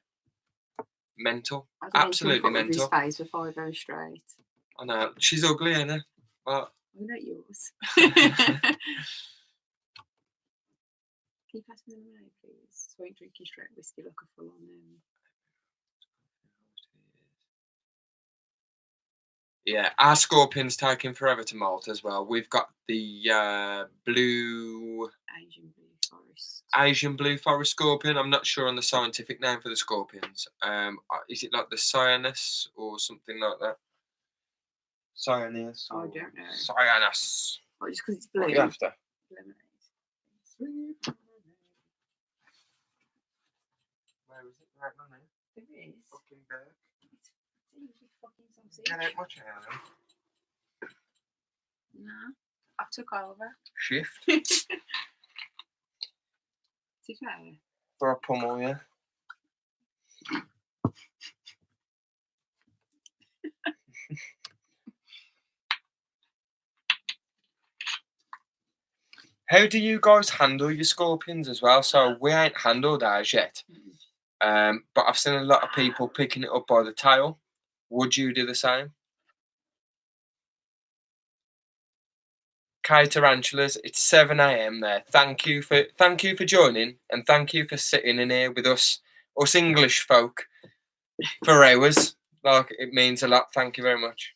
Mental. Absolutely mental. His face for 5 hours straight. I know. She's ugly, isn't she? But I'm not yours. Can you pass me the lemonade, please? So I ain't drinking straight whiskey like a full on. Yeah, our scorpion's taking forever to molt as well. We've got the blue Asian blue forest scorpion. I'm not sure on the scientific name for the scorpions. Is it like the cyanus or something like that? Cyanus. I don't know. Cyanus. Oh, just because it's blue. What are you after? Lemonade. Where is it? Right on there. There is. Fucking bird. Fucking sausage. Get out my chair then. Nah, I took over. Shift. Today. For a pummel, yeah. How do you guys handle your scorpions as well? So we ain't handled ours yet. But I've seen a lot of people picking it up by the tail. Would you do the same? UK tarantulas. It's 7 a.m. there. Thank you for joining, and thank you for sitting in here with us English folk for hours. Like, it means a lot. Thank you very much.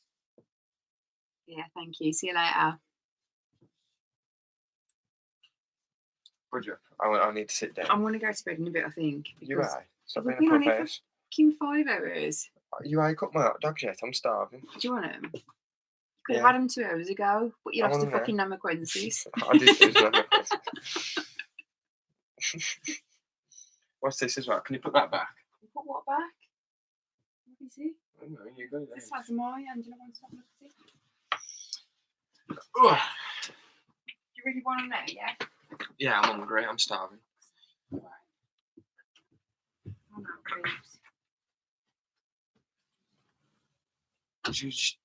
Yeah, thank you. See you later. Bridget, I need to sit down. I'm gonna go to bed in a bit, I think. You because are. Stop we've being been a on here puff for fucking 5 hours. You ain't got my hot dogs yet. I'm starving. Do you want them? You could Yeah. have had them 2 hours ago, but you I lost to want 'em fucking Namaquensis. I did lose my What's this as well? Can you put that back? Put what back? What is it? I don't know, you go there. This has my Angela wants to look at it. Ugh. You really want them now, yeah? Yeah, I'm hungry. I'm starving. Right. Oh no, please. Could you just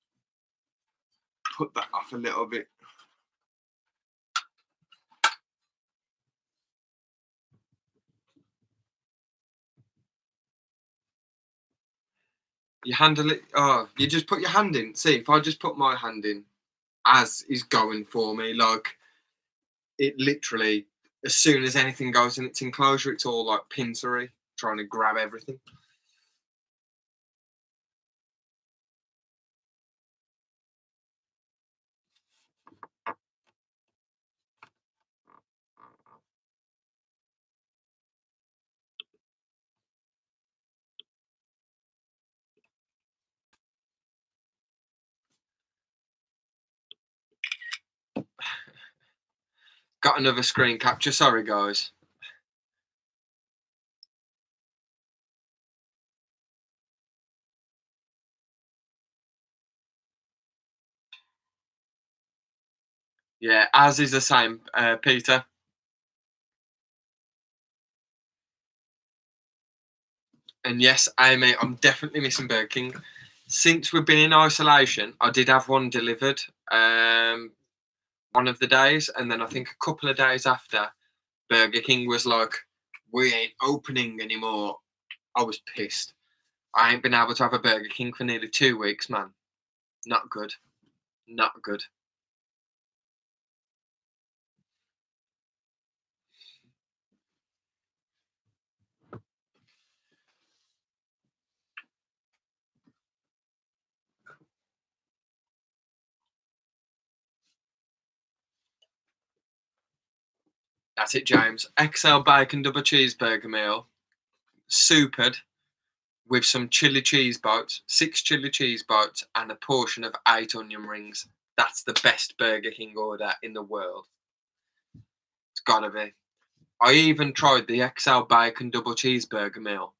put that off a little bit? You handle it. Oh, you just put your hand in. See, if I just put my hand in, as is going for me, like, it literally, as soon as anything goes in its enclosure, it's all like pincery, trying to grab everything. Got another screen capture. Sorry, guys. Yeah, as is the same, Peter. And yes, Amy, I'm definitely missing Burger King. Since we've been in isolation, I did have one delivered one of the days, and then I think a couple of days after, Burger King was like, we ain't opening anymore. I was pissed. I ain't been able to have a Burger King for nearly 2 weeks, man. Not good. Not good. That's it, James. XL bacon double cheeseburger meal. Supered. With some chili cheese bites, 6 chili cheese bites, and a portion of 8 onion rings. That's the best Burger King order in the world. It's gotta be. I even tried the XL bacon double cheeseburger meal.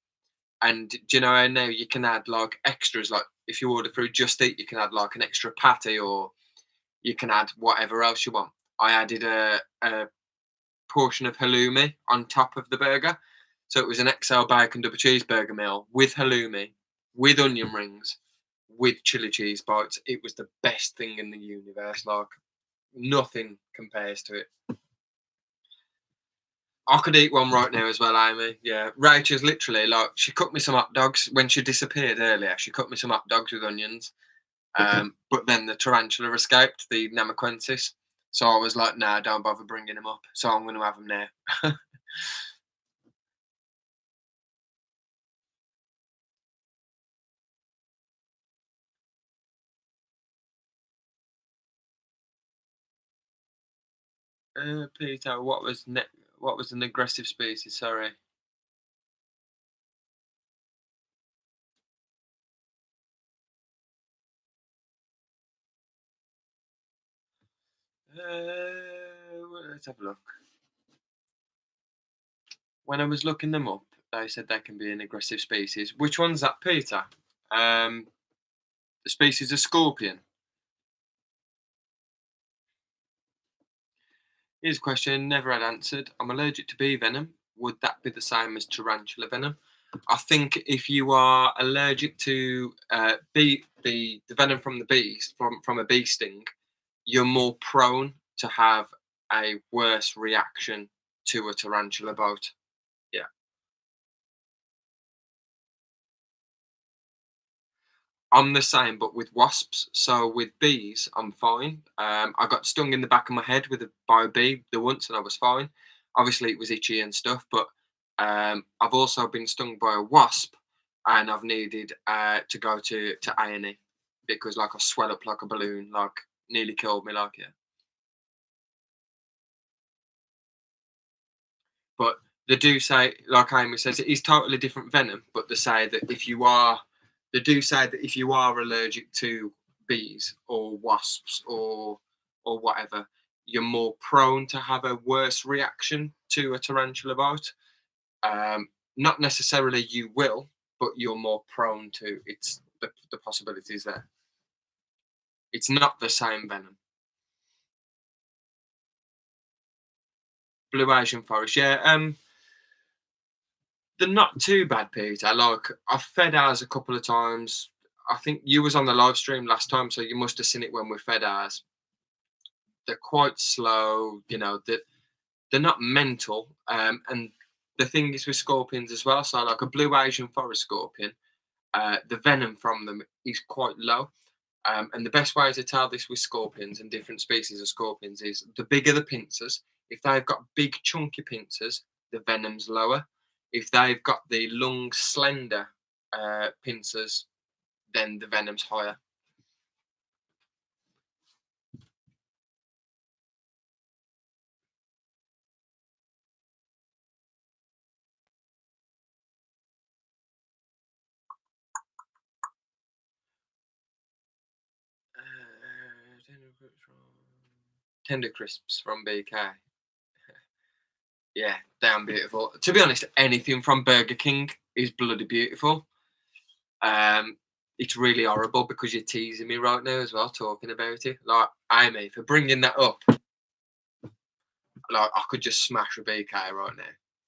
And do you know how now you can add like extras? Like if you order through Just Eat, you can add like an extra patty, or you can add whatever else you want. I added a portion of halloumi on top of the burger. So it was an XL bacon double cheeseburger meal with halloumi, with onion rings, with chili cheese bites. It was the best thing in the universe. Like, nothing compares to it. I could eat one right now as well, Amy. Yeah, Rachel's literally like, she cooked me some hot dogs when she disappeared earlier. She cooked me some hot dogs with onions. But then the tarantula escaped, the Namaquensis. So I was like, nah, don't bother bringing him up. So I'm going to have him now. Peter, what was an aggressive species? Sorry. Let's have a look. When I was looking them up, they said they can be an aggressive species. Which one's that, Peter? The species of scorpion. Here's a question never had answered. I'm allergic to bee venom. Would that be the same as tarantula venom? I think if you are allergic to the venom from the bees, from a bee sting, you're more prone to have a worse reaction to a tarantula bite. Yeah. I'm the same, but with wasps. So with bees, I'm fine. I got stung in the back of my head by a bee the once, and I was fine. Obviously, it was itchy and stuff, but I've also been stung by a wasp, and I've needed to go to A&E because like I swell up like a balloon, like nearly killed me, like yeah. But they do say, like Amy says, it is totally different venom. But they say that they do say that if you are allergic to bees or wasps or whatever, you're more prone to have a worse reaction to a tarantula bite. Not necessarily you will, but you're more prone to it's the possibilities there. It's not the same venom. Blue Asian forest, yeah. They're not too bad, Peter. Like I've fed ours a couple of times. I think you was on the live stream last time, so you must have seen it when we fed ours. They're quite slow, you know. They're not mental. And the thing is with scorpions as well. So like a blue Asian forest scorpion, the venom from them is quite low. And the best way to tell this with scorpions and different species of scorpions is the bigger the pincers. If they've got big chunky pincers, the venom's lower. If they've got the long slender pincers, then the venom's higher. Tender crisps from BK. Yeah, damn beautiful. To be honest, anything from Burger King is bloody beautiful. It's really horrible because you're teasing me right now as well, talking about it. Like, Amy, for bringing that up, like I could just smash a BK right now,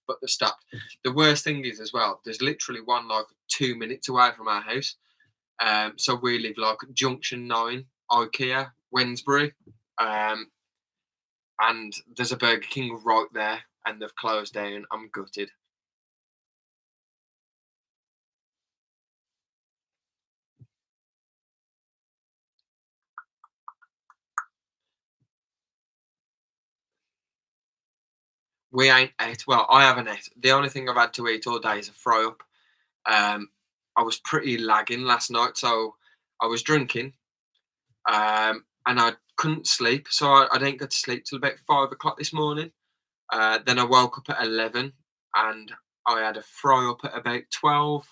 but they stopped. The worst thing is as well, there's literally one like 2 minutes away from our house. So we live like Junction 9, IKEA, Wednesbury, and there's a Burger King right there, and they've closed down. I'm gutted. We ain't ate. Well, I haven't ate. The only thing I've had to eat all day is a fry up. I was pretty lagging last night, so I was drinking, and I couldn't sleep, so I didn't get to sleep till about 5 o'clock this morning. Then I woke up at 11, and I had a fry up at about 12,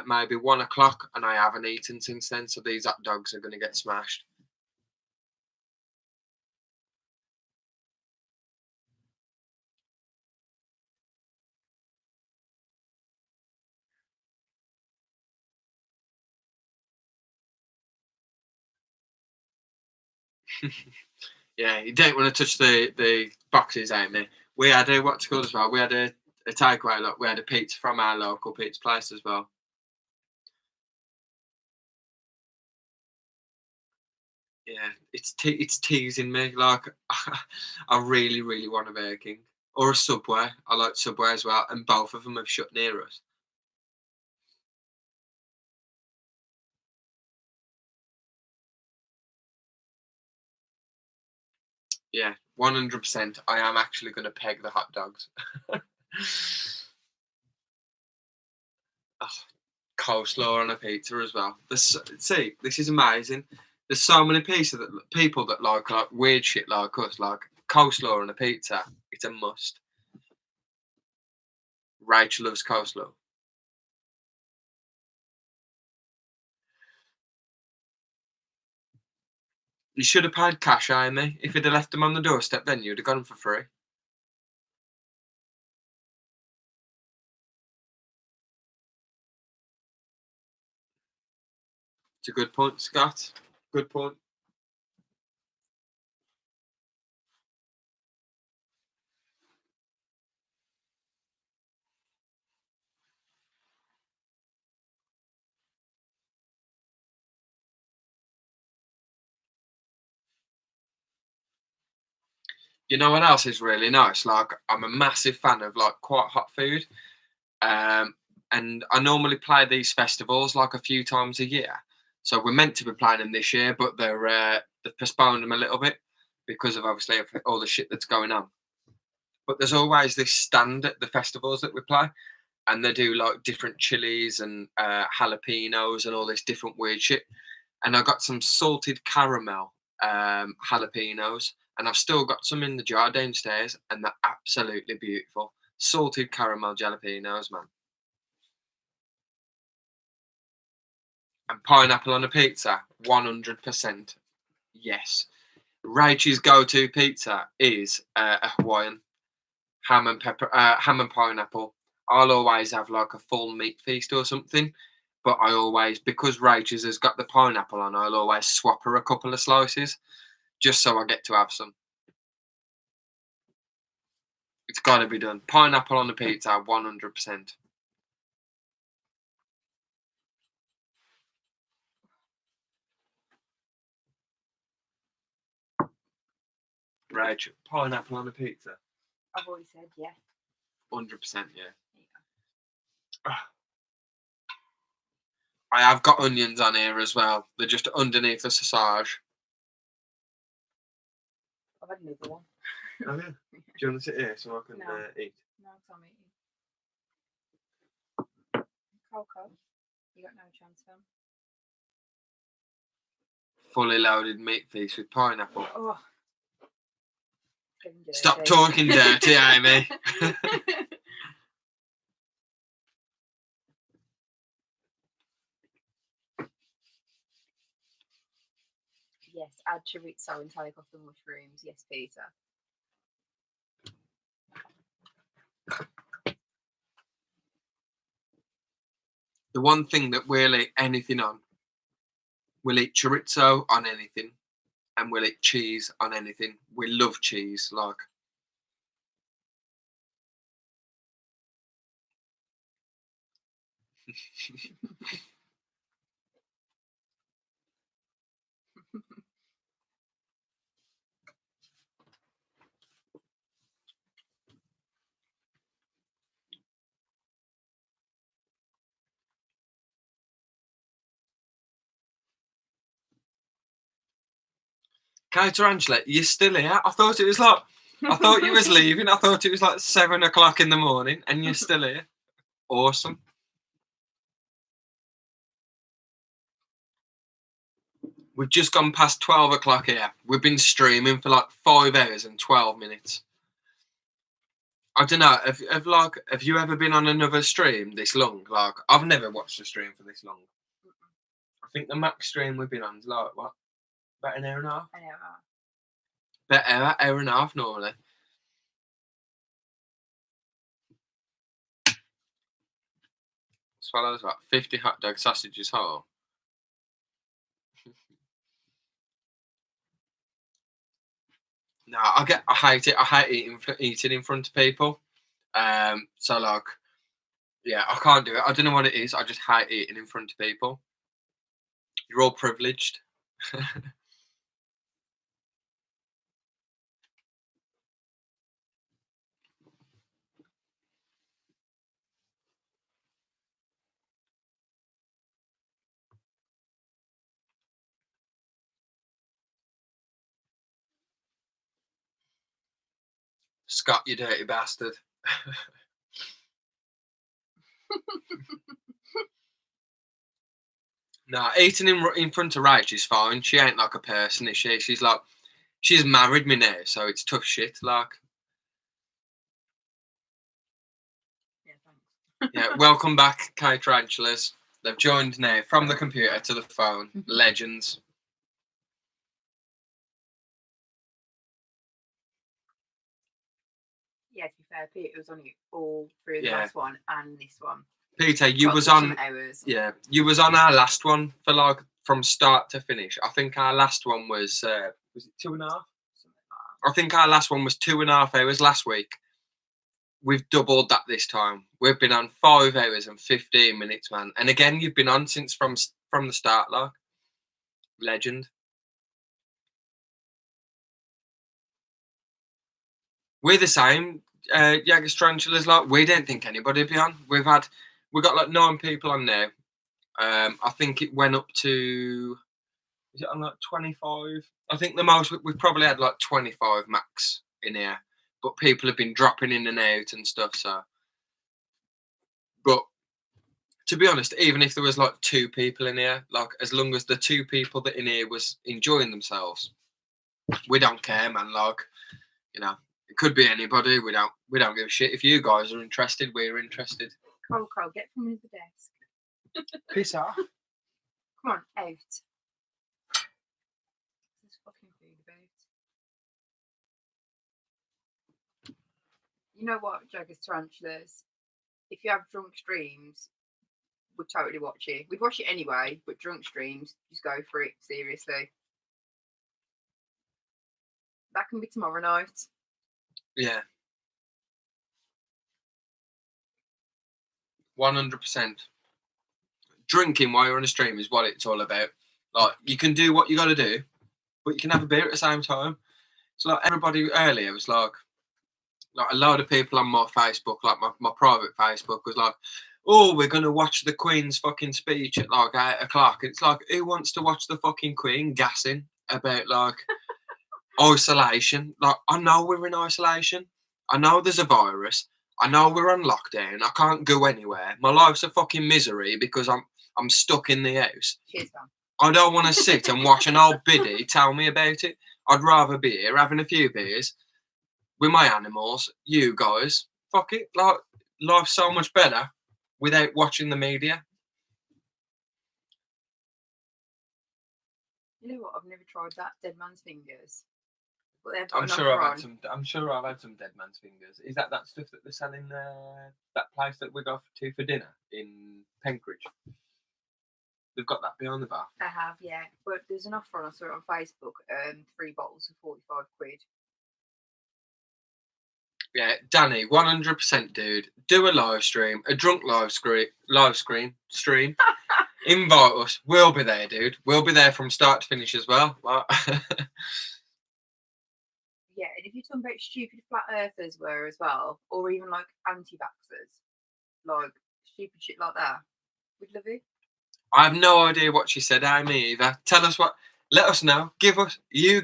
maybe 1 o'clock, and I haven't eaten since then. So these hot dogs are going to get smashed. Yeah, you don't want to touch the boxes, Amy. We had a what's it called as well. We had a takeaway. Look, we had a pizza from our local pizza place as well. Yeah, it's teasing me. Like I really, really want a Burger King or a Subway. I like Subway as well, and both of them have shut near us. Yeah, 100%. I am actually going to peg the hot dogs. Oh, coleslaw on a pizza as well. See, this is amazing. There's so many people that like weird shit like us, like coleslaw on a pizza. It's a must. Rachel loves coleslaw. You should have paid cash, Amy. If you'd have left them on the doorstep, then you'd have got them for free. It's a good point, Scott. Good point. You know what else is really nice? Like I'm a massive fan of like quite hot food. And I normally play these festivals like a few times a year. So we're meant to be playing them this year, but they've postponed them a little bit because of obviously all the shit that's going on. But there's always this stand at the festivals that we play, and they do like different chilies and jalapenos and all this different weird shit. And I got some salted caramel jalapenos, and I've still got some in the jar downstairs, and they're absolutely beautiful. Salted caramel jalapenos, man. And pineapple on a pizza, 100%. Yes. Rachel's go-to pizza is a Hawaiian ham and pineapple. I'll always have like a full meat feast or something, but I always, because Rachel's has got the pineapple on, I'll always swap her a couple of slices just so I get to have some. It's got to be done. Pineapple on the pizza, 100%. Rachel, pineapple on a pizza. I've already said yeah. 100%, yeah. I have got onions on here as well. They're just underneath the sausage. I've had another one. Oh yeah. Do you want to sit here so I can eat? No, I'm eating. Coco, you got no chance, Phil. Fully loaded meat feast with pineapple. Oh. Stop talking dirty, Amy. Yes, add chorizo and take off the mushrooms. Yes, Peter. The one thing that we'll eat anything on, we'll eat chorizo on anything, and we'll eat cheese on anything. We love cheese, like. Tarantula, you're still here? I thought it was like, I thought you was leaving. I thought it was like 7 o'clock in the morning, and you're still here. Awesome. We've just gone past 12 o'clock here. We've been streaming for like 5 hours and 12 minutes. I don't know. Have you ever been on another stream this long? Like, I've never watched a stream for this long. I think the max stream we've been on is like what? About an hour and a half? An hour. About hour and a half normally. Swallows about 50 hot dog sausages whole. No, I hate it. I hate eating in front of people. So like, yeah, I can't do it. I don't know what it is. I just hate eating in front of people. You're all privileged. Scott, you dirty bastard. Nah, eating in front of Rach is fine. She ain't like a person, is she? She's like, she's married me now, so it's tough shit. Like, Yeah, thanks. yeah, welcome back, K Tarantulas. They've joined now from the computer to the phone. Legends. Yeah, to be fair, Peter was on it all through the Yeah. last one and this one. Peter, you Got was some on. hours. Yeah, you was on our last one for like from start to finish. I think our last one was it 2.5? Something like I think our last one was 2.5 hours last week. We've doubled that this time. We've been on 5 hours and 15 minutes, man. And again, you've been on since from the start, like. Legend. We're the same, Jaggers Tarantulas, like, we don't think anybody would be on. We've got like 9 people on now. I think it went up to, is it on like 25? I think the most we've probably had like 25 max in here, but people have been dropping in and out and stuff. So, but to be honest, even if there was like 2 people in here, like as long as the 2 people that in here was enjoying themselves, we don't care, man. Like, you know, it could be anybody. We don't give a shit. If you guys are interested, we're interested. Carl, get from under the desk. Piss off. Come on, out. There's fucking food about. You know what, Jaggers Tarantulas? If you have drunk streams, we'd totally watch it. We'd watch it anyway, but drunk streams, just go for it, seriously. That can be tomorrow night. Yeah. 100%. Drinking while you're on a stream is what it's all about. Like, you can do what you got to do, but you can have a beer at the same time. So, like, everybody earlier was like a load of people on my Facebook, like my private Facebook, was like, oh, we're going to watch the Queen's fucking speech at like 8 o'clock. It's like, who wants to watch the fucking Queen gassing about like isolation? Like, I know we're in isolation. I know there's a virus. I know we're on lockdown. I can't go anywhere. My life's a fucking misery because I'm stuck in the house. Cheers, man. I don't want to sit and watch an old biddy tell me about it. I'd rather be here having a few beers with my animals. You guys, fuck it. Like, life's so much better without watching the media. You know what? I've never tried that Dead Man's Fingers. But they've got I'm an sure offer I've on. had some. I'm sure I've had some Dead Man's Fingers. Is that stuff that they're selling that place that we go to for dinner in Penkridge? They've got that behind the bar. I have, yeah. But there's an offer on. I saw it on Facebook. 3 bottles for 45 quid. Yeah, Danny, 100%, dude. Do a live stream, a drunk live stream. Invite us. We'll be there, dude. We'll be there from start to finish as well. Yeah, and if you're talking about stupid flat earthers were as well, or even like anti-vaxxers, like stupid shit like that, we'd love it. I have no idea what she said. I me either. Tell us what. Let us know. Give us your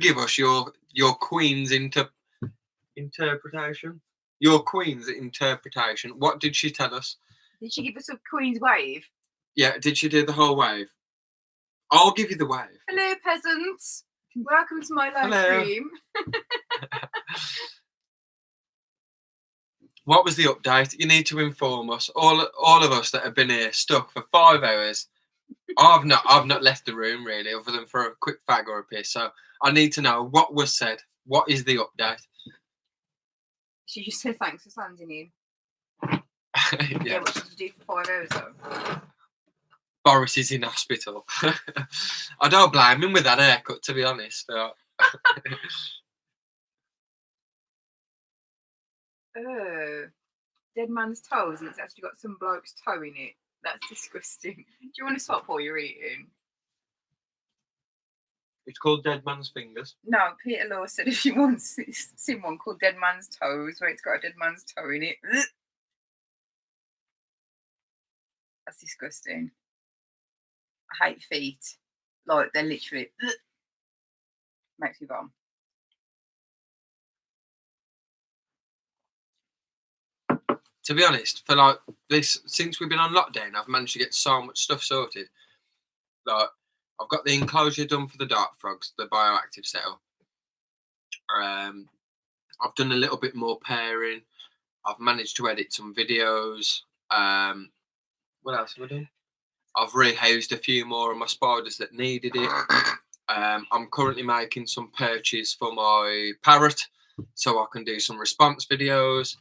Queen's interpretation. Your Queen's interpretation. What did she tell us? Did she give us a Queen's wave? Yeah, did she do the whole wave? I'll give you the wave. Hello, peasants. Welcome to my live Hello. stream. What was the update? You need to inform us. All of us that have been here stuck for 5 hours. I've not left the room really, other than for a quick fag or a piss. So I need to know what was said. What is the update? She just said thanks for standing in. Yeah. Yeah, what did you do for 5 hours though? Boris is in hospital. I don't blame him with that haircut, to be honest. Oh, Dead Man's Toes, and it's actually got some bloke's toe in it. That's disgusting. Do you want to swap while you're eating? It's called Dead Man's Fingers. No, Peter Law said if you want seen one called Dead Man's Toes, where it's got a dead man's toe in it. Ugh. That's disgusting. I hate feet. Like, they're literally... Ugh. Makes me vom. To be honest, for like this, since we've been on lockdown, I've managed to get so much stuff sorted. Like, I've got the enclosure done for the dart frogs, the bioactive setup. I've done a little bit more pairing. I've managed to edit some videos. What else have I done? I've rehoused a few more of my spiders that needed it. I'm currently making some perches for my parrot, so I can do some response videos.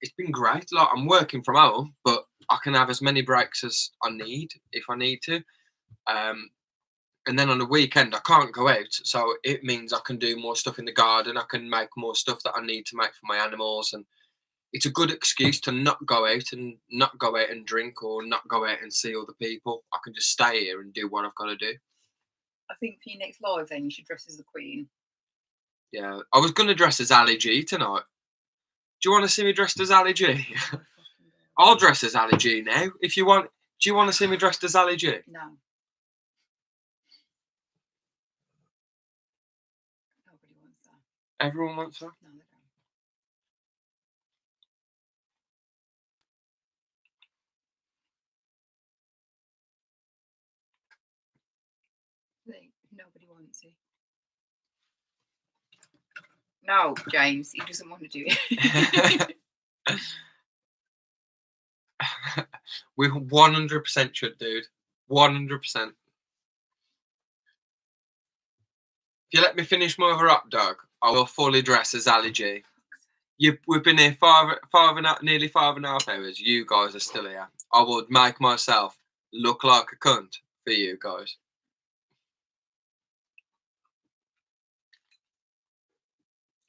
It's been great. Like, I'm working from home, but I can have as many breaks as I need if I need to. And then on the weekend, I can't go out, so it means I can do more stuff in the garden. I can make more stuff that I need to make for my animals, and it's a good excuse to not go out and drink or not go out and see other people. I can just stay here and do what I've got to do. I think for your next live, then you should dress as the Queen. Yeah, I was going to dress as Ali G tonight. Do you want to see me dressed as Ali G? I'll dress as Ali G now. If you want Do you want to see me dressed as Ali G? No. Nobody wants that. Everyone wants that. No, they don't. Nobody wants it. No, James, he doesn't want to do it. We 100% should, dude. 100%. If you let me finish my other hot dog, I will fully dress as Ali G. We've been here nearly 5.5 hours. You guys are still here. I would make myself look like a cunt for you guys.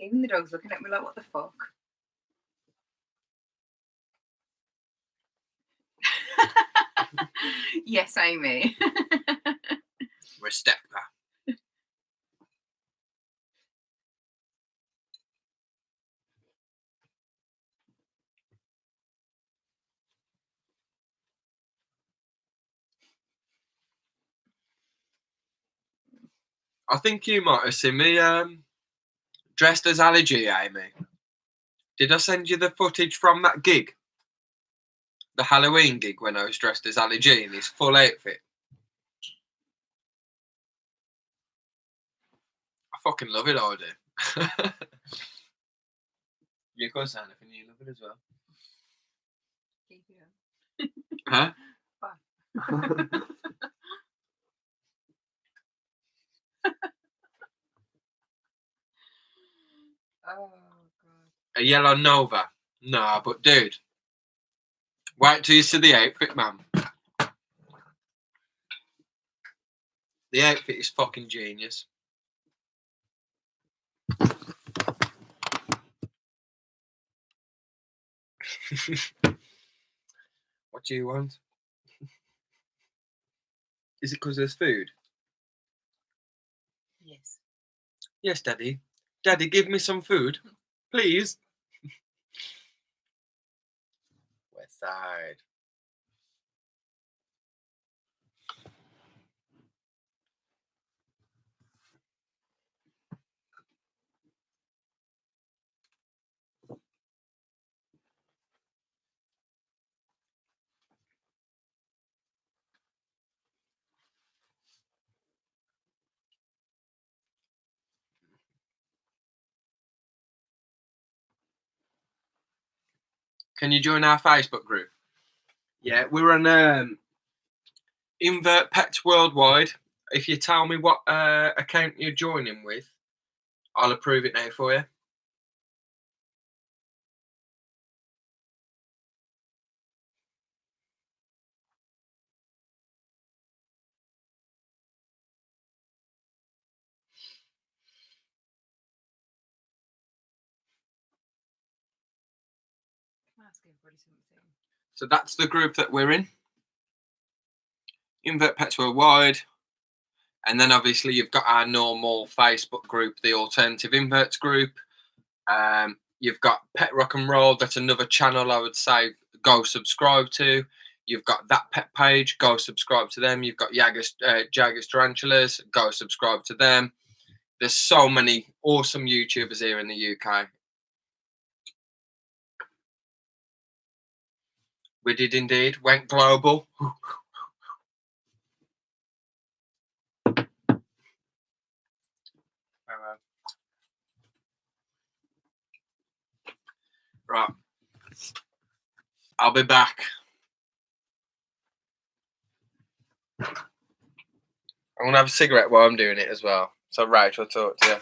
Even the dog's looking at me like, what the fuck? Yes, Amy. Respect that. I think you might have seen me dressed as Ali G, Amy. Did I send you the footage from that gig? The Halloween gig when I was dressed as Ali G in his full outfit. I fucking love it, I do. You can't say anything, you love it as well. Keep it up. Huh? Oh, God. A yellow Nova. Nah, but dude. Wait till you see the outfit, man. The outfit is fucking genius. What do you want? Is it because there's food? Yes. Yes, Daddy. Daddy, give me some food, please. West Side. Can you join our Facebook group? Yeah, we're on Invert Pets Worldwide. If you tell me what account you're joining with, I'll approve it now for you. Ask everybody something. So that's the group that we're in. Invert Pets Worldwide. And then obviously you've got our normal Facebook group, the Alternative Inverts group. You've got Pet Rock and Roll. That's another channel I would say go subscribe to. You've got That Pet page. Go subscribe to them. You've got Jaggers Tarantulas. Go subscribe to them. There's so many awesome YouTubers here in the UK. We did indeed. Went global. Right. I'll be back. I'm going to have a cigarette while I'm doing it as well. So Rachel will talk to you.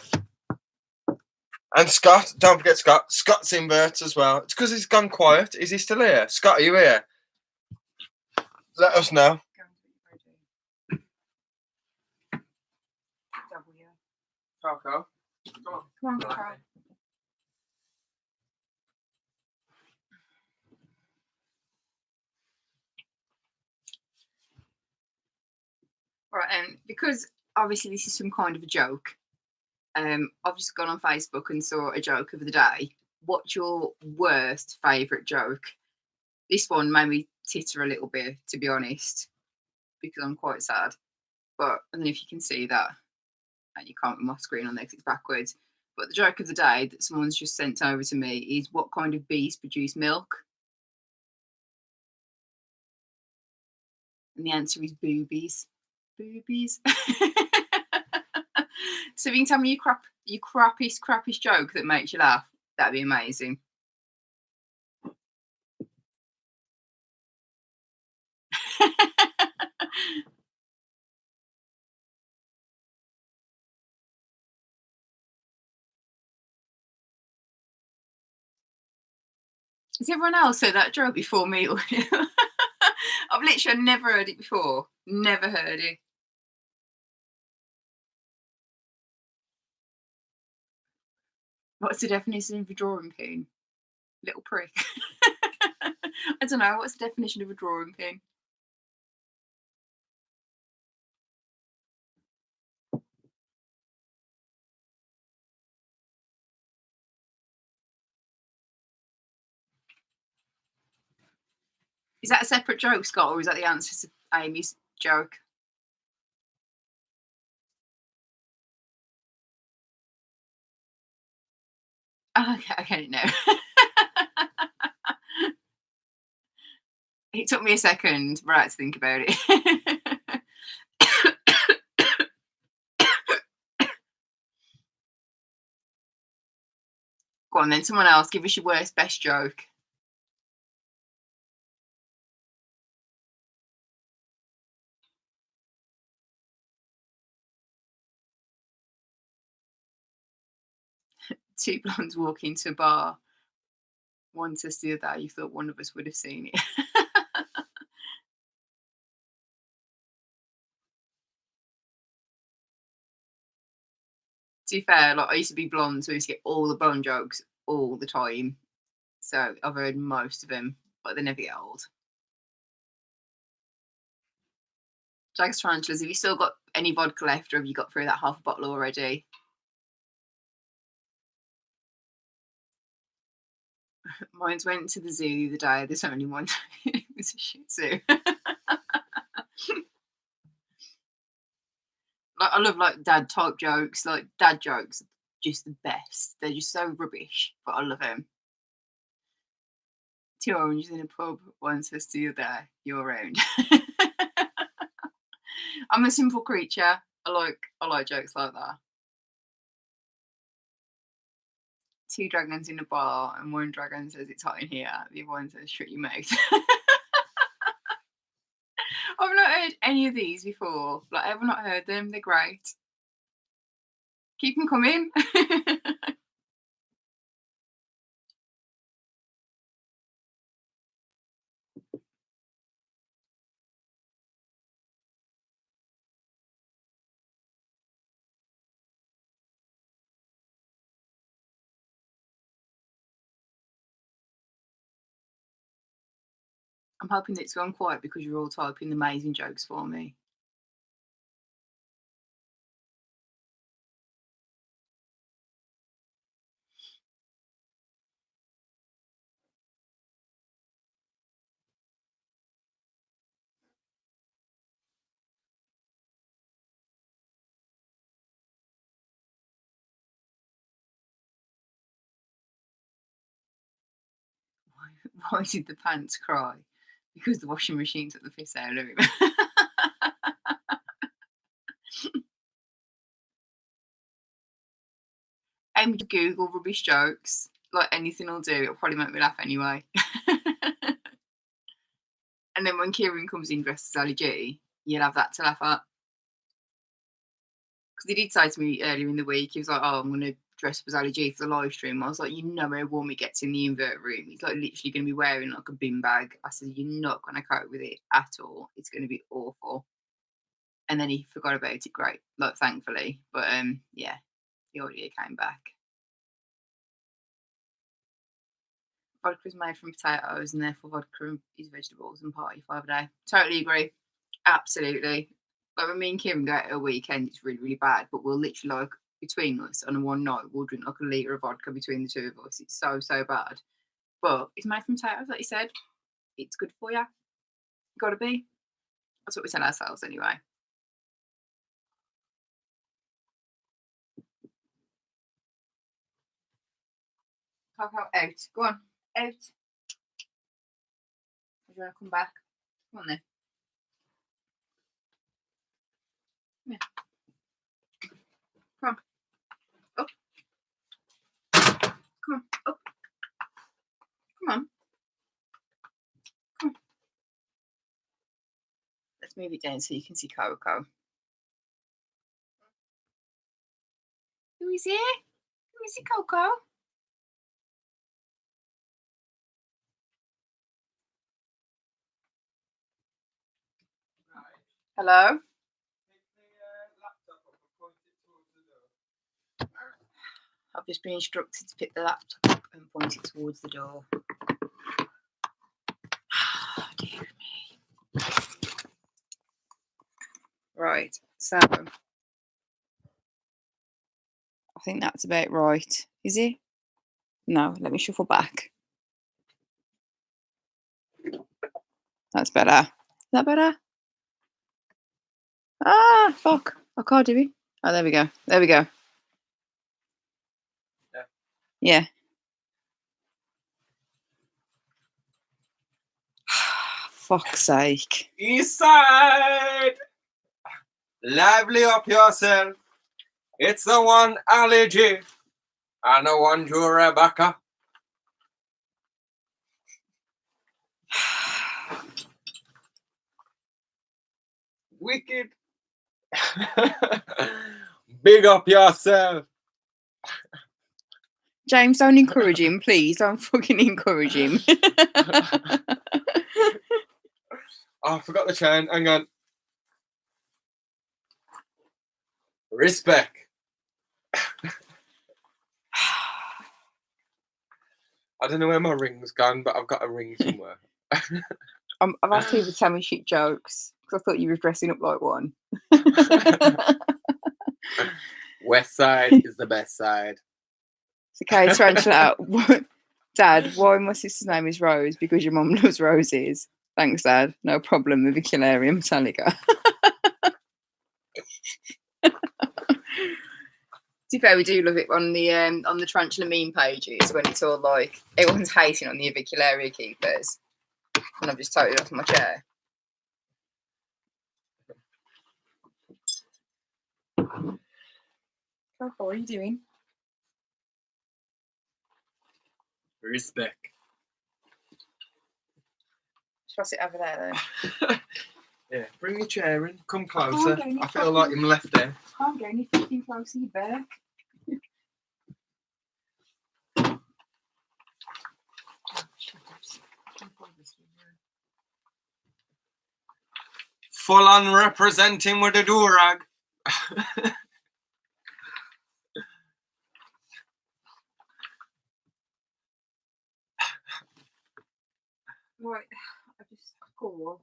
And Scott. Don't forget Scott. Scott's inverts as well. It's because he's gone quiet. Is he still here? Scott, are you here? Let us know. Coco. Come on. Come on, Carl. Right, because obviously this is some kind of a joke. I've just gone on Facebook and saw a joke of the day. What's your worst favourite joke? This one made me titter a little bit, to be honest, because I'm quite sad. But I don't know if you can see that. And you can't with my screen on there because it's backwards. But the joke of the day that someone's just sent over to me is, what kind of bees produce milk? And the answer is boobies. Boobies. So if you can tell me your crappiest joke that makes you laugh, that'd be amazing. Has everyone else heard that joke before me? I've literally never heard it before. Never heard it. What's the definition of a drawing pin? Little prick. I don't know. What's the definition of a drawing pin? Is that a separate joke, Scott, or is that the answer to Amy's joke? Oh, okay, I get it now. It took me a second, right, to think about it. Go on then, someone else, give us your worst, best joke. Two blondes walk into a bar. One says the other, you thought one of us would have seen it. To be fair, like, I used to be blonde, so I used to get all the blonde jokes all the time. So I've heard most of them, but they never get old. Jags Tarantulas, have you still got any vodka left, or have you got through that half a bottle already? Mine's went to the zoo the other day. There's only one. It was a shih tzu. Like, I love like dad type jokes. Like, dad jokes, just the best. They're just so rubbish, but I love them. Two oranges in a pub. One says to the other, "You're round." I'm a simple creature. I like jokes like that. Two dragons in a bar, and one dragon says it's hot in here. The other one says shut your mouth. I've not heard any of these before. Like, I've not heard them. They're great. Keep them coming. I'm hoping that it's gone quiet because you're all typing amazing jokes for me. Why did the pants cry? Because the washing machine took the piss out of him. Aim to Google rubbish jokes. Like, anything will do. It'll probably make me laugh anyway. And then when Kieran comes in dressed as Ali G, you'll have that to laugh at. Because he did say to me earlier in the week, he was like, "Oh, I'm going to dress up as Ali G for the live stream." I was like, "You know how warm he gets in the invert room. He's like literally going to be wearing like a bin bag." I said, "You're not going to cope with it at all. It's going to be awful." And then he forgot about it. Great, like, thankfully. But yeah, the audio came back. Vodka is made from potatoes, and therefore vodka is vegetables and party 5 a day. Totally agree. Absolutely. Like, when me and Kieran go out a weekend, it's really, really bad. But we'll literally, like, between us on a one night, we'll drink like a litre of vodka between the two of us. It's so, so bad. But it's made from potatoes, like you said. It's good for you. Gotta be. That's what we tell ourselves anyway. Coco, out. Go on. Out. Do you want to come back? Come on then. Come here. Come on. Up. Come on. Up. Come on. Come on. Let's move it down so you can see Coco. Who is here? Who is it, Coco? Hello? I've just been instructed to pick the laptop up and point it towards the door. Oh, dear me. Right, so I think that's about right. Is it? No, let me shuffle back. That's better. Is that better? Ah, fuck. I can't do it. Oh, there we go. There we go. Yeah. Fuck's sake. East side! Lively up yourself. It's the one allergy. And the one to Rebecca. Wicked. Big up yourself. James, don't encourage him, please. Don't fucking encourage him. Oh, I forgot the chain. Hang on. Respect. I don't know where my ring's gone, but I've got a ring somewhere. I've asked people to tell me shit jokes because I thought you were dressing up like one. West side is the best side. It's okay, Tarantula. Dad, why my sister's name is Rose? Because your mum loves roses. Thanks, Dad. No problem. Avicularia Metallica. To be fair, we do love it on the Tarantula meme pages when it's all like everyone's hating on the Avicularia keepers, and I've just totally off my chair. What are you doing? Respect. Shall I sit over there then? Yeah, bring your chair in. Come closer. I feel like I'm left there. Can't go any fucking closer, you bear. Full on representing with a do-rag. Right, I just cool.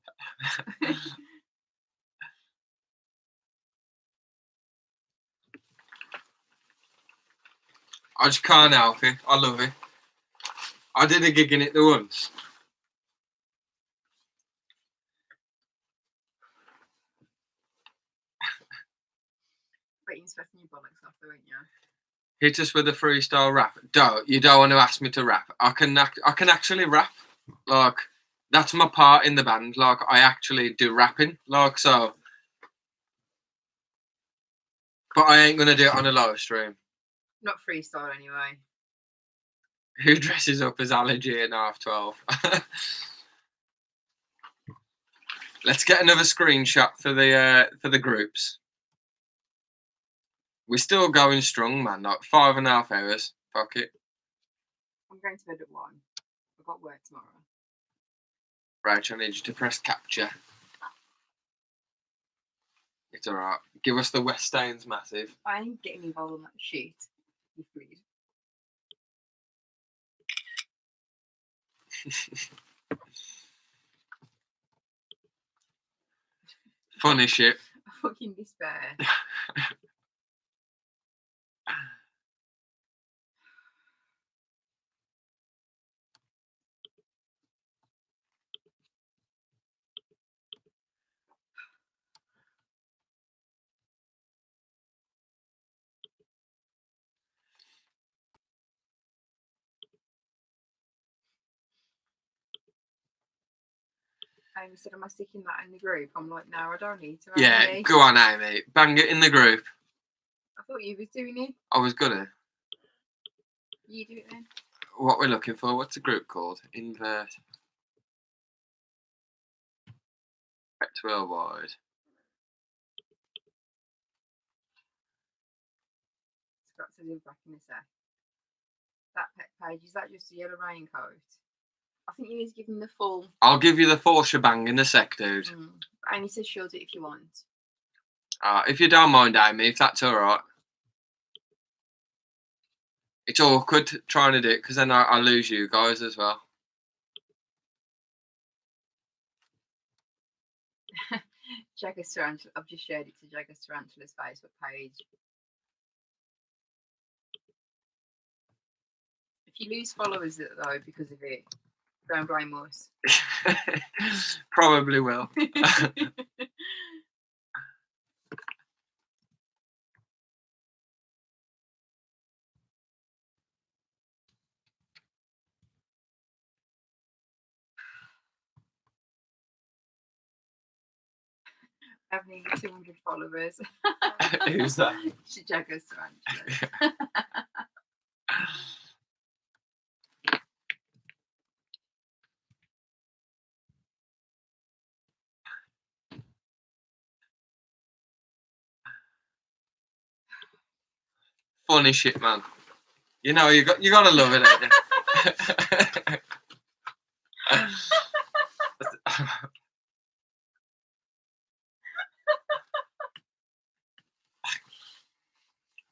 I just can't help it. I love it. I did a gig in it once. But you're stressing your bollocks off, though, ain't you? Hit us with a freestyle rap. You don't want to ask me to rap. I can actually rap. Like, that's my part in the band. Like, I actually do rapping. Like, so. But I ain't gonna do it on a live stream. Not freestyle, anyway. Who dresses up as Allergy in 12:30? Let's get another screenshot for the groups. We're still going strong, man. Like 5.5 hours. Fuck it. I'm going to bed at 1. I've got work tomorrow. Right, I need you to press capture. It's alright. Give us the West Stains massive. I ain't getting involved in that shit. You freed. Funny shit. I fucking despair. Amy said, am I sticking that in the group? I'm like, no, I don't need to. Yeah, Amy. go on, Amy. Bang it in the group. I thought you was doing it. I was gonna. You do it then. What we're looking for? What's the group called? Invert. Back to worldwide. Scott says he'll back in a sec. That pet page, is that just a yellow raincoat? I think you need to give him the full. I'll give you the full shebang in a sec, dude. Amy says she'll do it if you want. If you don't mind, Amy, if that's alright. It's awkward trying to do it because then I lose you guys as well. Jagger's Tarantula. I've just shared it to Jagger's Tarantula's Facebook page. If you lose followers though because of it, don't blame us. Probably will. I have nearly 200 followers. Who's that? Jagger's Tarantula. Funny shit, man. You know you gotta love it, ain't you?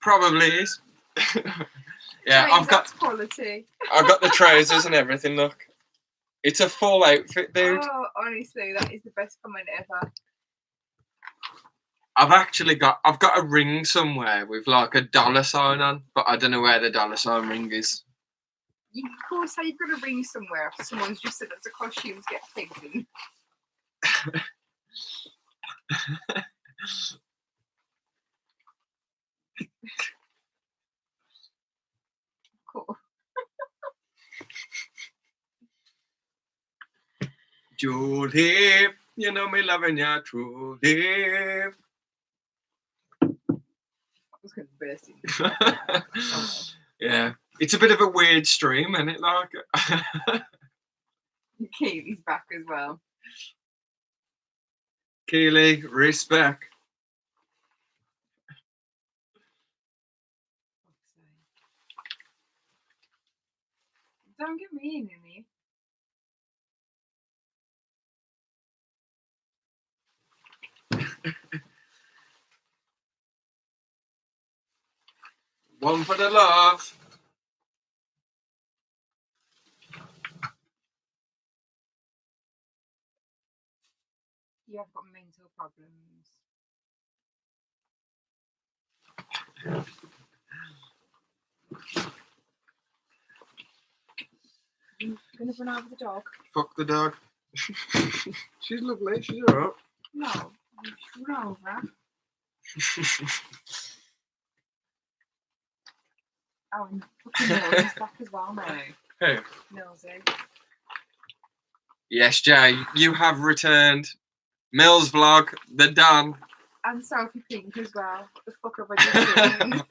Probably is. Yeah, James, that's quality. I've got the trousers and everything. Look, it's a full outfit, dude. Oh, honestly, that is the best comment ever. I've got a ring somewhere with like a dollar sign on, but I don't know where the dollar sign ring is. You, of course, how you've got a ring somewhere after someone's just said that the costumes get taken. Cool. Julie, you know me loving ya truly. I was going to burst into Yeah, it's a bit of a weird stream, isn't it? Like, Keely's back as well. Keely, respect. Don't get me in here. One for the love. You have got mental problems. You're going to run over the dog? Fuck the dog. She's lovely. She's alright. No, you should run over. Oh, and fucking Mills is back as well now. Who? Millsy. Yes, Jay, you have returned. Mills vlog, they're done. And Sophie Pink as well. The fuck have I just doing?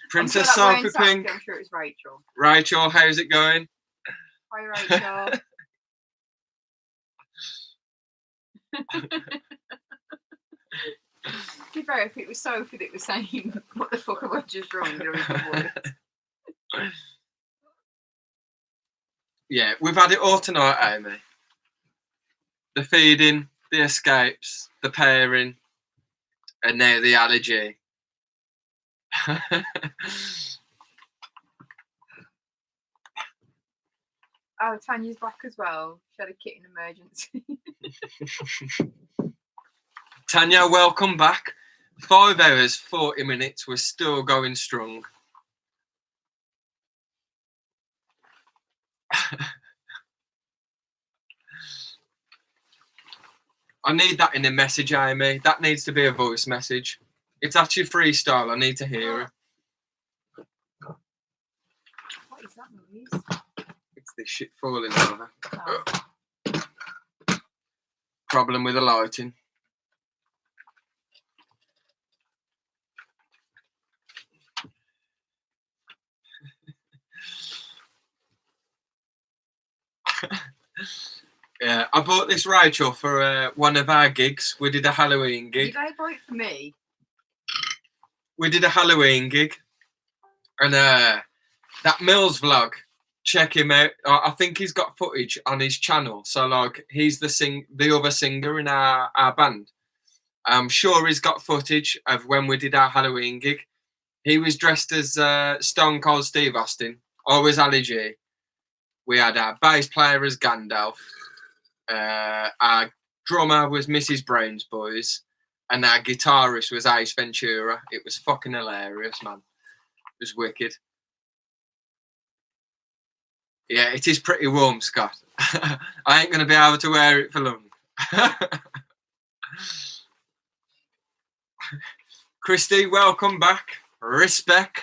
Princess Sophie Pink. I'm sure it was Rachel. Rachel, how's it going? Hi, Rachel. To be fair, if it was Sophie that was saying, what the fuck have I just wrong? There was no word. Yeah, we've had it all tonight, Amy. The feeding, the escapes, the pairing, and now the allergy. Oh, Tanya's back as well. She had a kitten emergency. Tanya, welcome back. 5 hours, 40 minutes. We're still going strong. I need that in a message, Amy. That needs to be a voice message. If that's your freestyle, I need to hear it. What is that noise? It's this shit falling over. Oh. Problem with the lighting. Yeah, I bought this Rachel for one of our gigs. We did a Halloween gig. You guys bought it for me? We did a Halloween gig, and that Mills vlog, check him out. I think he's got footage on his channel. So like, he's the other singer in our band. I'm sure he's got footage of when we did our Halloween gig. He was dressed as Stone Cold Steve Austin. I was Ali G. We had our bass player as Gandalf. Our drummer was Mrs. Brains Boys. And our guitarist was Ace Ventura. It was fucking hilarious, man. It was wicked. Yeah, it is pretty warm, Scott. I ain't going to be able to wear it for long. Christy, welcome back. Respect.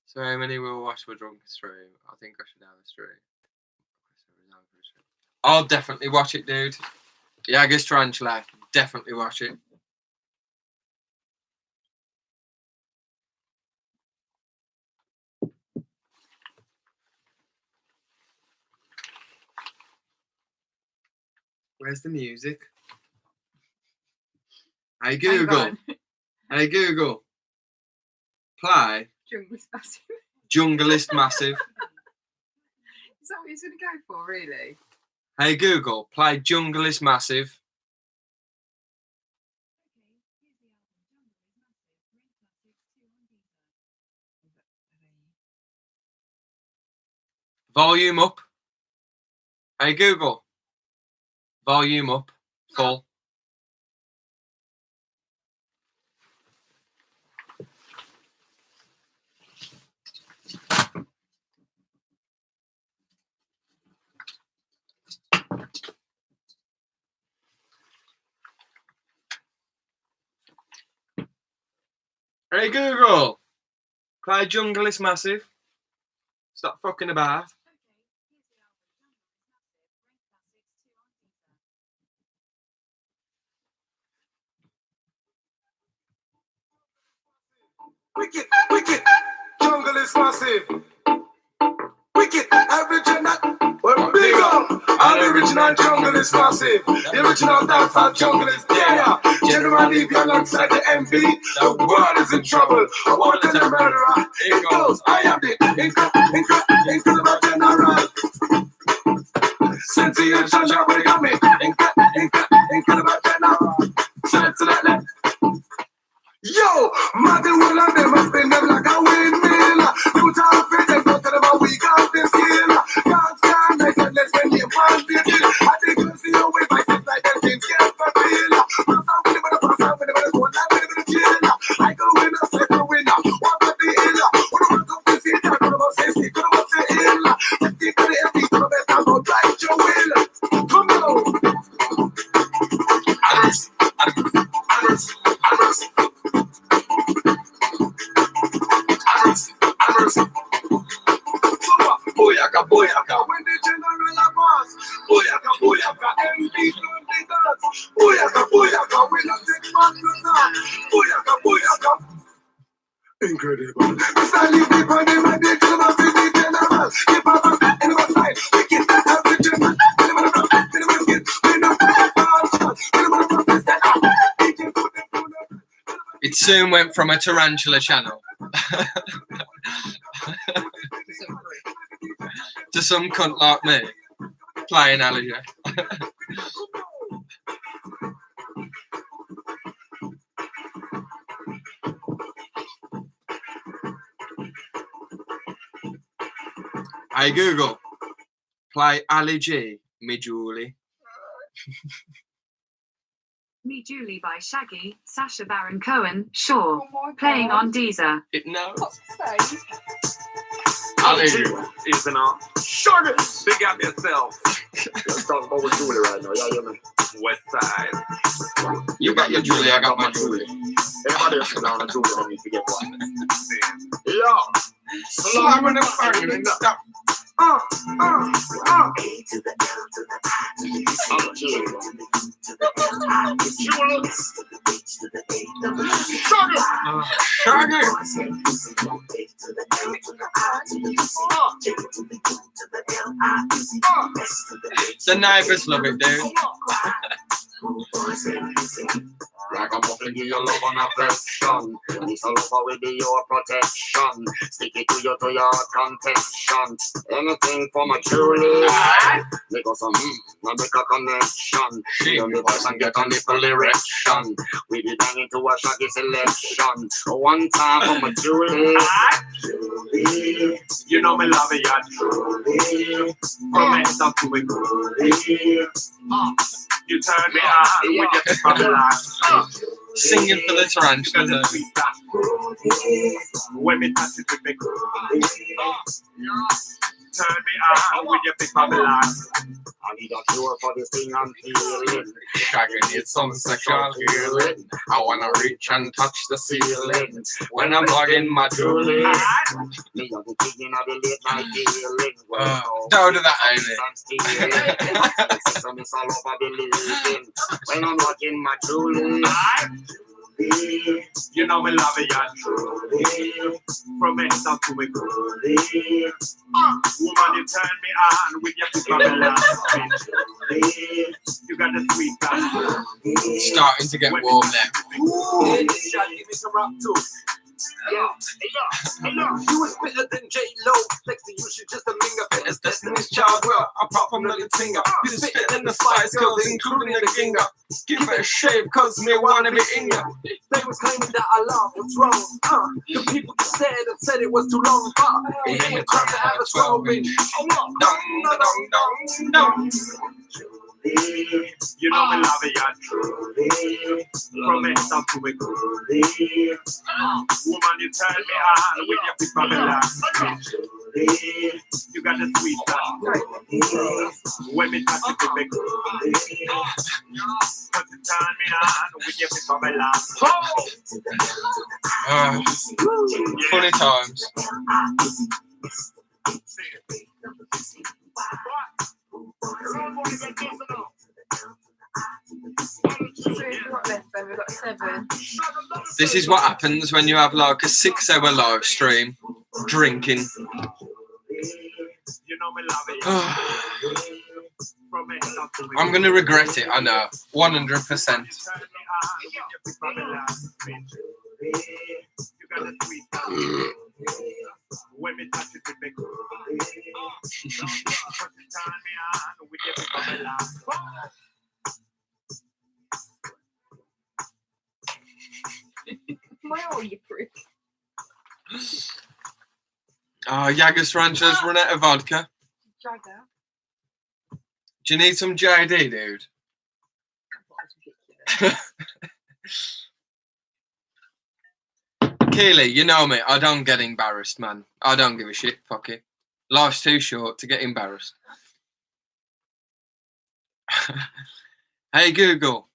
So how many will watch the drunk stream? I think I should have a stream. I'll definitely watch it, dude. Jager's Tarantula. Definitely watch it. Where's the music? Hey Google. Hey Google. Play Jungle's Massive. Junglist Massive. Is that what he's going to go for, really? Hey Google, play Junglist Massive. Volume up. Hey Google. Volume up. Full. Hey Google, play Junglist Massive. Stop fucking about. Wicked, wicked, Junglist Massive. Wicked, original, well, big up. All the original Junglist Massive. The original dancehall Junglist, yeah. General leave you alongside the MV. The world is in trouble. I want to the murderer. It goes, I am the incredible general. Sensation, you got me. Incredible general. Sense. Yo, Martin will have them and spin them like a windmill. You talk for them, don't tell them how we got this skill. Can't stand, I said, let's spend the fun this year. I think you'll see your way, my sis like them things get fulfilled. Pass out with them, pass out with them, go down with them in the jail. I go winner, second winner, what the deal? What about come to see that? What about say, see, what about say ill? Just keep to the empty, to the best, I'll go right your will. Come on. Anders. Booyaka, booyaka, when the general was. Booyaka, booyaka, MD from the dance. Booyaka, booyaka, we don't take back the time. Booyaka, booyaka. Incredible. Mr. Lee, people, they might be to the general. Keep up in the side. We get that original. It soon went from a Tarantula channel to some cunt like me playing Allergy. Hey Google, play Ali G, Me Julie. Me Julie by Shaggy, Sacha Baron Cohen, Shaw, playing on Deezer. It knows. Ali G is an art. Shut it! Big up yourself. Let's talk about with Julie right now. Yeah, you know. West side. You got your Julie, I got my Julie. Everybody else is on a Julie, don't need to get one. Yo! slamming and banging and stuff. The neighbours love it, dude. Ragamuffin, give your love and affection. It's a lover with your protection. Stick it to your contention. Anything for my Julie. Make us some, make a connection. She on the voice and get a nipple erection. We be banging to a shaggy selection. One time for my Julie. Julie, you know me love it, yeah. Julie, from it up to it. You turn me on with your Singing for the tarantula. When me touch it with me, turn me on with your big Babylon. I need a cure for this thing I'm feeling. Shaggy needs some sexual healing. I wanna reach and touch the ceiling when I'm plugging my Julie. Me on the king of the late night dealing. Don't do that, Amy. When I'm watching my Julie. You know me love it, yeah, truly. From it up to it, truly. Woman, you turn me on with your Babylon. You got the sweet guy. Starting to get warm now. Give me some rap too. Hey, you was better than J-Lo. Next to you, she just a minger. As Destiny's Child, well, apart from the finger. You was better than the Spice Girls, including the Ginger. Give it a shave, cause me wanna be in ya. They was claiming that I love what's wrong. The people just said and said it was too long. It ain't time to have a 12-inch. Dong. You know me love it, yeah, truly. From it up to it, truly. Woman, you turn me on with your big Babylon. You got the sweet touch. When me touch it with me, cause you turn me on with your big Babylon. Funny times. We've got 7. This is what happens when you have like a 6-hour live stream drinking. I'm gonna regret it, I know, 100%. When me touch it with me, You prick. Oh, Jager's Rancher's run out of vodka. Jagger. Do you need some JD, dude? Keely, you know me. I don't get embarrassed, man. I don't give a shit. Fuck it. Life's too short to get embarrassed. Hey, Google.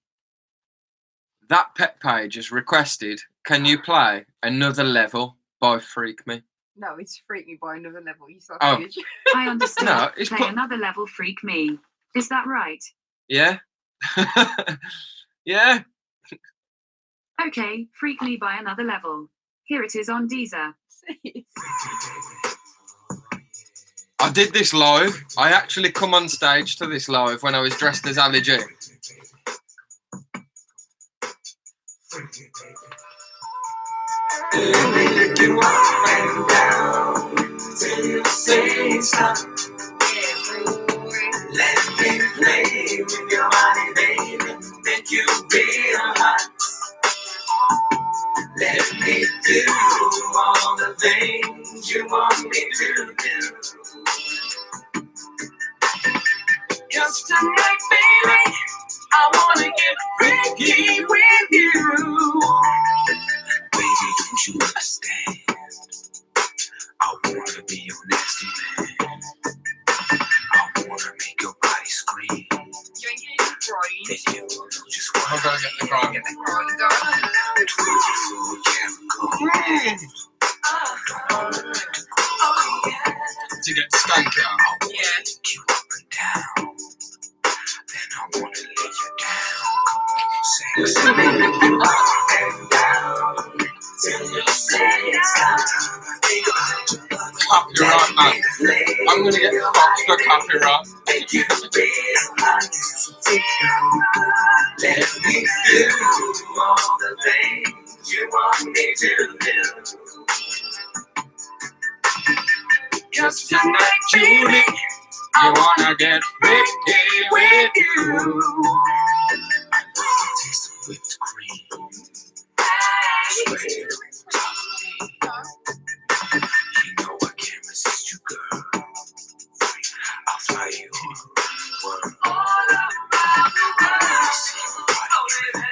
That pet page has requested, can you play Another Level by Freak Me? No, it's Freak Me by Another Level. You saw Oh. it. I understand. No, it's Play Another Level, Freak Me. Is that right? Yeah. Yeah. Okay, Freak Me by Another Level. Here it is on Deezer. I did this live. I actually come on stage to this live when I was dressed as Ali G. let me lick you up and down till you say stop. Let me play with your body, baby. Make you feel hot. Let me do all the things you want me to do. Just tonight, baby, I wanna get freaky with you. Baby, don't you understand? I wanna be your nasty man. I wanna make your body scream. Then you will know just what I'm gonna get the grind. to get stanky on. Yeah. Copyright, man. I'm gonna get fucked for copyright. Let me do all the things you want me to do. 'Cause tonight, Julie, I wanna get freaky with you. Taste of whipped cream. You know I can't resist you, girl. I'll fly you all around the world.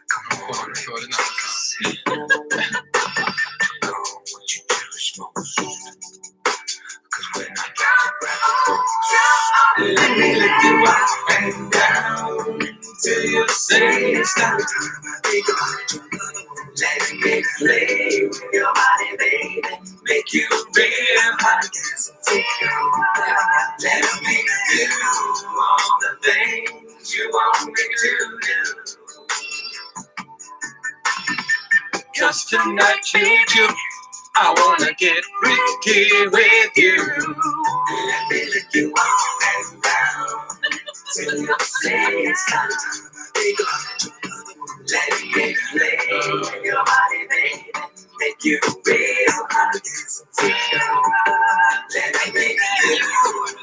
Come on, Recording that. know what you cherish most. 'Cause when I got it right let me lift you up and down till you say it's time. I think about you. Let me play with your body, baby. Make you real hot. Let me do all the things you want me to do. 'Cause tonight, Juju, I wanna get freaky with you. Let me lift you up and down till you say it's time. Think about you. Let me play with your body, baby. Make you real hot. Let me do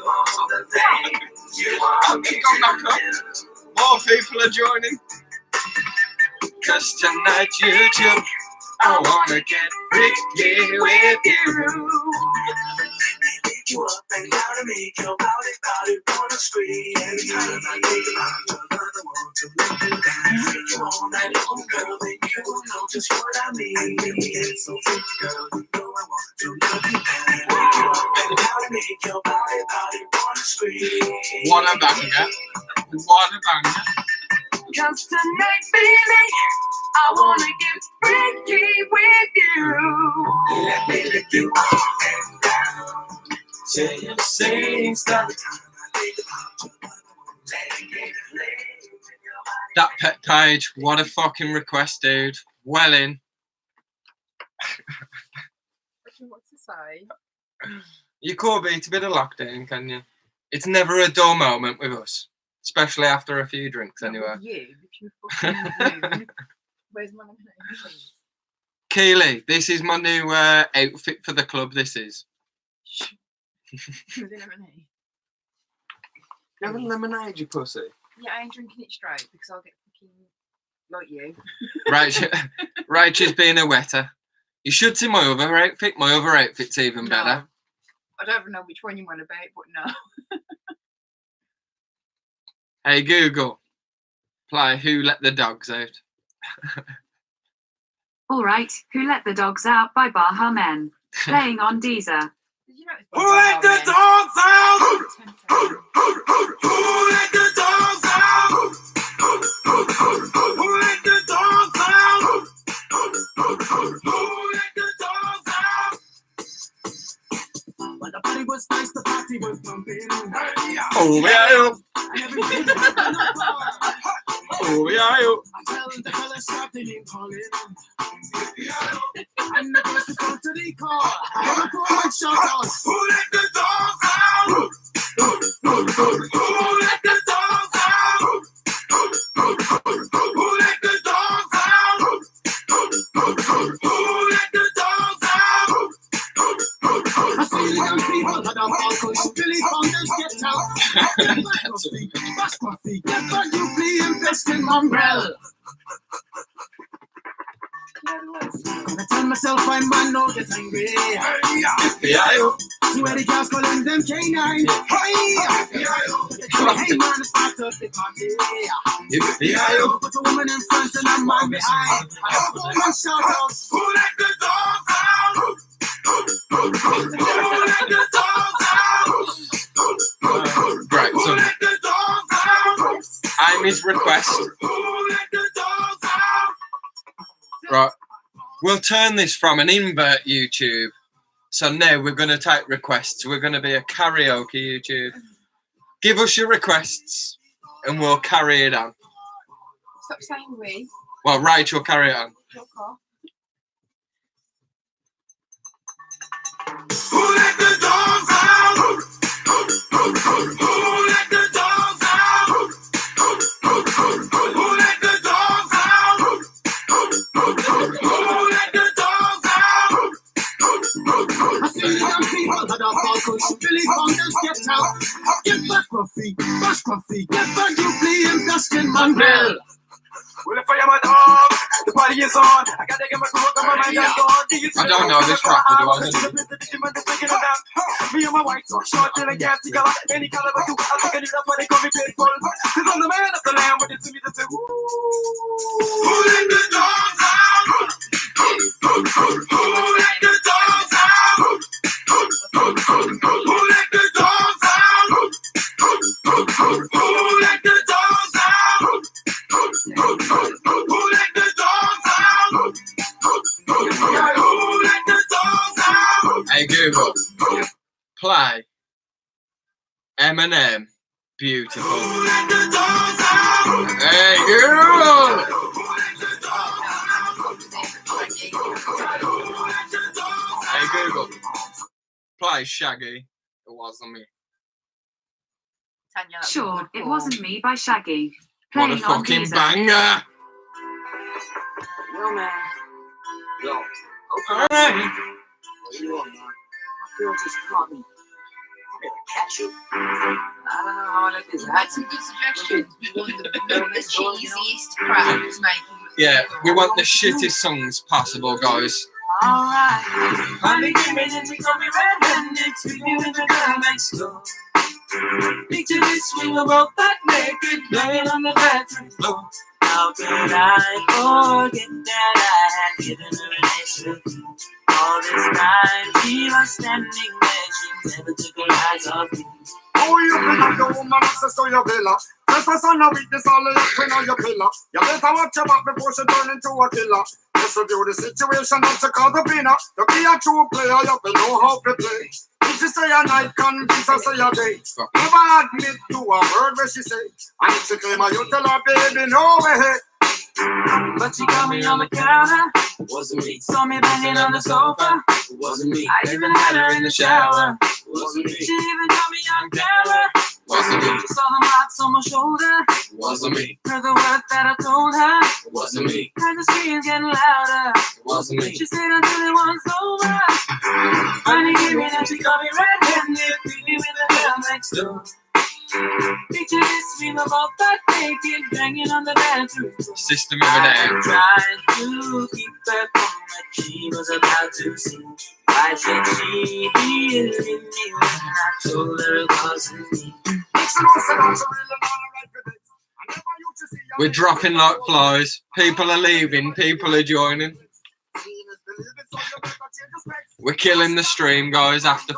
all the things you want me to do. More people are joining. 'Cause tonight, Juju, I wanna get freaky with you. Pick you up and down and make your body wanna scream. Every time I think about your mother, want to let you down. Freak you all night long, girl, then you will know just what I mean. And when you get so freak, girl, you know I want to love you down. Pick you up and down and make your body wanna scream. What a banger. What a banger. 'Cause tonight, baby, I wanna get freaky with you. Let me lift you up and down till you say stop. That pet page, what a fucking request, dude. Well in. What to say? You could beat a bit of lockdown, can you? It's never a dull moment with us, especially after a few drinks, anyway. Not with you, if you fucking you. Where's my lemonade, please? Keely, this is my new outfit for the club. This is. With the lemonade. You have a lemonade, you pussy. Yeah, I ain't drinking it straight because I'll get fucking like you. Rachel's being a wetter. You should see my other outfit. My other outfit's even better. I don't even know which one you want about, but no. Hey Google, play Who Let the Dogs Out. All right, Who Let the Dogs Out by Baha Men. Playing on Deezer. Did you know it's Who let the dogs out? Who let the dogs out? Who let the dogs out? Who let the dogs out? When the party was nice, the party was pumping. Oh yeah, And everything was oh yeah. I'm telling the fellas stop the name calling. And the girls respond to the call. I hear a call and shout out. Who let the dogs out? Who let the dogs out? Who let the dogs out? Who let the dogs out? I see the young people that are all push. Billy Founders get out. Bash my feet. Never you flee invest in umbrella. Gonna tell myself I'm man, no get angry. To where the girls calling them K9. Hey, man, it's part of the party. Put a woman in front and a man behind. I have a woman shout out. Who let the dogs out? Who let the dogs out? Right, Who so let the dogs out? I'm his request. Who let the dogs out? Right. We'll turn this from an invert YouTube So now we're going to take requests. We're going to be a karaoke YouTube. Give us your requests and we'll carry it on. Stop saying we. Well, Rachel, carry it on. Who let the dogs out? Who let the dogs out? Who let the dogs out? Who let the dogs out? I see young people that are focused. Billy Bonders get out. Get back, Ruffy. Bash Ruffy. Get back, you flea infested mongrel. Well, if I am a dog, the party is on. I gotta get my crew up on my mind. I don't know this rap, but I wasn't. Me and my white talk short till I get together. Any color but you, I look at it up when they call me Pitbull. Cause I'm the man of the land with it to me to say, who let the dogs out? Who let the dogs out? Who let the dogs out? Who let the dogs out? Who let the dogs out? Who let the dogs out? Hey Google, play Eminem, Beautiful. Who let the dogs out? Hey Google! Hey Google, play Shaggy. It wasn't me. Tanya, that's a Sure, good it call. wasn't me by Shaggy. What a Playing on fucking Deezer. banger! Yo, man. Yo. Alright. What you want, man? My girl just caught me. I'm gonna catch you. I don't know how I let this That's some happen. good suggestions. One of the cheesiest crap was making. Yeah, we want the shittest songs possible, guys. Alright. Finally came in and she called me red-handed. Sleeping with the girl next door. Picture this, we were both that naked, laying on the bathroom floor. How could I forget that I had given her an extra key? All this time she was standing there, she never took her eyes off me. Oh, you believe the woman access to your villa. Just a son of weakness, all of your twin on your pillar. You better watch your back before she turn into a killer. Just review the situation, not to call the winner. You be a true player, you will know how to play. If she say a night, convince her say a day. Never admit to a word where she say. And if she claim her, you tell her, baby, no way. But she got me on the counter. Wasn't me. Saw me banging on the sofa. Wasn't me. I even had her in the shower. Wasn't me. She even got me on camera. Wasn't me. She saw the marks on my shoulder. Wasn't me. Heard the words that I told her. Wasn't me. Heard the screams getting louder. Wasn't me. She said until it was over. Finally gave me that she got me red-handed. Beat me with the girl next door. Picture this, we were both that naked, banging on the bathroom floor. System of a Down. Trying to keep her from what she was about to see. Why should she believe me when I told her it wasn't me? We're dropping like flies. People are leaving. People are joining. We're killing the stream, guys. After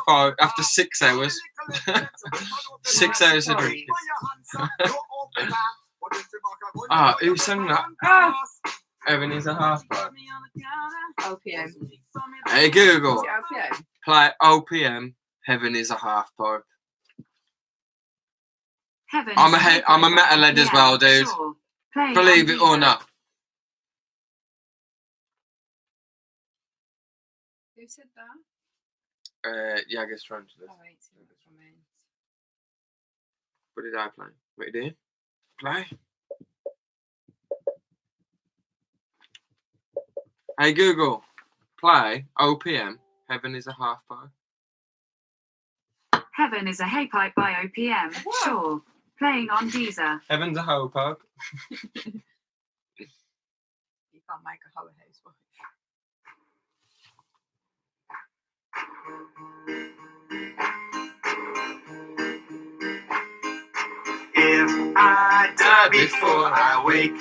6 hours. 6 hours of drinking. Ah, who sang that? Evan is a half pipe. OPM. Hey Google, Is it OPM? play OPM. Heaven is a half pipe. Heaven I'm is a metalhead as well, dude. Sure. Playing Believe on it or Deezer. not. Who said that? Jager's Tarantula. Oh, wait, it's from me. What did I play? What did you do? Play. Hey Google, play OPM. Heaven is a half pipe. Heaven is a hay pipe by OPM. What? Sure. Playing on Deezer. Heaven's a hoe pipe. You can't make a whole housewife. If I die before I wake,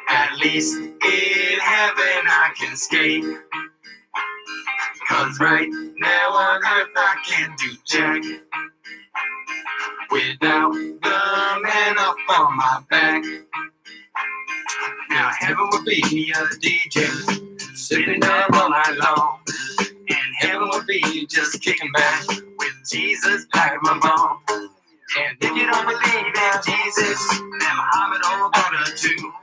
at least in heaven I can skate. Cause right now on earth I can't do jack without the man up on my back. Now heaven would be a DJ sitting down all night long, heaven would be just kicking back with Jesus back in my bone. And if you don't believe in Jesus, then Muhammad or Buddha too.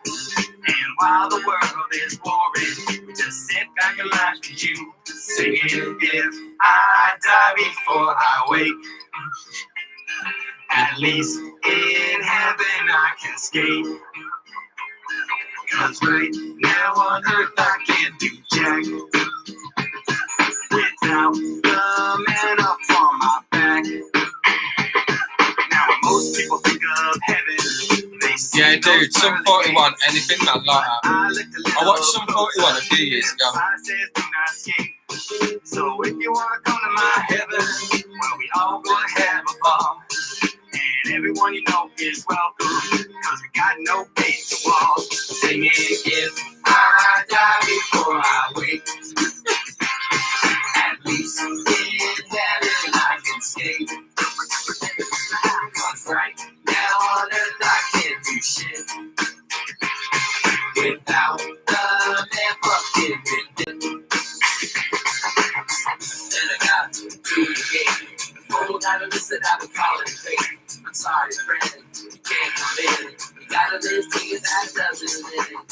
And while the world is warring, we just sit back and watch for you. Singing, if I die before I wake, at least in heaven I can skate. Cause right now on earth I can't do jack without the man up on my back. Now when most people think of heaven, they see Yeah, dude, those Sum pearly 41, gates. anything that like that. I watched Sum 41 a few years ago. So if you wanna come to my heaven, well, we all gonna have a ball. And everyone you know is welcome, cause we got no gates or walls. Singing, if I die before I wake, at least in heaven I can skate. Cause right now on earth I can't do shit without the man fucking with it. Then I got to the gate. Oh, got a list that I would call it fate. I'm sorry, friend, you can't come in. You got a list here that doesn't limit.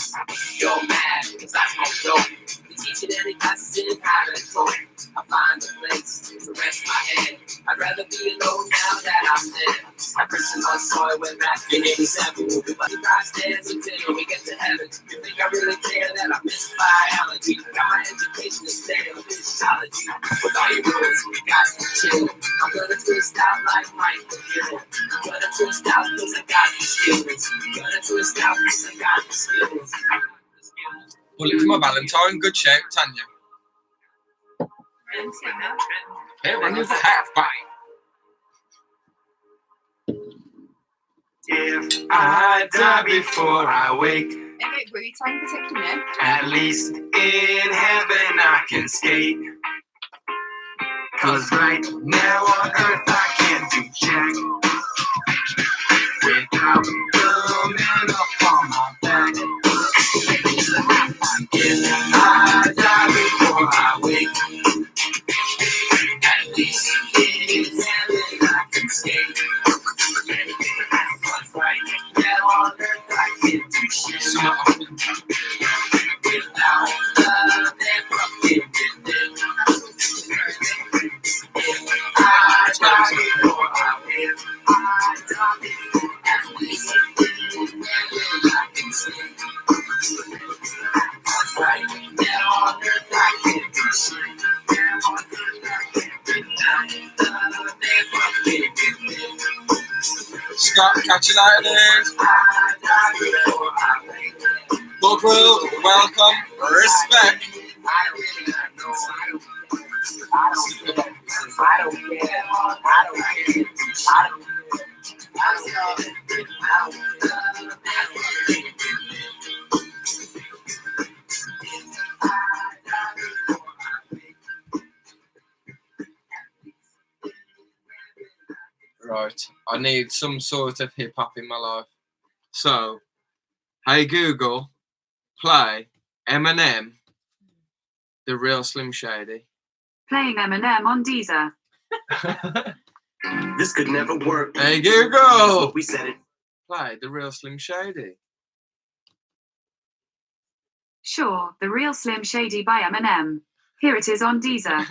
You're mad, cause I smoke dope. You teach it any classes in how to cope. I find a place to rest my head. I'd rather be alone now that I'm dead. I Christian my soul went back in 87. We'll be like Christ dance until we get to heaven. You think I really care that I miss biology? Got my education instead of physiology. With all your rules, we got to chill. I'm gonna twist out like Michael Gill. I'm gonna twist out cause I got the skills. I'm gonna twist out cause I got the skills. Bullet for my Valentine, good shout, Tanya. Heaven is a half bite. If I die before I wake, Anyway, were you time protecting it? at least in heaven I can skate. Cause right now on earth I can't do jack without the man up on my back. If I die before I wake, at least in heaven I can skate. Cause right now on earth I can't do shit without the man fucking with it. I die before I live. I die before at least I can sing. Cause right now on earth I can't do shit. Now on earth I can't do nothing. They fucking get me. Scott, catch you later, dude. I die before I wake. Bug World, welcome, respect. I really not know. I don't care. I don't care. I don't care. I don't care. Right, I need some sort of hip hop in my life. So, hey Google, play Eminem, The Real Slim Shady. Playing Eminem on Deezer. This could never work. Hey Google, We said it. play The Real Slim Shady. Sure, The Real Slim Shady by Eminem. Here it is on Deezer.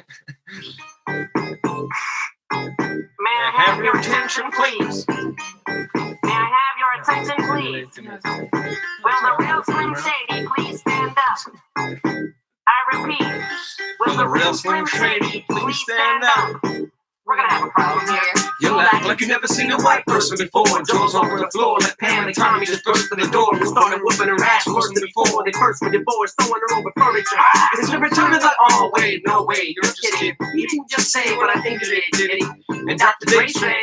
May I have your attention, please? May I have your attention, please? Will the real Slim Shady please stand up? I repeat, will the real Slim Shady please stand up? We're gonna have a problem here. You act like you never seen a white person before. Jaws over the floor like Pam and Tommy just burst through the door and started whooping her ass worse than before. They first were divorced, throwing her over furniture. It's a return to the oh wait, no way, you're just kidding. He didn't just say what I think you did he? And Dr. Dre said,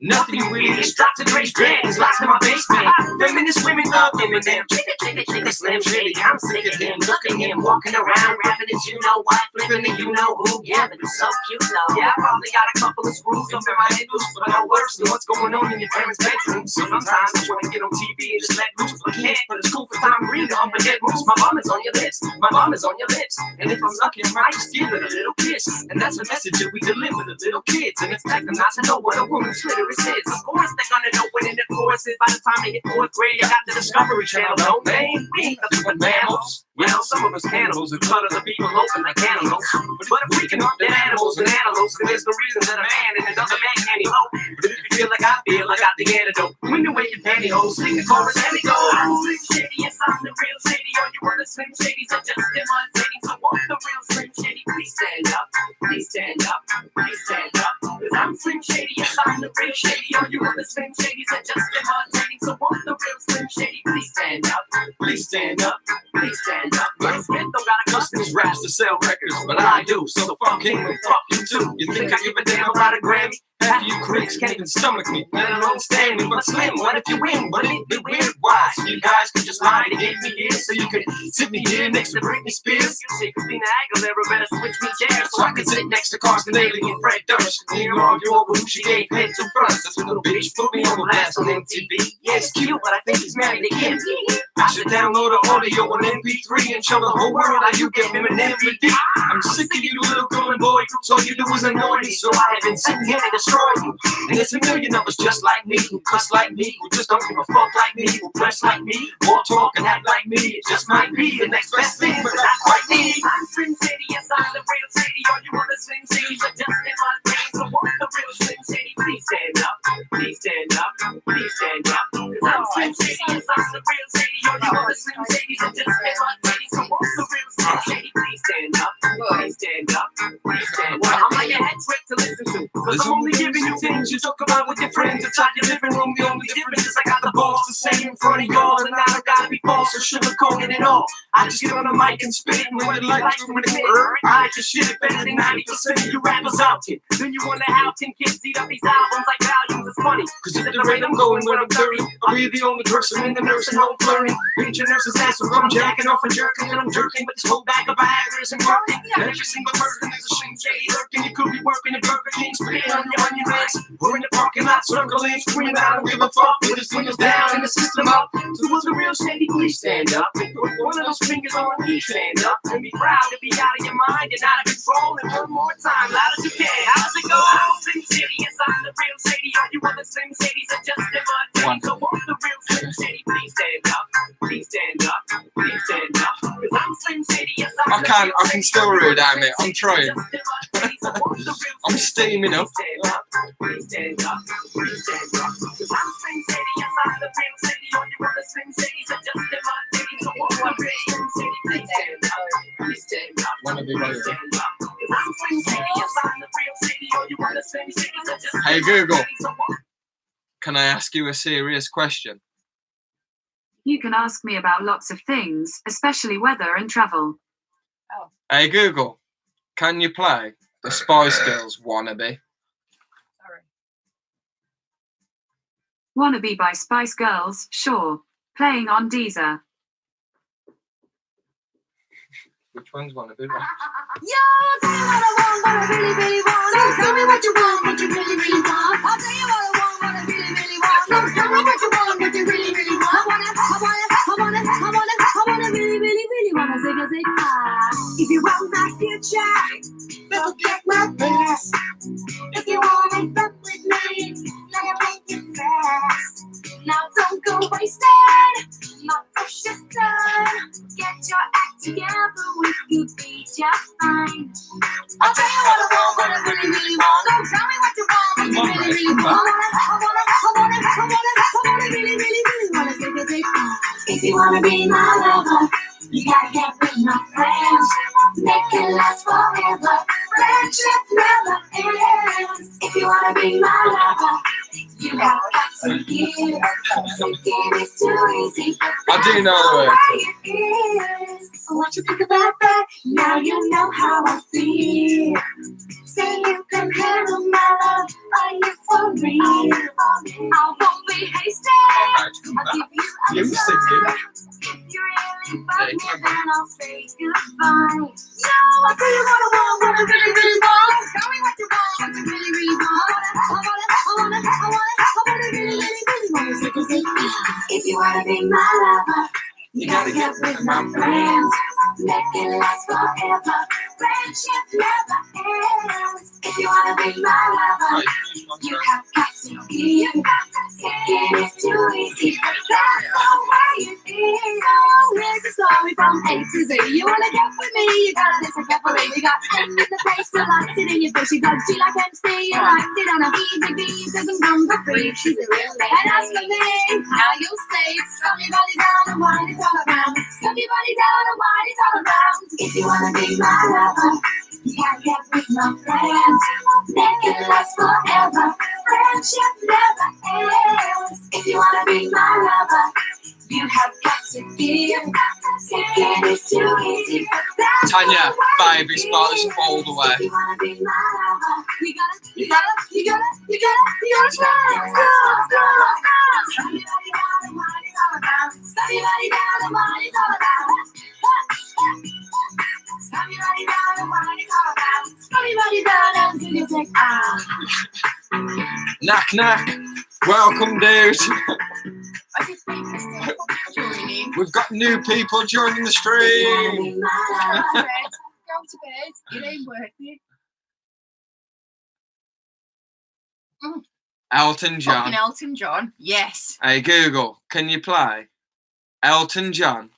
nothing really is Dr. Dre's dread is locked in my basement. Feminist women love Eminem. Chick a Slim Shady. I'm sick of him. Look at him walking around rapping it, you know what? Flipping it, you know who. Yeah, but he's so cute though. Yeah, I probably got a couple of screws up in my head loose, but no worse than what's going on in your parents' bedroom. Sometimes I want to get on TV and just let loose, but can't. But it's cool for time green to forget most. My mom is on your lips, my mom is on your lips. And if I'm lucky, I might just give it a little kiss. And that's the message that we deliver to little kids. And expect them not to know what a woman's clitoris is. Of course, they're gonna know what in the course is. By the time they hit 4th grade, I got the Discovery Channel. No name, we ain't nothing but mammals. Well, some of us cannibals who cut other people open like animals. But if we can hunt dead animals and antelopes, then there's no reason that a man and another man can't elope. But if you feel like I feel, I got the antidote. When you wear your pantyhose, sing the chorus and it goes. I'm Slim Shady, yes, I'm the real Shady. All you other Slim Shadys are just imitating. So want the real Slim Shady, please stand up. Please stand up. Please stand up. Cause I'm Slim Shady, yes, I'm the real Shady. All you other Slim Shadys are just imitating. So want the real Slim Shady, please stand up. Please stand up. Please stand up. Will Smith don't got a customer's raps to sell records, but I do. So fuck him and fuck you too. You think I give a damn about a Grammy? Half you critics can't even stomach me, let alone stand me. But Slim, what if you win? But it'd be weird. Why? So you guys could just lie to get me here, so you could sit me here next to Britney Spears. You say Christina Aguilera better switch me chairs, so I can sit next to Carson Daly and Fred Durst. And you argue over who she gave head to first. This little bitch put me on blast on MTV. Yeah, it's cute, but I think he's married to Kim. I should download the audio on MP3 and show the whole world how you give him an MVP. I'm sick of you little golden boy, so all you do is annoy me. So I have been sitting here to destroy you. And there's a million of us just like me, who cuss like me, who just don't give a fuck like me, who dress like me, or talk and act like me. It just might be the next best thing, but not quite me. I'm Slim Shady, yes, I'm the real Shady. All you other Slim Shadys are just in my brain. So want the real Slim Shady, please stand up. Please stand up. Please stand up. Cause I'm Slim Shady, yes, I'm the real Shady. All you other Slim Shadys are just in my brain. So want the real Slim Shady, please stand up. Please stand up. Please stand up. I'm like a head trick to listen to, cause I'm only giving you things you talk about with your friends inside your living room. The only difference is I got the balls to say in front of y'all, and I don't gotta be false or sugarcoating it all. I just get on the mic and spit it, and when it likes when it hurt, I just shit it better than 90% of you rappers out here. Then you wonder how 10 kids eat up these albums like volumes. It's funny, cause at the rate I'm going when I'm 30, I'll be the only person in the nursing home flirting. Reach your nurse's ass if I'm jacking off and jerking, and I'm jerking, but this whole bag of Viagra isn't working. Every single person is a Slim Shady lurking. You could be working at Burger King, spitting on your onion rings, or in the parking lot, circling, screaming, I don't give a fuck. With his fingers down and the system up. So was the real Shady, please stand up. Put one of those fingers on me, stand up. And be proud to be out of your mind and out of control. And one more time, loud as you can. How does it go? I'm Slim Shady, yes, I'm the real Shady. All you other Slim Shadys are just in my team. So want the real Slim Shady, please stand up. Please stand up. Please stand up. Cause I'm Slim Shady, yes, I'm the real Shady. I can still read out, mate. I'm trying. I'm steaming up. Please stand up. Please stand up. Cause I'm Slim Shady, yes, I'm the real Shady. All you other Slim Shadys are just in my team. So want the real Slim Shady, please stand up. Please stand up. Please stand up. Cause I'm Slim Shady, yes, I'm the real Shady. All you other Slim Shadys are just Hey Google, can I ask you a serious question? You can ask me about lots of things, especially weather and travel. Hey Google, can you play the Spice Girls Wannabe? Sorry. Wannabe by Spice Girls, sure. Playing on Deezer. Which one's Wannabe? Yo, I'll tell you what I want, what I really, really want. So tell me what you want, what you really, really want. I'll tell you what I want, what I really, really want. So tell me what you want, what you really, really want. I wanna really, really, really wanna zig ah. If you want my future, better get my best. If you wanna make up with me, now you make it fast. Now don't go wasted, my precious time. Get your act together, we could be just fine. I'll tell you what I want, what I really, really want. So tell me what you want, what you really, really want. I wanna really, really, really wanna say, if you wanna be my lover, you gotta get with my friends. Make it last forever. Friendship never ends. If you wanna be my lover, you have got to give. So give is too easy. I do know the word. What you think about that? Now you know how I feel. Say you can handle my love. Are you for real? I won't be hasty. I'll give you a shot. If you really love me, then I'll say goodbye. Yo, I'll tell you what I want, what I really, really want. Tell me what you want, what you really, really want. I wanna really, really, really wanna say. If you wanna be my lover, You gotta get with my friends. Make it last forever. Friendship never ends. If you wanna be my lover, you have got to give. Taking is too easy. That's the way it is. So here's the story from A to Z. You wanna get with me? You gotta listen carefully. We got M in the face, so likes it in your face. She got G like MC, you liked it on a easy beat. Doesn't come for free. She's a real lady. And as for me, how you say, stop your body down and wind it all around. Stop your body down and wind it all around. If you wanna be my lover, you gotta get with my friends. Make it last forever. Friendship never ends. If you wanna be my lover, you have got to give. Taking is too easy. That's Tanya, the way baby, it spoilers is. all the way. If you wanna be my lover, you gotta stop. Stop your body down and wind it all around. Stop your body down and wind it all around. Stop your body down and wind it all around. Stop your body down until you take Knack knack. Welcome, dude. I just think it's still joining. We've got new people joining the stream. Go to bed. Go to bed. It ain't worth it. Elton John. Fucking Elton John. Yes. Hey Google, can you play Elton John?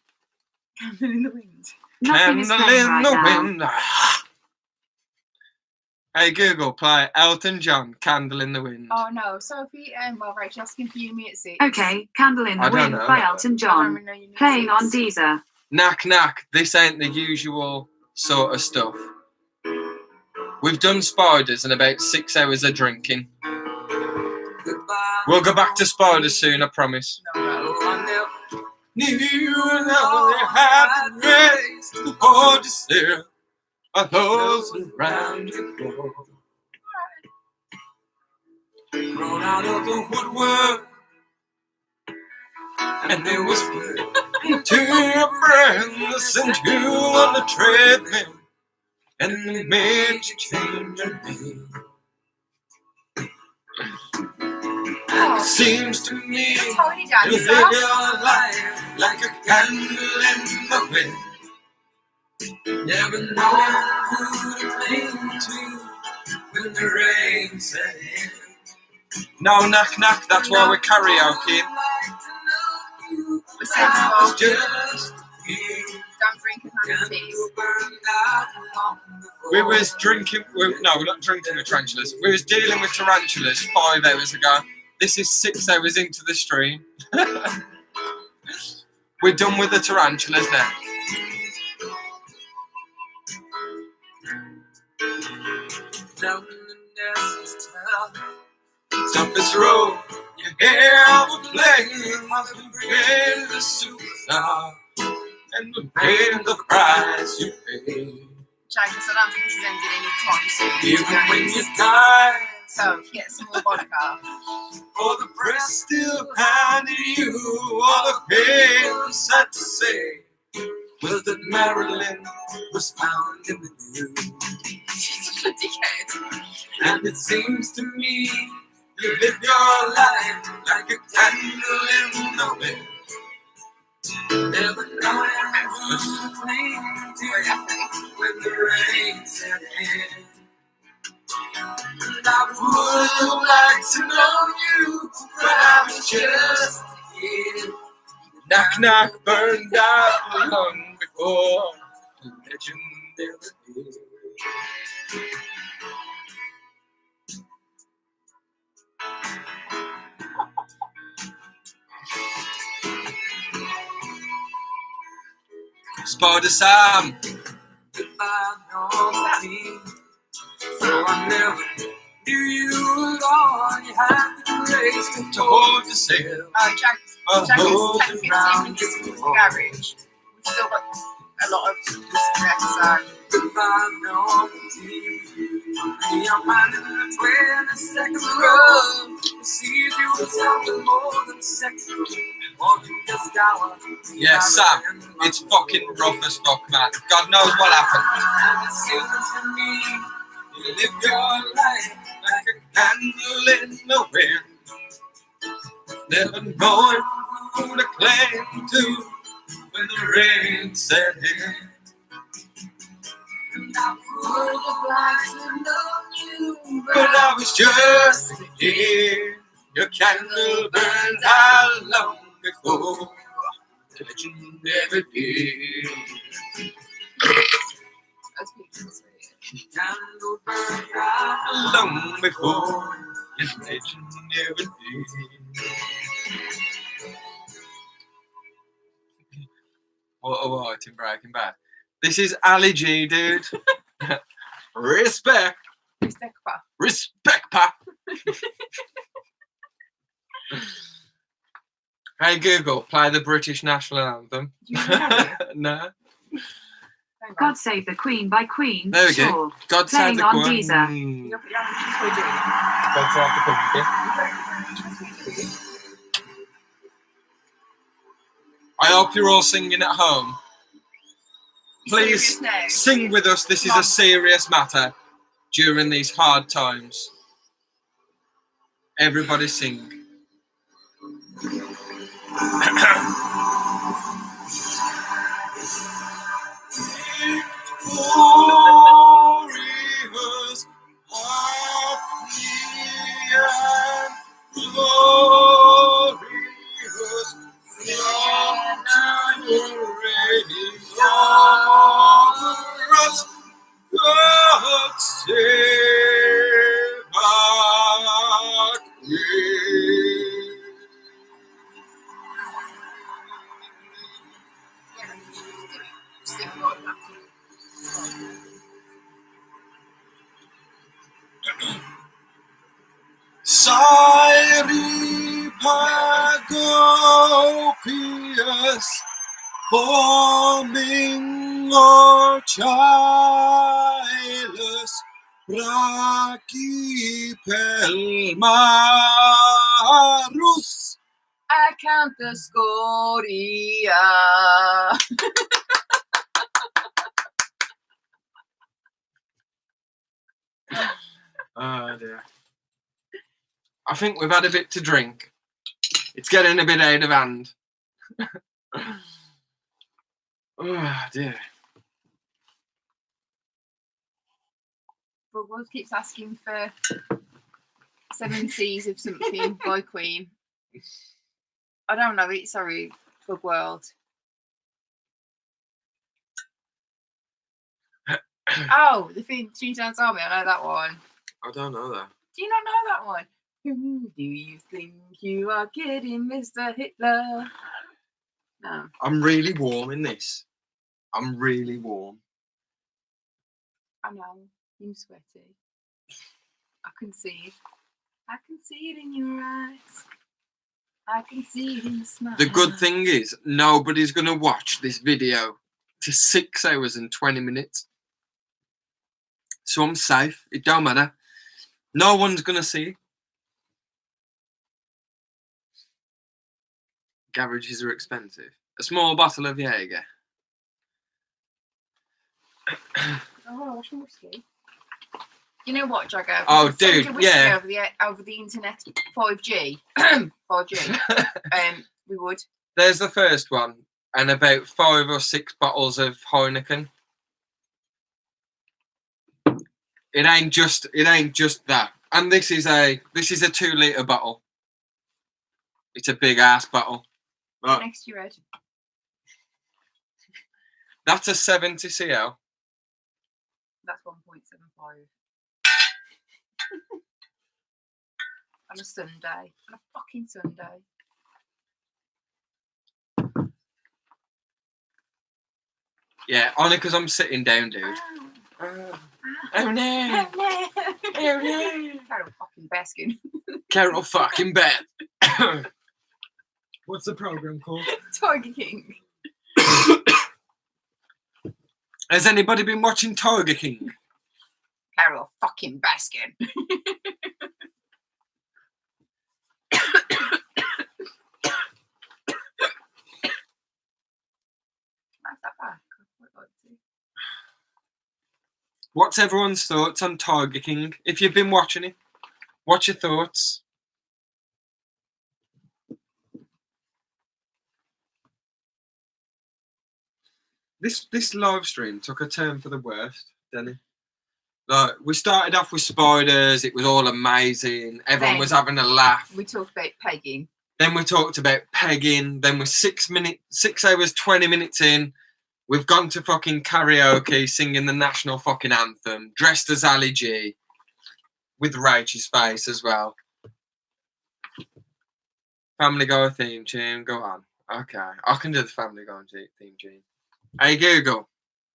Candle in the wind. Nothing is Candle playing in right the now. wind. Hey Google, play Elton John, Candle in the Wind. Oh no, Sophie. Well, Rachel asking for you me at 6. Okay, Candle in I the don't Wind know. by Elton I don't John. even know you need Playing 6. on Deezer. Knack knack, this ain't the usual sort of stuff. We've done spiders and about 6 hours of drinking. We'll go back to spiders soon, I promise. No. Knew you never had the grace to hold yourself. I those around you go. Grown out of the woodwork, and they whispered to your friend to send you on the treadmill, and they made you change your name. Oh, Seems to me Tony you dancer. live your life like a candle in the wind. Never knowing who to cling to when the rain set in. No, knock, knock, that's why we're karaoke. We're sensible. Just Don't drink and have teas. we was drinking, we're not drinking with tarantulas. We was dealing with tarantulas 5 hours ago. This is 6 hours into the stream. We're done with the tarantulas now. Down the toughest road, you hear the plane of the greatest superstar, and the pain of the price you pay. James, I don't think this is ending anytime soon. Even when you die, So, get some more vodka. all the press still behind you, all the pain sad to say was that Marilyn was found in the news. She's a dickhead. And it seems to me you live your life like a candle in the wind. Never knowing who to cling to when the rain set in. And I would like to know you, but I was just a kid. Knock knock burned out long before the legend ever did. Spider Sam. Goodbye, no me. So I never knew you alone. You had the grace to hold yourself. Jack is 10, 15 minutes to the garage. We've still got a lot of respect, so. Goodbye, no me. Your mind in the 22nd row. Sees you as something more than sex. More than just our. Yeah, Sam, it's fucking rough as fuck, man. God knows what happened. And it seems to me you live your life like a candle in the wind, never knowing who to cling to when the rain set in. And I would have liked to know you, but I was just a kid. Your candle burned out long before the legend ever did. Candle burned out long before the legend ever did. What a white in Breaking Bad. This is Ali G, dude. Respect. Respect, pa. Hey Google, play the British national anthem. Do you know it? No. God Save the Queen by Queen. There we go. Sure. God Playing save the on Queen. Deezer. God save the Queen. I hope you're all singing at home. Please Serious now? sing with us. This is a serious matter during these hard times. Everybody sing. Glorious, happy and glorious, long to reign over us. God save our Queen. Syri Pagopius, forming or childless, Raki Pelmarus. Acantha scoria. Oh dear. I think we've had a bit to drink. It's getting a bit out of hand. Oh dear. But World keeps asking for 7 Seas of something by Queen. I don't know it, sorry, Bug World. Oh, the thing, Three Times Army, I know that one. I don't know that. Do you not know that one? Who do you think you are kidding, Mr. Hitler? No. I'm really warm in this. I'm really warm. I know, you're sweaty. I can see it. I can see it in your eyes. I can see it in the smile. The good thing is, nobody's going to watch this video to 6 hours and 20 minutes. So I'm safe. It don't matter. No one's going to see it. Garages are expensive. A small bottle of Jaeger. Oh, what's your whiskey? You know what, Jagger? Oh, dude, yeah. Over the internet, 5G. 5G. We would. There's the first one, and about 5 or 6 bottles of Heineken. It ain't just that. And this is a 2-litre bottle. It's a big ass bottle. But Next to your head. that's a 70 cl. That's 1.75. On a Sunday. On a fucking Sunday. Yeah, only because I'm sitting down, dude. Oh no! Oh no! Carol fucking Baskin. Carol fucking Beth. What's the program called? Tiger King. Has anybody been watching Tiger King? Carol fucking Baskin. What's everyone's thoughts on Tiger King? If you've been watching it, what's your thoughts? This live stream took a turn for the worst, didn't it? Like, we started off with spiders. It was all amazing. Everyone Then was having a laugh. We talked about pegging. Then we talked about pegging. Then we're 6 hours, 20 minutes in. We've gone to fucking karaoke, singing the national fucking anthem, dressed as Ali G, with Rachel's face as well. Family Guy theme tune, go on. Okay, I can do the Family Guy theme tune. Hey Google,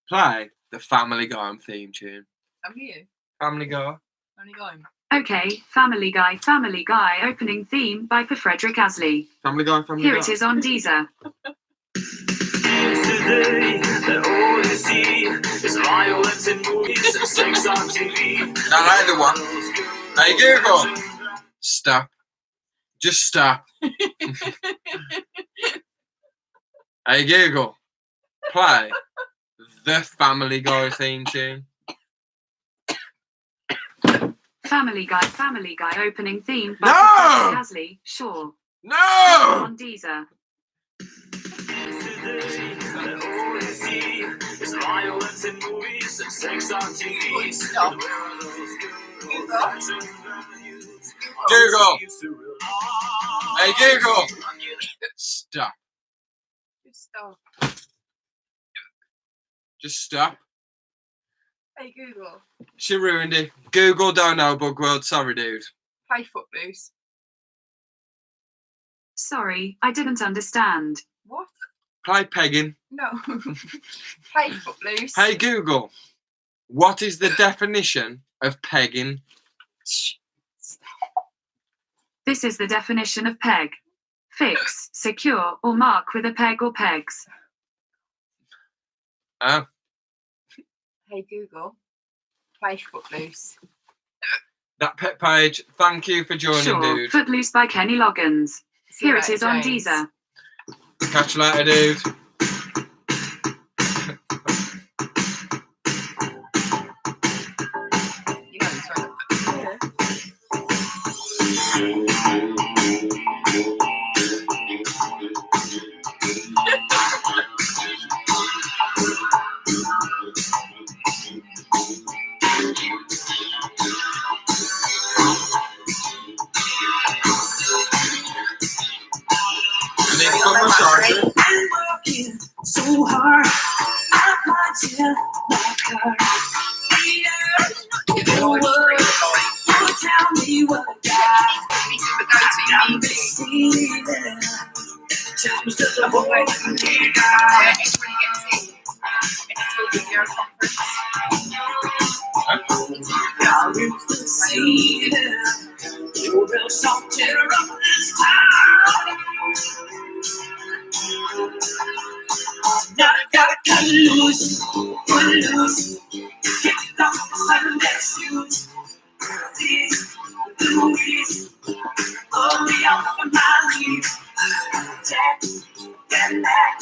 play the Family Guy theme tune. I'm here. Family Guy. Only going. Okay, Family Guy, opening theme by Frederick Asley. Family Guy, Family Here Guy. it is on Deezer. Today, all you see is violence in movies and sex on TV. Not either one. Hey Google, stop. Just stop. Hey Google, play the Family Guy theme tune. Family Guy, opening theme by No! Frederick Asley. Sure. No! On Deezer. All you see is violence in movies and sex on TV. Stop. Google. Hey Google, stop. Just stop. Just stop. Hey Google, She ruined it. Google don't know Bug World. Sorry, dude. play Footloose. Sorry, I didn't understand. What? Play pegging. No. Play Footloose. Hey Google, what is the definition of pegging? This is the definition of peg. Fix, secure, or mark with a peg or pegs. Oh, Hey Google, play Footloose. that pet page. Thank you for joining, Sure, dude. Footloose by Kenny Loggins. See Here you it later, is on James. Deezer. Catch you later, dude. You know this one. I need to put my charger. I'm working so hard. I might tell my car. You know what? Don't tell me what I got. I'm just feeling. Tell me just a boy to me, God. I used to see it. You're real salty up this town. Now I gotta cut loose, kick off the Sunday shoes. These Louis, pull me off of my lead. Jack, get back,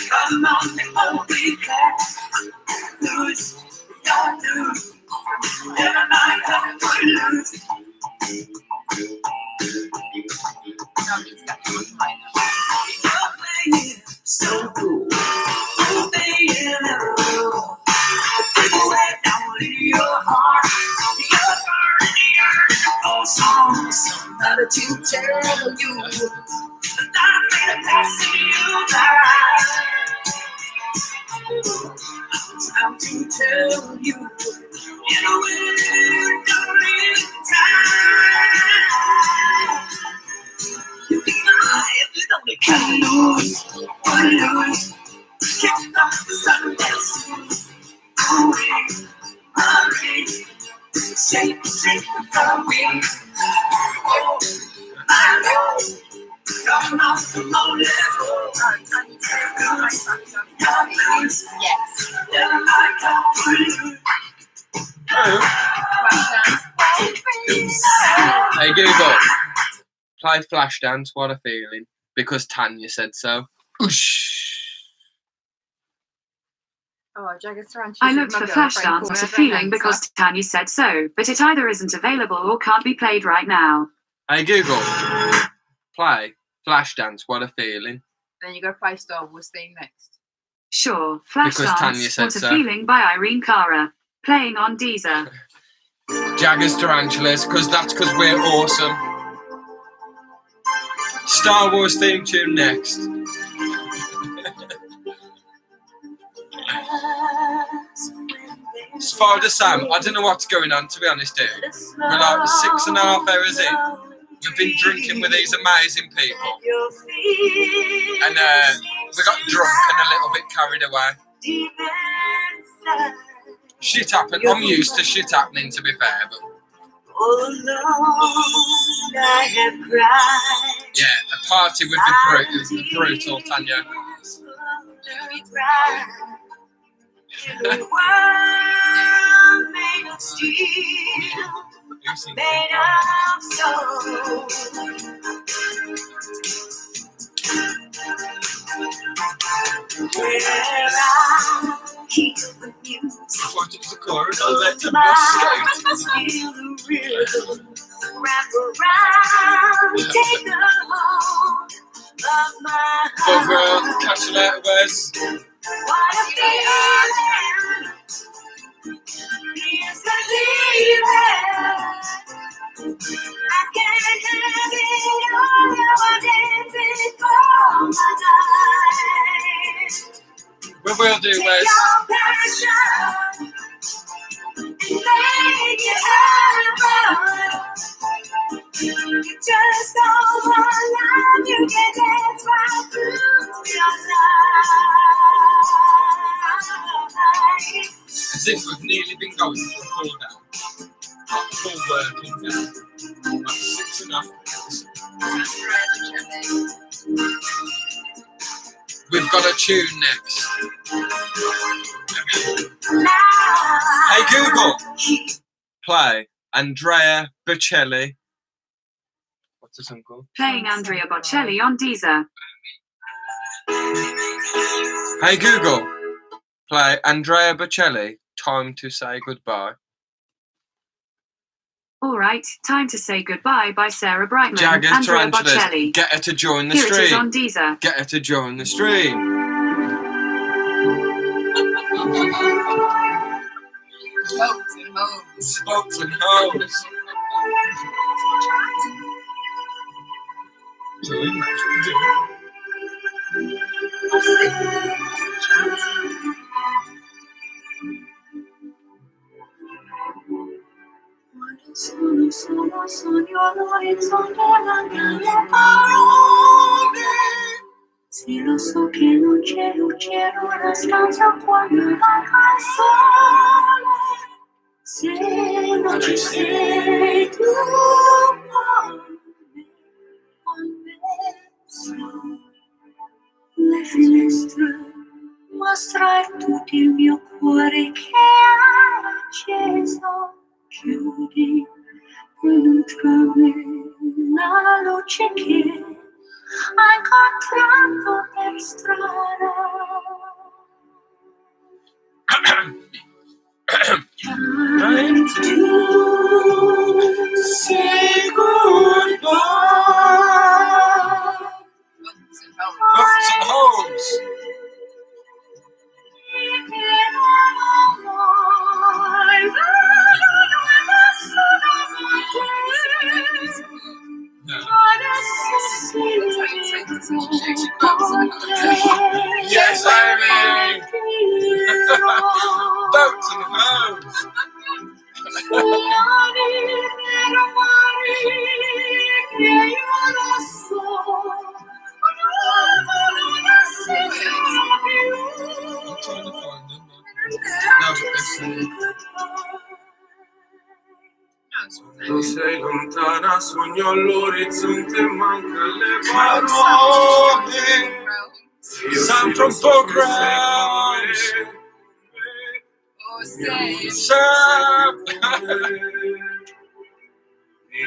come on, they won't be back. Lose, don't lose, every night I put loose. So cool, oh baby, people way down in your heart, you're burning your song. Somebody to tell you that I'm gonna pass you by. Time to tell you, in a way, during time. You can lie if you don't cut loose, kick off the Sunday. Hurry, shake the wing. Oh, I know. Come on, let's go. Come loose, yes. Never mind, come loose. Hey Google, play Flashdance. What a feeling. Because Tanya said so. Oosh. Oh, Jagged Tarantula. I looked for Flashdance as a feeling because Tanya said so, but it either isn't available or can't be played right now. Hey Google, play Flashdance. What a feeling. Then you go play Star Wars theme next. Sure. Flash Because Tanya Dance, said What a so. Feeling by Irene Cara. Playing on Deezer. Jaggers Tarantulas, because we're awesome. Star Wars theme tune next. Spider Sam, I don't know what's going on, to be honest, dude. We're like 6.5 hours in. We've been drinking with these amazing people. And we got drunk and a little bit carried away. Shit happened. I'm used to shit happening, to be fair, but yeah, a party would be brutal, Tanya. If I took the chorus, I'll let them But girl, catch you later, Wes. What a feeling is believing. I can't have it all. Now I dance it for my life. We will do, Take Wes. your passion and make it happen. You just don't want love. You can dance right through your life. As if we've nearly been going for a full day. Full working day. Like 6.5 hours. We've got a tune next. Hey Google, play Andrea Bocelli. What's the song called? Playing Andrea Bocelli on Deezer. Hey Google, play Andrea Bocelli, Time to Say Goodbye. Alright, Time to Say Goodbye by Sarah Brightman. Jaggers Andrea Tarantulas, Bocelli. get her to join the Here it is stream. on Deezer. Get her to join the stream. Smokes and hoes. Solo sogno all'orizzonte mancano le parole. Sì, lo so che non c'è luce in una stanza quando manca il sole. Se non ci sei tu, le finestre mostra tutto il mio cuore che è acceso. Chiudi dentro me la luce che hai incontrato per strada. Time to say goodbye. Books and hoes. Yes, Amy. Boats and hoes. I'm trying to find them. No, but Tu sei lontana, sogno all'orizzonte, manca le parole. Some from programs.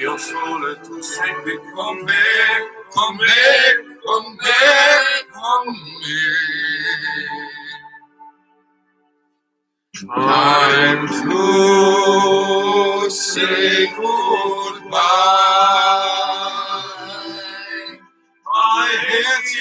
Io solo e tu sei qui con me, con me, con me, con me. Time to say goodbye. I hate you.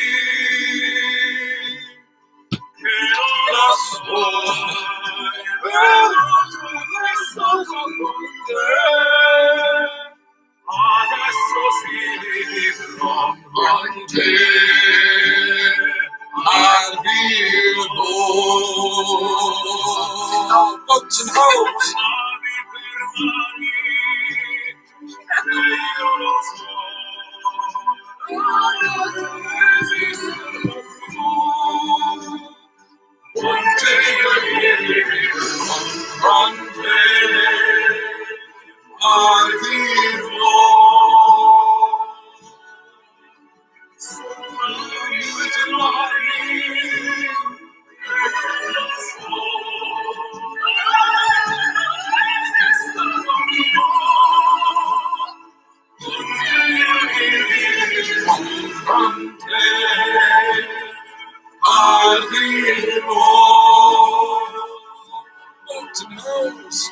Boats and hoes.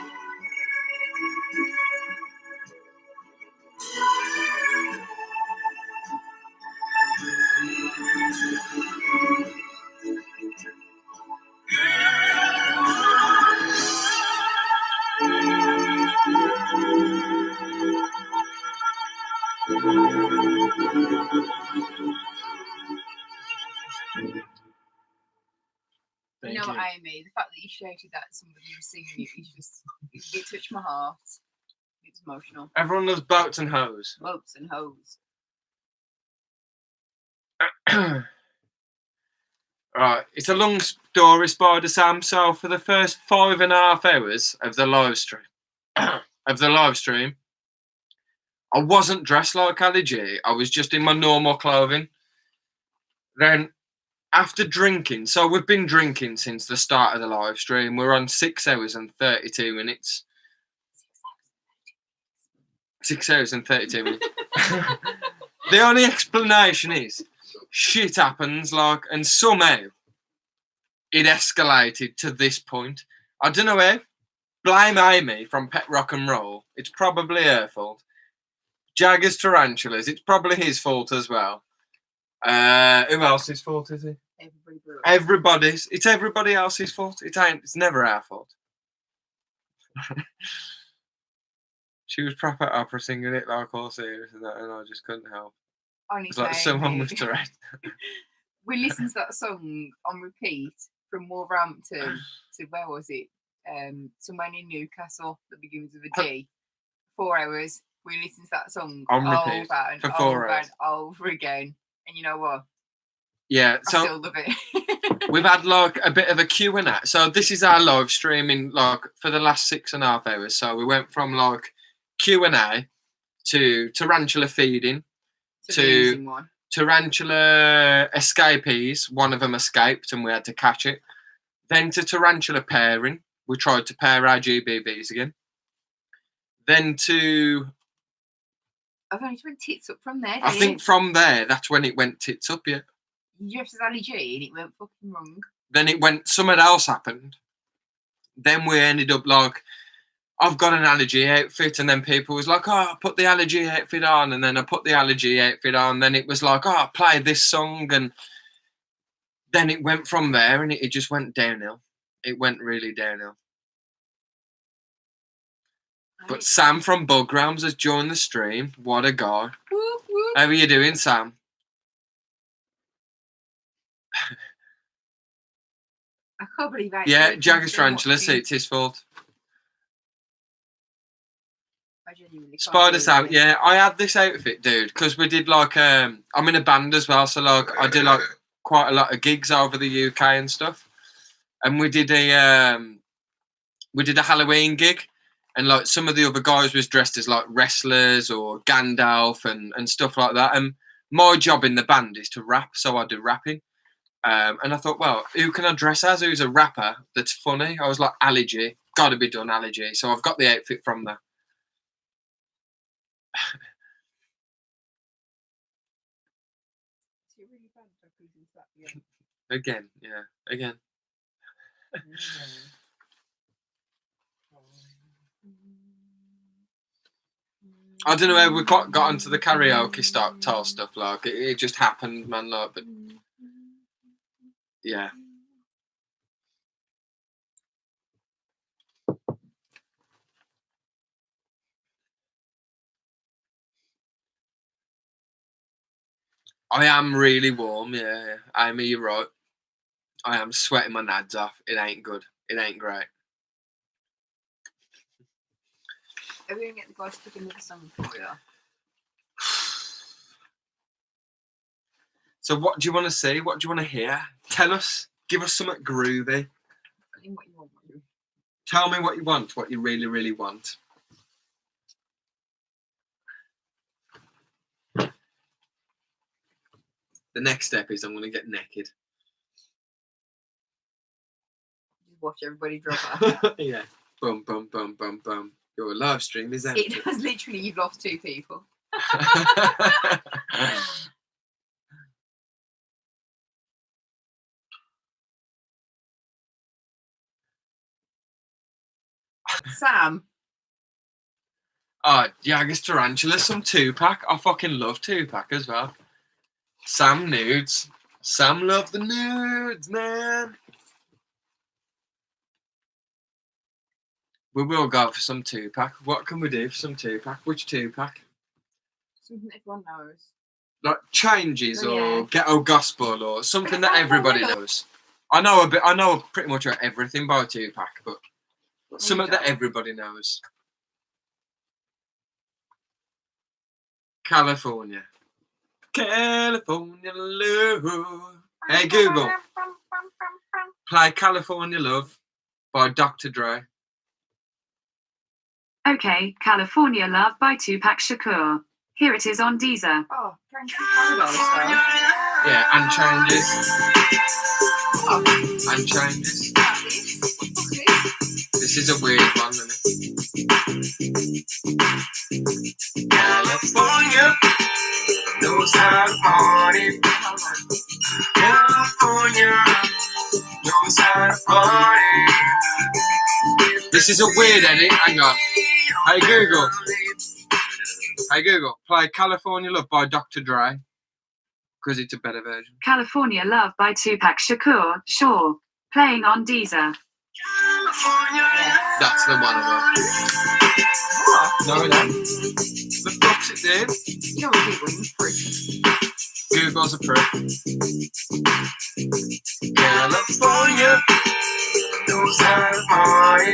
You know what, Amy? The fact that you shouted that somebody was singing it is just, it touched my heart. It's emotional. Everyone loves boats and hoes. Boats and hoes. Right, it's a long story, Spider Sam. So for the first 5.5 hours of the live stream, I wasn't dressed like Ali G. I was just in my normal clothing. Then, after drinking, so we've been drinking since the start of the live stream. We're on 6 hours and 32 minutes. 6 hours and 32 minutes. The only explanation is shit happens, like, and somehow it escalated to this point. I don't know how. Blame Amy from Pet Rock and Roll. It's probably her fault. Jagger's Tarantulas. It's probably his fault as well. Who else's fault is it? Everybody's. It's everybody else's fault. It ain't. It's never our fault. She was proper opera singing it like all serious and that, and I just couldn't help. Honestly, It's like someone with Tourette. We listened to that song on repeat from Wolverhampton to where was it? Somewhere in Newcastle that begins with a G. 4 hours. We listened to that song On repeat over and for 4 over hours. and over again. And you know what? Yeah, I so still love it. we've had like a bit of a Q&A. So this is our live streaming like for the last 6.5 hours. So we went from like Q&A to tarantula feeding It's an amazing one. tarantula escapees. One of them escaped and we had to catch it. Then to tarantula pairing. We tried to pair our GBBs again. Then to... I've only went tits up from there. I think from there, that's when it went tits up, yeah. You dressed as Ali G and it went fucking wrong. Then it went, something else happened. Then we ended up like, I've got an allergy outfit, and then people was like, oh, put the allergy outfit on, and then I put the allergy outfit on, then it was like, oh, play this song, and then it went from there, and it just went downhill. It went really downhill. But Sam from Bugrams has joined the stream. What a guy. Whoop, whoop. How are you doing, Sam? I can't believe I Yeah, Jagger's Tarantula, see, it's his fault. Spider Sam, yeah, I had this outfit, dude, because we did like, I'm in a band as well, so like, I do like quite a lot of gigs over the UK and stuff. And we did a Halloween gig, and like some of the other guys was dressed as like wrestlers or Gandalf and stuff like that. And my job in the band is to rap, so I do rapping. And I thought, well, who can I dress as? Who's a rapper that's funny? I was like, Ali G. Got to be done, Ali G. So I've got the outfit from there. Again, yeah, again. I don't know how we got onto the karaoke style stuff. Like it just happened, man. Like, but yeah. I am really warm. Yeah, Amy, you're right. I am sweating my nads off. It ain't good. It ain't great. Are we going to get the guy to pick another song for you? So what do you want to see? What do you want to hear? Tell us. Give us something groovy. What you want. Tell me what you want, what you really, really want. The next step is I'm going to get naked. Just watch everybody drop out. Yeah. Boom, boom, boom, boom, boom. Your live stream is empty. It does literally, you've lost 2 people. Sam. Oh, yeah, I guess Tarantula, some 2-pack. I fucking love 2-pack as well. Sam nudes. Sam love the nudes, man. We will go for some 2-pack. What can we do for some 2-pack? Which 2-pack? Something everyone knows. Like changes Oh, or yeah. ghetto gospel or something that everybody knows. I know pretty much everything by 2-pack, but something that everybody knows. California. California Love. Hey Google, play California Love by Dr. Dre. Okay, California Love by Tupac Shakur. Here it is on Deezer. Oh, California. Yeah, and changes. And changes. This is a weird one, isn't it? California knows how to party. California knows how to party. This is a weird edit. Hang on. Hey Google. Hey Google, play California Love by Dr. Dre. Because it's a better version. California Love by Tupac Shakur. Sure. Playing on Deezer. That's the one I want. No, it ain't. The fuck's it there? You know what people use free. Google's a prick. California knows how to party.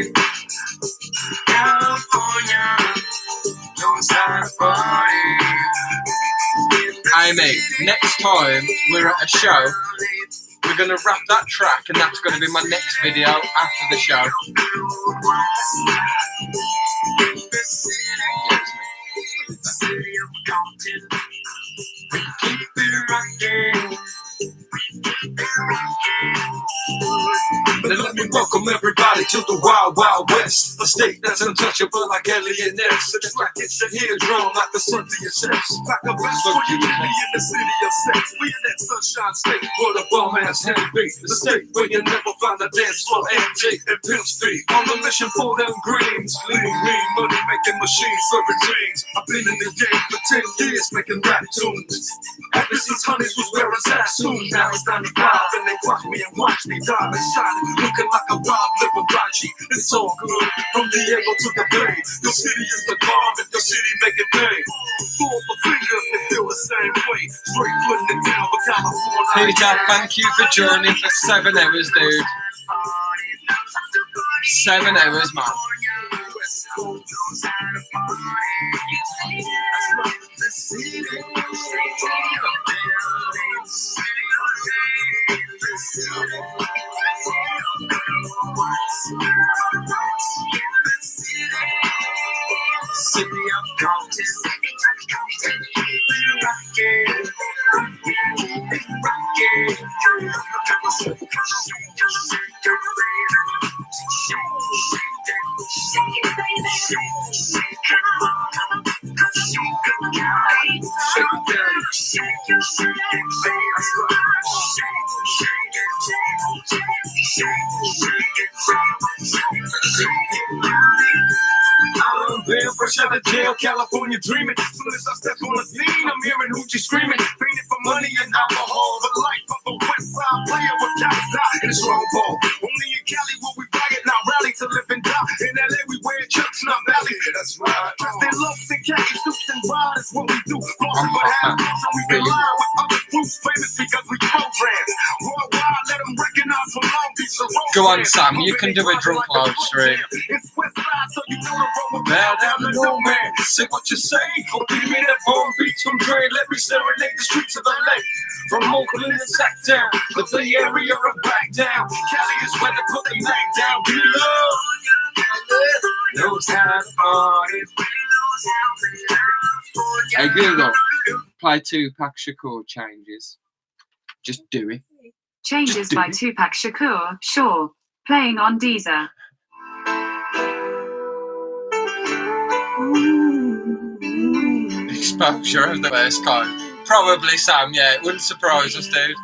California knows how to party. Hey mate, next time we're at a show, we're going to wrap that track and that's going to be my next video after the show. Keep it rocking. Then let me welcome everybody to the Wild Wild West, a state that's untouchable like alien X. It's like it's a heel drum like the sun to your sex. Pack a best for you to be in the city of sex. We in that sunshine state where the bum ass heavy beat. The state where you never find a dance floor empty and pimp speed. On a mission for them greens. Lean, money making machines serving dreams. I've been in the game for 10 years making rap tunes. Ever since Honeys was where it's at soon. Now it's 95 and they watch me and watch me die and shining. Looking like a Bob Liberace. It's all good. From Diego to the Bay. Your city is the bomb if your city make it pay. Pull up a finger if they feel the same way. Straight putting it down for California. Peter, thank you for joining for 7 hours, dude. 7 hours, man. City of Compton. I'm there fresh out of jail, California dreaming. Soon as I step on the scene, I'm hearing hoochie screaming. Fiending for money and alcohol. The life of a West Side player with cops die in a strong ball. Only in Cali will we riot, not rally to live and die. In LA we wear chucks, not valleys. That's right. Dressed in looks and khaki suits and ride is what we do. Flossing but half so we can lie with other groups famous because we programmed. Worldwide, let them recognize Go on, Sam, you can do a drunk live stream. Bow down to no man. Say what you say. Go beat me that Palm Beach from Dre. Let me serenade the streets of LA. From Oakland and Sacktown, the Bay Area of back down. Cali is where they put the Mac down. We love. No time for it. Hey Google, play Tupac Shakur changes. Just do it. Changes by Tupac Shakur, sure. Playing on Deezer. Exposure of the worst kind. Probably Sam, yeah, it wouldn't surprise us, dude.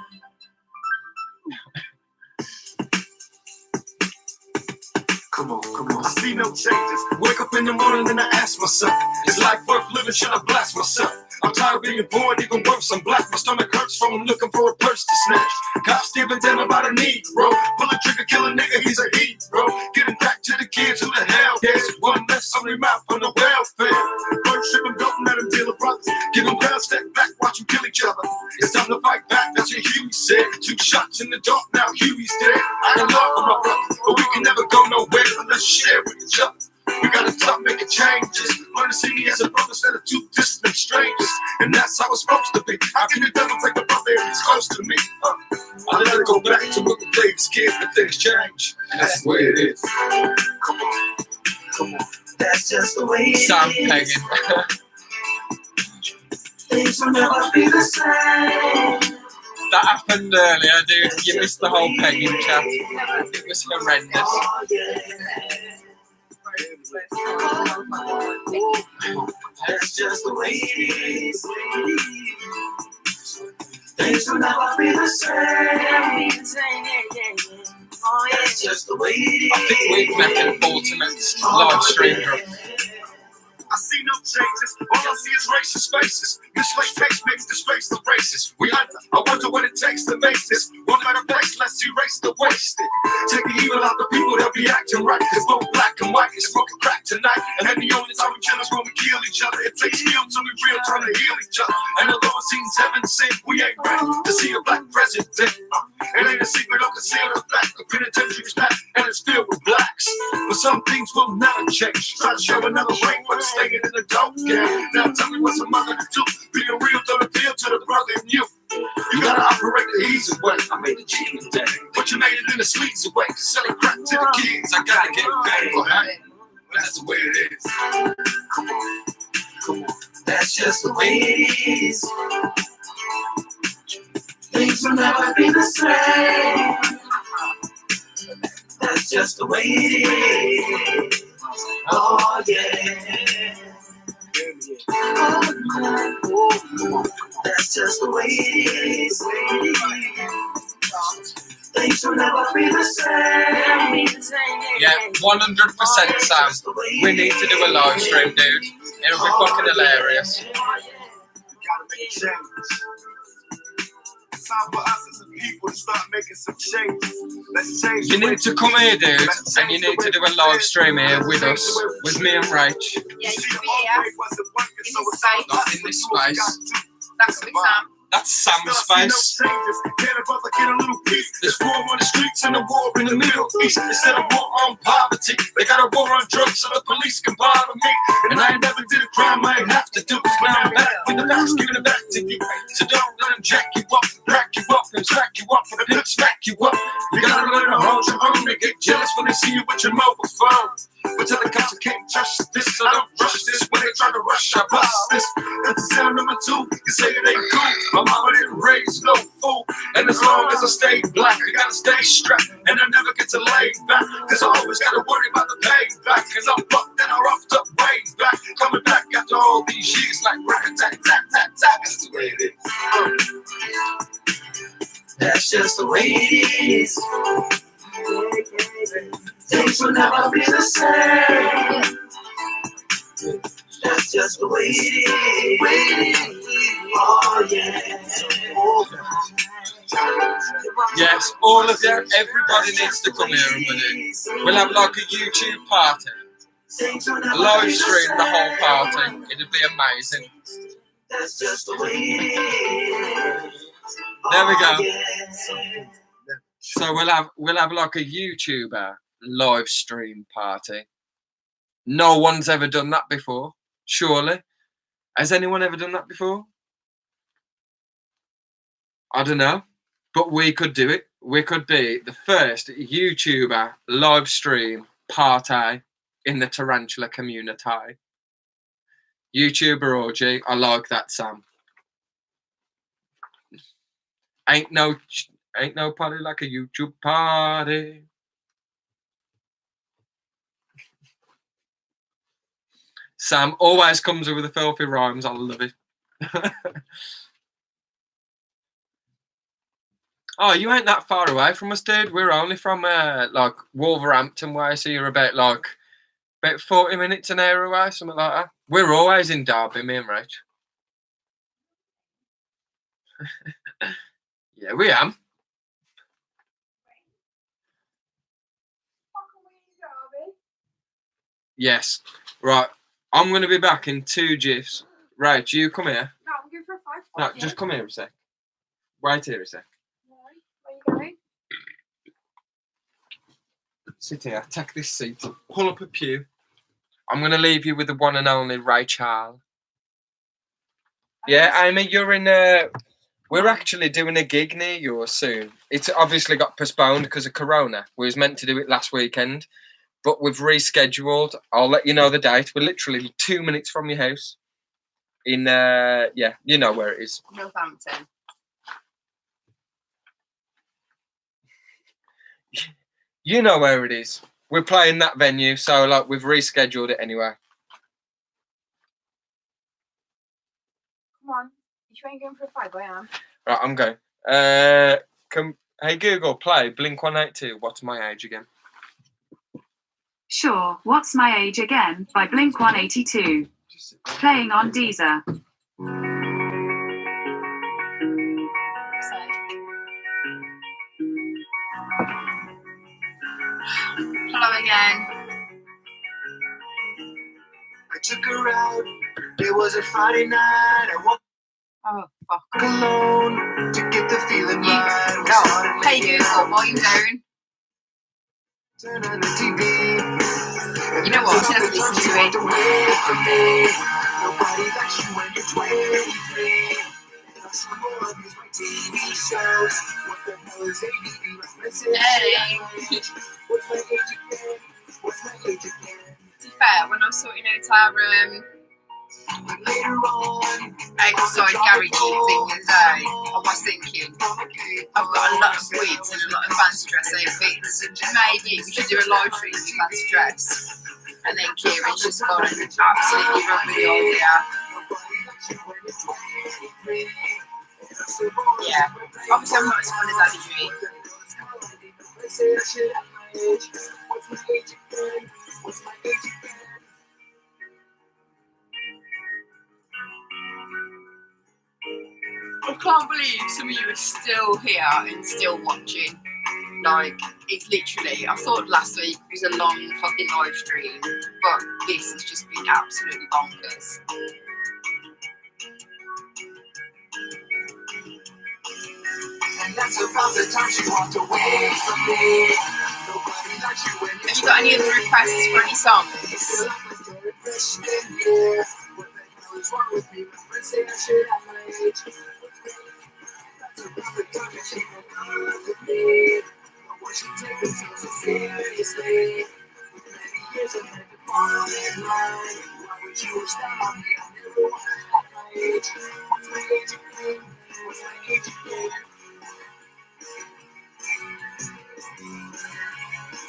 Come on. I see no changes. Wake up in the morning and I ask myself, is life worth living? Should I blast myself? I'm tired of being born, even worse, I'm black. My stomach hurts from looking for a purse to snatch. Cops giving them about a Negro. Pull a trigger, kill a nigga, he's a hero. Getting back to the kids, who the hell cares? One less on their mouth on the welfare. First ship them, don't let them deal with brothers. Give them ground, step back, watch them kill each other. It's time to fight back, that's what Huey said. 2 shots in the dark, now Huey's dead. I got love for my brother, but we can never go nowhere unless share with each other. We gotta stop making changes. Learn to see me as a brother instead of 2 distant strangers. And that's how it's supposed to be. How can the devil take the brother if he's close to me? I let it go back to what we played as kids, but things change. And that's the way it is. Come on. That's just the way it is. Sam pegging. Things will never be the same. That happened earlier, dude. You missed the whole pegging chat. It was horrendous. That's just the way it is. Things will never be the same. That's just the way it is. I think we'd make an ultimate live stream drop. I see no changes. All I see is racist faces. Mislaced text makes disgrace the racist. We under. I wonder what it takes to make this one better place. Let's erase the wasted. Take the evil out the people that be acting right. There's no black and white. It's smoking crack tonight. And then the only time we chill is when we kill each other. It takes skill to be real, trying to heal each other. And although it seems heaven sent, we ain't ready to see a black president. It ain't a secret, don't conceal the fact. The penitentiary is packed and it's filled with blacks. But some things will never change. Try to show another ring, but it's staying in the dope game. Now tell me what's a mother to do. Being real don't appeal to the brother in you. You gotta operate the easy way. I made a G today, but you made it in the sleazy way. Selling crack to the kids, I gotta get paid for that. But that's the way it is. Come on. That's just the way it is. Things will never be the same. That's just the way it is. Oh yeah. That's just the way it is. Things will never be the same. Yeah, 100% Sam. We need to do a live stream, dude. It'll be fucking hilarious. Gotta make a change. It's time for us as a people to start making some changes. Let's change. You need to come here, dude, and you need to do a live stream here with us, with me and Rach. Yeah, you should be here. Not in this space. That's with Sam. That's Sam's space. There's war on the streets and a war in the Middle East. Instead of war on poverty, they got a war on drugs so the police can bother me. And I ain't never did a crime I ain't have to do. Cause now I'm back with the facts, giving it back to you. So don't let them jack you up, crack you up, and track you up, and then smack you up. You gotta learn to hold your own. They get jealous when they see you with your mobile phone. But tell the cops I can't trust this, so don't rush this. When they try to rush, I bust this. That's the sound number 2. You say it ain't cool. My mama didn't raise no fool. And as long as I stay black, I gotta stay strapped. And I never get to lay back. Cause I always gotta worry about the payback. Cause I'm fucked and I roughed up way back. Coming back after all these years like rat-a-tat-tat-tat-tat. That's the way it is. That's just the way it is. Things will never be the same. That's just the way it is. Oh yeah. Yes, all of you, everybody needs to come here and do it. We'll have like a YouTube party. A live stream the whole party. It'd be amazing. That's just the way it is. There we go. So we'll have like a YouTuber live stream party. No one's ever done that before, surely. Has anyone ever done that before? I don't know, but we could do it. We could be the first YouTuber live stream party in the Tarantula community. YouTuber orgy. I like that, Sam. Ain't no party like a YouTube party. Sam always comes up with the filthy rhymes. I love it. Oh, you ain't that far away from us, dude. We're only from like Wolverhampton way, so you're about 40 minutes an hour away, something like that. We're always in Derby, me and Rach. Yeah, we am. Yes. Right. I'm going to be back in 2 GIFs. Right, you come here. No, I'm going for a 5. No, just come here a sec. Wait here a sec. Where are you going? Sit here. Take this seat. Pull up a pew. I'm going to leave you with the one and only Reptile. Yeah, Amy, you're in we're actually doing a gig near yours soon. It's obviously got postponed because of Corona. We was meant to do it last weekend, but we've rescheduled. I'll let you know the date. We're literally 2 minutes from your house. In yeah, you know where it is. Northampton. You know where it is. We're playing that venue, so like we've rescheduled it anyway. Come on. You ain't going for a 5, I am. Right, I'm going. Hey Google, play Blink-182. What's my age again? Sure, What's My Age Again by Blink-182. Playing on Deezer. Hello again. I took her out. It was a Friday night. I walked Oh, fuck. alone to get the feeling right. We started No. Hey, making Google, out. volume down. Turn on the TV. You know what? Let's listen to it. Away from me. Nobody likes you when you're 23. Some more of these my TV shows. What the hell is ADD references? Hey. What's my age again? What's my age again? To be fair, when I was sorting out our Later on, outside garage thing the other day, I was thinking, I've got a lot of wigs and a lot of fancy dress outfits. Maybe we should do a live stream with fancy dress. And then Kieran's just gone and absolutely run with the idea. Yeah, obviously I'm not as fun as Andy Dream. I can't believe some of you are still here and still watching. Like, it's literally, I thought last week was a long fucking live stream, but this has just been absolutely bonkers. And that's about the time she walked away from me. Nobody likes you when Have you got any other requests for any songs?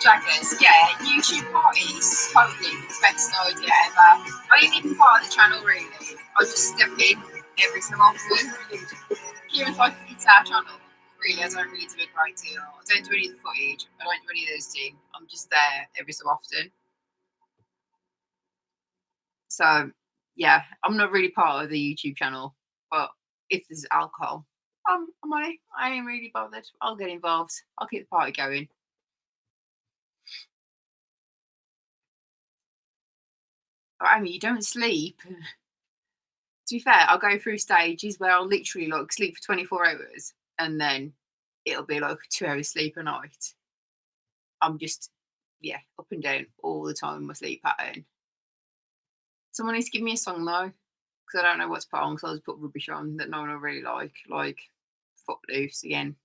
Jaggers, yeah, YouTube parties, totally the best idea ever. I ain't even part of the channel really. I just step in every so often. Kieran's like, it's our channel. Really, I don't really do a great deal. I don't do any of the footage. I don't do any of those things. I'm just there every so often. So, yeah, I'm not really part of the YouTube channel. But if there's alcohol, I'm on it. I ain't really bothered. I'll get involved. I'll keep the party going. I mean, you don't sleep. To be fair, I'll go through stages where I'll literally like sleep for 24 hours and then it'll be like 2 hours sleep a night. I'm just, up and down all the time in my sleep pattern. Someone needs to give me a song though, because I don't know what to put on, because I just put rubbish on that no one will really like Footloose again.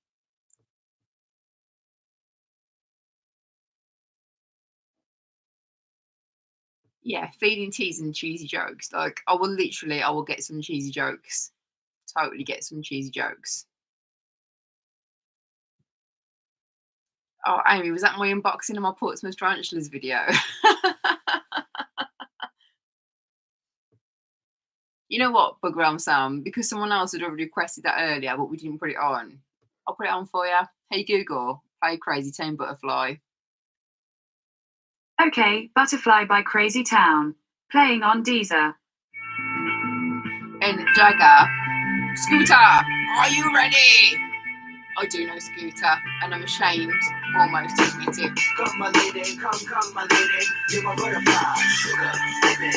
Yeah, feeding teas and cheesy jokes. Like, I will get some cheesy jokes. Totally get some cheesy jokes. Oh, Amy, was that my unboxing of my Portsmouth Tarantulas video? You know what, Bugram Sam? Because someone else had already requested that earlier, but we didn't put it on. I'll put it on for you. Hey, Google, play Crazy Town Butterfly. Okay, Butterfly by Crazy Town. Playing on Deezer. And Jagger, Scooter, are you ready? I do know Scooter, and I'm ashamed almost to admit it. Come my lady, come my lady, you're my butterfly, sugar, baby.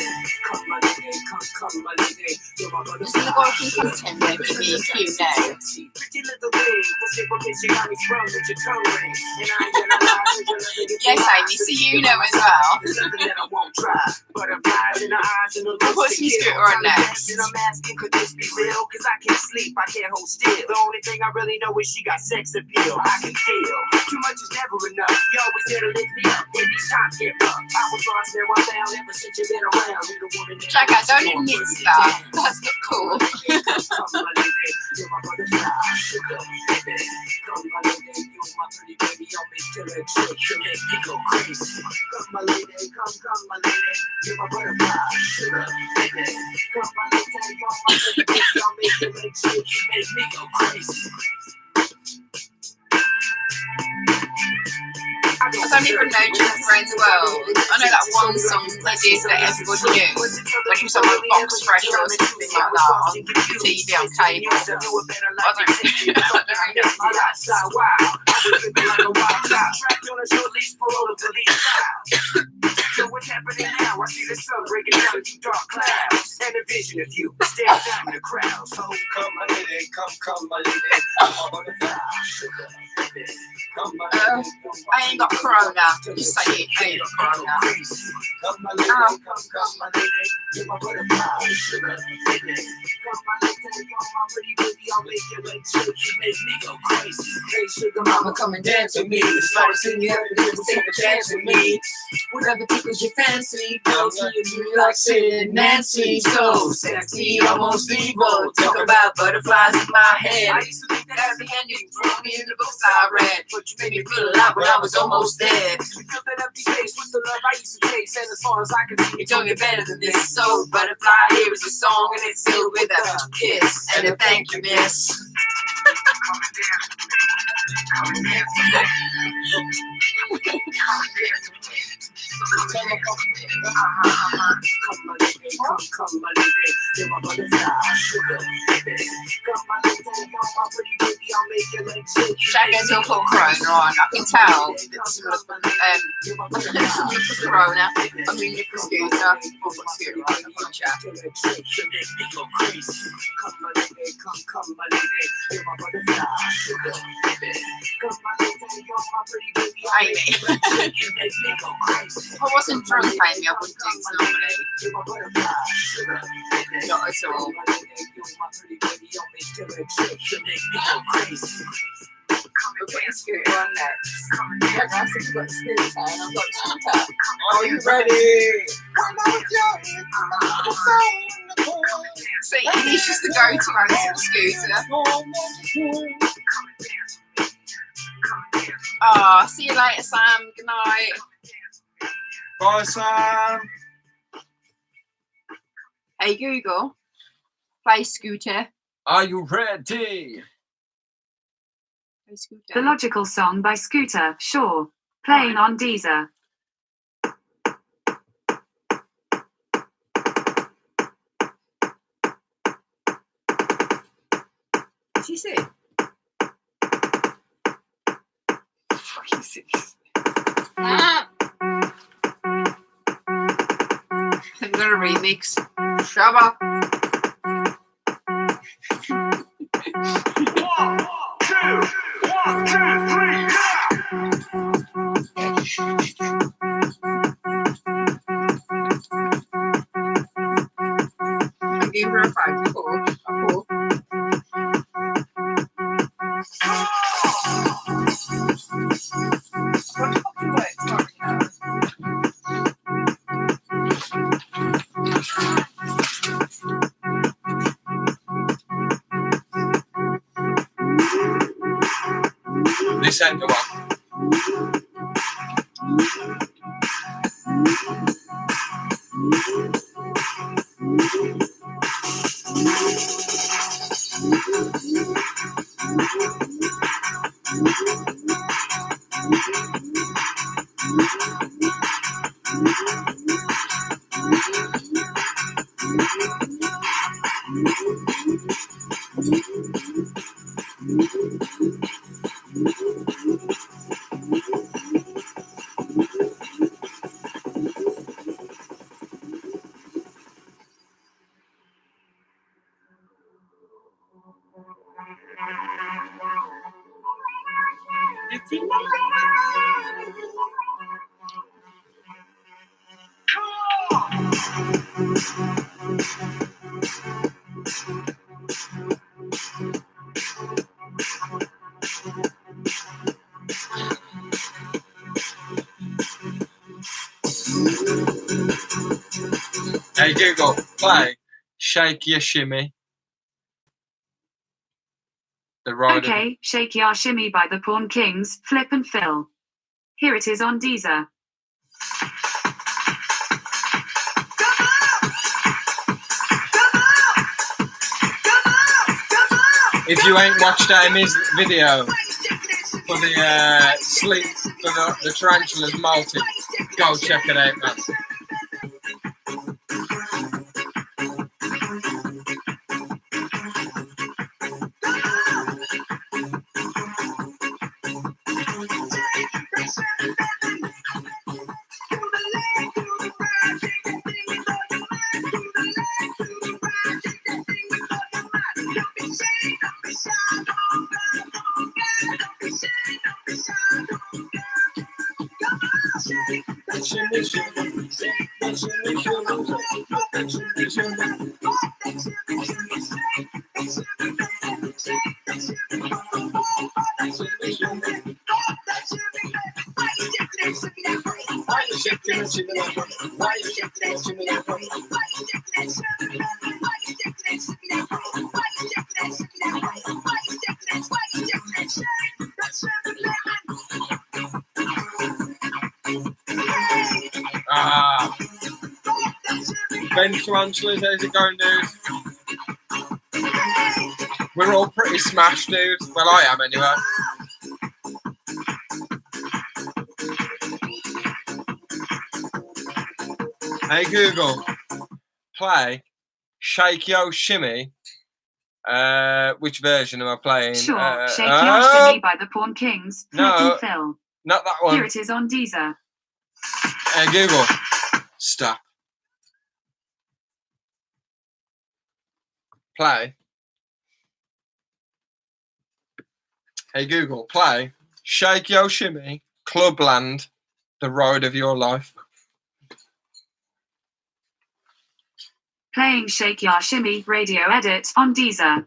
Come my lady, come my lady, you're my butterfly. Just gonna go from content, baby, being cute now. Pretty little thing, the simple bitch you got me sprung with your tongue ring. And I ain't gonna lie to you, nothing you Yes, Amy, so you know as well. There's nothing that I won't try. Butterflies in the eyes and the I'll put lips some to kill. Scooter on next. And I'm asking, could this be real? Cause I can't sleep, I can't hold still. The only thing I really know is she got sex appeal. I can feel too much is never enough. You always there to lift me up when these times get rough. I was lost, now I'm found. Ever since you've been around, you're the woman that Jagger, don't admit that. That's not cool. Come my lady, you're my butterfly, sugar, baby. Come my lady, you're my pretty baby. I'll make you like trick, you make me go crazy. Come my lady, come my lady, you're my butterfly, sugar, baby. Come my lady, you're my pretty baby. I'll make you like trick, you make me go crazy. I don't even know Jump Around the World. I know that one song they did that everybody knew, when it was on like Box Fresh or something like that on TV, on cable. I don't So what's happening now? I see the sun breaking down through dark clouds, and a vision of you staring down in the crowd. So come my lady, come my lady, I'm a butterfly, sugar, baby. Come my lady, I ain't got corona. Just say it, I ain't got corona. come my lady, come my lady, you're my butterfly, sugar, baby. Come my lady, you're my pretty baby. I'll make you like trick, you make me go crazy. Hey sugar mama, come and dance with me. The smartest thing you ever did was take a chance with me. Whatever tickles your fancy, girls see you like Sid Nancy. So sexy, almost evil. Talk about butterflies in my head. I used to think that every ending threw me in the books I read, but you made me feel alive when I was almost dead. You filled that empty space with the love I used to chase, and as far as I can see, it don't get better than this. So butterfly, here is a song, and it's filled with a kiss and a thank you, miss. Come and dance with me. Come and dance with me. Come my lady, come my lady, you're my butterfly, sugar, baby. Come my lady, you're my pretty baby, I'll make you like shit. Jagger's all put corona on. I can tell that some of the corona. I mean, you can Scooter. We'll put Scooter on the punch out. Come my lady, come my lady, you're my butterfly, sugar, baby. Come my lady, you're my pretty baby, I'll make you like shit. You make me go crazy. If I wasn't drunk, Amy, I wouldn't do this normally. Not at all. We'll put Scooter on next. Yeah, I think we've got Scooter and I've got Scooter. Are you ready? See, he's just the go-to answer for Scooter. Oh, see you later, Sam. Good night. Bye, Sam. Hey, Google. Play Scooter. Are you ready? Play Scooter. The Logical Song by Scooter, sure. Playing on Deezer. Did you see? Fucking serious. I'm gonna remix. Shabba. 1, 2, 1. I'm giving her a 5, 4, 4. This ain't the one. Hey Google, play Shake Your Shimmy. The Ride of... Okay, Shake Your Shimmy by the Pawn Kings, Flip and Fill. Here it is on Deezer. If you ain't watched Amy's video for the sleep for the tarantulas molting, go check it out, man. Ben Tarantulas, how's it going, dude? We're all pretty smashed, dude. Well, I am anyway. Hey Google, play Shake Yo Shimmy. Which version am I playing? Sure, Shake Your Shimmy by the Pawn Kings, Flip no, and Fill. Not that one. Here it is on Deezer. Hey Google, stop. Play. Hey Google, play Shake Yo Shimmy, Clubland, The Ride of Your Life. Playing Shake Your Shimmy radio edit on Deezer.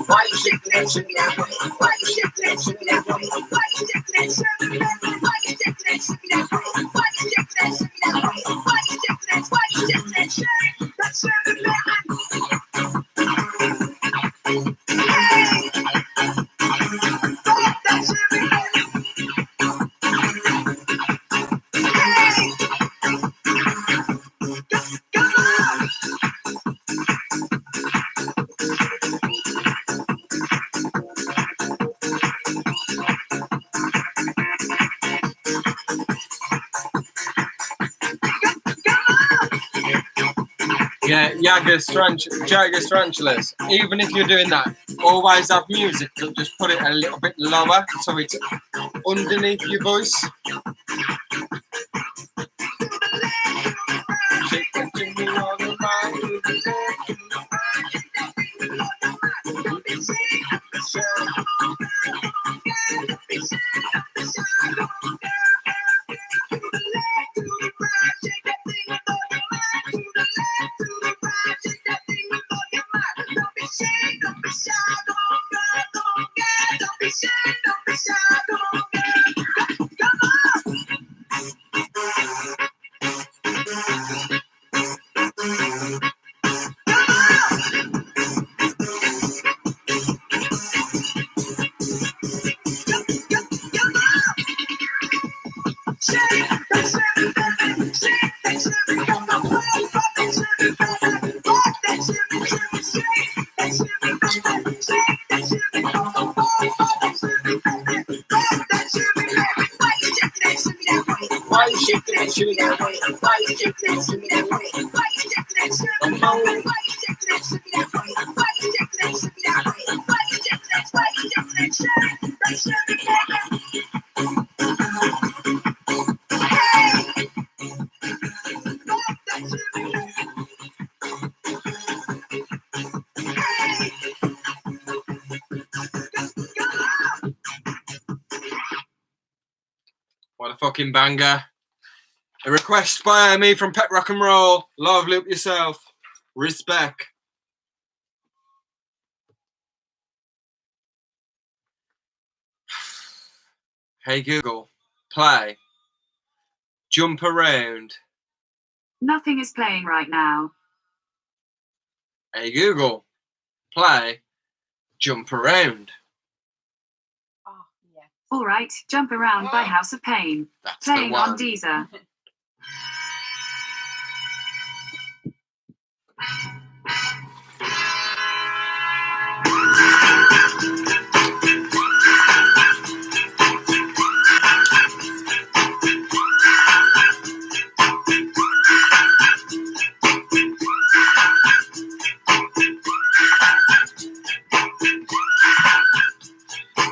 Why you shaking that shimmy that way? Why you shaking that shimmy that way? Why you shaking that shimmy that way? Yeah, Jaggers tarantulas. Even if you're doing that, always have music, but just put it a little bit lower so it's underneath your voice. Shake that jimmy on the Why you shake that shimmy that way? Why you shake that shimmy that way? Why you shake that shimmy that way? Why you shake that shimmy that way? Why you shake that shimmy that way? Why you shake that shimmy that What a fucking banger. A request by me from Pet Rock and Roll. Love loop yourself. Respect. Hey Google, play Jump Around. Nothing is playing right now. Hey Google, play Jump Around. Oh, yeah. All right, Jump Around by House of Pain. That's Playing the on one. Deezer.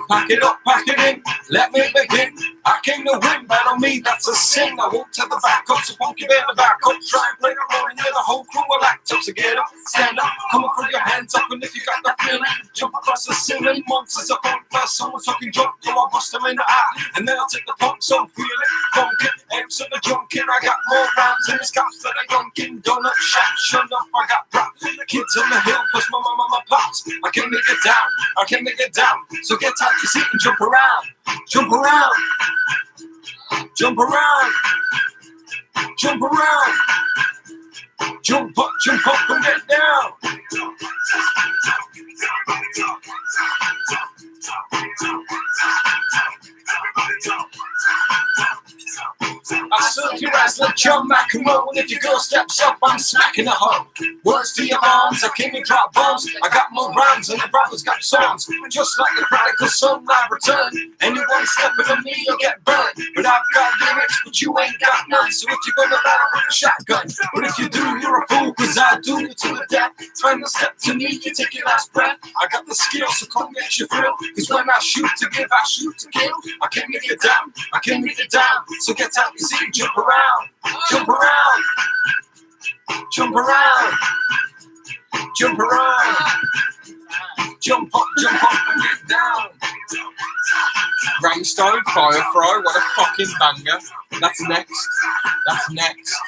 Pack it up, pack it in, let me begin. I came to win, but on me that's a sin. I walk to the back up, so funky bear the back up. Try and play the role, and the whole crew will act up. So get up, stand up, come up, throw your hands up, and if you got the feeling, jump across the ceiling. Monsters up on first, someone's talking jump, so I bust them in the eye, and then I'll take the pump, so feel it, funk it, apes of the junkin'. I got more rounds in the scops for the junkin'. Donut shack, shut up, I got props. The kids on the hill, plus my mama, my pops. I can make it down, I can make it down. So get out your seat and jump around, jump around, jump around, jump around, jump up and get down. I serve you as the John McEnroe, and if your girl steps up, I'm smacking her home. Words to your moms, I came and drop bombs. I got more rhymes and the brothers got songs. Just like the prodigal son, I return. Anyone stepping on me, you'll get burned. But I've got lyrics, but you ain't got none. So if you're gonna battle with a shotgun, but if you do, you're a fool, cause I do you to the death. Trying to step to me, you take your last breath. I got the skill, so come get your thrill. Cause when I shoot to give, I shoot to kill. I can't make it down, I can't make it down. So get out your seat, jump around, jump around, jump around, jump around, jump up and get down. Ramstone, Firefly, what a fucking banger. That's next. That's next.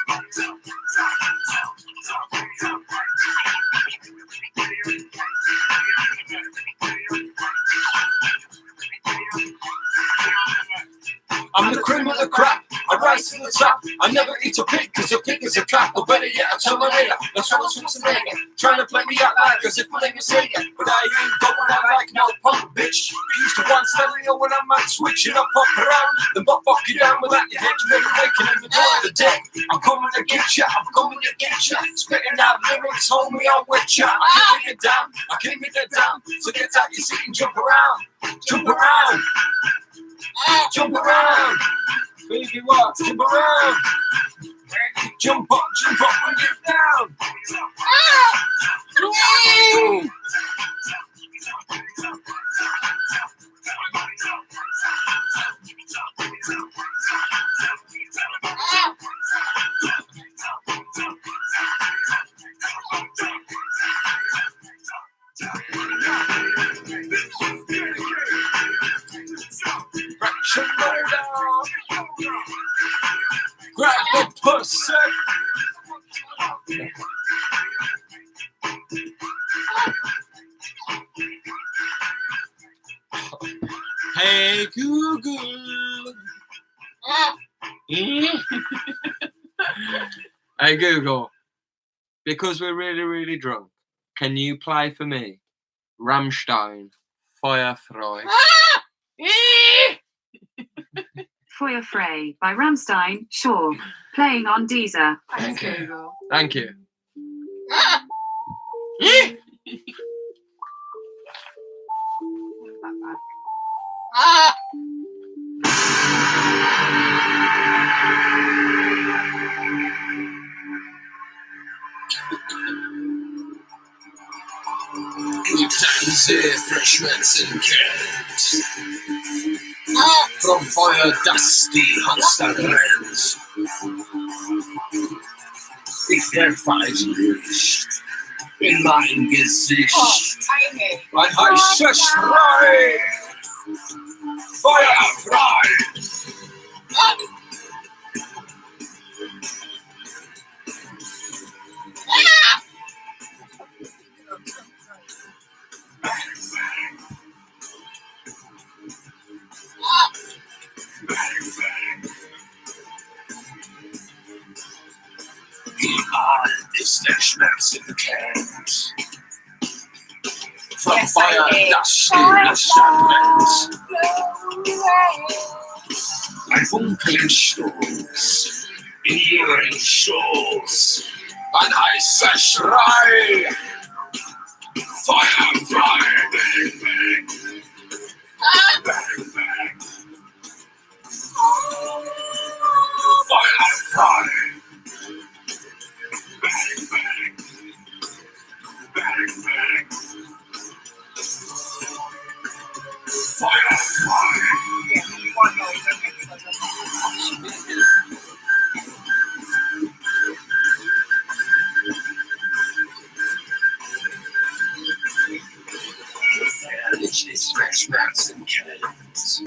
I'm the cream of the crop, I rise to the top. I never eat a pig, cause a pig is a cop. Or better yet, a Terminator, that's what I'm Schwarzenegger. Trying to play me out like as if my name is Sega. But I ain't going out like no punk, bitch. Used to one stereo when I might switch it up around. Then butt fuck you down without your head, you never waking in the door of the dead. I'm coming to get ya, I'm coming to get ya. Spitting out lyrics, homie, I'm with ya. I can't make it down, I can't make it down. So get out your seat and jump around, jump around. Jump around, baby, what? Jump around, jump up and get down. Grab the pussy. Hey Google. Hey Google. Because we're really, really drunk, can you play for me Rammstein, Feuerfrei? Feuerfrei by Rammstein, sure. Playing on Deezer. Thank you. Google. Thank you. That bad. Good times here, fresh Menschenkind. From Feuer, das die Hamster rennt. Ich verweise nicht in mein Gesicht. Tiny. Ein heißer Schrei. Feuerfrei. Wie alt ist der Schmerzenkind? Vom Yes, Feuer, I das stille Stadt ein Funkelstoß in ihren Schoß. Ein heißer Schrei. Feuerfrei. Bang, bang. Bang, bang. Feuerfrei. Bang, bang. Bang, bang. Feuerfrei. One noise, okay. Gefährlich ist wer Schmerzen kennt.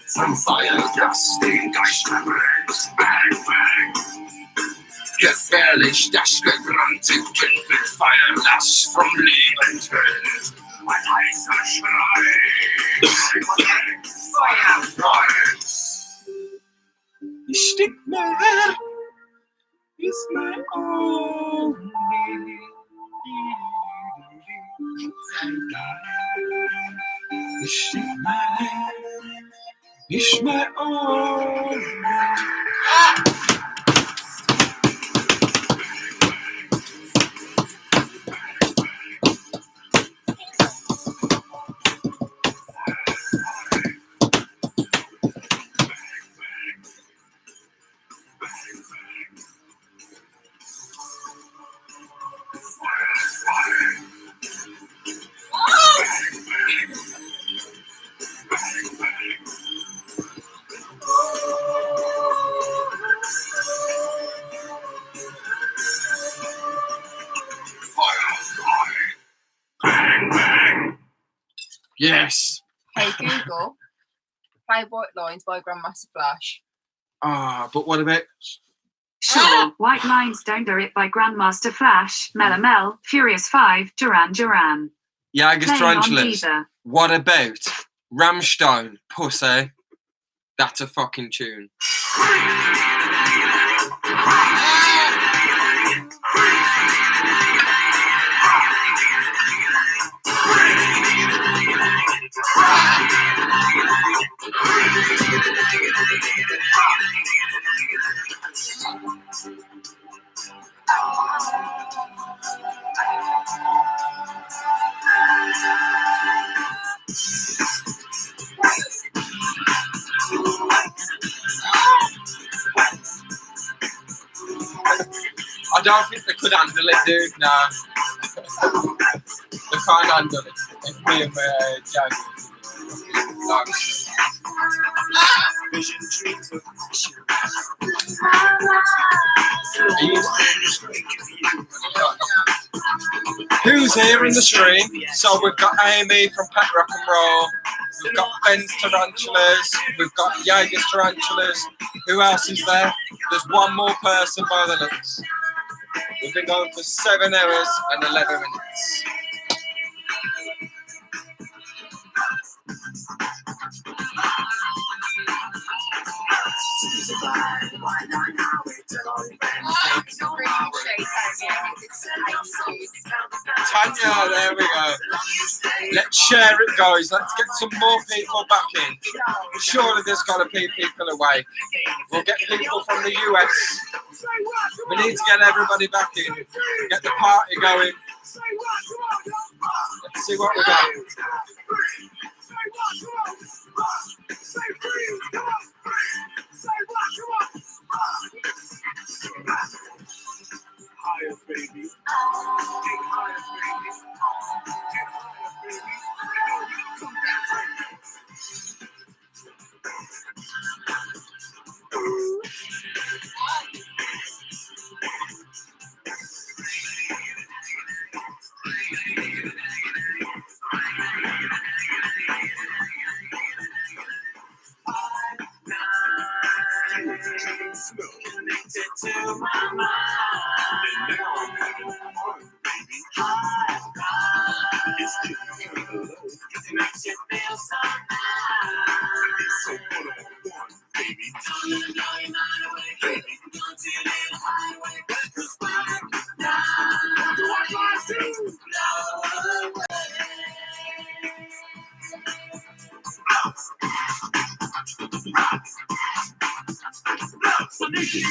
Vom Feuer, das den Geist verbrennt. Bang, bang. Gefährlich, das gebrannte Kind mit Feuer, das vom Leben trennt. Ein heißer Schrei. Feuerfrei. Stick mehr ist mein Augen. Stick mehr ist mein Augen. Yes. Hey Google, play White Lines by Grandmaster Flash. Ah, but what about Sure. White Lines Don't Do It by Grandmaster Flash, Mela Mel, Furious 5, Duran Duran. Jager's Playing on Tarantulas? Deezer. What about Rammstein, Pussy? That's a fucking tune. don't think they could handle it, dude. No. They can't handle it. If me and Jack. Vision dreams of Who's here in the stream? So we've got Amy from Pet Rock and Roll. We've got Ben's Tarantulas. We've got Jaeger's Tarantulas. Who else is there? There's one more person by the looks. We've been going for 7 hours and 11 minutes. Tanya, there we go. Let's share it, guys. Let's get some more people back in. Surely there's got to be people awake. We'll get people from the US. We need to get everybody back in. Get the party going. Let's see what we got. higher, baby. Get higher, baby. Get higher, baby. Come down, connected to my mind. and now I'm having fun, baby. It's getting kind of low. Cause it makes you feel so It's so nice. one-on-one, baby. Don't you know you're not awake, baby? Don't you need a highway? Cause right now, What do I gotta do? no way.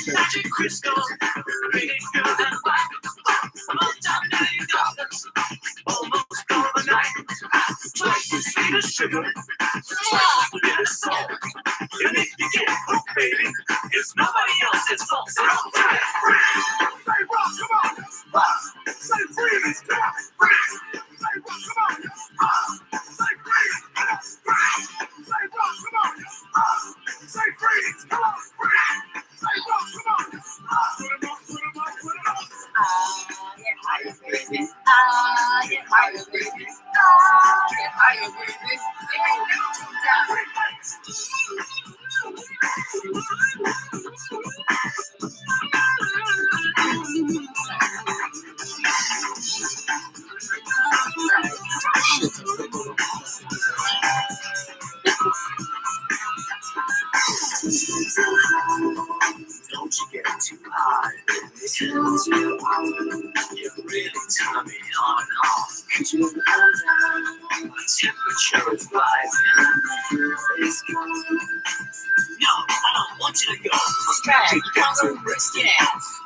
Magic crystals, pretty good and white. I'm on top of your dollars, almost overnight. Twice as sweet as sugar, twice as sweet as salt. And if you get hooked, baby, it's nobody else's fault. So don't try it. Say rock, come on. Rock. Say freeze, come on. Freeze. Say rock, come on. Rock. Say freeze, come on. Freeze. Say rock, come on. Rock. Say freeze, come on. Freeze. Say rock, come on. Rock. Put 'em up, put 'em up, put 'em up. Get higher, baby. Get higher, baby. Get higher, baby. Don't you get too high, baby. Too high. You really turn me on and off. My temperature is rising. No, I don't want you to go. Take that to rest.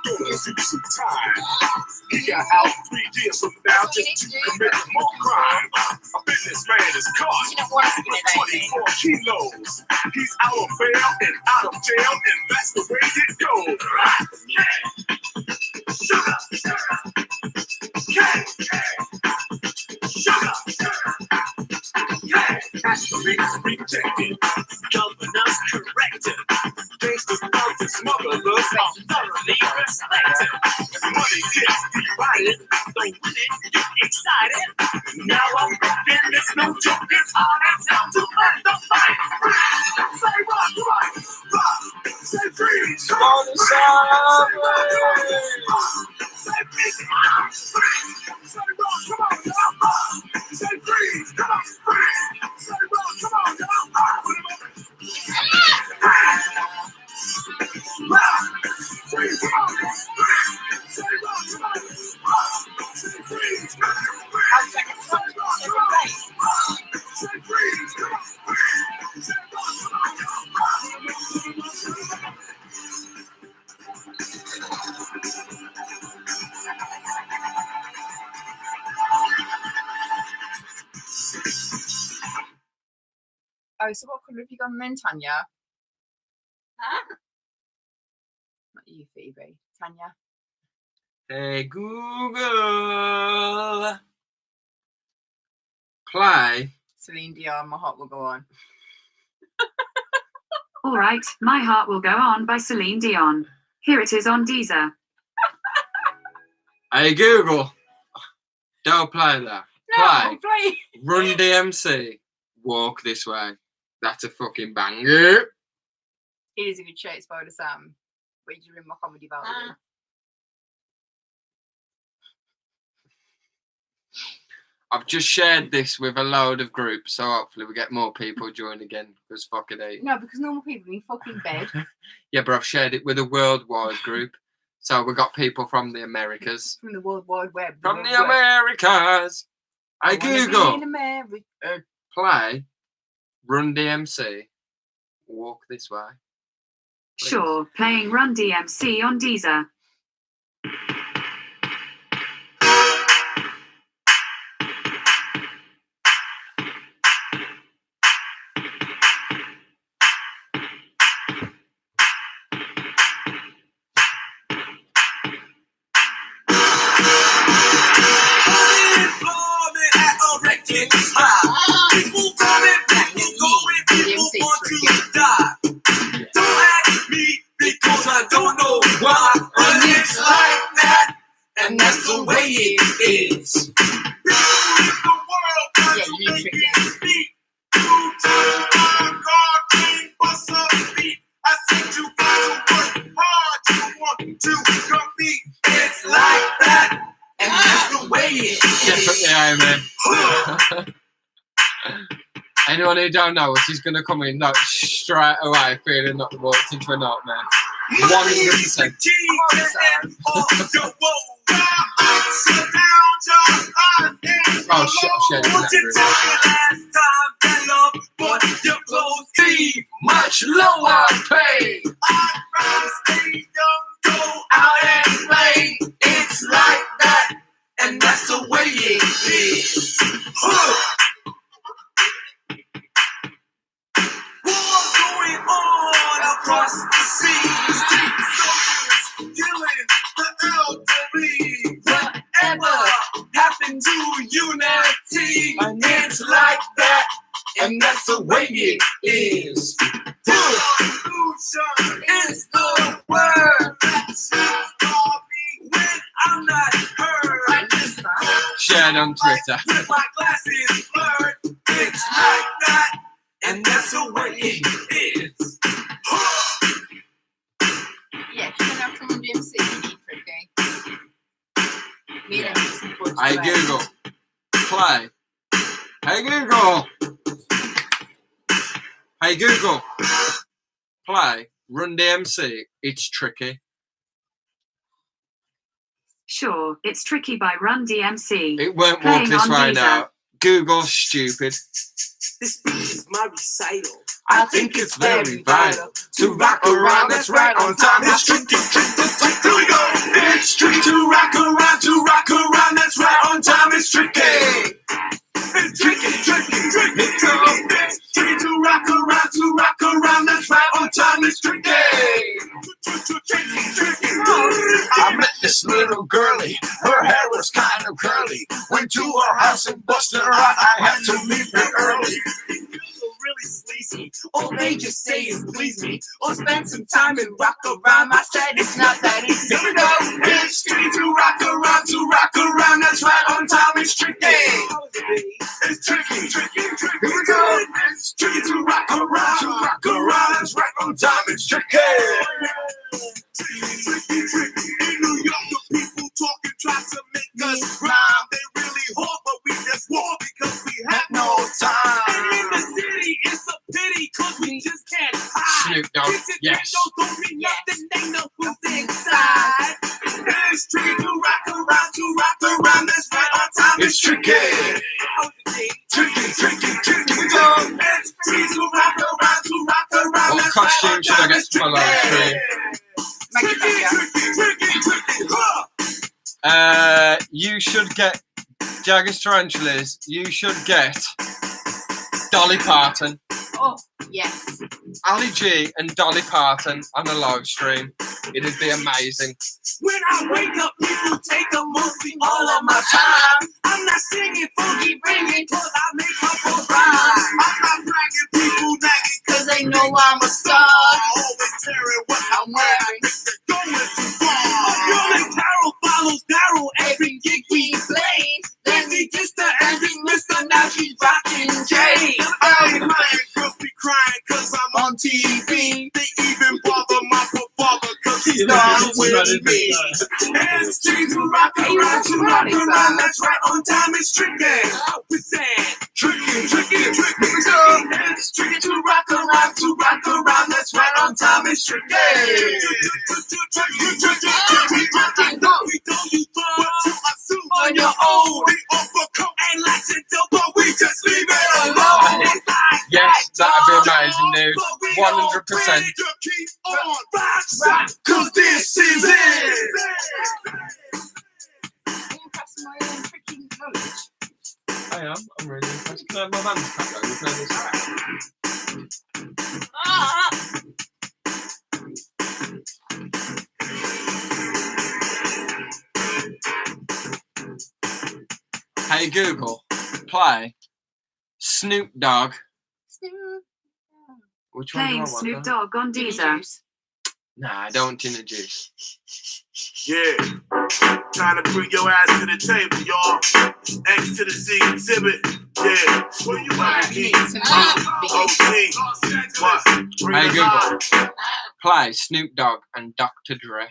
Don't lose some time. He got out 3 years from now just to commit more crime. A businessman is caught You don't want to with get anything. 24 kilos. He's out of bail and out of jail, and that's the way it goes. Sugar, cane, sugar, cane. Police rejected, Governors corrected. gangsters, thugs, and smugglers are Thoroughly respected. money gets divided. The winning get excited. Now I'm thinking it's no joke. It's hard as hell to fight the fight. Say rock, rock, rock. Say freeze. Come on, Say rock, come on. son. Say freeze. Say rock, come on, y'all. Say freeze. Come on. Say rock, come on, y'all. Freeze, come on. Say rock, come on. Say freeze. Say rock, come on. Say freeze. Come on. Say rock, come on. Oh, so what colour have you gone then, Tanya? Huh? Not you, Phoebe. Tanya. Hey Google, play. Celine Dion, My Heart Will Go On. All right, My Heart Will Go On by Celine Dion. Here it is on Deezer. Hey Google, don't play that. No, Play play. Run DMC, Walk This Way. That's a fucking banger. It is a good show, Spider Sam. Where you in my comedy value. I've just shared this with a load of groups, so hopefully we get more people join again. Because fucking A. No, because normal people in fucking bed. Yeah, but I've shared it with a worldwide group. So we got people from the Americas. From the World Wide Web. From the Americas. Hey Google, In America. play Run DMC, Walk This Way. Please. Sure, playing Run DMC on Deezer. People coming, people going, people want to die. Don't ask me because I don't know why, but it's like that, and that's the way it is. People in the world got to make it speak. You touch my God, king, bust up feet. I said you got to work hard, you want to compete. It's like that, and that's the way it is. Definitely, amen. Anyone who don't know us is going to come in like, straight away feeling like they walked into a nightmare. 100%. Oh shit, I've shared it with that much lower pay. I'd rather stay young, go out and play. It's like that, and that's the way it is. War going on across the seas. Soldiers killing the elderly. Whatever happened to unity? And it's like that, and that's the way it is. Revolution is the word that shines for me when I'm not heard. Shared on Twitter. With my glasses blurred, it's like that, and that's the way it is. Yeah, you can have someone DMC okay? Me and some boys Hey today. Google, play. Hey Google. Hey Google, play Run DMC, It's Tricky. Sure, It's Tricky by Run DMC. It won't walk Playing this on way Deezer. now. Google's stupid. This beat is my recital. I think it's very vital to rock around. That's right on time. It's tricky, tricky. Here we go. It's tricky to rock around. That's right on time. It's tricky. It's tricky, tricky, tricky. It's tricky to rock around. That's right on time. It's tricky. I met this little girlie. Her hair was kind of curly. Went to her house and busted her out. I had to leave it early. Really sleazy. All they just say is please me, or spend some time and rock around. I said it's not that easy. Here we go. It's tricky to rock around. That's right on time. It's tricky. It's tricky, tricky, tricky. Here we go. It's tricky to rock around. That's right on time. It's tricky. Tricky, tricky. In New York, the people talking try to make us rhyme. They really hard, but we just war because we have no time. And in the city, it's a pity because we just can't hide. Snoop Dogg, yes. Don't mean nothing, they know who's inside. It's tricky to rock around. That's right on time. It's tricky. Tricky, tricky, tricky. We go. It's tricky to rock around. What costume should I get for my live stream? You should get Jaggers Tarantulas. You should get Dolly Parton. Oh, yes. Ali G and Dolly Parton on a live stream. It'd be amazing. When I wake up, people take a mostly all of my time. I'm not singing funky ringing cause I make up a rhyme. I'm not bragging, people nagging cause they know I'm a star. I always tearing what I'm wearing. Going too far. Girl and Carol follows Daryl every gig we play. Then we just the every mister, now she's rocking Jay. I'm lying, girls be crying cause I'm on TV. They even bother my father cause he's not with me. It's G to rock around, that's right, on time it's tricky. With that, tricky. It's tricky to rock around, that's right, on time it's tricky. We don't use but to assume on your own. We overcome and lights it up, but we just leave it alone. Yes, that'd be amazing, dude. 100%. Keep on rock, cause this is it. I am. I'm really impressed. Can I have my hands back though? We've done this. Hey Google, play Snoop Dogg. Which one do I Playing want? Snoop though? Dogg on Deezer. Nah, I don't in the juice. Yeah, trying to bring your ass to the table, y'all. X to the Z exhibit. Yeah, where you at, me? OG. What? Hey Google, play Snoop Dogg and Dr. Dre.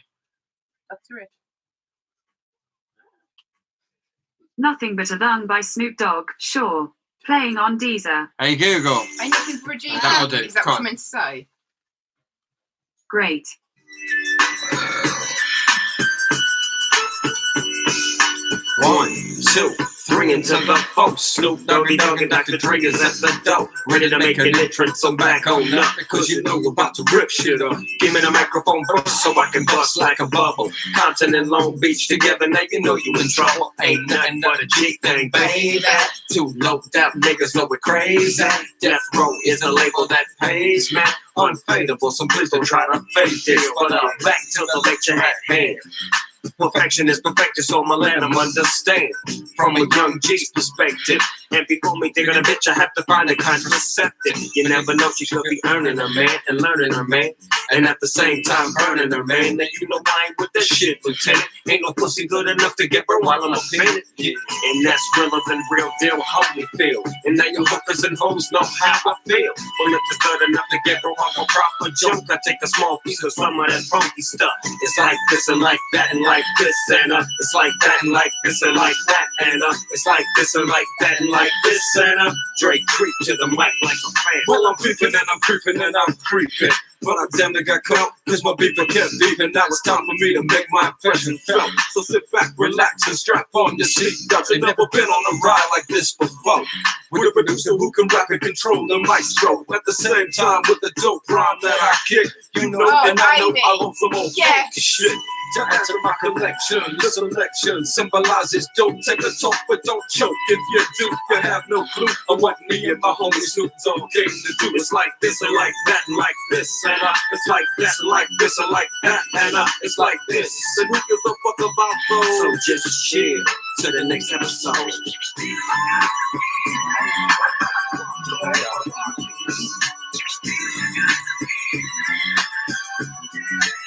Nothing But a Thung by Snoop Dogg, sure. Playing on Deezer. Hey Google, And you can produce That'll do. Is that Come what on. you meant to say? Great. One, two, three into the four. Snoop Doggy Dogg and Dr. Dre is at the door, ready to make an entrance. So back on up, because you know we're about to rip shit up. Give me the microphone bust so I can bust like a bubble. Compton and Long Beach together, now you know you in trouble. Ain't nothing but a G thing, baby. Two low down niggas know we're crazy. Death Row is a label that pays, man. Unfadable, so please don't try to fake this. But back to the lecture at hand. Perfection is perfected, so I'ma let them understand from a young G's perspective. And before me thinking a bitch, I have to find a contraceptive. You never know, she could be earning her man and learning her man, and at the same time earning her man. Now you know I ain't with that shit, Lieutenant. Ain't no pussy good enough to get her while I'm offended. Yeah. And that's realer than real deal, Holyfield. And now your hookers and hoes know how I feel. Well, if it's good enough to get her off a proper junk, I take a small piece of some of that funky stuff. It's like this and like that and like this and it's like that and like this and like that and it's like this and like that and like this and Drake creep to the mic like a fan. Well, I'm creeping and I'm creeping and I'm creeping, but I damn near got caught cause my people kept leaving. Now it's time for me to make my impression felt. So sit back, relax and strap on your seatbelt. You've never been on a ride like this before. With a producer who can rap and control the maestro at the same time with the dope rhyme that I kick. You know, and I know I want some more funky shit. To add to my collection, the selection symbolizes don't take a talk, but don't choke. If you do, you have no clue of what me and my homie Snoop Dogg came to do. It's like this and like that and like this and it's like that and like this and like that and it's like this. And who gives a fuck about those? So just chill to the next episode.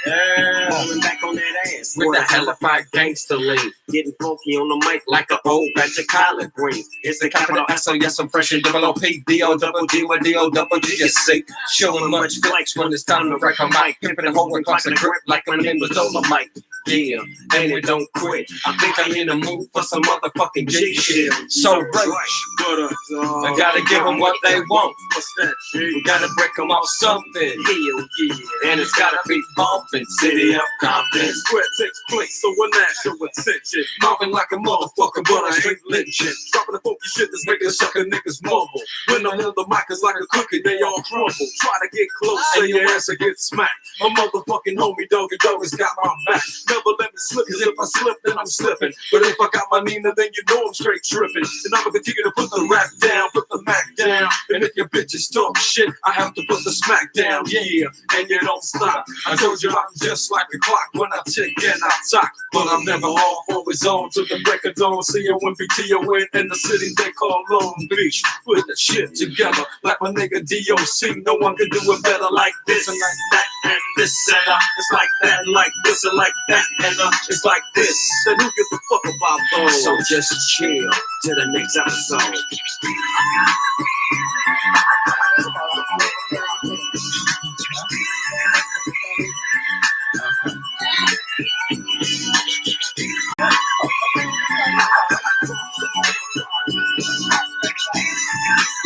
Yeah, falling back on that ass with the hellified gangster lean, getting funky on the mic like an old batch of collard greens. It's the capital S, so yes, I'm fresh and double O-P, D-O-double-G with D-O-double-G, you see. Showing much flex when it's time to wreck a mic, pimping and holding clocks and grip like my name was Dolomite. Yeah, and we don't quit. I think I'm in the mood for some motherfucking G shit. So rush, I gotta give them what they want. What's that? We gotta break them off something. Yeah, and it's gotta be bumping. City of Compton, where it takes place, so we're national attention. Mobbing like a motherfucker, but I straight lynching. Dropping the funky shit that's making sucker niggas mumble. When I'm on the mic, it's like a cookie, they all crumble. Try to get close, say your ass will get smacked. My motherfucking homie Doggy Dog has got my back. never let me slip. Cause if I slip, then I'm slipping. But if I got my Nina, then you know I'm straight tripping. And I'm gonna continue to put the rap down, put the Mac down. And if your bitches talk shit, I have to put the smack down. Yeah, and you don't stop. I told you I'm just like a clock when I tick and I talk. But I'm never off, always on to the break of dawn. C-O-M-B-T-O-N in the city they call Long Beach. Put the shit together like my nigga D.O.C. No one can do it better like this and like that and this and it's like that and like this and like that and it's like this. Then who gives a fuck about those? So just chill to the next episode.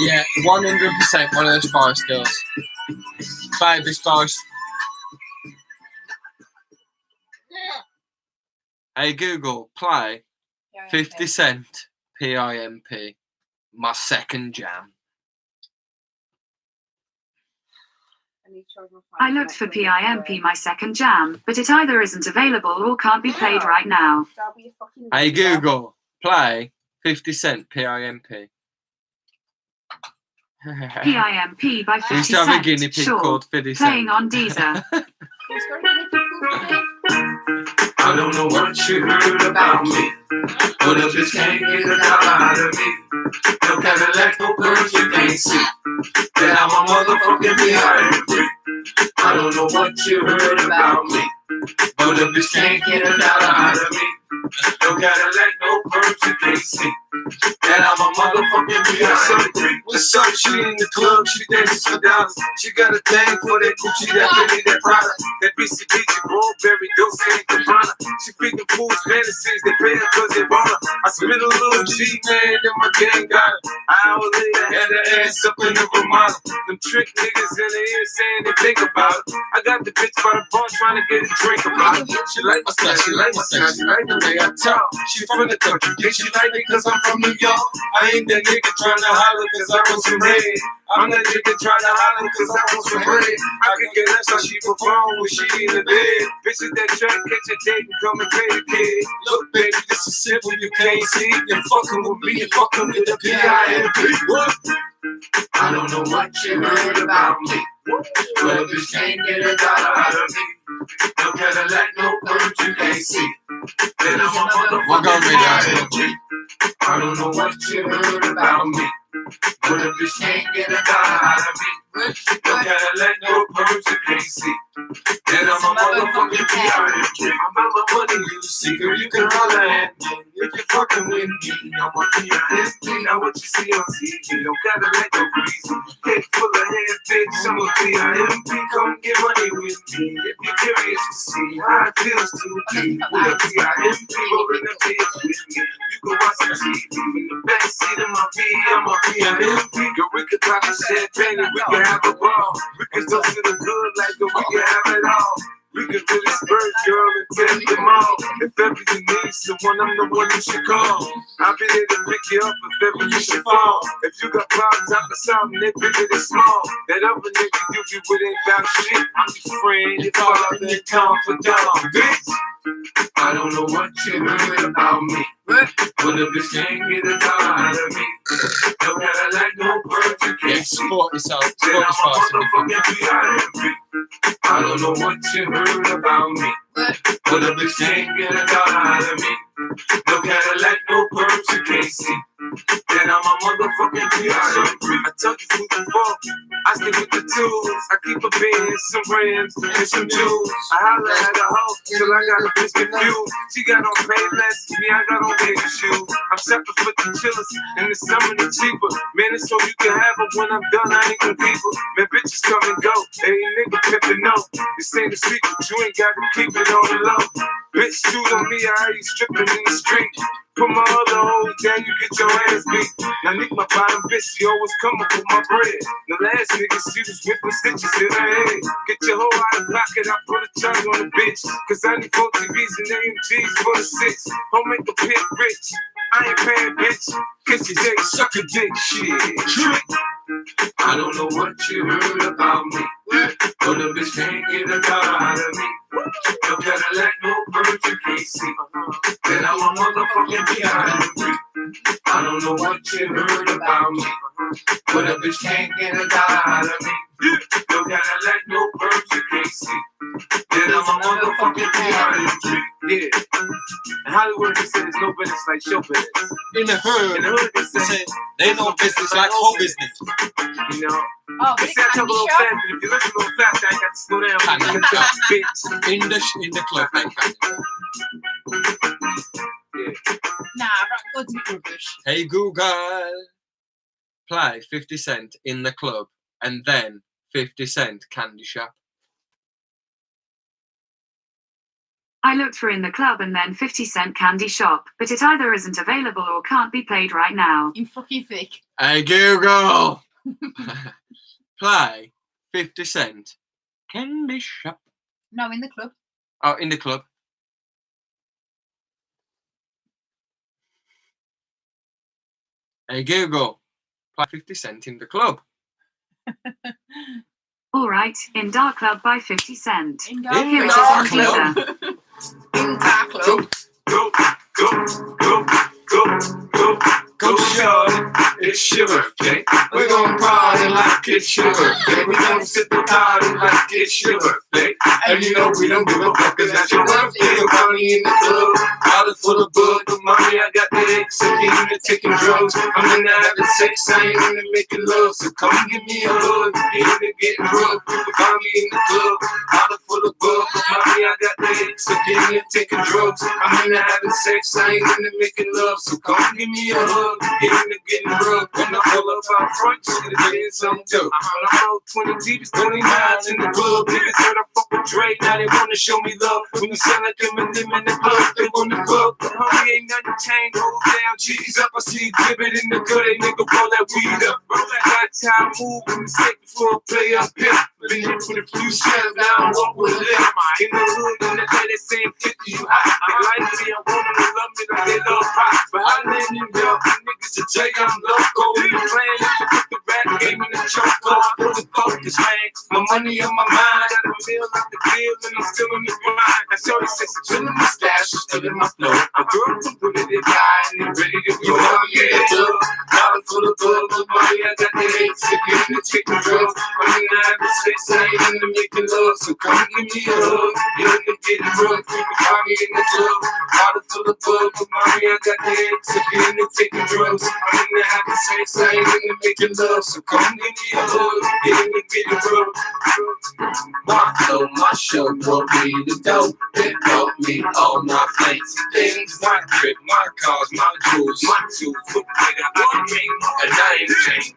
Yeah, 100% one of those Spice Girls. Baby Spice. Hey Google, play 50 Cent PIMP, my second jam. I looked for PIMP, my second jam, but it either isn't available or can't be played right now. Hey Google, play 50 Cent PIMP. PIMP by 50 We used to have a guinea Cent, pig sure, called 50 playing Cent. on Deezer. I don't know what you heard about me, but a bitch can't get a dollar out of me. No Cadillac, no girls you can't see. Then I'm a motherfucking PIMP. I don't know what you heard about me, but a bitch can't get a dollar out of me. No Cadillac, no girls you can't see. Then I'm a motherfucking PIMP. What's up? She in the club, she dances for dollars. She got a thing for that Gucci, that Fendi, that Prada, that BCBG, Burberry, Dolce and Gabbana. She feed the fools fantasies, they pay her cause they want her. I spit a little G, man, and my gang got her. An hour later, had her ass up in the Ramada. Them trick niggas in the ear saying they think about it. I got the bitch by the bar trying to get a drink about it. She like my style, she like my style, she like the way I talk. She from the country, yeah, she like me cause I'm from New York. I ain't that nigga trying to holler cause I want some bread. I'm that nigga trying to holler cause I want some bread. I can get less how she perform when she in the bed. Bitches that track, catch a date and come and pay the kid. Look baby, this is simple, you can't see. You're fucking with me, you're fucking with the PIMP. What? I don't know what you heard about me, but a bitch can't get a dollar out of me. No Cadillac, no birds you can't see. Then I'm a motherfucking PIMP. I don't know what you heard about me, but a bitch can't get a dollar out of me. No Cadillac, no birds you can't see. Then I'm a motherfucking PIMP. I'm out my money, you see, girl, you can holler at me. If you're fucking with me, I'm a PIMP. Now what you see on TV, don't gotta let no reason. Head full of hair, bitch, I'm a PIMP. Come get money with me if you're curious to see how it feels to be with a PIMP. Rolling a bitch with me, you can watch some TV. In the backseat of my V, I'm a PIMP. Girl, we could talk a champagne and we can have a ball. We can toast to the good like we can have it all. We can really spurt, girl, and tell them all. If ever you need someone, I'm the one you should call. I'll be there to pick you up if ever you should fall. If you got problems out the south, they bigger than small. That other nigga you be with ain't about shit. I'm your friend, if all out there confidant, bitch. I don't know what you heard about me, but a bitch can't get a dollar out of me. No Cadillac, no birds you Yeah, can't see. support yourself. Then Support I'm a yourself. motherfucking PIMP. I don't know what you heard about me, but a bitch can't get a dollar out of me. No Cadillac, no birds you can't see. Then I'm a motherfucking PIMP. I told you food and fork, I stick with the tools. I keep a Benz, some rims, and some jewels. I holler at a hoe till I got a bitch confused. She got on Payless, me I got on baby shoes. I'm separate for the chillers, and the summer the cheaper. Man, it's so you can have her when I'm done, I ain't gonna keep her. Man, bitches come and go, hey nigga pimpin' no. This ain't a secret, you ain't gotta keep it on the low. Bitch, shoot on me, I hear you stripping in the street. Put my other hoes down, you get your ass beat. Now Nick, my bottom bitch, she always come up with my bread. The last nigga, she was whipping stitches in her head. Get your hoe out of pocket, I put a charge on the bitch. Cause I need 4 TVs and AMGs for the 6. Don't make a pit rich. I ain't paying, bitch. Kiss your dick, suck a dick, shit. Trick. I don't know what you heard about me, but a bitch can't get a dollar out of me. No Cadillac, no bird words you can't see. Then I'm a motherfucking Bioactive. I don't know what you heard about me, but a bitch can't get a dollar out of me. Don't gotta let no birds you can't see. Then I'm a motherfucking Bioactive. Yeah. In Hollywood, they say there's no business like show business. In the hood, In the hood, they they say, say they know business like whole business. you know. Oh, They but say I it talk a can be little shot. fast, but if you listen a little fast, I got to slow down. Can Look at that, bitch. In the club, they can. Nah, right, go to the rubbish. Hey Google, play 50 Cent in the club and then 50 Cent candy shop. I looked for in the club and then 50 Cent candy shop, but it either isn't available or can't be played right now. You fucking thick. Hey Google, play 50 Cent candy shop. No, in the club. Oh, in the club. Hey Google, play 50 Cent in the club. Alright, in Dark Club by 50 Cent. In In Here it is Dark on Club. Deezer. In Dark Club. Go, go, go, go, go, go, shorty. It's your birthday. We're gonna party like it's your birthday. We gonna sit the party like it's your birthday. And you know we don't give a fuck, cause that's your birthday. You're party in the club, out full of bug. But mommy, I got the X, I'm into taking drugs. I'm into having sex, I ain't into making love. So come give me a hug, you're into getting rubbed. You can find me in the club, out full of bug. But mommy, I got the X, I'm into taking drugs. I'm into having sex, I ain't into making love. So come give me a hug, you're into getting rubbed. When I pull up out front, you should have been some dope. When I roll 20 deep, it's 20 miles in the club. Niggas heard I fuck with Dre, now they wanna show me love. When you sound like them and them in the club, they wanna fuck. But homie, ain't nothing changed, hold down, G's up. I see exhibit in the good, they nigga roll that weed up. Roll that hot time move in the state before a play up here. Been here with a few shells, now I walk with lip. In the hood, in the day, they saying 50, you hot. They like me, I want them to love me, don't they love pop. But I live in New York, niggas to tell you I'm loco. The plan is to put the rap game in the choke. I put the focus, man. My money on my mind, got a meal like the bill, and I'm still in the grind. I shorty says, still in my stash, she's still in my flow. A girl from ready to die, and they ready to go. Yeah, club, dollar full of bug, but money, I got the hate. Sick in the chicken drugs, I'm in the having sex, I ain't into making love. So come give me a hug, you're into getting drugs. You can find me in the club, dollar full of bug, but money, I got the hate. Sick in the chicken drugs, I'm in the having sex, I ain't into making love. So come give me a hug, you're into getting drugs. My flow, my show, will be the dope. It help me all my fancy things. My drip, my cars, my jewels, my tools. Look nigga, I can and I ain't changed.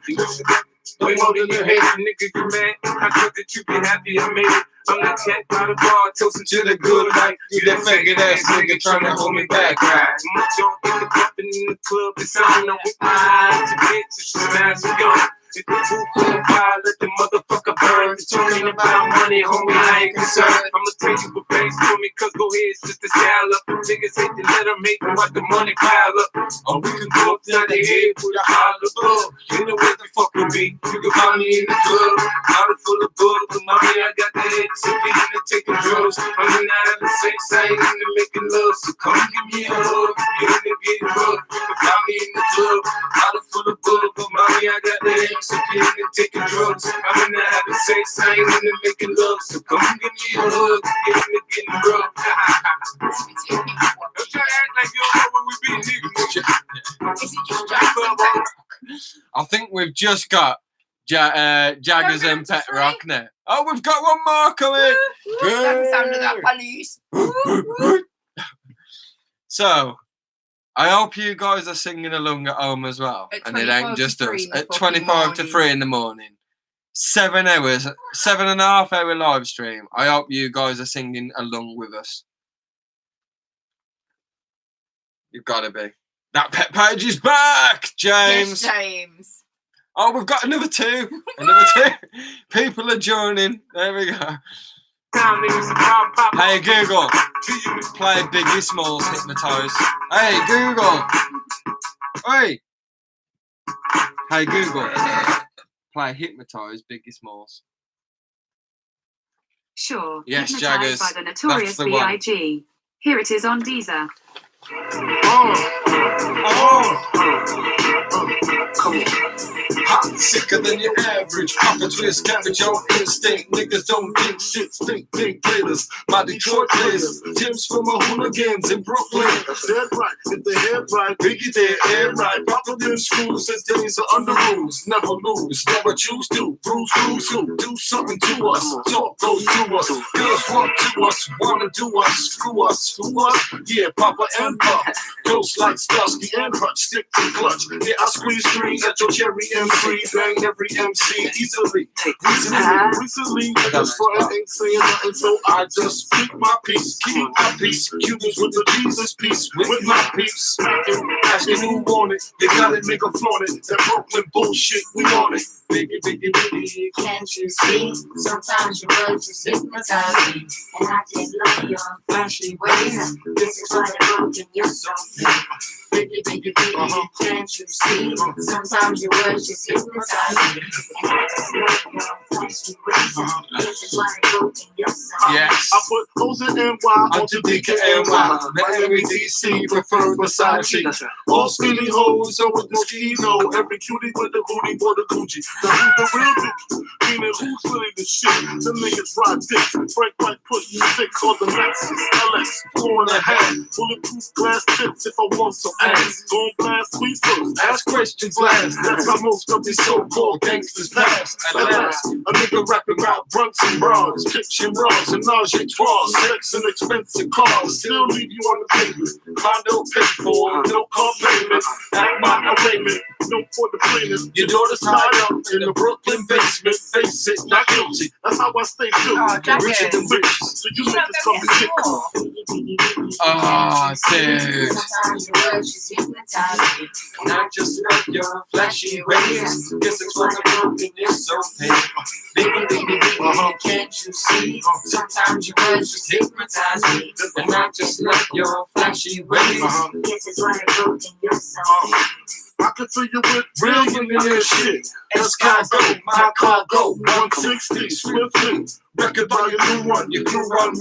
Way more than you hate, nigga, you mad. I thought that you be happy I made it. I'm that cat by the bar, toasting to the good life. You that faggot ass nigga trying to hold me back, right? My junk in the bumping in the club, it's on. I'm with my eyes, a bitch, so she smash a gun. If the roof on the fire, let the motherfucker burn. It's talking about money, homie, I ain't concerned. I'ma tell you what banks for me, cause go ahead, it's just a style up. Niggas hate to let them make them watch the money pile up. Or we can go upside the head with a holler bug. You know what the fuck with me, you can find me in the club. Bottle full of bug, but mommy, I got the head. So be into taking drugs, I'm into having sex, I ain't into making love. So come give me a hug, you're into getting rubbed. You can find me in the club. Bottle full of bug, but mommy, I got the head. So be into taking drugs, I'm into having sex, I ain't into making love. So come give me a hug, you're into getting rubbed. Don't try to act like you don't know what we be, nigga. I think we've just got Jaggers and Pet Rock now. Oh, we've got one more coming. Like the sound of that police. So, I hope you guys are singing along at home as well. At And it ain't 25 to just 3 us. in the At fucking 25 to morning. 3 in the morning. 7 hours, 7.5 hour live stream. I hope you guys are singing along with us. You've got to be. That pet page is back, James. Yes, James. Oh, we've got another 2. Another 2. People are joining. There we go. Hey, Google. Play Biggie Smalls Hypnotize. Hey, Google. Hey. Hey, Google. Play Hypnotize Biggie Smalls. Sure. Yes, Hypnotized Jaggers. by the Notorious That's the one. B.I.G. Here it is on Deezer. Come on. Hot, sicker than your average. Pop a twist, cabbage on instinct. Niggas don't think shit, think glitters. My Detroit players, Tim's from a hooligans in Brooklyn. Dead right, if the head right, Biggie there, air right. Papa been school since days of under rules. Never lose, never choose to. Bruise, cruise, who do something to us. Talk goes to us. Girls want to us, wanna do us. Screw us, who us? Yeah, Papa and Pop. Ghost like Starsky and Hutch, stick to clutch. Yeah, I squeeze strings at your cherry M3, bang every MC easily. Recently, this friend ain't saying nothing, so I just speak my peace, keep my peace. Cubans with the Jesus peace, with my peace. Asking who want it, you got it, make a flaunt it. That Brooklyn bullshit, we on it. Biggie, biggie, biggie, Can't you see? Sometimes your words just hypnotize me, and I just love your flashy ways. This is why I broke in your soul. Biggie, biggie, biggie, can't you see? Sometimes your words just hypnotize me, and I just love your flashy ways. This is why I broke in your soul. Yes. I put O's and NY onto DKNY. Miami, DC, prefer Versace. All skinny hoes, so with mosquito. Every cutie with the booty for the Gucci. The real dude, meaning who's really the shit. Them niggas ride dicks. Frank might put you six on the Lexus LX 4.5. Bulletproof glass tips if I want some ass. Gon' blast sweet first, ask questions last. That's how most of these so-called gangsters pass. At last, a nigga rapping about brunks and bras, kitchen bras and nausea toirs, sex and expensive cars. Still leave you on the pavement. Condo paid for, no car payment. At my arraignment, no for the plaintiff. Your daughter's tied up in the Brooklyn basement. Face it, not guilty. That's how I stay true. Richer than rich. So you niggas come and get caught. Oh, dude. Sometimes your words just hypnotize me, And I just love your flashy ways. Guess it's why I'm broken, you're so pain. Biggie, biggie, biggie, can't you see? Sometimes your words just hypnotize me, And I just love your flashy ways. this is why I broke in your soul. I can fill you with brilliant and shit. Escargot, my cargo, 160, swiftly. Record by your new one, your crew run,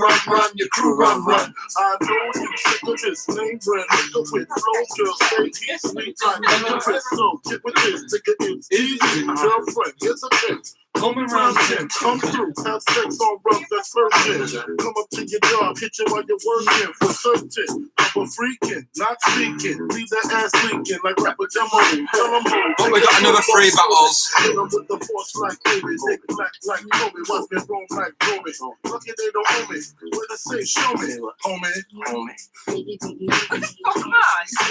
your crew run. I know you sick of this name brand, nigga with flow, girl, say he's sweet like nigga. So get with this, nigga, it's easy. Girlfriend, here's a thing. Coming round 10, come through, have sex on rough, that's virgin. Come up to your job, hit you while you're working for certain. I'm a freaking, not speaking. Leave that ass leaking like rapper demo. Tell them who. Oh, we got another 3 battles. Hit 'em with the force like baby. Dick black like Kobe. Watch me roll like Kobe. Lucky they don't own me. Where they say, show me, homie. Biggie, biggie, biggie, can't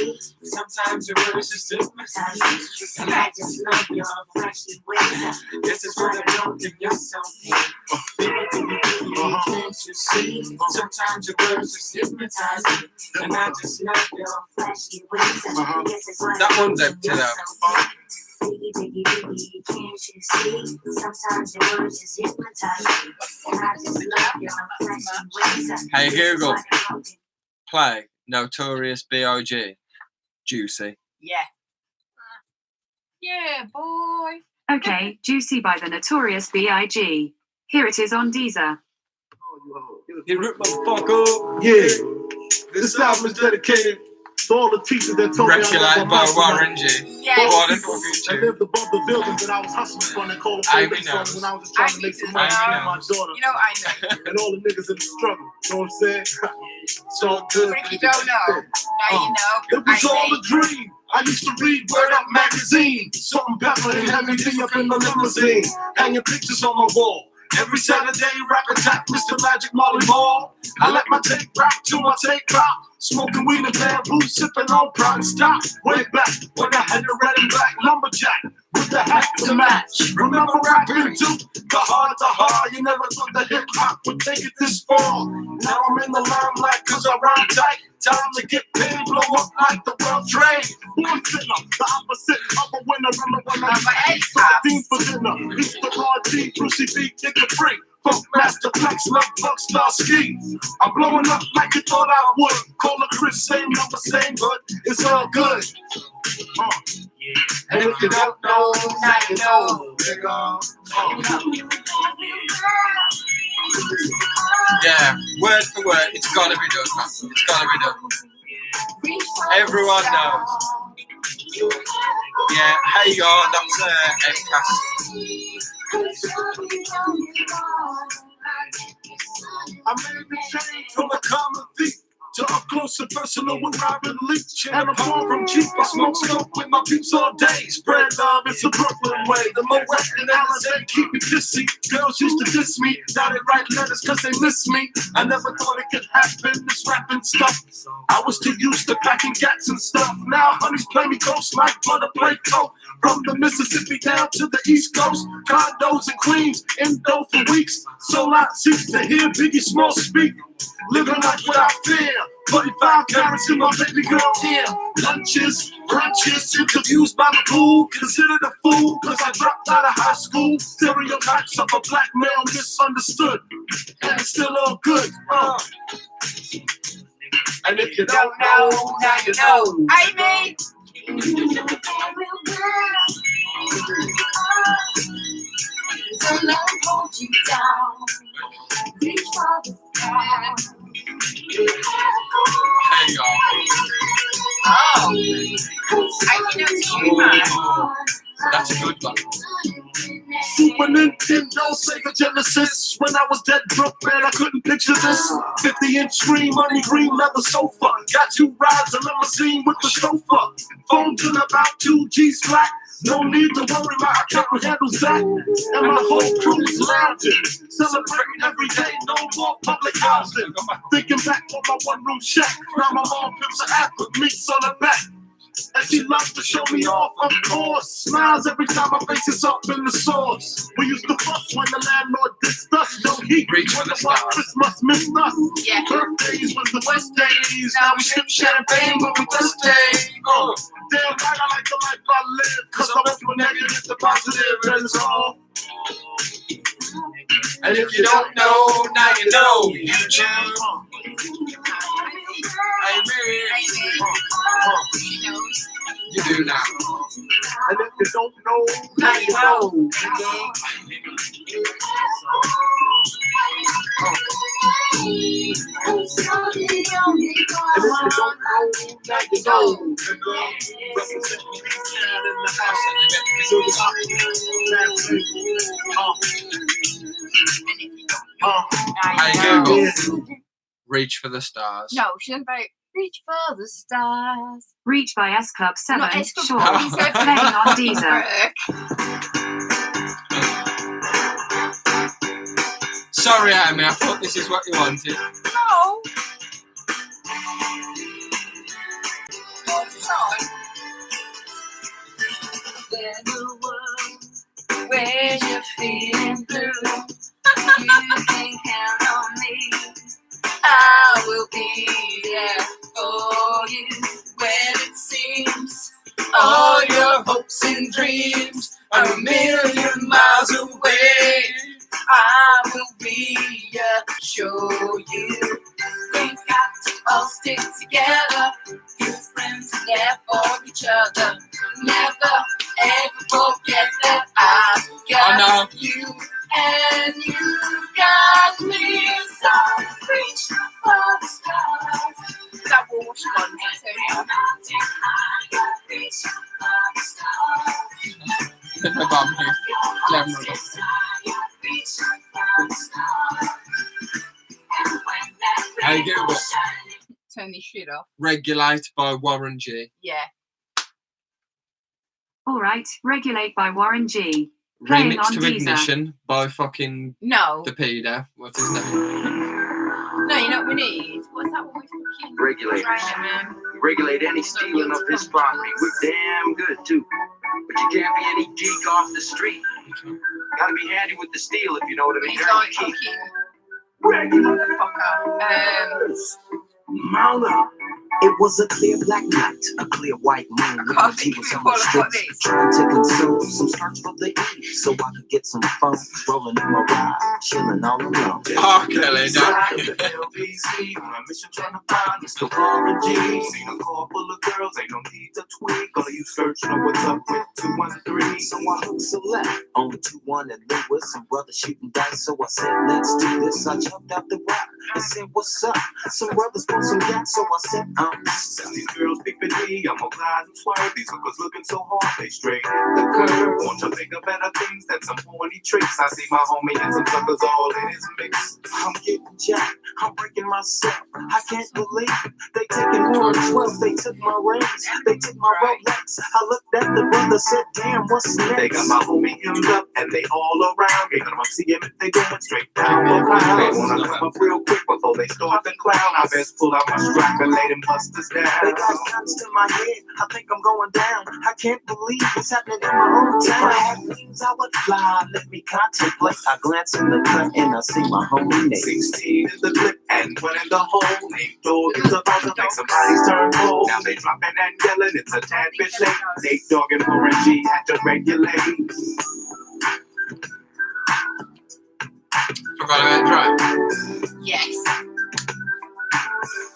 you see? Sometimes your words just hypnotize me, and I just love your flashy ways. This is why I broke in your soul. Biggie, biggie, biggie, can't you see? Sometimes your words just hypnotize me, and I just love your flashy ways. This is why That I one's broke in empty your now. soul. Biggie, biggie, biggie, can't you see? Sometimes your words just hypnotize me, and I just love your flashy ways. Hey, This is Google. why I broke in Play Notorious B.I.G. Juicy. Yeah. Yeah, boy. Okay, Juicy by the Notorious B.I.G. Here it is on Deezer. You rip motherfucker. Yeah. This album is dedicated to all the teachers that told me Reptile by Warren G. Yes. What a I fucking lived above the buildings that I was hustling from and called I payback know. from when I was just trying to make some money I for know. my daughter You know, I know. and all the niggas in the struggle. You know what I'm saying? It's all good. But if you don't know, now you know. It was I all think. a dream. I used to read Word Up magazine. Salt and pepper and Henry D up in the limousine. Hanging pictures on my wall. Every Saturday, rap attack, Mr. Magic Molly Ball. I let my tape rock to my tape drop. Smoking weed and bamboo, sipping on prime stock. Way back when I had a red and black lumberjack with the hat to match. Remember rapping too? The hard to hard. You never thought that hip hop would take it this far. Now I'm in the limelight cause I rhyme tight. Time to get paid, blow up like the World Trade. One sinner, the opposite of a winner. Remember when I had 13 for dinner? Each the raw G, Brucey B, kick it free. Funk Master Flex, love Buck Star Ski. I'm blowing up like you thought I would. Call a Chris, same number, same hood. It's all good. And if you don't know, now you know. Nigga. Yeah, word for word, it's gotta be done, man. It's gotta be done. Everyone knows. Yeah, hey y'all, that's Edcast. I made the change from a common thief to up close and personal with Robin Leach. And I'm far from cheap. I smoke smoke with my peeps all day. Spread love, it's a Brooklyn way. The Moet and Alizé keep me pissy. Girls used to diss me. Now they write letters cause they miss me. I never thought it could happen, this rapping stuff. I was too used to packing gats and stuff. Now honeys play me ghost like butter play coke. From the Mississippi down to the East Coast. Condos in Queens, Indo for weeks. So I cease to hear Biggie Small speak. Living life without fear. 45 carats in my baby girl ear. Lunches, brunches, interviews by the pool. Considered a fool cause I dropped out of high school. Stereotypes of a black male misunderstood. And it's still all good. And if you don't know, now you know. Amy! Don't let it hold you down. Reach for the sky. Hey y'all. Oh! I know you, That's a good one. Super Nintendo, Sega Genesis. When I was dead broke, man, I couldn't picture this. 50-inch screen, money green leather sofa. Got 2 rides, a limousine with the chauffeur. Phone bill about 2 G's flat. No need to worry, my account handles that. And my whole crew is lounging. Celebrating every day, no more public housing. Thinking back on my one-room shack. Now my mom pimps an app with meats on her back. And she loves to show me off, of course. Smiles every time my face is up in the sauce. We used to fuss when the landlord dissed us. No heat, when the white Christmas missed us. Yeah. Birthdays was the worst days. Now we sip champagne when we thirsty. Damn right, I like the life I live. Cause I went from negative to positive, and it's all. And if you don't know, now you know. YouTube. You do now. And if you don't know, now you know. And if you don't know, now you know. Representing these down in the house. Hey Google. Reach for the stars. No, she said about reach for the stars. Reach by S Club 7. Not S Club Short. 7, he said Playing on Deezer. Sorry, Amy, I thought this is what you wanted. No. There's a world where you're feeling blue. You can count on me. I will be there for you when it seems all your hopes and dreams are a million miles away. I will reassure you. We've got to all stick together. Good friends are there for each other. Never ever forget that I've got you and you got me. So reach for the stars. That was one to Reach for the stars. Hey Google. turn this shit off. Regulate by Warren G. Yeah. All right, Regulate by Warren G. Playing Remix on to Deezer. Ignition by fucking No. the Peter. What's his name? No, you know what we need? What's that one we fucking Regulate. trying to, man? Regulate any stealing of his property. We're damn good too. But you can't be any geek off the street. Gotta be handy with the steel, if you know what I mean. He's Gotta like be key. fucking Regular fucker. mount up. It was a clear black night, a clear white moon. He was on the streets trying to consume some search for the E, so I could get some fun. Rolling in my ride, chilling all alone. Oh, Kelly, no. LBC on a mission trying to find Mr. Warren G. Seen a car full of girls, ain't no need to tweak. All of you search know what's up with 213. So I hooked select on 21 and Lewis. Some brothers shooting dice, so I said, let's do this. I jumped out the rock and said, what's up? Some brothers want some gas, so I said, Since these girls peeping me, I'm gonna glide and swerve. These hookers looking so hard, they straight hit the curve. Want to think of better things than some horny tricks. I see my homie and some suckers all in his mix. I'm getting jacked, I'm breaking myself. I can't believe it. They taking more than 12. They took my rings, they took my Rolex. I looked at the brother, said, damn, what's next? They got my homie hemmed up and they all around. Gave them a CM if they going straight down the pound. They wanna come up real quick before they start to clown. I best pull out my strap and lay them busters down. They got guns in my head, I think I'm going down. I can't believe it's happening in my own town. If I had wings, I would fly, let me contemplate. I glance in the cut and I see my homie Nate. 16 in the clip and one in the hole. Nate Dogg is about to make somebody's turn cold. Now they dropping and yelling, it's a tad bit late. Nate Dogg and Warren G had to regulate. Forgot about Dre. Yes.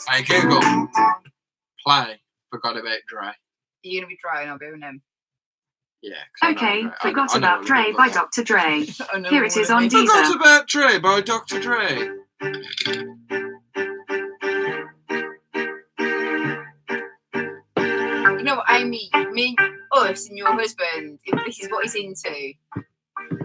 Hey Google, play Forgot About Dre. You're gonna be dry and I'll be with him. Yeah. 'Cause I know Okay, Dre. Forgot I know About what Dre it by was. Dr. Dre. I know Here it is what on it Forgot Deezer. About Dre by Dr. Dre. You know what, Amy, me, us and your husband, if this is what he's into,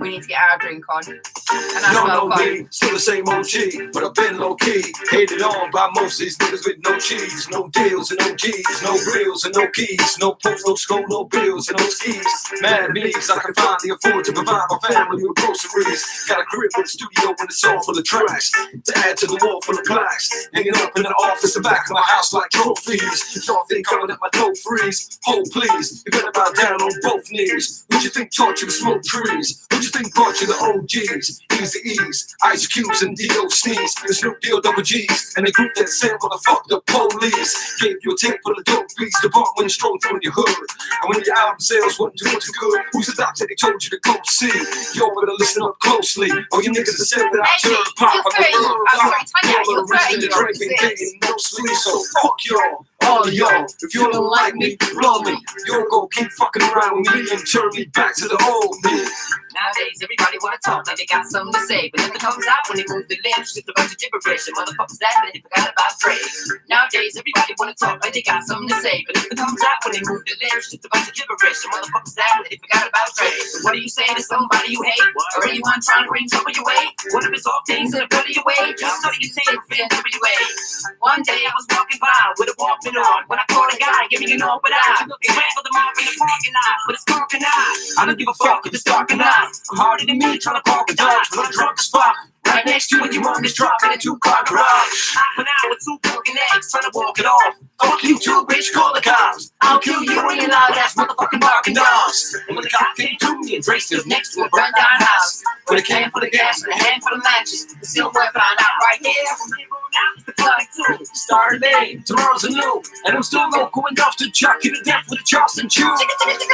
we need to get our drink on. And I Don't smoke know on. me, still the same OG, but I've been low key. Hated on by most of these niggas with no cheese, no deals and no G's, no reels and no keys, no post, no school, no bills and no skis. Mad means I can finally afford to provide my family with groceries. Got a crib with a studio and it's all full of tracks to add to the wall full of plaques. Hanging up in the office, the back of my house like trophies. Y'all think coming at my dough freeze? Hold please, you better bow down on both knees. What you think taught you to smoke trees? What you think brought you the OGs? Easy E's, Ice Cubes and DOCs. The Snoop Deal double G's. And the group that said, well, the fuck the police. Gave you a tape full of dope beats. The bump went strong through your hood. And when your album sales wasn't doing too good, who's the doctor they told you to go see? Y'all better listen up closely. All you niggas that said that I turned pop. You're three. I'm sorry, Tanya, you're 30. You're Drinking, 6. getting no sleep, so fuck y'all. All of y'all, if you don't like me, blow me. You'll go keep fucking around with me and turn me back to the old me. Nowadays, everybody wanna talk like they got something to say, but nothing comes out when they move their lips. Just a bunch of gibberish, and motherfuckers act like they forgot about praise. Nowadays, everybody wanna talk like they got something to say, but nothing comes out when they move their lips. Just a bunch of gibberish, and motherfuckers act like they forgot about praise. So what are you saying to somebody you hate, or anyone trying to bring trouble your way? What if it's all things that are put your way? Just so you can take it for WA. One day I was walking by with a Walkman on when I caught a guy giving an open eye. He ran for the mark in the parking lot with his dark and I don't give a fuck if it's dark or not. I'm harder than me trying to park a Dodge when I'm drunk as fuck. Right next to it, you want this drop in a 2-car garage. Half an hour with 2 broken eggs trying to walk it off. Fuck you too, bitch, call the cops. I'll kill you and your loud ass motherfucking barking dogs. And when the cop came to me and Dre stood next to a burnt down house with a can full of gas and a handful of matches, the silverware found out right here. From here on out, it's the plug too. Start today, tomorrow's a new, and I'm still local enough to chuck you to death with a Charleston chew.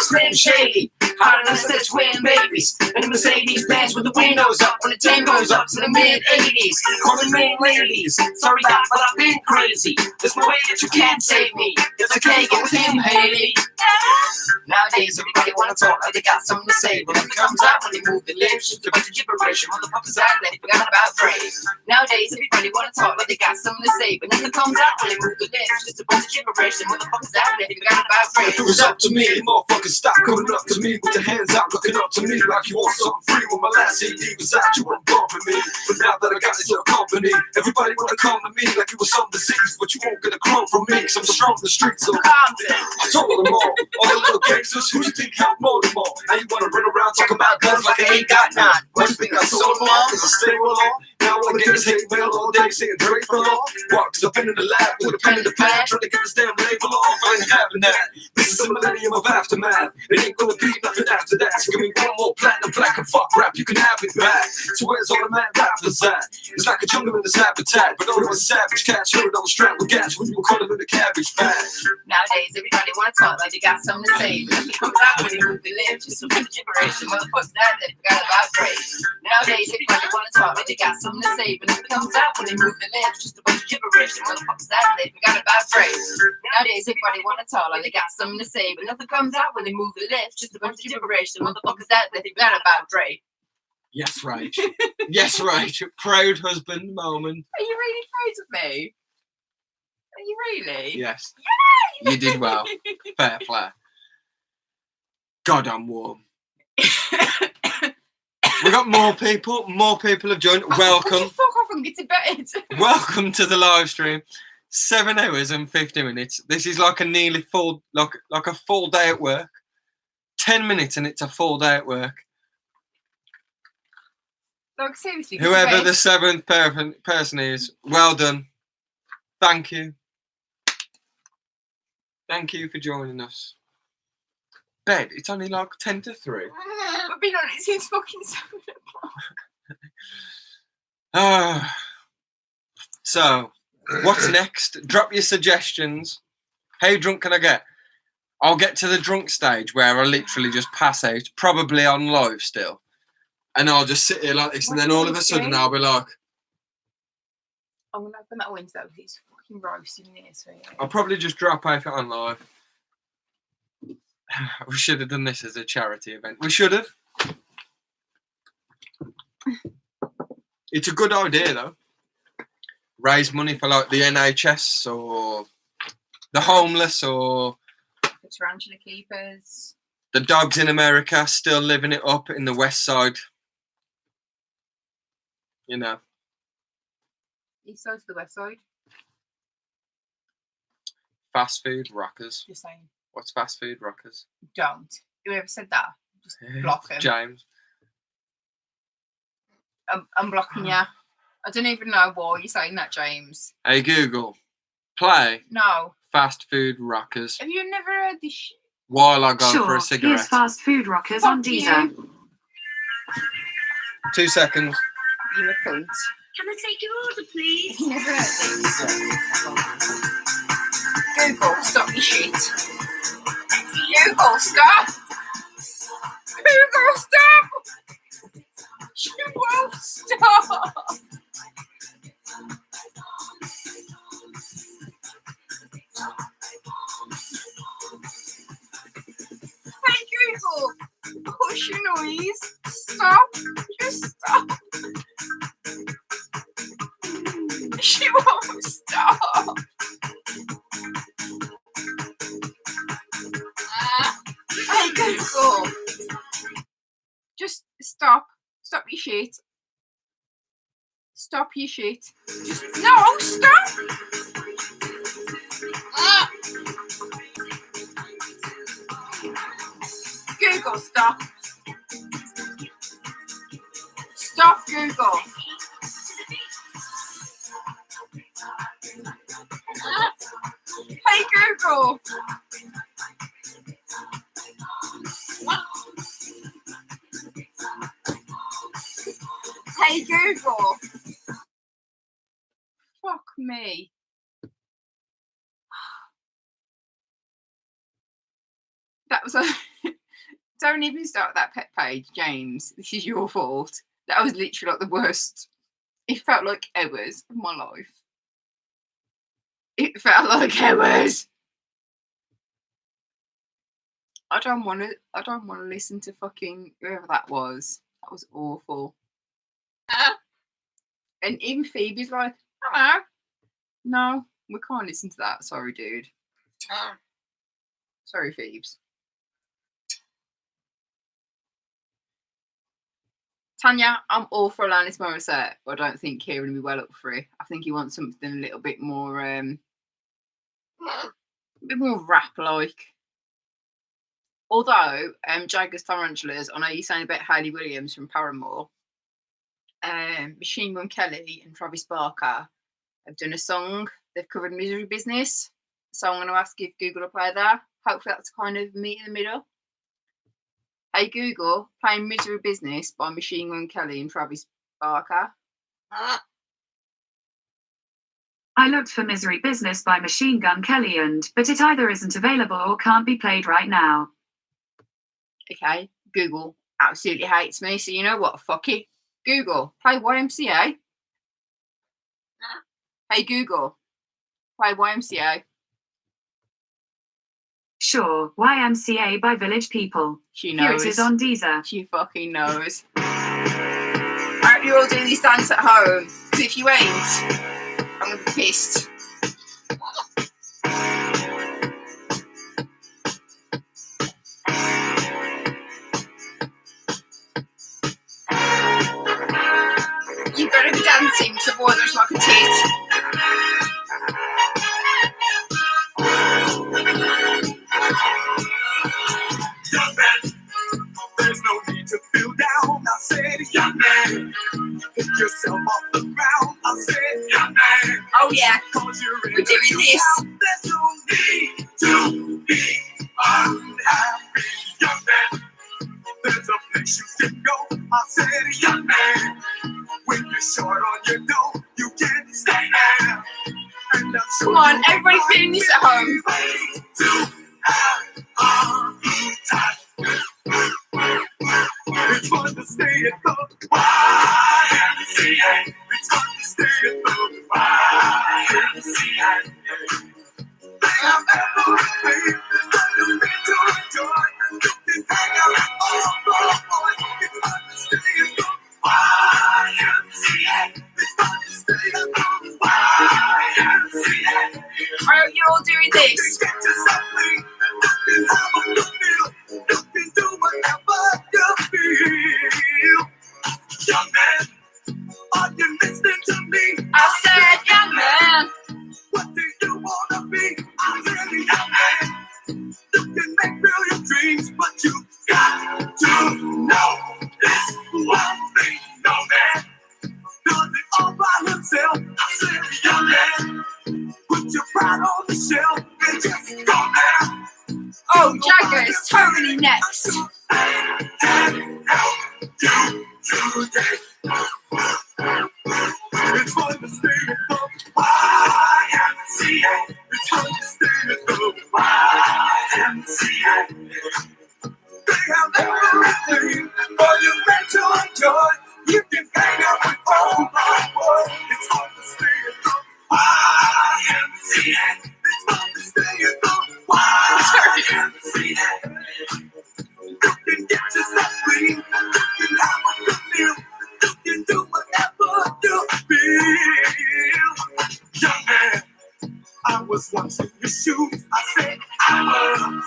Slim Shady, hotter than such twin babies, and the Mercedes Benz with the windows up when the tango's up to the mid-80s. Calling main ladies, sorry God, but I've been crazy. There's no way that you can't save me. It's okay, get with him, Haley. Nowadays, everybody wanna talk like they got something to say, but when it comes out when they move their lips, just a bunch of gibberish. Motherfuckers act like they forgot about praise. Nowadays, everybody wanna talk like they got something to say, but nothing comes out when they move their lips, just a bunch of gibberish. Motherfuckers act like they forgot about praise. If it was up to me, motherfuckers stop coming up to me with your hands out, looking up to me like you want something free. When my last CD was out, you weren't bumping me, but now that I got your company, everybody wanna come to me like it was some disease, but you won't get a crumb from me, cause I'm strong in the streets, so calm down. I told them all the little gangsters, who you think helped more than more? Now you wanna run around talk about guns like I ain't got none. What you think I sold them all? Cause I stay real long? Now all I get is hate mail all day saying Drake fell off. Walked up into the lab with a pen in the pad, trying to get this damn label off. I ain't having that. This is a millennium of aftermath. It ain't gonna be nothing after that. So give me one more platinum plaque and fuck rap, you can have it back. So where's all the mad rappers at? It's like a jungle in this habitat, but all was savage cats heard I was strapped with gas when you were calling it a cabbage patch. Nowadays, everybody wanna talk like they got something to say. But nothing comes out when they move their lips. Just a bunch of gibberish. The motherfuckers out there forgot about Drake. Nowadays, everybody wanna talk like they got something to say. But nothing comes out when they move their lips. Just a bunch of gibberish. The motherfuckers out there forgot about Drake. Nowadays, everybody wanna talk like they got something to say. But nothing comes out when they move their lips. Just a bunch of gibberish. The motherfuckers out there forgot about Drake. Yes, right. Yes, right. Proud husband moment. Are you really proud of me? Are you really? Yes. Yay! You did well. Fair play. God, I'm warm. We got more people. More people have joined. Welcome. Fuck off and get to bed. Welcome to the live stream. 7 hours and 50 minutes. This is like a nearly full, like a full day at work. 10 minutes and it's a full day at work. Like, seriously. Whoever the 7th person is, well done. Thank you. Thank you for joining us. Bed, it's only like 10 to 3. I've been on it since fucking 7 o'clock. So, what's next? Drop your suggestions. How drunk can I get? I'll get to the drunk stage where I literally just pass out, probably on live still. And I'll just sit here like this, and then all of a sudden I'll be like... I'm going to open that window because it's fucking roasting in here. So yeah. I'll probably just drop out on live. We should have done this as a charity event. We should have. It's a good idea, though. Raise money for, like, the NHS or the homeless or... the tarantula keepers. The dogs in America still living it up in the West Side. You know. East side to the west side. Fast food rockers. Just saying. What's fast food rockers? Don't. Whoever said that, just block him. James. I'm blocking you. I don't even know why you're saying that, James. Hey Google, play No. fast food rockers Have you never heard this shit? while I go for Sure, a cigarette. here's fast food rockers Fuck on Deezer. you. 2 seconds. You're a cunt. Can I take your order, please? You never heard this. Google, stop your shit. Google, stop. Google, stop. You won't stop. Hey Google, push your noise. Stop. Just stop. She won't stop. Hey Google, just stop. Stop your shit. Stop your shit. Just no, stop. Google, stop. Stop, Google. Hey Google. Hey Google. Fuck me. That was a... Don't even start that pet page, James. This is your fault. That was literally like the worst. It felt like hours of my life. It felt like hours. I don't want to listen to fucking whoever that was. That was awful. And even Phoebe's like, hello. No, we can't listen to that. Sorry, dude. Sorry, Phoebes. Tanya, I'm all for Alanis Morissette, but I don't think Kieran will be well up for it. I think he wants something a little bit more, rap-like. Although, Jaggers Tarantulas, I know you're saying about Hayley Williams from Paramore. Machine Gun Kelly and Travis Barker have done a song. They've covered Misery Business. So I'm going to ask if Google will play that. Hopefully that's kind of meet in the middle. Hey Google, play Misery Business by Machine Gun Kelly and Travis Barker. I looked for Misery Business by Machine Gun Kelly but it either isn't available or can't be played right now. Okay, Google absolutely hates me, so you know what? Fuck it. Google, play YMCA. Hey Google, play YMCA. Sure, YMCA by Village People. She knows. Here it is on Deezer. She fucking knows. I hope you're all doing this dance at home, because if you ain't, I'm gonna be pissed. You better be dancing to boy looks like a tit. Young man, there's no need to feel down. I said, young man, pick yourself off the ground. I said, young man, oh yeah, cause you're in we're doing this. town. There's no need to be unhappy. Young man, there's a place you can go. I said, young man, when you're short on your dough, you can stay there. And I'm sure come on, everybody's doing this at home. to have a good time. It's fun to stay at the YMCA. It's fun to stay at the YMCA. They have everything that you need to enjoy. You can hang out with all the boys. It's fun to stay at the YMCA. It's fun to stay at the YMCA. I hope you're all doing this. You can get yourself clean. You can have a good meal. You can do whatever you feel. Young man, are you listening to me? I said, young man. What do you wanna be? I said, young man. You can make real your dreams, but you got to know this one thing. No man does it all by himself. I said, young man, put your pride on the shelf and just go there. Oh, Jagger is totally next. And help you today. It's fun to stay at the YMCA. It's fun to stay at the YMCA. They have everything for you to enjoy. You can hang out with all the boys. It's fun to stay at the YMCA. It's fun to stay at the YMCA. You can get yourself free. You can have a good meal. You can do whatever you feel. Young man, I was once in your shoes. I said I was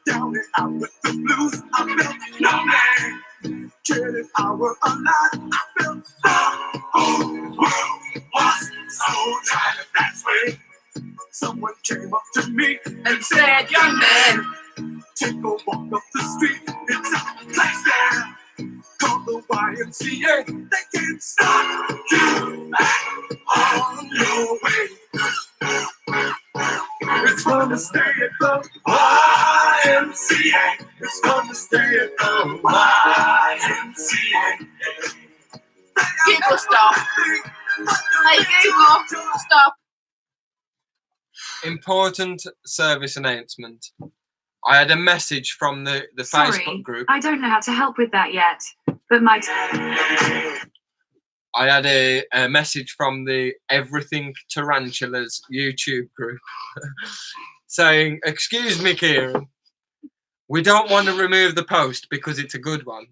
down and out with the blues. I felt no man. Cared if I were alive. I felt the whole world was so tired that way. Someone came up to me and said, young man, take a walk up the street. It's a place there called the YMCA. They can't stop you on your way. It's fun to stay at the YMCA. It's fun to stay at the YMCA. Google, stop. Hey Google, stop. Important service announcement. I had a message from the Sorry, Facebook group. I don't know how to help with that yet, but my... I had a message from the Everything Tarantulas YouTube group saying, excuse me, Kieran, we don't want to remove the post because it's a good one,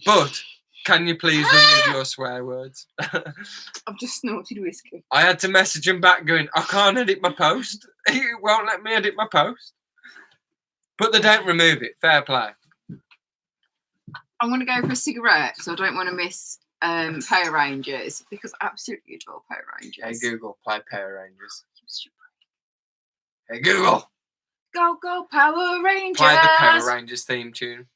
but can you please remove your swear words? I've just snorted whiskey. I had to message him back going, I can't edit my post. He won't let me edit my post. But they don't remove it. Fair play. I'm going to go for a cigarette, so I don't want to miss Power Rangers, because I absolutely adore Power Rangers. Hey Google, play Power Rangers. Hey Google, Go, go, Power Rangers! play the Power Rangers theme tune.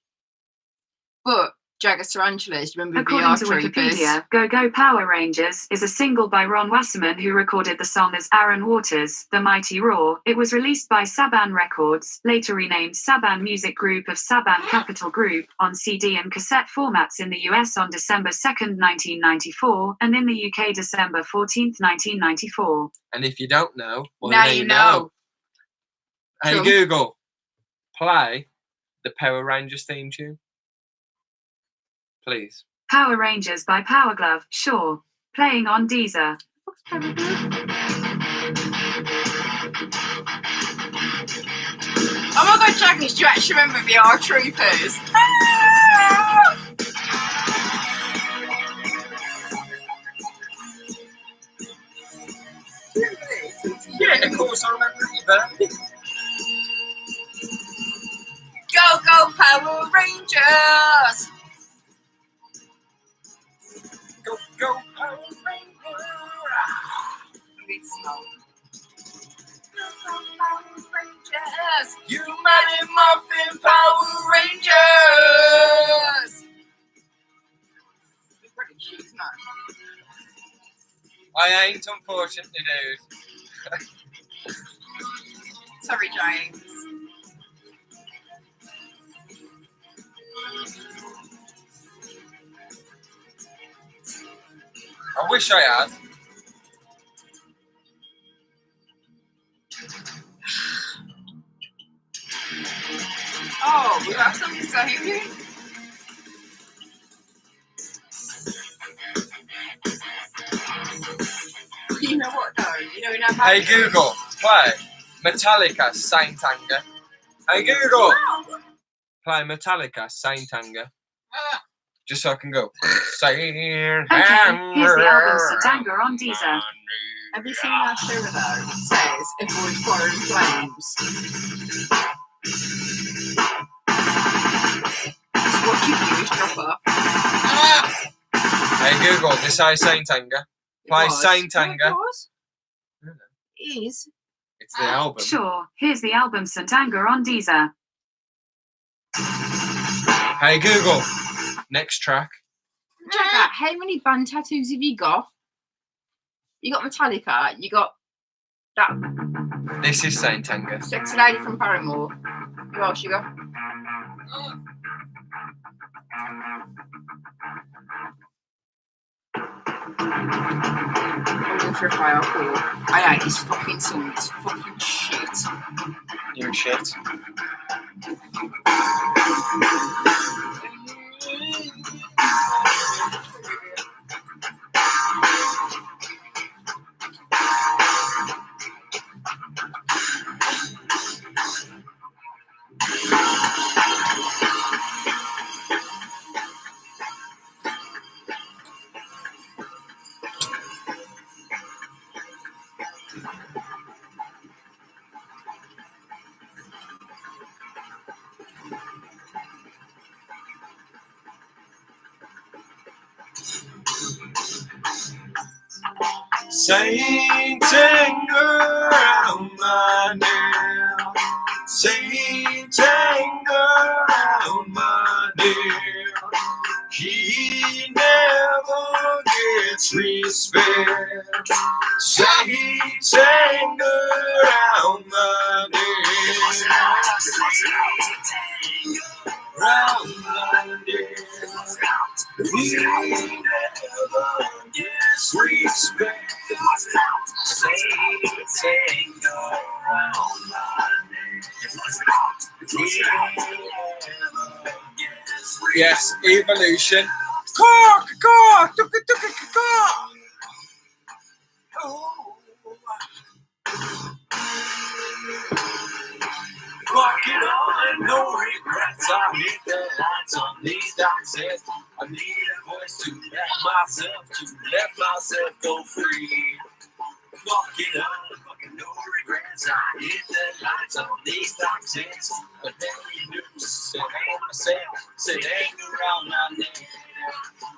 But Jaggers Tarantulas. Do you remember According VR to Troopers? Wikipedia, Go Go Power Rangers is a single by Ron Wasserman, who recorded the song as Aaron Waters, The Mighty Roar. It was released by Saban Records, later renamed Saban Music Group of Saban Capital Group, on CD and cassette formats in the US on December 2nd, 1994, and in the UK December 14th, 1994. And if you don't know, well, Now you know. Hey True. Google, play the Power Rangers theme tune, please. Power Rangers by Power Glove, sure. Playing on Deezer. Oh my god, Jaggers, do you actually remember VR Troopers? Yeah, of course I remember it. Go, go, Power Rangers! Go, go, Power Rangers! It's slow. Go, go, Power Rangers! You Mighty Muffin Power Rangers! She's not. I ain't, unfortunately, dude. Sorry, James. I wish I had. Oh, we have something to say here? You know what though? You know enough. Hey Google, play Metallica Saint Anger. Hey Google, play Metallica Saint Anger. Just so I can go. Okay, here's the album Satanga on Deezer. Have you seen that show though? It says avoid foreign flames. So what you do is drop off. Hey Google, this is Saint Anger. Play Saint Anger. It was. It is. It's the album. Sure, here's the album Satanga on Deezer. Hey Google, next track. Jagger, how many band tattoos have you got? You got Metallica, you got that This is Saint Anger. sexy lady from Paramore. Who else you got? I'm sure if I are cool. I hate this fucking song, it's fucking shit. You shit. Saint Anger on my nail. Saint Anger on my nail. He never gets respect. Saint Anger on my nail. Round my nail. He never gets respect. Yes, evolution. Caw, caw, tuka, tuka, caw. Fuck it all, no regrets. I hit the lights on these doxes. I need a voice to let myself go free. Fuck it all, fucking no regrets. I hit the lights on these doxes. But then you knew, said ain't myself, said ain't around my name.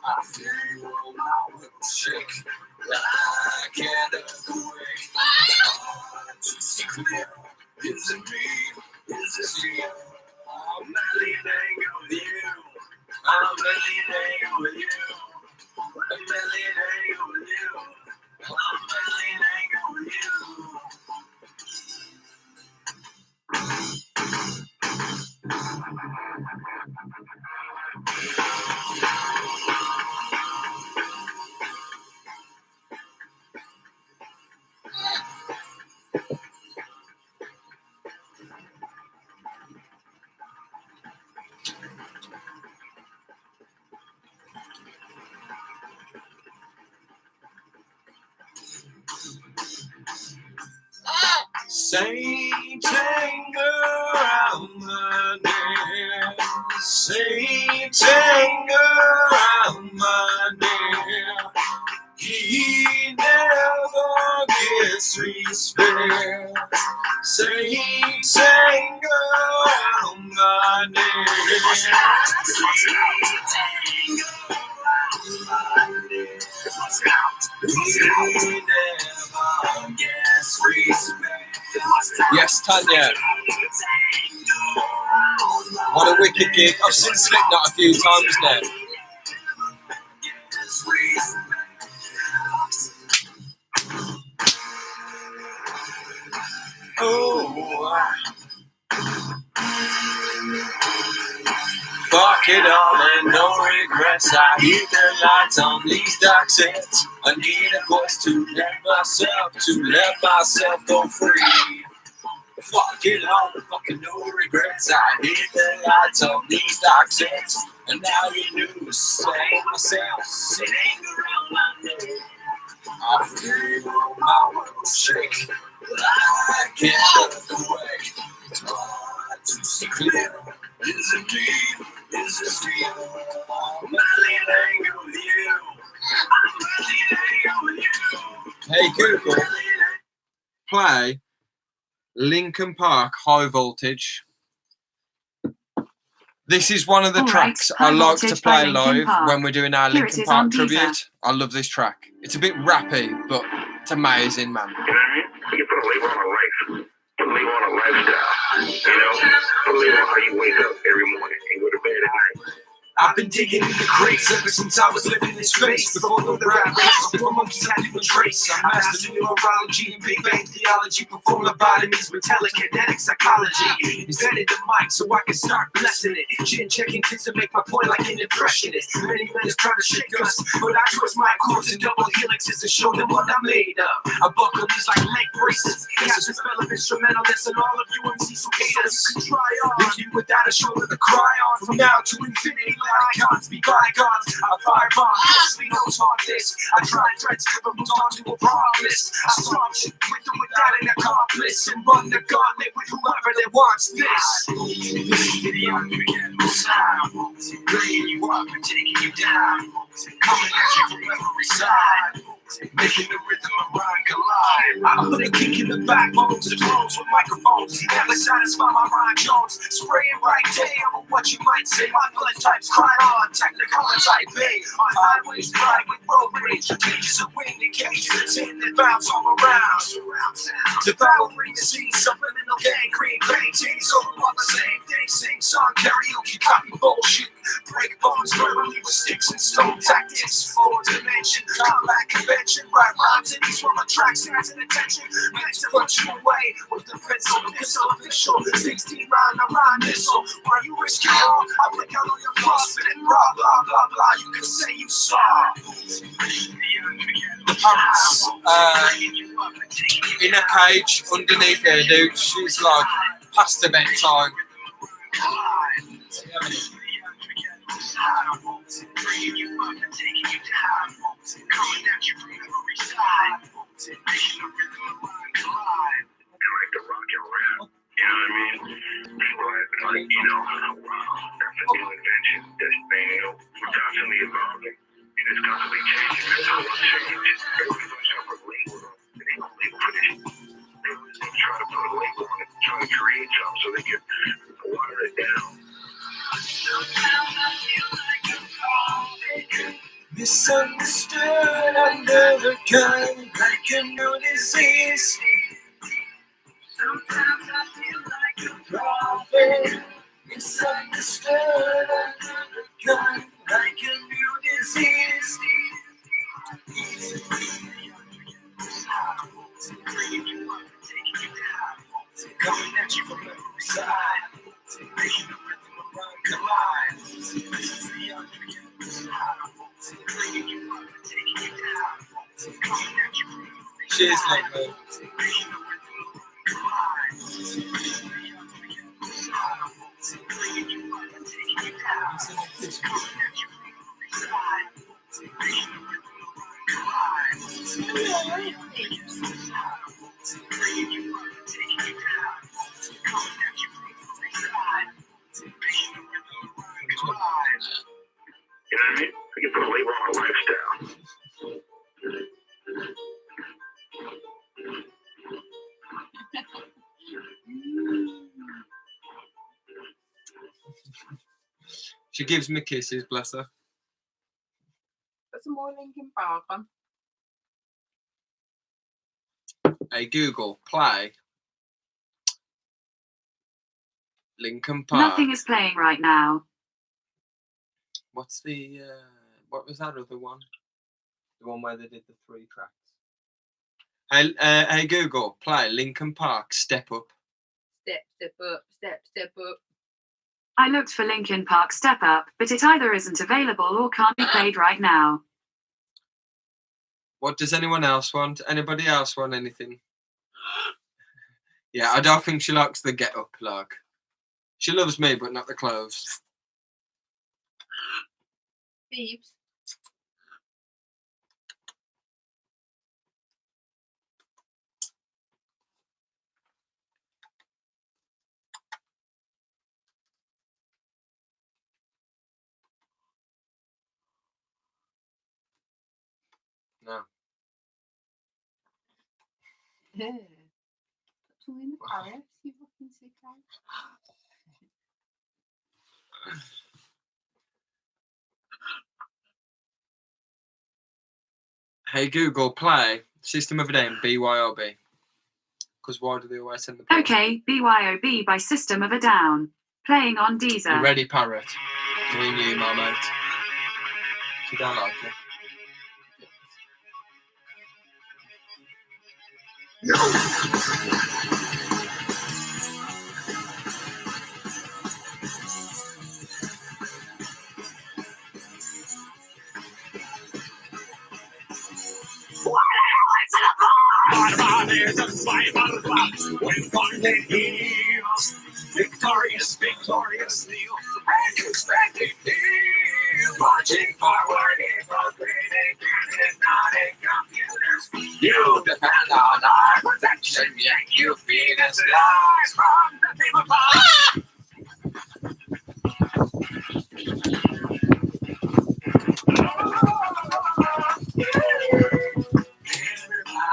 I feel my will shake. I can't earthquake. Hard to see clear. Is it me? Is it you? I'm not leaving you. I'm letting Same thing around my neck. Same thing around my neck. He never gets respect. Same thing around my neck. He never gets respect. Yes, Tanya. What a wicked gig. I've seen Slipknot a few times now. Oh, fuck it all and no regrets. I hit the lights on these dark sets. I need a voice to let myself go free. Fuck it all, fucking no regrets. I hit the lights on these dark sets. And now you knew, say myself, sitting around my neck. I feel my world shake, but I can't look away. It's hard to see clear. Is it me? Is it real? I'm really angry with you. I'm really angry with you. Hey Google, play Linkin Park High Voltage. This is one of the All right, tracks I High like to Voltage by play Linkin live Park. when we're doing our Here Linkin it is Park on Deezer. tribute. I love this track. It's a bit rappy, but it's amazing, man. You know what I mean? You put a label on a life, put a label on a lifestyle. You know, put a label on how you wake up every morning and go to bed at night. I've been digging in the crates ever since I was living this space. Before the rap race, before monkeys had even trace. I mastered neurology and Big Bang theology. Perform lobotomies with telekinetic psychology. Invented the mic so I can start blessing it. Chin checking kids to make my point like an impressionist. Many men try to shake us, but I twist my chords and double helixes to show them what I'm made of. I buckle these like leg braces. Catch the spell of instrumentalists and all of you MCs who hate us. Try on. If you without a shoulder to cry on. From now to infinity. Icons be bygones. I fire bombs, mostly no talk this. I try threats, give them dawn to a promise. I stop shit with or without an accomplice and run the gauntlet with whoever that wants this. This is the unforgettable sound. Bringing you up and taking you down. Coming at you from every side. Making the rhythm of rhyme collide. I put a kick in the backbones, the drones with microphones. Never satisfy my rhyme jones. Spraying right there on what you might say. My blood type's cry on, technical type A. On highways, drive with road rage. Cages of wind and cages in that bounce all around. Devouring the scene, subliminal gangrene. Paintings all on the same day. Sing song, karaoke, copy bullshit. Break bones verbally with sticks and stone tactics. Four dimension, combat convention. Right rhymes in each one of tracks, stands in attention. Meant to put you away with the pencil, pistol official. 16 round, a rhyme missile. Where you risk it all, I break out on your flaws. Spitting blah, blah, blah, blah. You can say you saw. The parrot's in a cage underneath her, dude. She's like past the bedtime. Bringing you up and taking you down. Coming at you from every side. Making the rhythm of rhyme collide. And like the rock and rap, you know what I mean? People have been like, you know, wow, that's a new invention. This thing, you know, we're constantly evolving. And it's constantly changing. That's how it's changed. Everybody's gonna try to put a label on it. They ain't gonna label for this. Everybody's gonna try to put a label on it, try to create something so they can water it down. Misunderstood under the gun, like a new disease. Sometimes I feel like a prophet. Misunderstood under the gun, like a new disease. Coming at you from every side. Making the rhythm of rhyme collide. This is the unforgettable. Bringing you up and taking you down. Coming at you from every side. Cheers, mate, man. Making the rhythm of You know what I mean? We can put a label on our lifestyle. She gives me kisses, bless her. Put some more Linkin Park on. Hey Google, play Linkin Park. Nothing is playing right now. What's the what was that other one? The one where they did the 3 tracks. Hey Google, play Linkin Park Step Up. Step, step up, step, step up. I looked for Linkin Park Step Up, but it either isn't available or can't be played right now. What does anyone else want? Anybody else want anything? Yeah, I don't think she likes the Get Up like. She loves me, but not the clothes. Beeps. No. Yeah. Put some in the carrot, you fucking sick guy. Hey Google, play System of a Down BYOB. Because why do they always send the play? Okay, BYOB by System of a Down. Playing on Deezer. You ready, Parrot? Me and you, my mate. She don't like it. Victorious, victoriously, unexpected deal. Marching forward in procreating and not in computers. You depend on our protection, yet you feed us lies from the people above.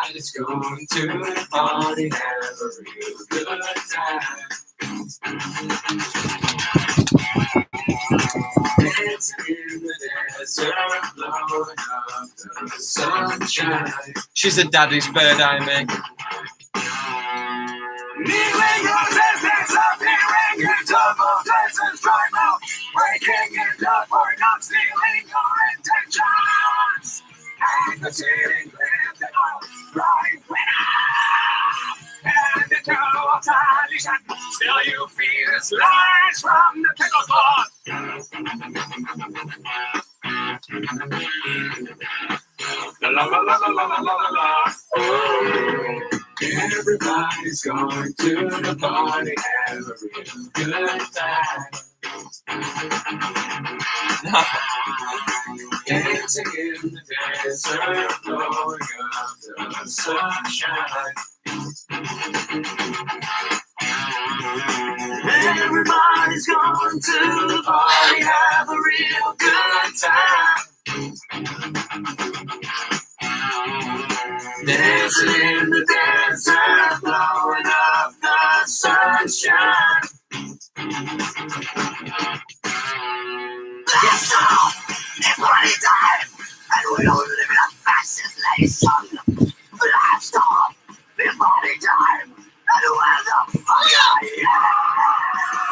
Everybody's going to the party, have a real good time. Dancing in the desert, blowing up the sunshine. She's a daddy's bird, I mean. Kneeling your business up, hearing your double dances drive out. Breaking it up or not stealing your intentions. And the ceiling lifted up, right winner. And the two tradition, still you feel the slice from the pickle pot. La la la la la la la la la. Everybody's going to the party, have a real good time. Dancing in the desert, blowing up the sunshine. Everybody's going to the party, have a real good time. Dancing in the desert, blowing up the sunshine. Let's go! It's party time! And we don't live in a fascist lifestyle. It's party time! And where the fuck are you?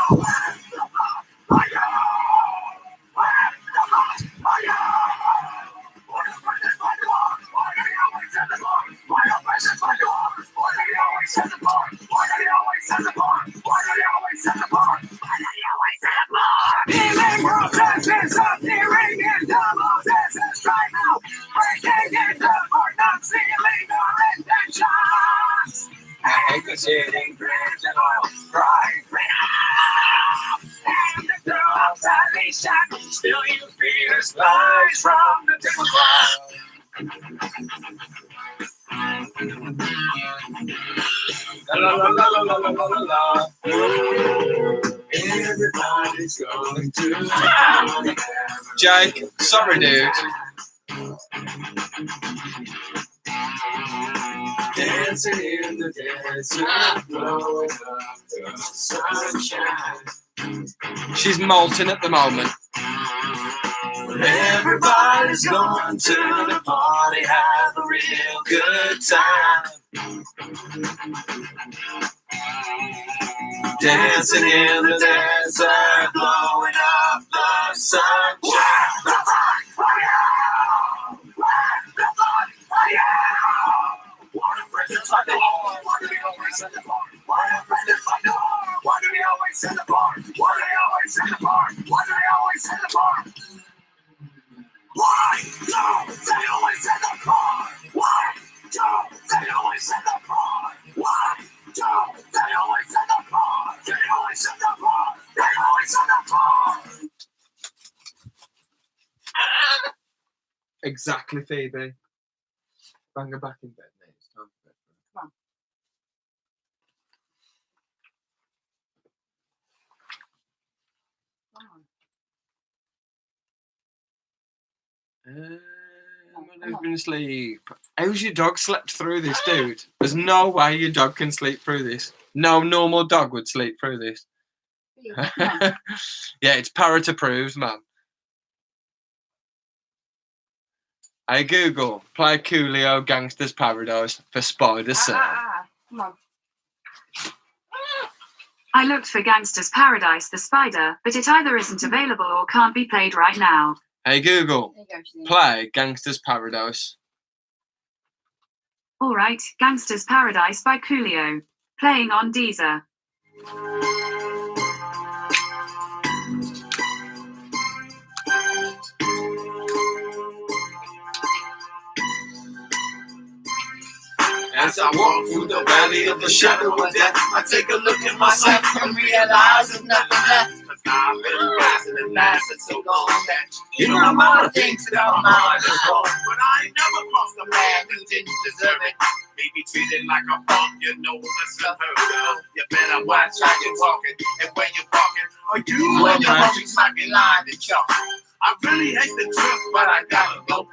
Where the fuck are you? Where the fuck are you? What is this for you? What are you always at the bar? Why are precious for you? What are you always at the bar? What are you always at the bar? What are you always at the bar? What are you always at the bar? Healing processes appearing in double senses right now. Breaking it up for not stealing our intentions. And the shitty bridge and oil fries and the girls that they shot. Still you fear spies from the timber la la la la la la la la. Everybody's going to Jake, sorry, dude. dancing in the desert, blowing up the sunshine. She's molting at the moment. Everybody's going to the party, have a real good time. Dancing in the desert, blowing up the sunshine. Why do we always send the bar? Why do we always send the bar? Why do they always send the bar? Why do they always send the bar? Why do they always send the bar? Why do they always send the bar? Why do they always send the bar? They always send the bar. They always send the bar. Exactly, Phoebe. Bang her back in bed, mate. It's time for bed. I've been asleep. How's your dog slept through this, dude? There's no way your dog can sleep through this. No normal dog would sleep through this. Yeah, it's parrot approved, man. Hey Google, play Coolio Gangster's Paradise for Spider Sam. Come on. I looked for Gangster's Paradise the Spider, but it either isn't available or can't be played right now. Hey Google, There you go, Shazina. play Gangster's Paradise. Alright, Gangster's Paradise by Coolio. Playing on Deezer. As I walk through the valley of the shadow of death, I take a look at myself and realize there's nothing left. Cause I've been rising and lasting so long that you know I'm out of things that my mind is wrong. But I ain't never crossed a man who didn't deserve it. Maybe treated like a punk, you know that's unheard of. You better watch how you're talking and when you're walking, or you and your homies might be lying to chalk. I really hate the trip, but I gotta go.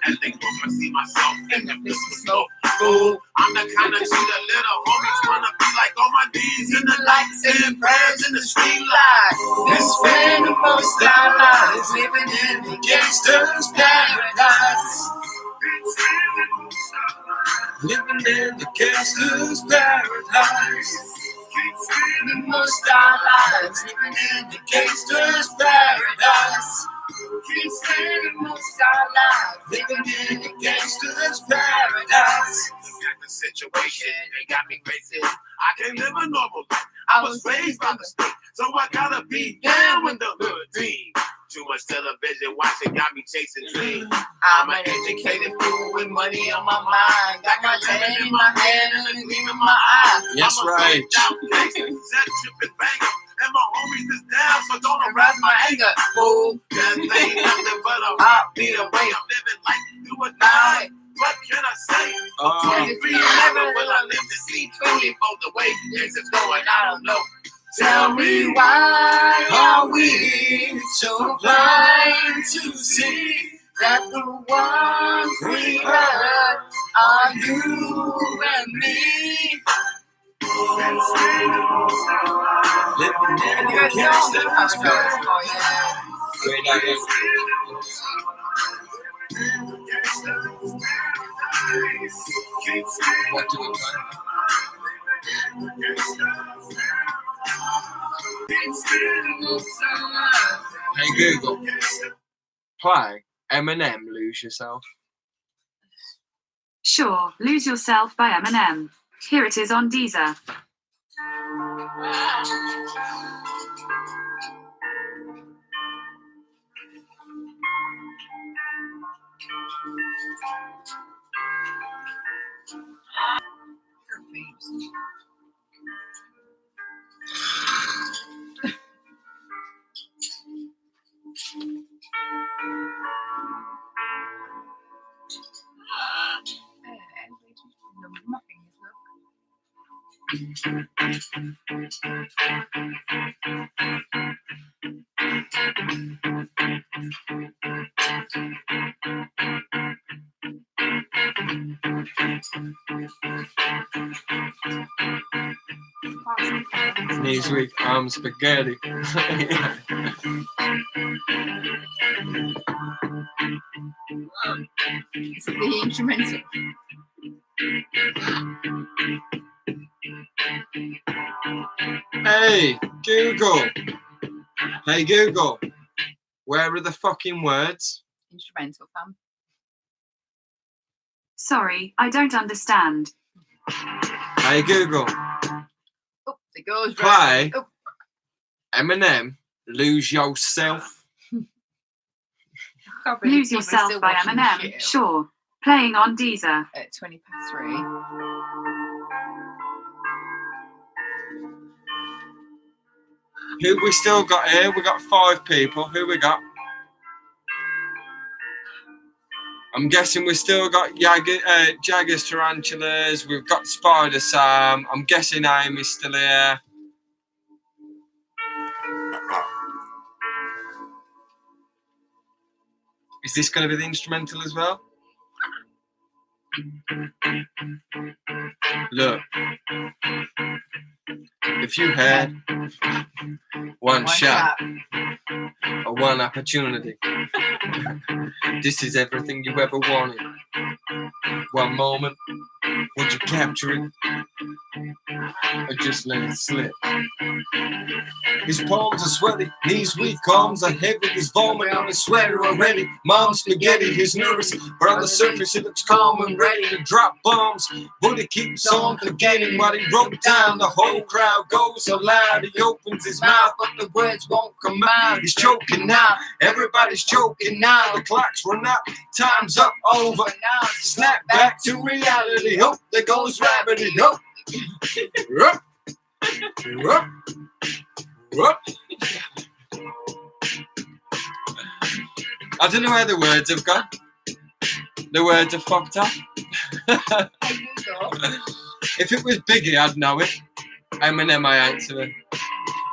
And think I see myself in the pistol snow. Ooh, I'm the kind of G that little homies wanna be like on my knees in the lights and prayers in the street light. This way the most our lives living in the gangster's paradise. Living in the gangster's paradise. The most our lives living in the gangster's paradise. Keep spending most our lives living in the gangster's paradise. Look at the situation, they got me crazy. I can't live a normal life. I was raised by the state, so I gotta be down with the hood team. Too much television watching got me chasing dreams. I'm an educated fool with money on my mind. Got my chain in my hand and a gleam in my eye. Yes, right. And my homies is down, so don't arouse my anger. Fool, that ain't nothing but a heartbeat away. I'm living like you or die. What can I say? 23-11, will I live to see 24? The way things is going, I don't know. Tell me why are we so blind to see that the ones we hurt are you and me? Living in the gangster's paradise. Great idea. What do we find? Hey Google, play Eminem Lose Yourself. Sure, Lose Yourself by Eminem. Here it is on Deezer. Knees weak, arms spaghetti. Is it the instrumental? Hey, Google. Hey, Google. Where are the fucking words? Instrumental, fam. Sorry, I don't understand. Hey, Google. Oh, it goes Play. right. Oh, Eminem, Lose Yourself. can't believe Lose people are Yourself still by watching Eminem. shit Sure. Playing on Deezer. At 3:20. Who we still got here? We got 5 people. Who we got? I'm guessing we still got Jaggers, Tarantulas. We've got Spider Sam. I'm guessing Amy's still here. Is this going to be the instrumental as well? Look. If you had one shot or one opportunity, this is everything you ever wanted. One moment, would you capture it or just let it slip? His palms are sweaty, knees weak, arms are heavy. His vomit on his sweater already. Mom's spaghetti, he's nervous, but on the surface he looks calm and ready to drop bombs. But he keeps on forgetting what he wrote down. The whole crowd goes so loud, he opens his mouth, but the words won't come out. He's choking now, everybody's choking now. The clock's run out, time's up, over now. Snap back to reality. Oh, there goes Rabbit. Oh. I don't know where the words have gone. The words are fucked up. If it was Biggie, I'd know it. Eminem, I answer it.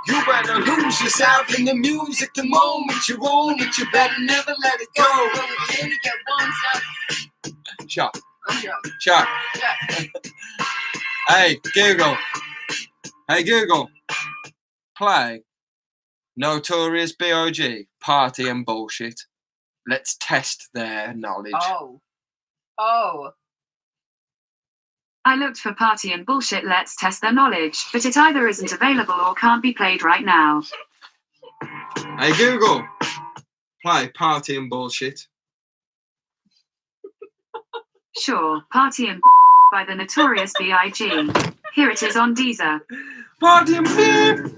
You better lose yourself in the music the moment you own it. You better never let it go. You only get one shot. Shot. Hey, Google. Hey, Google. Play Notorious B.O.G. Party and Bullshit. Let's test their knowledge. Oh. I looked for Party and Bullshit, Let's Test Their Knowledge, but it either isn't available or can't be played right now. Hey, Google. Play Party and Bullshit. Sure, Party and by the Notorious B.I.G. Here it is on Deezer. Party and Beep.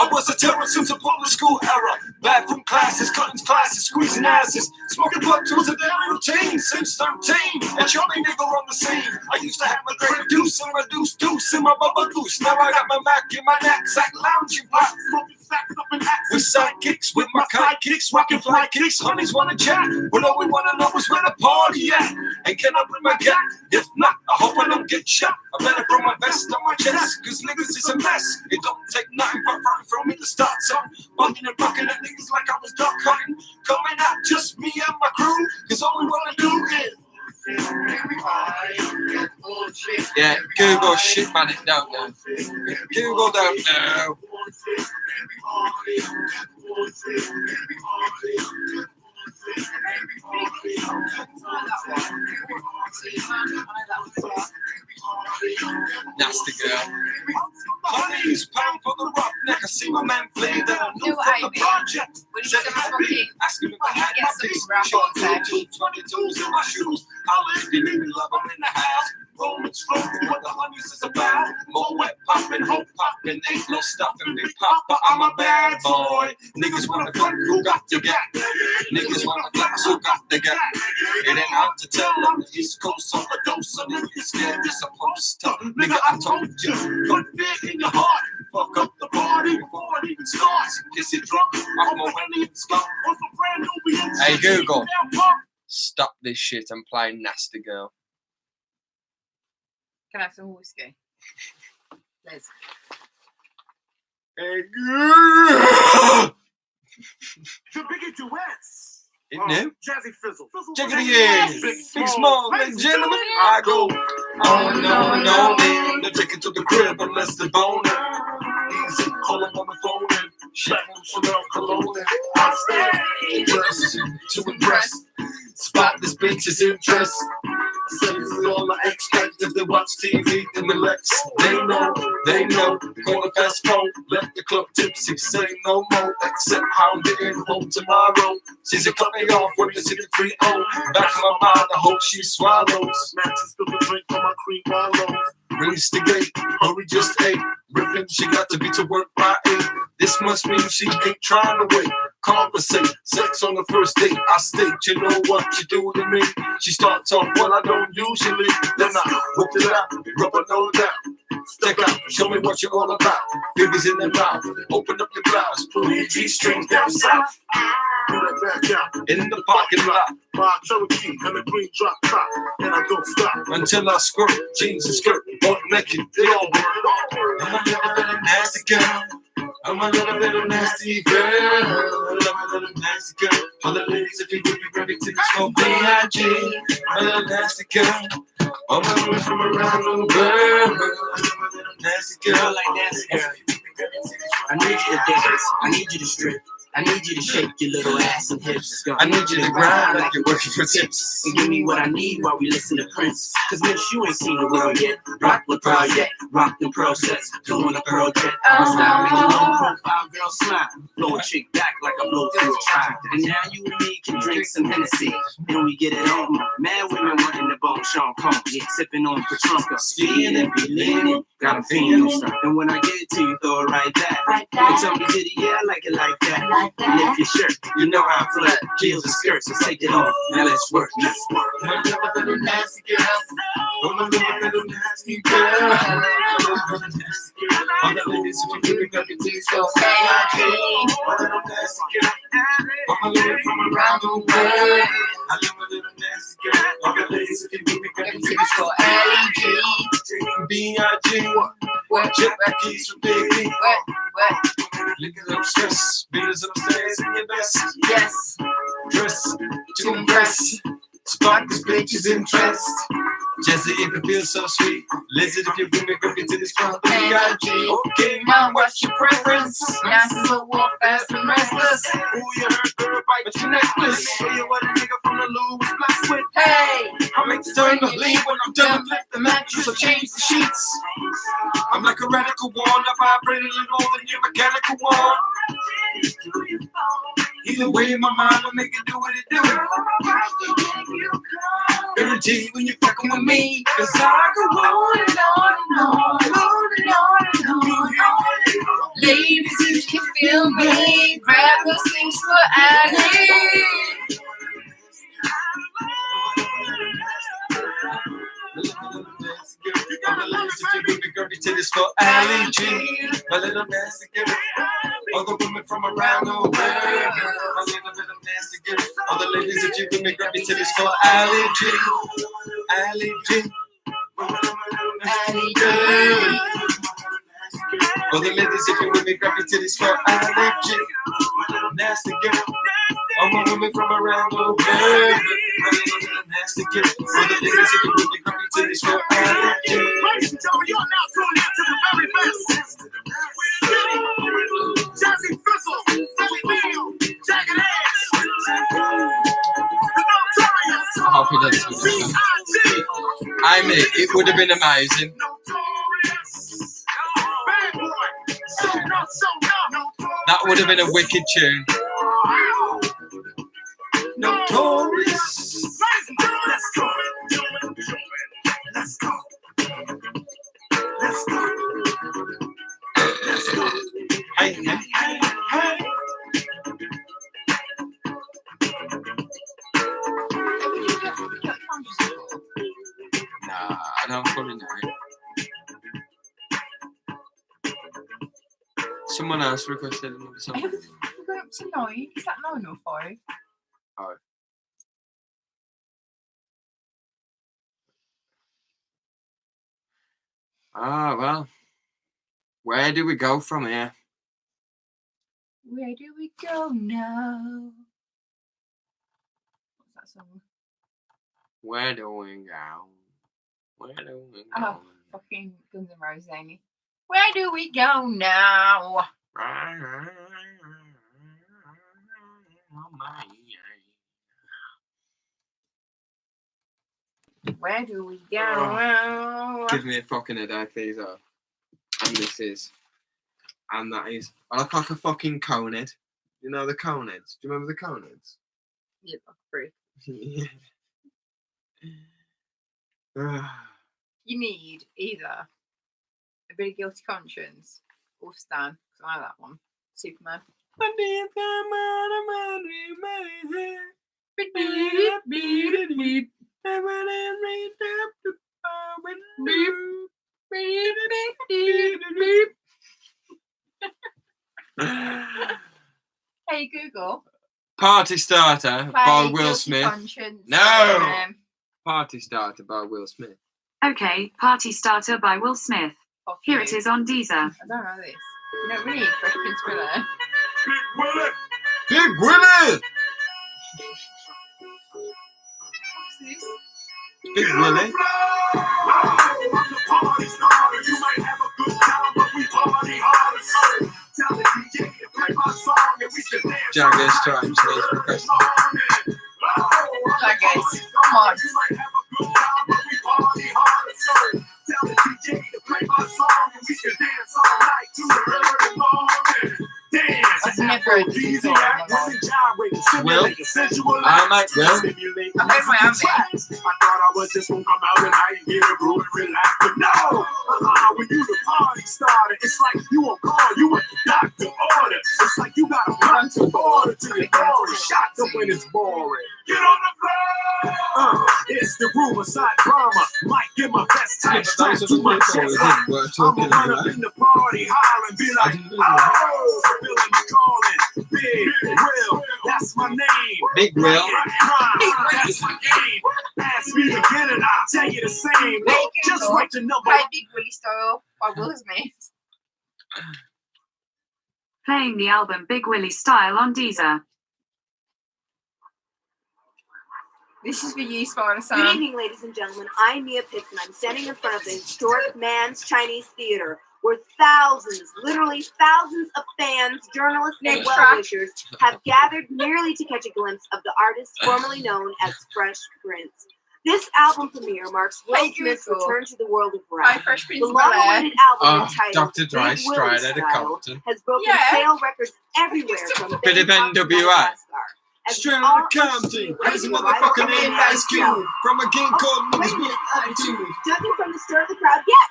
I was a terror since the public school era. Back from classes, cutting classes, squeezing asses. Smoking blunt was a daily routine since 13. A chubby nigga on the scene. I used to have a great deuce and reduce deuce in my bubble goose. Now I got my Mac in my knapsack, lounging black, smoking sacks up in hats. With sidekicks, with my sidekicks, rocking fly kicks. Honeys wanna chat, but all we wanna know is where the party at. And can I bring my gat? If not, I hope I don't get shot. I better throw my vest on my chest, cause niggas is a mess. It don't take nothing but fun from me to start something. Bugging and bucking at niggas like I was duck hunting. Coming out just me and my crew, cause all we wanna do is yeah, Google shit man, it don't know. Google don't know. Nasty girl. Honey's pound for the roughneck. I see my man flee that I knew from the project. Said happy, asking if I had my piece. Short 22s in my shoes. Holla if you need me, love, I'm in the house. Rolling strong, what the honeys is about. More wet poppin', hope poppin'. rapping, ain't no stopping me, Papa, I'm a bad boy. Niggas wanna fuck, who got the gap? Niggas wanna class, who got the gap? It ain't hard to tell on the East Coast overdose on it. It's scary, supposed to. Nigga, I told you, put fear in your heart. Fuck up the party before it even starts. Kiss it drunk, I'm a winning scar. Hey Google, stop this shit and play Nasty Girl. Can I have some whiskey? Liz. Hey girl! The biggie duets. It new? Jazzy Fizzle. Jiggity yes. Big small, ladies and gentlemen, I go. Oh no, man. They take it to the crib unless they're boning. Easy, call them on the phone and Platinum Chanel cologne and I stay dressed to impress. Spot this bitch's interest. Says is all I expect if they watch TV in the Lex. They know. Gonna fast phone, left the club tipsy. Say no more, except how I'm getting home tomorrow. She's a cut me off when it's in the 3-0. Back in my mind, I hope she swallows. Matches spill the drink on my cream wallows. Release the gate, hurry just 8. Riffin', she got to be to work by 8. This must mean she ain't trying to wait. Conversate, sex on the first date. I state, you know what you do to me. She starts off, well, I don't usually. Then I whip it out, rub her nose down. Step out, show me what you're all about. Fingers in the mouth, open up your blouse, pull your G-string down south. Pull that back out, in the parking lot. My Cherokee and the green drop top, and I don't stop until I squirt. Jeans and skirt, butt naked, they all work. I'm a little nasty girl. I'm a little nasty girl. I'm a little nasty girl. All the ladies, if you give me grab your tickets for B.I.G. I'm a little nasty girl. I'm a little from around the world. I'm a little nasty girl like nasty girl. I need you to dance. I need you to strip. I need you to shake your little ass and hips. I need you to grind like you're working for tips. And give me what I need while we listen to Prince. Cause miss, you ain't seen the world yet. Rock the project, rock the process. Blowing a girl jet. Style make a low profile girl smile. Blow a chick back like I blow through a tribe. And now you and me can drink some Hennessy. And we get it on. Mad women wanting the bone Sean Combs. Yeah, sipping on Patron. Speeding and be leaning. Got them feeling. And when I get it to you, throw it right back. And tell me, did yeah, I like it like that. Lift your shirt, you know how I flirt. Heels and skirts, so take it off. Now let's work. I'm a little nasty girl. I'm a little nasty girl. I'm a little nasty girl. All the ladies, if you give me your teeth, so say I can't. I'm a little nasty girl. I'm a little from around the world. I live a little nasty girl. All the ladies, if you give me your teeth, so L.E.G. B.I.G. What? Jet keys for baby. What? Look at them stress. Beaters upstairs in your best. Yes. Dress to impress. Spark this bitch's interest. Jesse, if it feels so sweet. Lizard, if you bring me cookie to this club. B.I.G. Okay, now what's your preference? Nice and slow, walk fast and restless. Ooh, you heard girl bite with your necklace. Show you what a nigga from the Lou was blessed with. Hey, I make the turn to leave when I'm done. Flip the mattress or change the sheets. I'm like a radical one. I vibrate a little more than your mechanical one. Either way, in my mind, I'll make it do what it do. Guaranteed when you're fucking with me, cause I go on and on and on and on and on and on. Ladies, if you feel me, grab those things for Annie. I'm a little nasty girl, you titties for L.E.G. My little nasty girl. All the women from around the world. My little nasty girl. All the ladies that you give me grab your titties for L.E.G. L.E.G. L.E.G. All the ladies if you with me grab your titties for L.E.G. My little nasty girl. All my women from around the world. My little nasty girl. All the ladies if you with me grab your titties for L.E.G. Ladies and gentlemen, you're now tuned in to the very best. Jazzy Fizzle, Philly Neal, Jagged Edge, the Notorious, I hope he doesn't. B.I.G. I mean, it would have been amazing. Notorious, Bad Boy, so no. That would have been a wicked tune. Notorious. Ladies and gentlemen, let's go. Let's go. Let's go. know I'm funny now. Someone else requested another song. We're going up to 9. Is that 9 or 5? Oh. Ah, well. Where do we go from here? Where do we go now? What's that song? Where do we go? Where do we go? Oh, fucking Guns N' Roses, Amy. Where do we go now? Where do we go now? Give me a fucking headache, these are. And this is. And that is. I look like a fucking conehead. You know the coneheads? Do you remember the coneheads? Yeah, free. Yeah. You need either a bit of guilty conscience or Stan, because I like that one. Superman. Hey Google. Party Starter by Play Will Guilty Smith. Conscience. No! Party Starter by Will Smith. Okay, Party Starter by Will Smith. Fuck Here you. it is on Deezer. I don't know this. You know, we need Fresh Prince of Bel-Air. Big Willie! What's this? Big Willie. You might have a good time, but we party hard. So tell the DJ to play my song and we can dance. Jagger Stripes needs requested. Jaggers, come on. You might have a good time, but we party hard. So tell the DJ to play my song and we can dance all night to the early morning. Dance. I've never heard this song. Will? I might will. I'm in Miami. I thought I was just gonna come out tonight and get a groove and relax, but no. When you the party starter, it's like you on call, you at the doctor order. It's like you got a run to order to your door. Shot up when it's boring. Get on the floor. It's the room aside drama. Might get my best time strapped to my chest. I'ma run up in the party, holler and be like, oh, feeling the calling. Big Will, that's my name. Big Will. That's my game. Ask me again and I'll tell you the same. Just write the number. Play Big Willie Style by Will Smith. Playing the album Big Willie Style on Deezer. This is for you, Spider Sam. Good evening, ladies and gentlemen. I'm Mia Pitts, and I'm standing in front of the historic Mann's Chinese Theater, where thousands, literally thousands of fans, journalists, and well-wishers have gathered merely to catch a glimpse of the artist formerly known as Fresh Prince. This album premiere marks Will Smith's return to the world of rap. The long-awaited album entitled Dr. Dry Big Willie Stride at a Style Compton. has broken sale records everywhere from Bit of Bangkok to NWA. Madagascar. Straight out of Compton, crazy motherfucker named Ice Cube. From a game called Niggas with Attitude. Judging from the stir of the crowd, yes,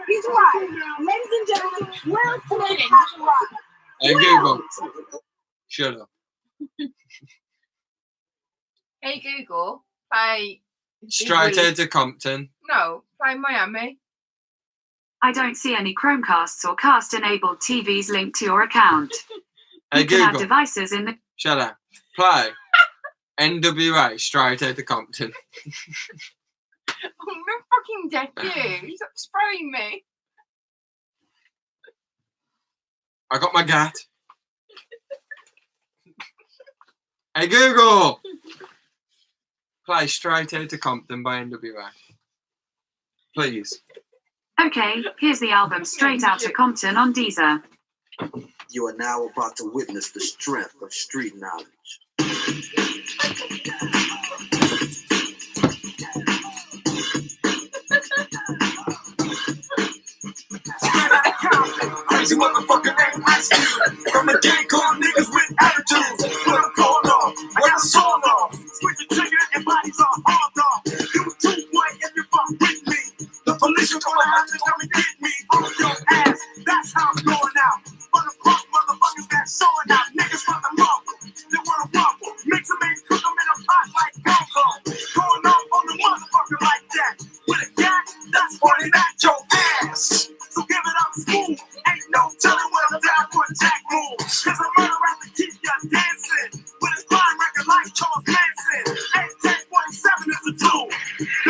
he's right. Ladies and gentlemen, Will Smith has arrived. Hey Google, shut up. Hey Google, play Straight out to Compton. No, play Miami. I don't see any Chromecasts or cast-enabled TVs linked to your account. Hey You can add Google, devices in the... shut up. Play NWA Straight out to Compton. I'm gonna fucking deck you. You stop spraying me. I got my gat. Hey Google, play Straight Out to Compton by NWA. Please. Okay, here's the album Straight Outta Compton on Deezer. You are now about to witness the strength of street knowledge. Crazy motherfucker named Ice Cube. From a gang called Niggas with Attitude. Put a cold off, I got a soul off. Switch the trigger and bodies are hard off. You too white if you fuck with me. The police are gonna have to come and get me off your ass. That's how I'm going out. For the punk motherfuckers that's showing out. Niggas from the rumble, they wanna rumble. Mix them and cook them in a pot like Gongo. Going off on the motherfucker like that. With a gat, that's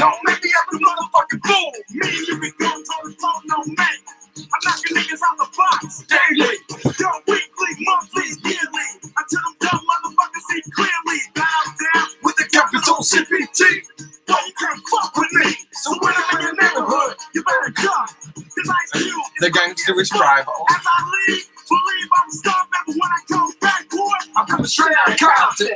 Don't make me have a motherfucking fool. Me and you be going on the phone, no man. I'm knocking niggas out the box daily. Yo, weekly, monthly, yearly. Until them dumb motherfuckers see clearly. Bow down with the capital CPT. Don't you can't fuck with me. So when I'm in your neighborhood, you better duck. Cause I see you. The gangster is private. As I leave, believe I'm starving. But when I come back, boy, I'm coming straight out of Compton.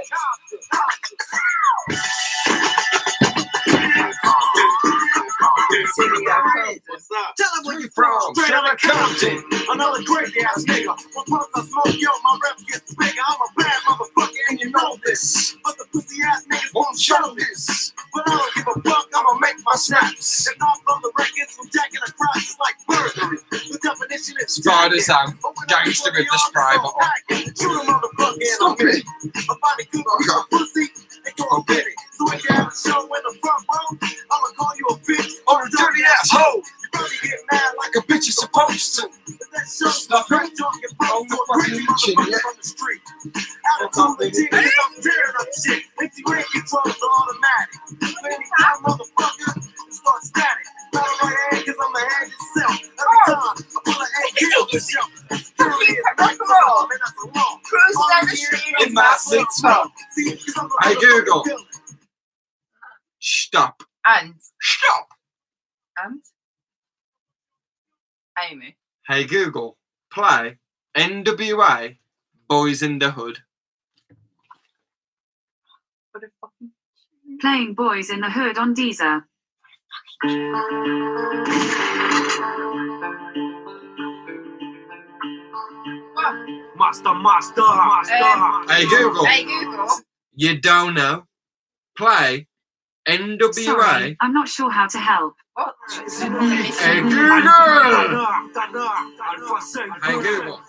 Tell them where you from. Straight out of Compton. Another crazy ass nigga. When punks I smoke, yo, my rep gets bigger. I'm a bad motherfucker and you know this. But the pussy ass niggas won't show this. But I don't give a fuck, I'ma make my snaps. And off on the records from jacking across is like burglary. The definition is Spider Sam, gangster with this private. Shoot a motherfucker. Stop it. I find a good pussy and go get it. So if you have a show in the front row, I'ma call you a bitch or a dirty asshole. You probably get mad like a bitch is supposed to. But that show's Stop it. right on your phone to a pretty motherfucker from the street. Attitude and dick, I'm tearing up shit. Empty ring controls are automatic. Anytime motherfucker, it starts static. Not on my hand cause I'm a hand itself. Every time I pull an AK on the shelf. Cruising down the street In my 6-4. Hey Google. Stop. and Stop. Amy. Hey Google. Play NWA Boys in the Hood. What a fucking Playing Boys in the Hood on Deezer. Master. Hey Google. Hey Google. You don't know. Play NWA. Sorry, I'm not sure how to help. What? Hey Google. Hey Google.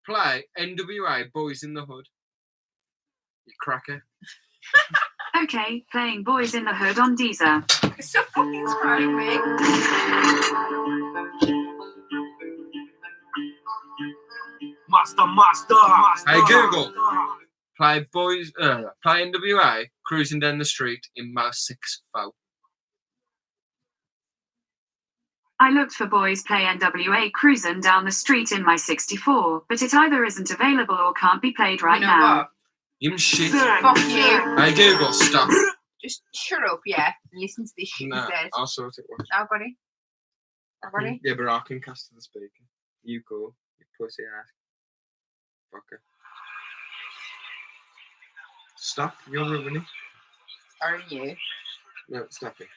Play NWA Boys in the Hood. You cracker. Okay, playing Boys in the Hood on Deezer. It's so fucking surprising me. Master. Hey Google. Play play NWA Cruising Down the Street in my 6-4. I looked for Boys Play NWA Cruisin' Down the Street in my 64, but it either isn't available or can't be played right You know now. what? You shit. Fuck you. Hey Google, stop. Just shut up, yeah, and listen to this shit No, instead. I'll sort it. Watch. I've got it. I've got it. Yeah, but I can cast to the speaker. You go, you pussy ass. Fucker. Stop, you're ruining. Are you? No, stop it.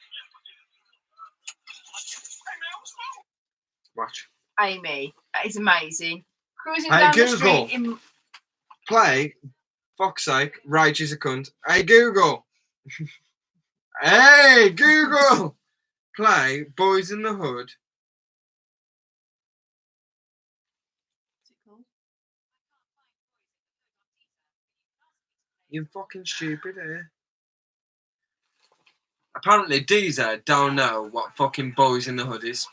Watch. Amy, that is amazing. Cruising Hey, down the Google. street in Play, fuck's sake, Rage is a cunt. Hey Google. Hey Google. Play Boys in the Hood. You fucking stupid, eh? Apparently, Deezer don't know what fucking Boys in the Hood is.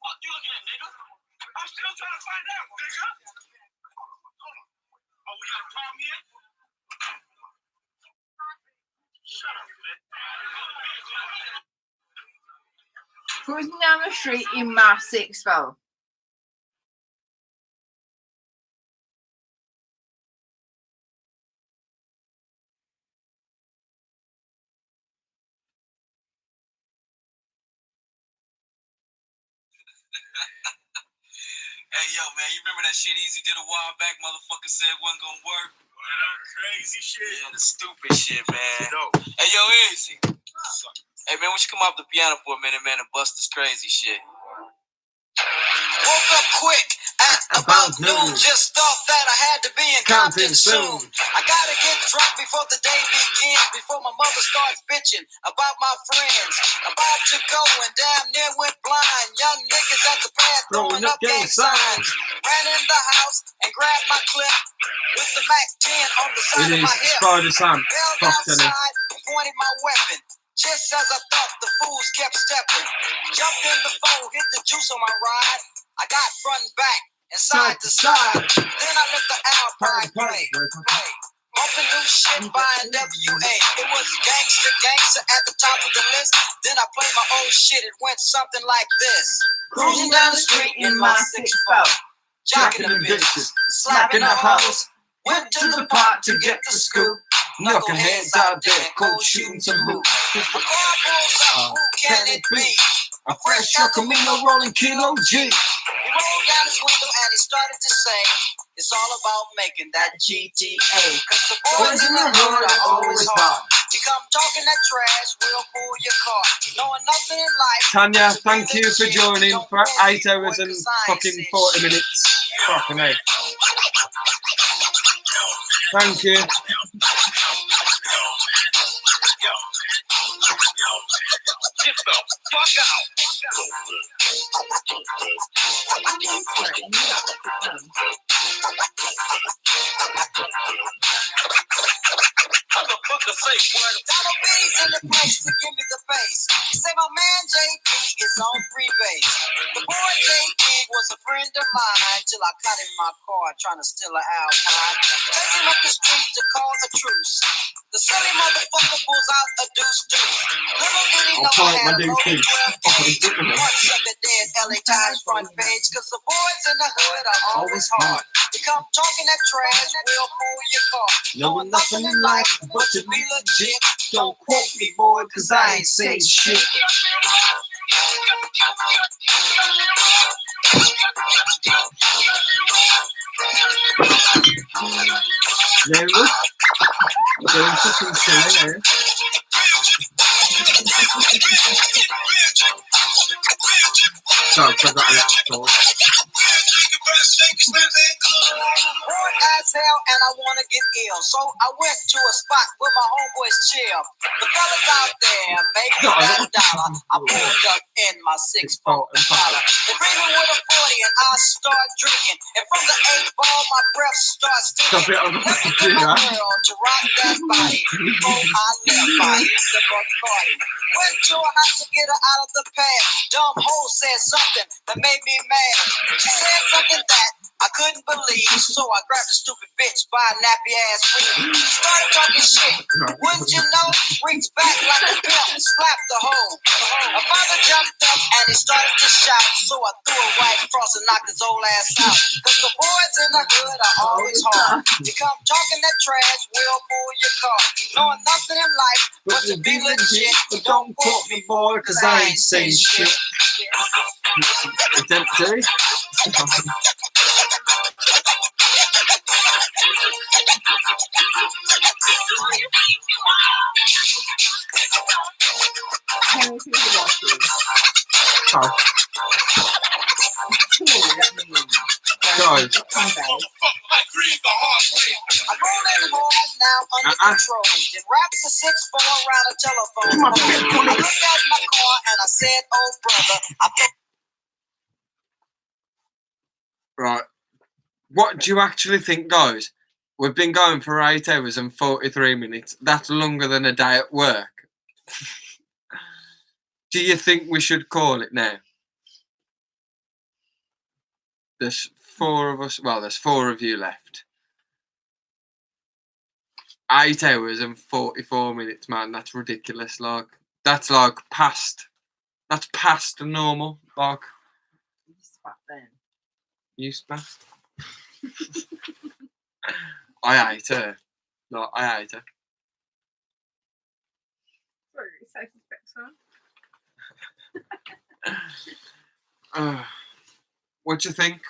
What you looking at, nigga? I'm still trying to find out, nigga. Hold on. Oh, we got a problem here? Shut up, man. cruising down the street in my 6-4. Hey, yo, man, you remember that shit Easy did a while back? Motherfucker said wasn't gonna work. Boy, that was crazy shit. Yeah, the stupid shit, man. Dope. Hey, yo, Easy. Hey, man, we should come off the piano for a minute, man, and bust this crazy shit. Woke up quick at about noon. Just thought that I had to be in Compton soon. I gotta get drunk before the day begins, before my mother starts bitching about my friends. About to go and damn near went blind. Young niggas at the pad throwing up gang signs. Ran in the house and grabbed my clip with the Mac 10 on the side It of is my hip. Spider Sam. Bailed Fuck Dennis. outside and pointed my weapon. Just as I thought, the fools kept stepping. Jumped in the foe, hit the juice on my ride. I got front and back and side to side. Then I let the Alpine play. Bumping new shit by NWA. It was gangster at the top of the list. Then I played my old shit. It went something like this. Cruising down the street in my 6'4", jocking the bitches, slapping the hoes. Went to the pot to get the scoop. Knuckleheads out there, cold shooting some hoops. A car pulls up, who can it be? A fresh truck Camino rolling Kilo G. He rolled down his window and he started to say, it's all about making that GTA. Cause the boys in the hood are always hard. You come talking that trash, we'll pull your car. Knowing nothing in life. Tanya, thank you for joining for 8 hours and fucking 40 minutes. Fucking hell. Thank you. Get the fuck out. Motherfucker say what? Donald B's in the place to give me the bass. He say my man JP is on free base. The boy JP was a friend of mine till I caught in my car trying to steal an Alpine. Take him up the street to call a truce. The silly motherfucker pulls out a deuce. Little did he know I had a loaded 12 gauge. One sucker dead LA Times front page. Cause the boys in the hood are always hard. You come talking that trash, we'll pull your car. Knowing nothing in life but to be legit. Don't quote me, boy, cause I ain't saying shit. There we go. Doing something silly there. Sorry, I got a laptop. Bored as hell and I wanna get ill, so I went to a spot where my homeboys chill. The fellas out there make that dollar. I pulled up in my 6'4" Impala. They bring me with a 40 and I start drinking. And from the 8 ball, my breath starts stinking. Looking for my girl to rock that body. Before I left, I hit the Bacardi. Went to her house to get her out of the pad. Dumb hoe said something that made me mad. She said something that I couldn't believe, so I grabbed a stupid bitch by a nappy ass weave. Started talking shit, wouldn't you know? Reached back like a pimp, slapped the hoe. My father jumped up and he started to shout, so I threw a right across and knocked his old ass out. Cause the boys in the hood are always hard. You come talking that trash, we'll pull your car. Knowing nothing in life but to be legit. But don't quote me, boy, cause I ain't saying shit. It's empty. Oh. Guys. I'm rolling hard now under control. Then wraps the 6'4" around a telephone. I looked at my car and I said, oh brother, Right. What do you actually think, guys? We've been going for 8 hours and 43 minutes. That's longer than a day at work. Do you think we should call it now? There's 4 of us. Well, there's 4 of you left. 8 hours and 44 minutes, man. That's ridiculous. Like, that's like past. That's past the normal. Like, You spat then. you spat. I hate her. No, I hate her. Sorry, it's so disrespectful. What do you think?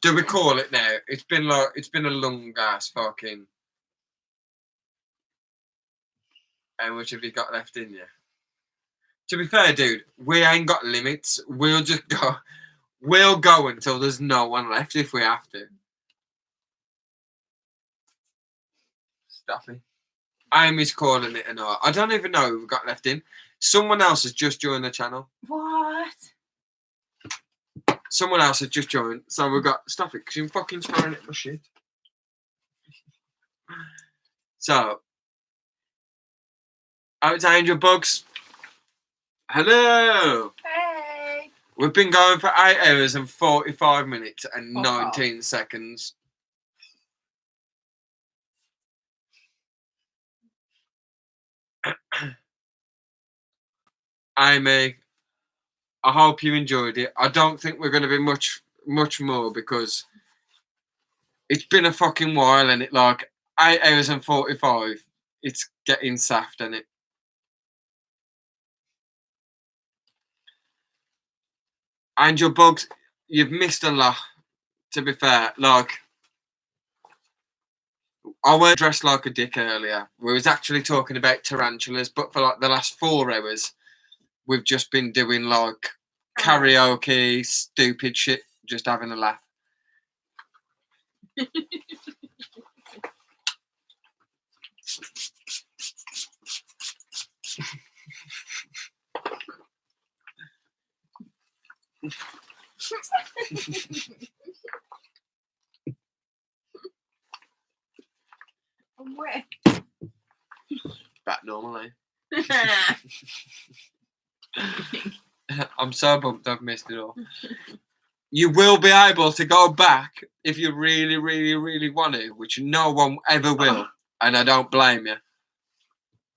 Do we call it now? It's been a long ass fucking. How much have you got left in you? To be fair, dude, we ain't got limits. We'll just go. We'll go until there's no one left if we have to. Stuffy. Amy's calling it an hour. I don't even know who we've got left in. Someone else has just joined the channel. What? Someone else has just joined. So we've got Stuffy because you're fucking throwing it for shit. So, it's Angel Bugs. Hello. Hey. We've been going for 8 hours and 45 minutes and 19 seconds. Amy, I hope you enjoyed it. I don't think we're going to be much more because it's been a fucking while and it like 8 hours and 45. It's getting saft, and it. Angel Bugs, you've missed a lot. To be fair, like I weren't dressed like a dick earlier. We was actually talking about tarantulas, but for like the last 4 hours, we've just been doing like karaoke, stupid shit, just having a laugh. I'm wet. Back normally. I'm so bumped I've missed it all. You will be able to go back if you really, really, really want to, which no one ever will, and I don't blame you.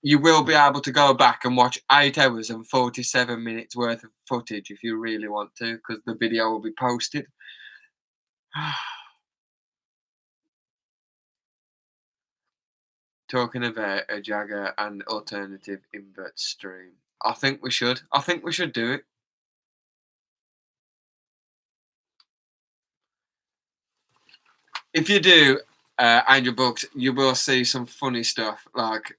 You will be able to go back and watch 8 hours and 47 minutes worth of footage if you really want to, because the video will be posted. Talking about a Jagger and alternative invert stream. I think we should do it. If you do, Angel Bugs, you will see some funny stuff. Like,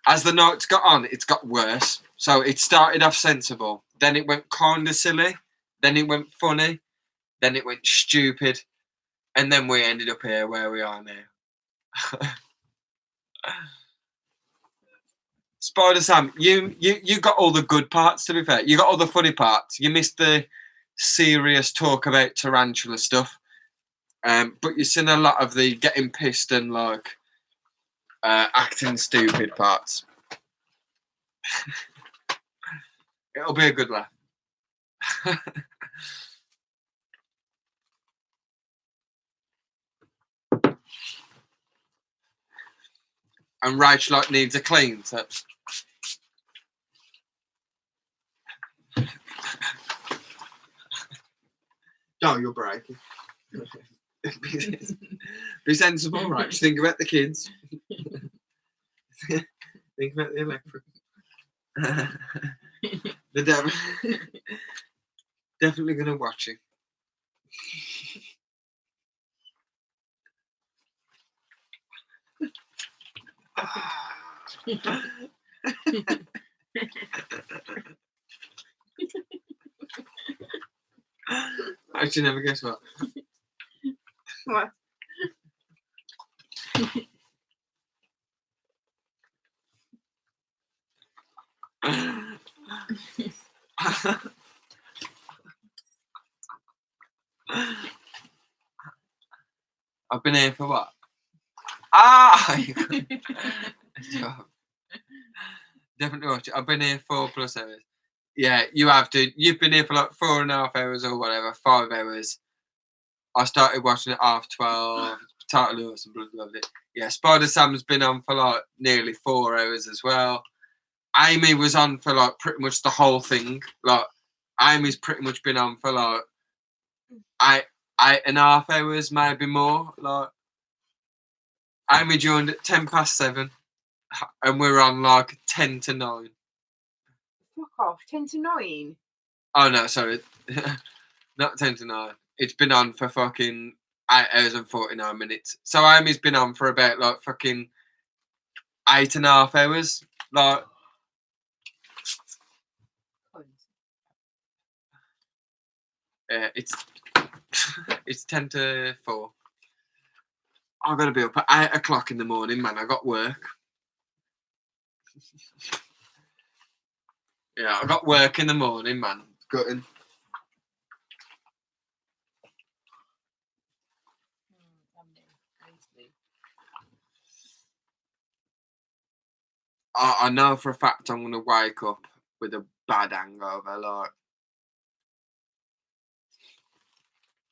as the nights got on, it's got worse. So it started off sensible, then it went kind of silly, then it went funny, then it went stupid, and then we ended up here where we are now. Spider Sam, you got all the good parts, to be fair. You got all the funny parts. You missed the serious talk about tarantula stuff. But you've seen a lot of the getting pissed and like acting stupid parts. It'll be a good laugh. And Rachel like needs a clean, so. No, you're breaking. Be sensible, right? Just think about the kids. Think about the electric. They're definitely going to watch it. I should never guess what. What? I've been here for what? Ah! Definitely watch it. I've been here 4+ hours. Yeah, you have to. You've been here for like 4.5 hours or whatever, 5 hours. I started watching it half 12. Tarantula and blood loved it. Yeah, Spider Sam's been on for like nearly 4 hours as well. Amy was on for like pretty much the whole thing. Like Amy's pretty much been on for like 8.5 hours, maybe more. Like Amy joined at 7:10, and we're on like 10 to 9. Fuck off. 10 to 9. Oh no, sorry, not 10 to 9. It's been on for fucking 8 hours and 49 minutes. So Amy's been on for about like fucking 8.5 hours. Like. Yeah, it's 10 to 4. I've got to be up at 8 o'clock in the morning, man. I got work. Yeah, I got work in the morning, man. Gutting. I know for a fact I'm going to wake up with a bad hangover. Like,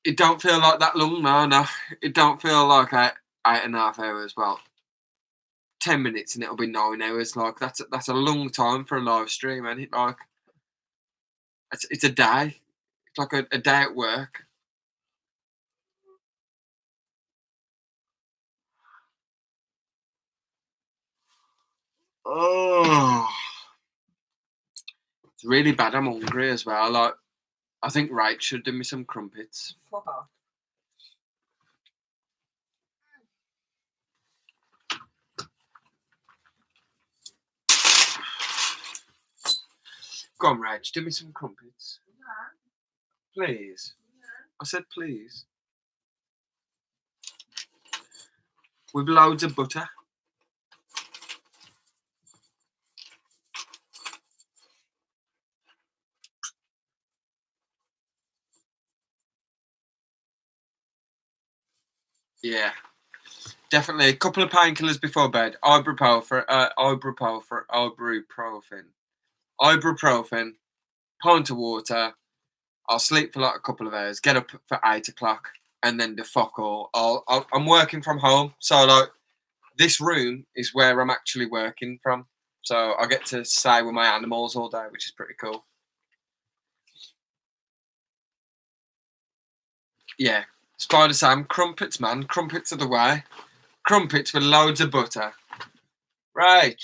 it don't feel like that long, no. It don't feel like 8.5 hours. Well, 10 minutes and it'll be 9 hours. Like, that's a long time for a live stream, ain't it? Like, It's a day. It's like a day at work. Oh, it's really bad. I'm hungry as well. Like, I think Rach should do me some crumpets. Fuck off. Go on, Rach, do me some crumpets. Please. I said please. With loads of butter. Yeah. Definitely a couple of painkillers before bed. Ibuprofen, pint of water. I'll sleep for like a couple of hours, get up for 8 o'clock, and then the fuck all. I'm working from home, so like this room is where I'm actually working from. So I get to stay with my animals all day, which is pretty cool. Yeah, Spider Sam, crumpets, man. Crumpets are the way. Crumpets with loads of butter. Right.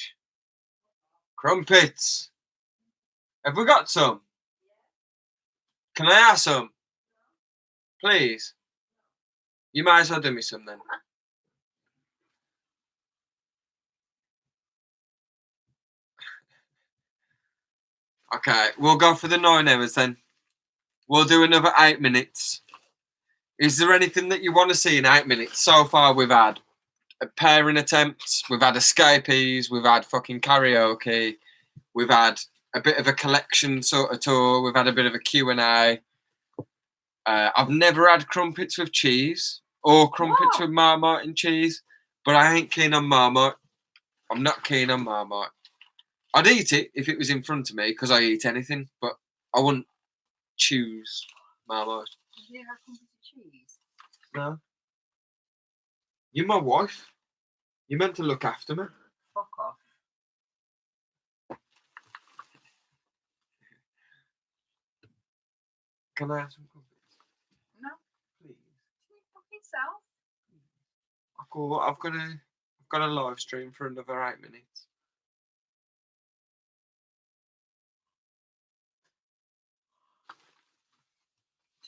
Crumpets. Have we got some? Can I have some? Please. You might as well do me some then. Okay, we'll go for the 9 hours then. We'll do another 8 minutes. Is there anything that you want to see in 8 minutes? So far we've had pairing attempts, we've had escapees, we've had fucking karaoke, we've had a bit of a collection sort of tour, we've had a bit of a Q&A. I've never had crumpets with cheese or crumpets with Marmite and cheese, but I ain't keen on Marmite. I'm not keen on Marmite. I'd eat it if it was in front of me because I eat anything, but I wouldn't choose Marmite. Did you have crumpets with cheese? No. You're my wife. You're meant to look after me. Fuck off. Can I have some crumpets? No. Please. Can you fucking self? I've got a live stream for another 8 minutes.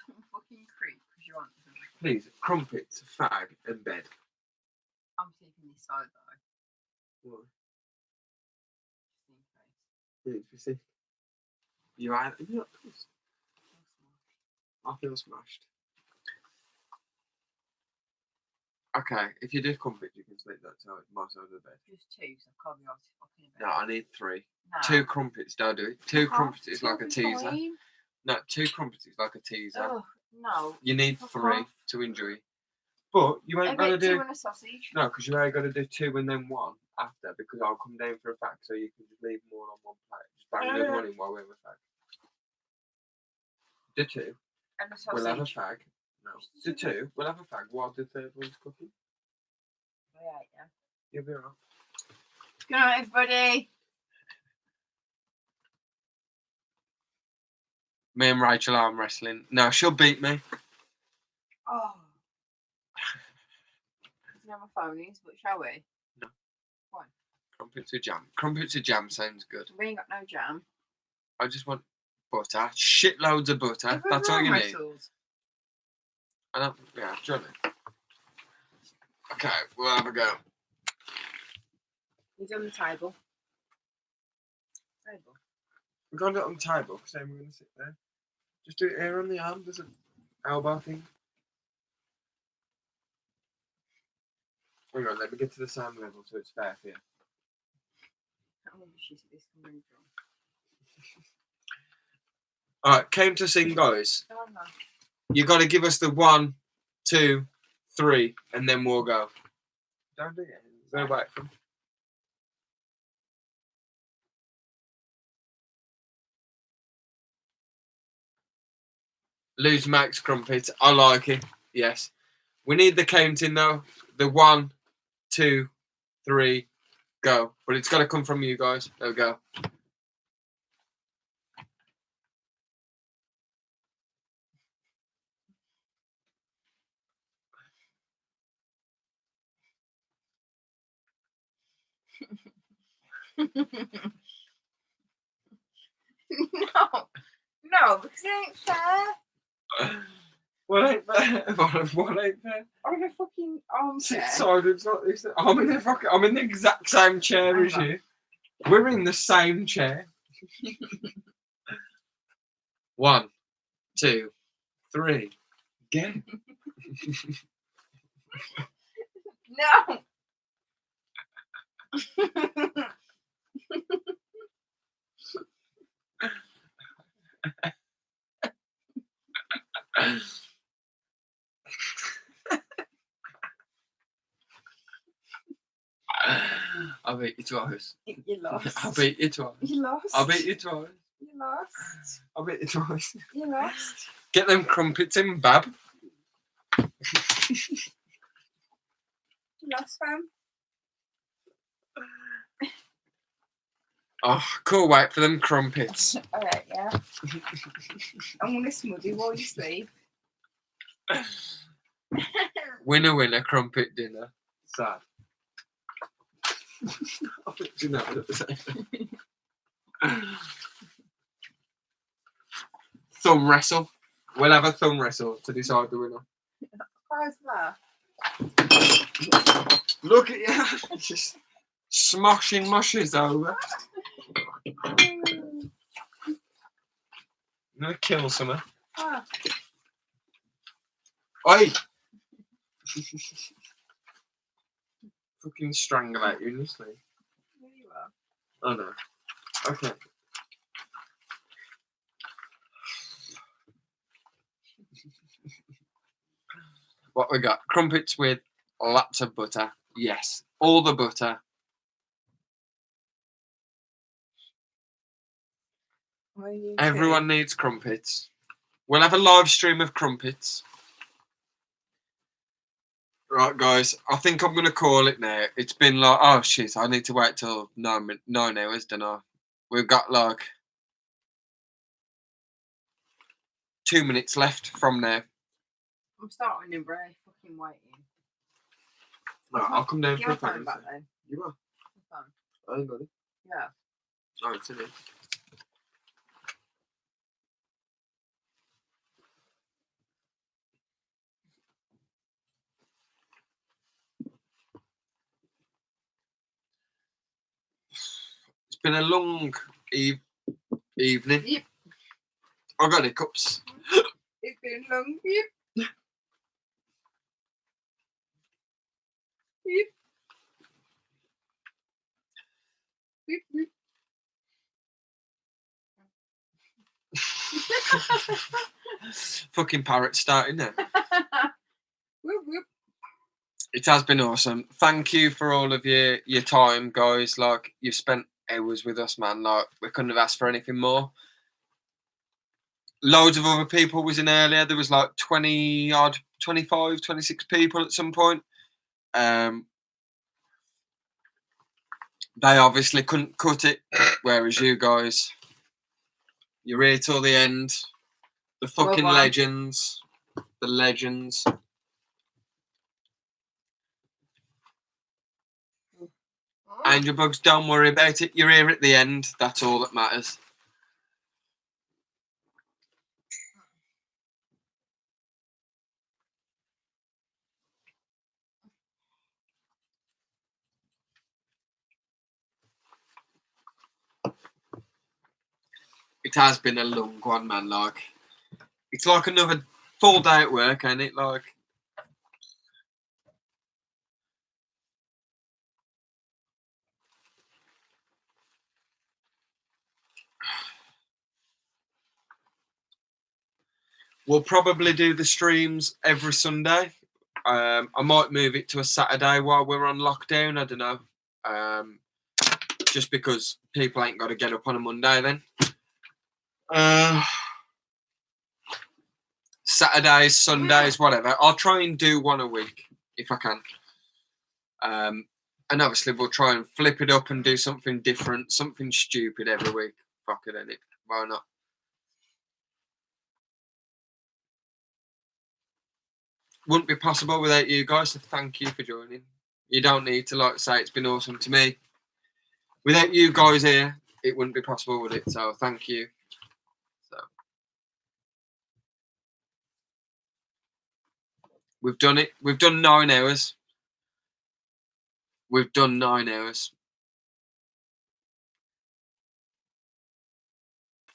Don't fucking creep because you want them. Please, crumpets, fag, and bed. I'm taking this side though. What? Please, you see. You're not pissed. I feel smashed. Okay, if you do crumpets, you can sleep that side, my side of the bed. Just 2, so I can't be obviously fucking about. No, I need 3. No. 2 crumpets, don't do it. 2 crumpets is like a teaser. Fine. No, 2 crumpets is like a teaser. Oh, no. You need Fuck 3 off. to enjoy. But you ain't I gonna get 2 do. and a sausage. No, because you ain't got to do 2 and then 1 after, because I'll come down for a fact, so you can just leave them all on one plate. Just bang the other one in while we're with a fag. Do 2. And a sausage. We'll have a fag. No. Do 2. We'll have a fag while the third one's cooking. Yeah. You'll be alright. Good night, everybody. Me and Rachel arm wrestling. No, she'll beat me. Oh. I don't know my phone is, but shall we? No. Why? Crumpets with jam. Crumpets with jam sounds good. We ain't got no jam. I just want butter. Shitloads of butter. That's all you need. I don't. Yeah, Johnny. Okay, we'll have a go. He's on the table. We're going to do it on the table because then we're going to sit there. Just do it here on the arm. There's an elbow thing. Hang on, let me get to the same level so it's fair for you. Alright, came to sing, guys. You got to give us the 1, 2, 3, and then we'll go. Don't do it. Go back from. Lose Max crumpets. I like it. Yes. We need the counting though. The 1, 2, 3, go. But it's got to come from you guys. There we go. No, because it ain't fair. What ain't fair? What ain't fair? I'm in a fucking armchair. Silence like this. I'm in the exact same chair as you. We're in the same chair. 1, 2, 3, go. No. I beat you twice. You lost. I beat you twice. You lost. I beat you twice. You lost. I beat you twice. You lost. Get them crumpets in, Bab. You lost, fam. Oh, cool. Wait for them crumpets. Alright, yeah. I'm gonna smoothie while you sleep. Winner, winner, crumpet dinner. Sad. I think you know what to say. Thumb wrestle. We'll have a thumb wrestle to decide the winner. How's that? Look at you. Just smoshing mushes over. I'm gonna kill someone. Ah. Oi! Fucking strangulate you in your sleep. There you are. Oh no. Okay. What we got? Crumpets with lots of butter. Yes. All the butter. Everyone needs crumpets. We'll have a live stream of crumpets. Right, guys. I think I'm going to call it now. It's been like, oh shit, I need to wait till 9 hours, don't I? We've got like 2 minutes left from now. I'm starting in Bray, fucking waiting. Right, I'll come down Give for my a phone phone. back then. You are? My phone. I ain't got it. Yeah. Oh, it's in it. It's been a long evening. Yep. I got hiccups. It's been long. Yep. Yep. Yep. Yep. Fucking parrot starting there. Whoop, whoop. It has been awesome. Thank you for all of your time, guys. Like, you've spent hours with us, man. Like, we couldn't have asked for anything more. Loads of other people was in earlier. There was like 20 odd, 25, 26 people at some point. They obviously couldn't cut it, whereas you guys, you're here till the end. The fucking Well, legends. The legends. Angel Bugs, don't worry about it. You're here at the end. That's all that matters. It has been a long one, man. Like, it's like another full day at work, ain't it? Like, we'll probably do the streams every Sunday. I might move it to a Saturday while we're on lockdown. I don't know. Just because people ain't got to get up on a Monday then. Saturdays, Sundays, whatever. I'll try and do one a week if I can. And obviously we'll try and flip it up and do something different, something stupid every week. Fuck it, innit? Why not? Wouldn't be possible without you guys, so thank you for joining. You don't need to like say it's been awesome to me. Without you guys here, it wouldn't be possible, would it? So thank you. So we've done it. We've done 9 hours. We've done 9 hours.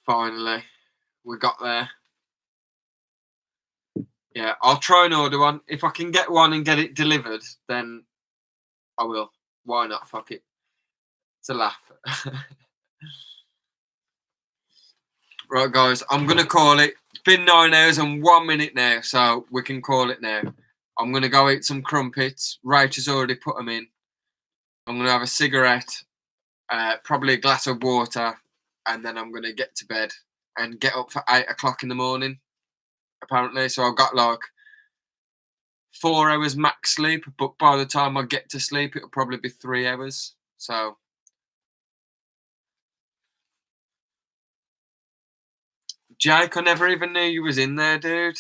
Finally, we got there. Yeah, I'll try and order one. If I can get one and get it delivered, then I will. Why not? Fuck it. It's a laugh. Right, guys, I'm going to call it. It's been 9 hours and 1 minute now, so we can call it now. I'm going to go eat some crumpets. Rachel's already put them in. I'm going to have a cigarette, probably a glass of water, and then I'm going to get to bed and get up for 8 o'clock in the morning, apparently. So I've got like 4 hours max sleep, but by the time I get to sleep, it'll probably be 3 hours. So Jake, I never even knew you was in there, dude.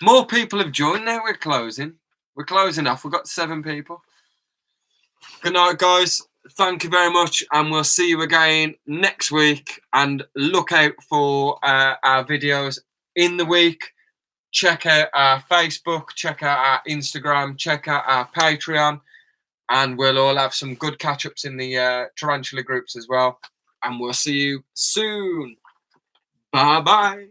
More people have joined now. We're closing. We're closing off. We've got 7 people. Good night, guys. Thank you very much, and we'll see you again next week. And look out for our videos in the week. Check out our Facebook, check out our Instagram, check out our Patreon, and we'll all have some good catch-ups in the Tarantula groups as well. And we'll see you soon. Bye-bye.